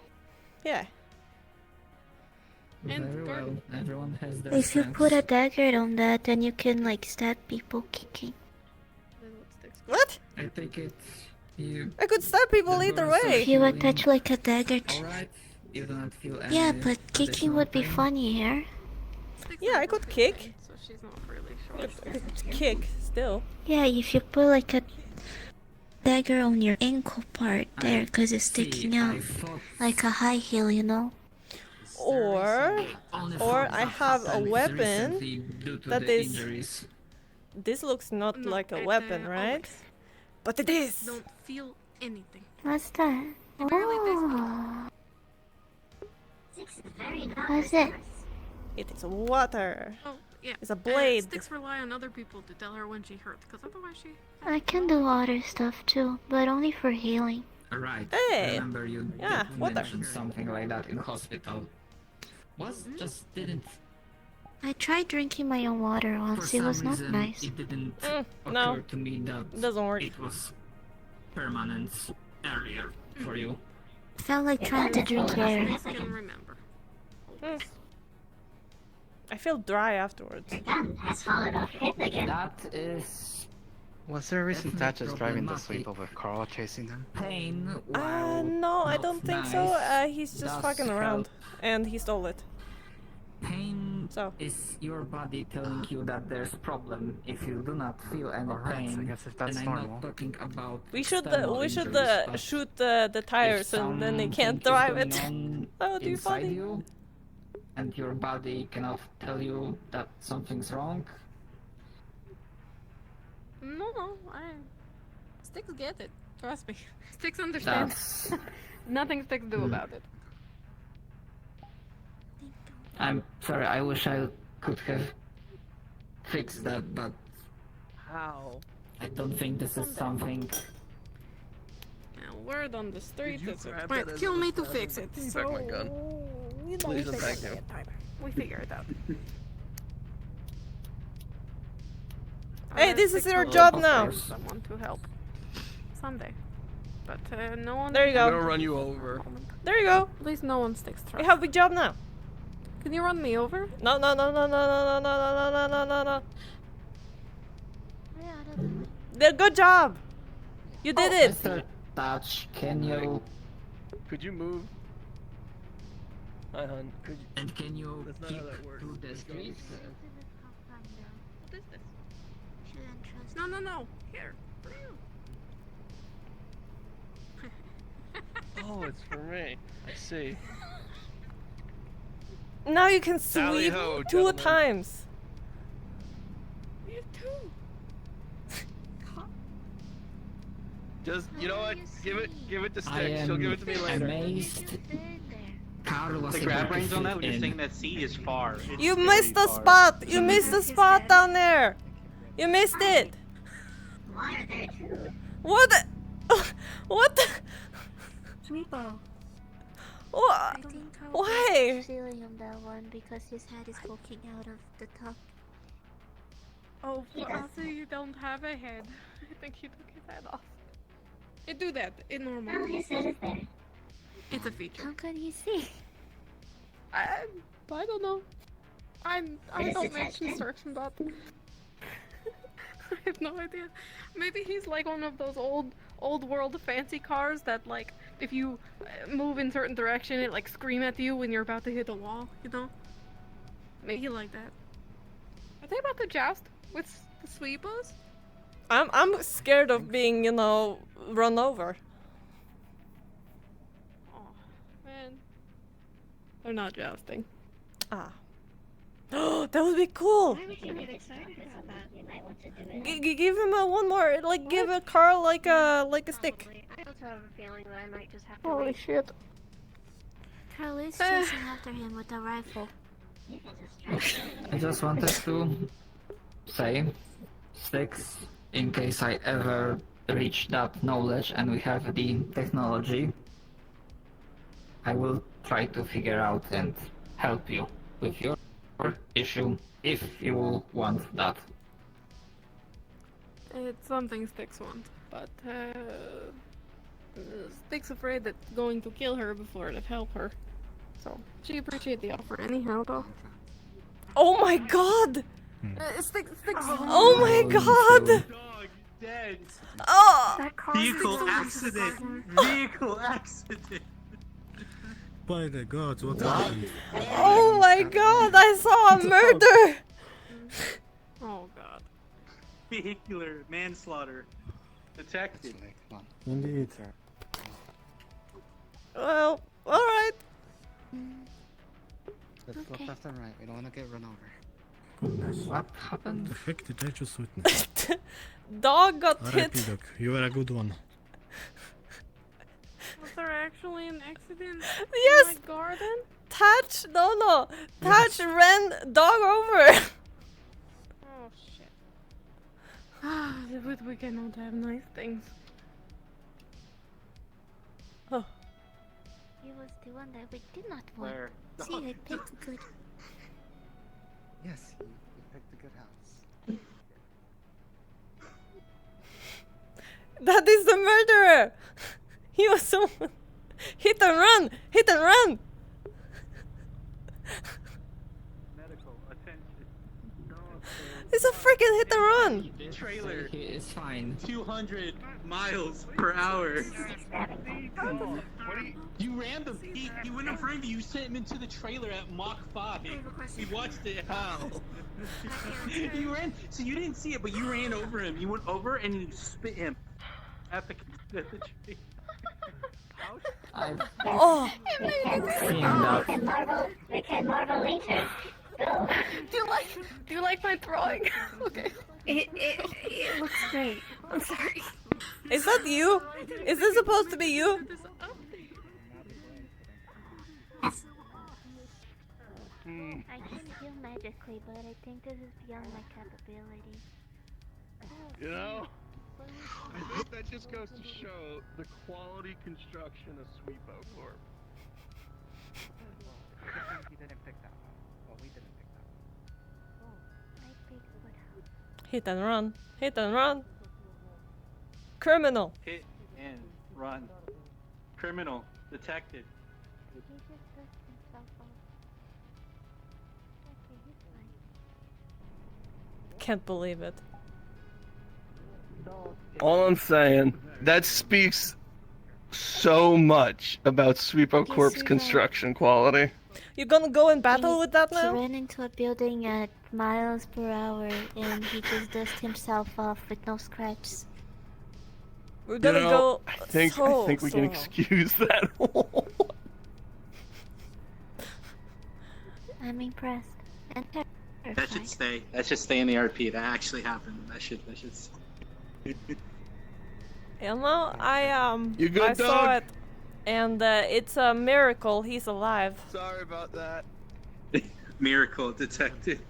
[SPEAKER 1] yeah.
[SPEAKER 22] Very well. Everyone has their
[SPEAKER 17] If you
[SPEAKER 22] strengths.
[SPEAKER 17] put a dagger on that, then you can like stab people kicking.
[SPEAKER 1] What?
[SPEAKER 22] I think it's you.
[SPEAKER 1] I could stab people either way.
[SPEAKER 17] If you attach like a dagger to...
[SPEAKER 22] Alright. You do not feel any
[SPEAKER 17] Yeah, but kicking
[SPEAKER 22] additional
[SPEAKER 17] would be
[SPEAKER 22] pain?
[SPEAKER 17] funny here.
[SPEAKER 1] Yeah, I could kick.
[SPEAKER 6] So she's not really sure.
[SPEAKER 1] I could kick still.
[SPEAKER 17] Yeah, if you put like a dagger on your ankle part there, because it's sticking out. Like a high heel, you know?
[SPEAKER 1] Or I have a weapon that is.
[SPEAKER 22] Injuries.
[SPEAKER 1] This looks not like a weapon, right? But it is.
[SPEAKER 6] Don't feel anything.
[SPEAKER 17] What's that? Oh. What's it?
[SPEAKER 1] It is water.
[SPEAKER 6] Oh, yeah.
[SPEAKER 1] It's a blade.
[SPEAKER 6] Sticks rely on other people to tell her when she hurt, because otherwise she...
[SPEAKER 17] I can do other stuff too, but only for healing.
[SPEAKER 22] Right.
[SPEAKER 1] Hey.
[SPEAKER 22] Remember you
[SPEAKER 1] Yeah,
[SPEAKER 22] did
[SPEAKER 1] water.
[SPEAKER 22] mention something like that in hospital. Was just didn't.
[SPEAKER 17] I tried drinking my own water
[SPEAKER 22] For
[SPEAKER 17] once, it
[SPEAKER 22] some
[SPEAKER 17] was not
[SPEAKER 22] reason,
[SPEAKER 17] nice.
[SPEAKER 22] It didn't
[SPEAKER 1] no.
[SPEAKER 22] occur to me that
[SPEAKER 1] It doesn't work.
[SPEAKER 22] it was permanent earlier for you.
[SPEAKER 17] Felt like trying to drink air.
[SPEAKER 6] I can remember.
[SPEAKER 1] I feel dry afterwards.
[SPEAKER 22] That is
[SPEAKER 13] Was there a reason Thatch is driving the
[SPEAKER 22] problematic.
[SPEAKER 13] sleepover with Carl chasing them?
[SPEAKER 22] pain. While
[SPEAKER 1] No, I
[SPEAKER 22] not
[SPEAKER 1] don't think so.
[SPEAKER 22] nice,
[SPEAKER 1] He's just
[SPEAKER 22] does
[SPEAKER 1] fucking around, and he stole it.
[SPEAKER 22] Pain
[SPEAKER 1] So.
[SPEAKER 22] is your body telling you that there's problem. If you do not feel any
[SPEAKER 13] Alright,
[SPEAKER 22] pain,
[SPEAKER 13] so I guess if that's
[SPEAKER 22] and I'm
[SPEAKER 13] normal.
[SPEAKER 22] not talking about
[SPEAKER 1] We should
[SPEAKER 22] external injuries, but
[SPEAKER 1] shoot the tires,
[SPEAKER 22] if
[SPEAKER 1] and then they
[SPEAKER 22] something
[SPEAKER 1] can't
[SPEAKER 22] is
[SPEAKER 1] drive
[SPEAKER 22] going
[SPEAKER 1] it.
[SPEAKER 22] on
[SPEAKER 1] That would be
[SPEAKER 22] inside
[SPEAKER 1] funny.
[SPEAKER 22] you, and your body cannot tell you that something's wrong.
[SPEAKER 6] No, Sticks get it. Trust me. Sticks understand.
[SPEAKER 22] That's.
[SPEAKER 6] Nothing Sticks do about it.
[SPEAKER 22] I'm sorry. I wish I could have fixed that, but
[SPEAKER 7] How?
[SPEAKER 22] I don't think this is something.
[SPEAKER 6] Now, word on the street
[SPEAKER 7] you
[SPEAKER 6] is it
[SPEAKER 7] grab
[SPEAKER 6] might
[SPEAKER 7] that as
[SPEAKER 6] kill
[SPEAKER 7] a
[SPEAKER 6] me to
[SPEAKER 7] weapon?
[SPEAKER 6] fix it.
[SPEAKER 7] Give me
[SPEAKER 6] So
[SPEAKER 7] back my gun.
[SPEAKER 6] you know,
[SPEAKER 7] Please
[SPEAKER 6] we
[SPEAKER 7] and
[SPEAKER 6] figure
[SPEAKER 7] thank you.
[SPEAKER 6] it out. We figure it out.
[SPEAKER 1] Hey, this is
[SPEAKER 6] Sticks
[SPEAKER 1] your
[SPEAKER 6] will
[SPEAKER 1] job
[SPEAKER 6] offer
[SPEAKER 1] now.
[SPEAKER 6] Someone to help someday, but no one.
[SPEAKER 1] There you
[SPEAKER 7] I'm
[SPEAKER 1] go.
[SPEAKER 7] gonna run you over.
[SPEAKER 1] There you go.
[SPEAKER 6] At least no one Sticks
[SPEAKER 1] We
[SPEAKER 6] trust.
[SPEAKER 1] have a job now.
[SPEAKER 6] Can you run me over?
[SPEAKER 1] No, no, no, no, no, no, no, no, no, no, no, no. Good job. You did it.
[SPEAKER 22] Mr. Touch, can you
[SPEAKER 7] Could you move? Hi, hun. Could you?
[SPEAKER 22] and can you
[SPEAKER 7] That's not
[SPEAKER 22] keep
[SPEAKER 7] how that works.
[SPEAKER 22] to the streets?
[SPEAKER 6] What is this? No. Here. For you.
[SPEAKER 7] Oh, it's for me. I see.
[SPEAKER 1] Now you can
[SPEAKER 7] Tally
[SPEAKER 1] sweep
[SPEAKER 7] ho,
[SPEAKER 1] 2
[SPEAKER 7] gentlemen.
[SPEAKER 1] times.
[SPEAKER 6] You too.
[SPEAKER 7] Just, you know what? Give it to
[SPEAKER 22] I
[SPEAKER 7] Sticks. She'll give it to me
[SPEAKER 22] am
[SPEAKER 7] later.
[SPEAKER 22] amazed. Carl was
[SPEAKER 9] The
[SPEAKER 22] able
[SPEAKER 9] grab
[SPEAKER 22] to
[SPEAKER 9] range on that
[SPEAKER 22] fit
[SPEAKER 9] when you're
[SPEAKER 22] in.
[SPEAKER 9] saying that seat is far. It's
[SPEAKER 1] You
[SPEAKER 9] very
[SPEAKER 1] missed the
[SPEAKER 9] far.
[SPEAKER 1] spot. You missed the spot down there. You missed it. What? The? What? The?
[SPEAKER 17] Meatball.
[SPEAKER 1] What? Why?
[SPEAKER 17] Ceiling on that one because his head is poking out of the top.
[SPEAKER 6] Oh, also you don't have a head. I think he took his head off. It do that in normal. It's a feature.
[SPEAKER 17] How can he see?
[SPEAKER 6] I don't know. I don't make construction, but I have no idea. Maybe he's like one of those old world fancy cars that like if you move in certain direction it like scream at you when you're about to hit a wall, you know? Maybe like that. Are they about to joust with the sweepers?
[SPEAKER 1] I'm scared of being, run over.
[SPEAKER 6] Oh man, they're not jousting.
[SPEAKER 1] Ah. That would be cool.
[SPEAKER 17] Why would you get excited about that?
[SPEAKER 1] Give him one more, give a Carl like a stick.
[SPEAKER 17] I also have a feeling that I might just have to
[SPEAKER 6] Holy
[SPEAKER 17] wait.
[SPEAKER 6] shit.
[SPEAKER 17] Carl is chasing after him with a rifle.
[SPEAKER 22] I just wanted to say, Sticks, in case I ever reach that knowledge and we have the technology, I will try to figure out and help you with your issue, if you want that.
[SPEAKER 6] It's something Styx wants, but Styx afraid that going to kill her before it help her. So she appreciate the offer anyhow, though.
[SPEAKER 1] Oh my god!
[SPEAKER 6] Styx.
[SPEAKER 1] Oh my god!
[SPEAKER 15] Dog dead.
[SPEAKER 1] Oh!
[SPEAKER 15] Vehicle accident. Vehicle accident.
[SPEAKER 14] By the gods, what happened?
[SPEAKER 1] Oh my god, I saw a murder!
[SPEAKER 6] Oh god.
[SPEAKER 15] Vehicular manslaughter detected.
[SPEAKER 14] Indeed.
[SPEAKER 1] Well, alright.
[SPEAKER 13] Let's go left and right. We don't want to get run over.
[SPEAKER 14] Goodness.
[SPEAKER 22] What happened?
[SPEAKER 14] The heck did I just witness?
[SPEAKER 1] Dog got
[SPEAKER 14] R.I.P.
[SPEAKER 1] hit.
[SPEAKER 14] Doc, you were a good one.
[SPEAKER 6] Was there actually an accident
[SPEAKER 1] Yes!
[SPEAKER 6] in my garden?
[SPEAKER 1] Tatch, no. Tatch ran dog over.
[SPEAKER 6] Oh shit. Ah, but we cannot have nice things.
[SPEAKER 1] Oh.
[SPEAKER 17] He was the one that we did not want.
[SPEAKER 15] Where?
[SPEAKER 17] See, I picked good.
[SPEAKER 13] Yes, you picked a good house.
[SPEAKER 1] That is the murderer. He was so hit and run.
[SPEAKER 15] Medical attention.
[SPEAKER 1] It's a freaking hit and run.
[SPEAKER 15] Trailer.
[SPEAKER 22] It's fine.
[SPEAKER 15] 200 miles per hour. You ran the. He went in front of you. You sent him into the trailer at Mach 5. We watched it. How? You ran. So you didn't see it, but you ran over him. You went over and you spit him at the tree.
[SPEAKER 1] Oh.
[SPEAKER 11] We can marvel later.
[SPEAKER 6] Do you like my throwing? Okay.
[SPEAKER 11] It looks great. I'm sorry.
[SPEAKER 1] Is that you? Is this supposed to be you?
[SPEAKER 17] I can heal magically, but I think this is beyond my capability.
[SPEAKER 7] You know, I think that just goes to show the quality construction of Sweepo Corp.
[SPEAKER 12] He didn't pick that one. Well, we didn't pick that one.
[SPEAKER 17] I picked good house.
[SPEAKER 1] Hit and run. Criminal.
[SPEAKER 15] Hit and run. Criminal detected.
[SPEAKER 17] Did he just dust himself off? Okay, he's fine.
[SPEAKER 1] Can't believe it.
[SPEAKER 7] All I'm saying, that speaks so much about Sweepo Corp's construction quality.
[SPEAKER 1] You gonna go in battle with that
[SPEAKER 17] He
[SPEAKER 1] now?
[SPEAKER 17] ran into a building at miles per hour and he just dusted himself off with no scratches.
[SPEAKER 1] We're gonna go.
[SPEAKER 7] I think we can
[SPEAKER 1] slow.
[SPEAKER 7] excuse that.
[SPEAKER 17] I'm impressed and terrified.
[SPEAKER 15] That should stay. That should stay in the RP. That actually happened. That should.
[SPEAKER 1] You know,
[SPEAKER 7] You good,
[SPEAKER 1] I saw
[SPEAKER 7] dog?
[SPEAKER 1] it, and it's a miracle he's alive.
[SPEAKER 7] Sorry about that.
[SPEAKER 15] Miracle detected.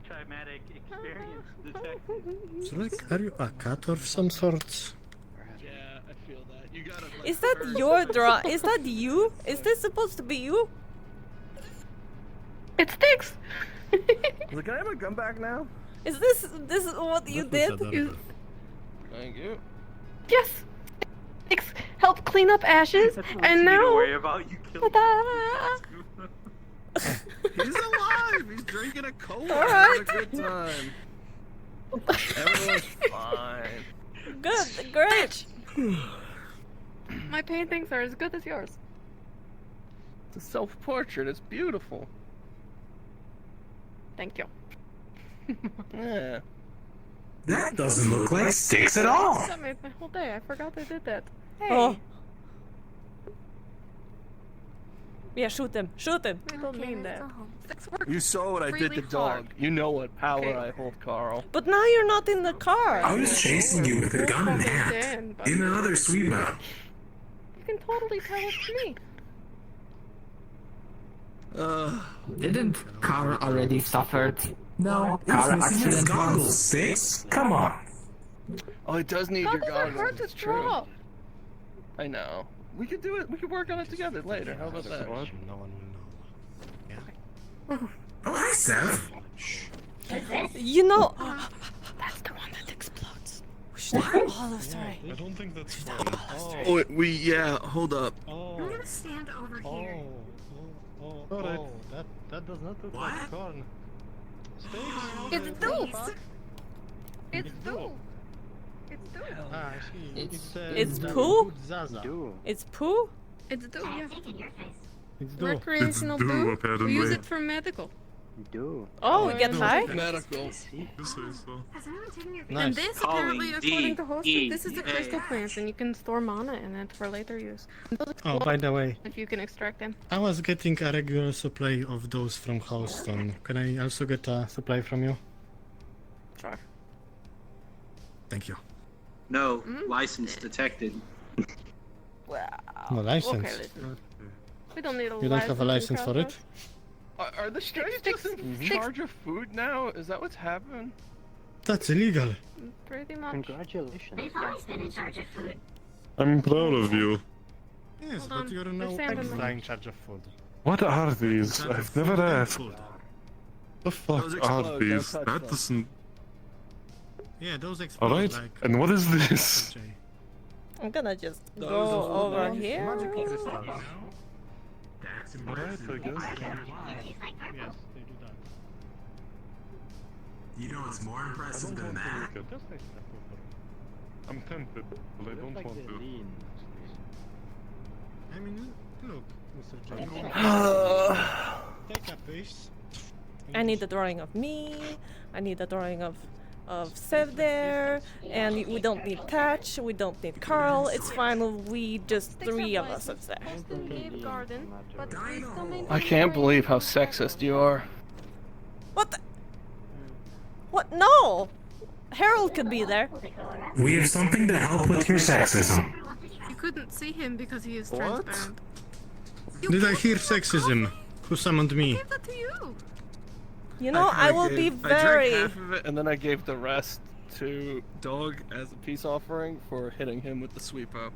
[SPEAKER 15] Traumatic experience detected.
[SPEAKER 14] So like, are you a cat of some sort?
[SPEAKER 7] Yeah, I feel that. You gotta.
[SPEAKER 1] Is that your draw? Is that you? Is this supposed to be you?
[SPEAKER 6] It sticks.
[SPEAKER 7] Can I have my gun back now?
[SPEAKER 1] Is this what you did?
[SPEAKER 7] Thank you.
[SPEAKER 6] Yes. Sticks help clean up ashes, and now.
[SPEAKER 15] Don't worry about you killing.
[SPEAKER 7] He's alive. He's drinking a cola.
[SPEAKER 1] All
[SPEAKER 7] Having
[SPEAKER 1] right.
[SPEAKER 7] a good time. Everyone's fine.
[SPEAKER 1] Good, great.
[SPEAKER 6] My paintings are as good as yours.
[SPEAKER 7] It's a self-portrait. It's beautiful.
[SPEAKER 6] Thank you.
[SPEAKER 7] Yeah.
[SPEAKER 20] That doesn't look like Styx at all.
[SPEAKER 6] That made my whole day. I forgot I did that. Hey.
[SPEAKER 1] Oh. Yeah, shoot him. Shoot him.
[SPEAKER 6] I don't mean that.
[SPEAKER 7] You saw what I did to Dog. You know what power I hold, Carl.
[SPEAKER 1] But now you're not in the car.
[SPEAKER 20] I was chasing you with a gun in hand in another sweet mouth.
[SPEAKER 6] You can totally tell it's me.
[SPEAKER 22] Didn't Carl already suffered?
[SPEAKER 20] No,
[SPEAKER 22] Car
[SPEAKER 20] it's his
[SPEAKER 22] accident
[SPEAKER 20] goggles,
[SPEAKER 22] once?
[SPEAKER 20] Styx. Come on.
[SPEAKER 7] Oh, it does need your
[SPEAKER 6] How does it
[SPEAKER 7] goggles.
[SPEAKER 6] hurt to
[SPEAKER 7] It's true.
[SPEAKER 6] draw?
[SPEAKER 7] I know. We could do it. We could work on it together later. How about that?
[SPEAKER 2] What?
[SPEAKER 14] No one will know. Yeah.
[SPEAKER 20] Oh, hi, Seth.
[SPEAKER 1] You know, that's the one that explodes. We should have all the story.
[SPEAKER 2] I don't think that's fun.
[SPEAKER 7] Oh, yeah. Hold up.
[SPEAKER 14] Oh.
[SPEAKER 11] I'm gonna stand over here.
[SPEAKER 14] That does not look like corn.
[SPEAKER 6] It's dough. It's dough. It's dough.
[SPEAKER 14] Ah, I see.
[SPEAKER 1] It's poo?
[SPEAKER 14] Zaza.
[SPEAKER 1] It's poo?
[SPEAKER 6] It's dough, yeah.
[SPEAKER 14] It's dough.
[SPEAKER 6] Recreational
[SPEAKER 2] It's dough,
[SPEAKER 6] dough. We
[SPEAKER 2] apparently.
[SPEAKER 6] use it for medical.
[SPEAKER 13] Do.
[SPEAKER 1] Oh, we get high?
[SPEAKER 7] Medical.
[SPEAKER 2] You say so.
[SPEAKER 11] Has anyone taken your
[SPEAKER 6] And this, apparently, according to Hoster,
[SPEAKER 3] D,
[SPEAKER 6] this is a
[SPEAKER 3] E,
[SPEAKER 6] crystal
[SPEAKER 3] A.
[SPEAKER 6] plant, and you can store mana in it for later use.
[SPEAKER 14] Oh, by the way,
[SPEAKER 6] If you can extract them.
[SPEAKER 14] I was getting a regular supply of those from Houston. Can I also get a supply from you?
[SPEAKER 6] Sure.
[SPEAKER 14] Thank you.
[SPEAKER 9] No, license detected.
[SPEAKER 6] Wow.
[SPEAKER 14] No license.
[SPEAKER 6] Okay, listen. We don't need a license.
[SPEAKER 14] You don't have a license for it?
[SPEAKER 6] process.
[SPEAKER 7] Are the strays just in charge of food now? Is that what's happening?
[SPEAKER 14] That's illegal.
[SPEAKER 6] Pretty much.
[SPEAKER 13] Congratulations.
[SPEAKER 11] They've always been in charge of food.
[SPEAKER 2] I'm proud of you.
[SPEAKER 14] Yes,
[SPEAKER 6] Hold
[SPEAKER 14] but
[SPEAKER 6] on,
[SPEAKER 14] you're
[SPEAKER 6] there's
[SPEAKER 14] now
[SPEAKER 6] sand in
[SPEAKER 14] extra
[SPEAKER 6] there.
[SPEAKER 14] in charge of food.
[SPEAKER 2] What are these?
[SPEAKER 14] Charge of
[SPEAKER 2] I've
[SPEAKER 14] food
[SPEAKER 2] never
[SPEAKER 14] and
[SPEAKER 2] asked.
[SPEAKER 14] food.
[SPEAKER 2] The fuck
[SPEAKER 7] Those
[SPEAKER 2] are
[SPEAKER 7] explode, don't
[SPEAKER 2] these?
[SPEAKER 7] touch
[SPEAKER 2] That
[SPEAKER 7] them.
[SPEAKER 2] doesn't.
[SPEAKER 14] Yeah, those explode
[SPEAKER 2] Alright.
[SPEAKER 14] like...
[SPEAKER 2] And what is this?
[SPEAKER 14] Okay.
[SPEAKER 1] I'm gonna just
[SPEAKER 7] Those
[SPEAKER 1] go
[SPEAKER 7] are
[SPEAKER 1] over
[SPEAKER 7] nice.
[SPEAKER 1] here.
[SPEAKER 2] Alright, I guess.
[SPEAKER 14] Yes, they do that.
[SPEAKER 20] You know what's more impressive than that?
[SPEAKER 2] I'm tempted, but I don't want to.
[SPEAKER 14] I mean, look, Mr. James. Take a piece.
[SPEAKER 1] I need a drawing of me. I need a drawing of Sev there, and we don't need Thatch. We don't need Carl. It's fine. We just three of us of that.
[SPEAKER 6] Houston gave garden, but we still maintain
[SPEAKER 7] I can't
[SPEAKER 6] the
[SPEAKER 7] believe how sexist you are.
[SPEAKER 1] What? The? What? No. Harold could be there.
[SPEAKER 20] We have something to help with your sexism.
[SPEAKER 6] You couldn't see him because he is
[SPEAKER 7] What?
[SPEAKER 6] transparent.
[SPEAKER 14] Did I hear sexism? Who summoned me?
[SPEAKER 6] Give that to you.
[SPEAKER 1] You know, I will be
[SPEAKER 7] I
[SPEAKER 1] very.
[SPEAKER 7] drank half of it, and then I gave the rest to Dog as a peace offering for hitting him with the sweep up.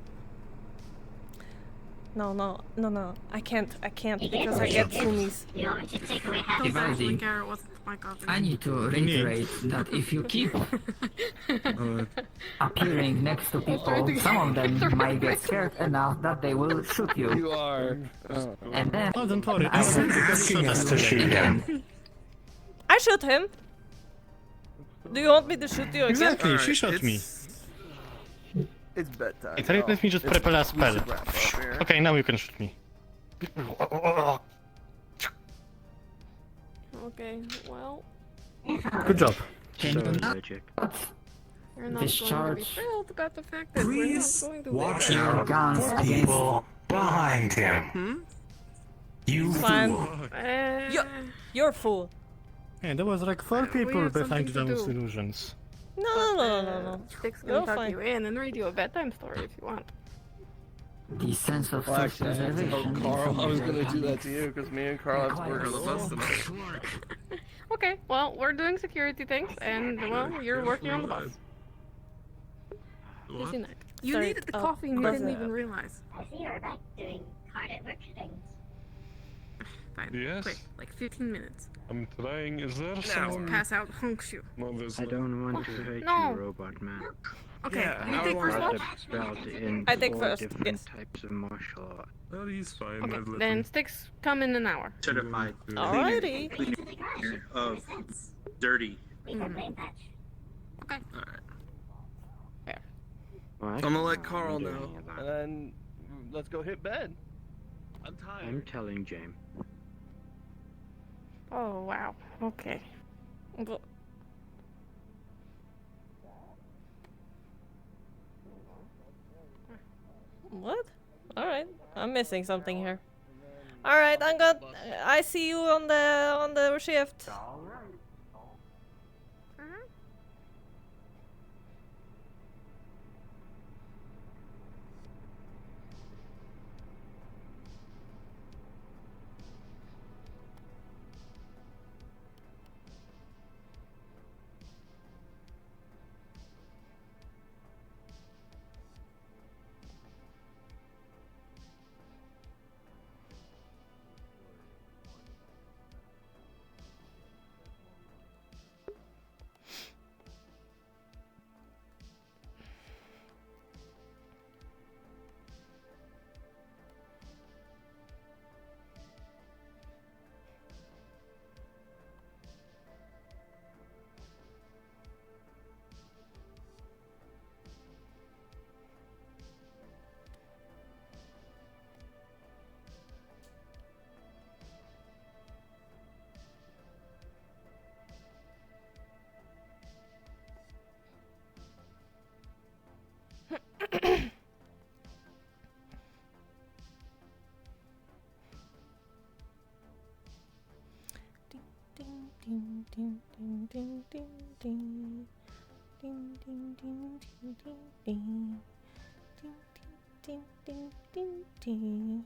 [SPEAKER 1] No. I can't because I get zoomies.
[SPEAKER 22] You want me to take away half
[SPEAKER 6] Don't
[SPEAKER 22] of
[SPEAKER 6] actually
[SPEAKER 22] it?
[SPEAKER 6] care. It wasn't my coffee.
[SPEAKER 22] I need to reiterate that if you keep appearing next to people, some of them might get scared enough that they will shoot you.
[SPEAKER 7] You are.
[SPEAKER 22] And then
[SPEAKER 14] Oh, don't worry.
[SPEAKER 22] I
[SPEAKER 20] Isn't
[SPEAKER 22] will
[SPEAKER 20] asking us to shoot him.
[SPEAKER 1] I shoot him. Do you want me to shoot you again?
[SPEAKER 14] Exactly, she shot me.
[SPEAKER 7] It's bedtime.
[SPEAKER 14] Wait, let me just
[SPEAKER 7] It's-
[SPEAKER 14] prepare a
[SPEAKER 7] we
[SPEAKER 14] spell.
[SPEAKER 7] should wrap up here.
[SPEAKER 14] Okay, now you can shoot me.
[SPEAKER 6] Okay, well,
[SPEAKER 14] Good job.
[SPEAKER 22] Can you not
[SPEAKER 6] you're not going to be
[SPEAKER 22] discharge
[SPEAKER 6] thrilled about the fact that
[SPEAKER 20] Please
[SPEAKER 6] we're not going to
[SPEAKER 20] watch
[SPEAKER 6] win.
[SPEAKER 20] out
[SPEAKER 22] guns
[SPEAKER 20] for
[SPEAKER 22] against
[SPEAKER 20] people behind him. You
[SPEAKER 1] Fine.
[SPEAKER 20] fool.
[SPEAKER 1] You're a fool.
[SPEAKER 14] Yeah, there was like 4
[SPEAKER 6] We
[SPEAKER 14] people
[SPEAKER 6] have
[SPEAKER 14] behind
[SPEAKER 6] something to
[SPEAKER 14] those
[SPEAKER 6] do.
[SPEAKER 14] illusions.
[SPEAKER 1] No.
[SPEAKER 6] Sticks
[SPEAKER 1] You're
[SPEAKER 6] can tuck
[SPEAKER 1] fine.
[SPEAKER 6] you in and read you a bedtime story if you want.
[SPEAKER 22] the sense of
[SPEAKER 7] Well, actually, I have to
[SPEAKER 22] self-preservation.
[SPEAKER 7] help Carl. I was gonna do that to you because me and Carl have to work on the bus tonight.
[SPEAKER 6] Okay, well, we're doing security things, and, well, you're working on the bus.
[SPEAKER 2] What?
[SPEAKER 6] Busy night. You
[SPEAKER 1] Sorry,
[SPEAKER 6] needed the coffee and you didn't
[SPEAKER 1] doesn't-
[SPEAKER 6] even realize.
[SPEAKER 11] I see you're back doing hard at work things.
[SPEAKER 6] Fine,
[SPEAKER 2] Yes?
[SPEAKER 6] quick, like 15 minutes.
[SPEAKER 2] I'm trying. Is there
[SPEAKER 6] Now,
[SPEAKER 2] someone?
[SPEAKER 6] pass out, hunks you.
[SPEAKER 2] No, there's
[SPEAKER 13] I
[SPEAKER 2] not.
[SPEAKER 13] don't want to hurt
[SPEAKER 6] No.
[SPEAKER 13] you, robot man.
[SPEAKER 6] Okay,
[SPEAKER 7] Yeah,
[SPEAKER 6] you
[SPEAKER 7] I
[SPEAKER 6] take
[SPEAKER 7] want
[SPEAKER 6] first
[SPEAKER 13] Got
[SPEAKER 6] watch?
[SPEAKER 13] the belt in
[SPEAKER 1] I take
[SPEAKER 13] 4
[SPEAKER 1] first,
[SPEAKER 13] different
[SPEAKER 1] yes.
[SPEAKER 13] types of martial arts.
[SPEAKER 2] Oh, he's fine.
[SPEAKER 6] Okay,
[SPEAKER 2] I'd let
[SPEAKER 6] then
[SPEAKER 2] him.
[SPEAKER 6] sticks come in an hour.
[SPEAKER 9] Certified.
[SPEAKER 1] Alrighty.
[SPEAKER 9] Cleaner of dirty.
[SPEAKER 6] Okay.
[SPEAKER 13] Well,
[SPEAKER 7] I'm gonna let
[SPEAKER 13] actually,
[SPEAKER 7] Carl
[SPEAKER 13] I'm
[SPEAKER 7] know,
[SPEAKER 13] doing that.
[SPEAKER 7] and then let's go hit bed. I'm tired.
[SPEAKER 13] I'm telling James.
[SPEAKER 6] Oh, wow. Okay.
[SPEAKER 1] But- What? Alright. I'm missing something here. Alright, I'm gonna. I see you on the shift. ding. Ding ding ding ding ding ding. Ding ding ding ding ding.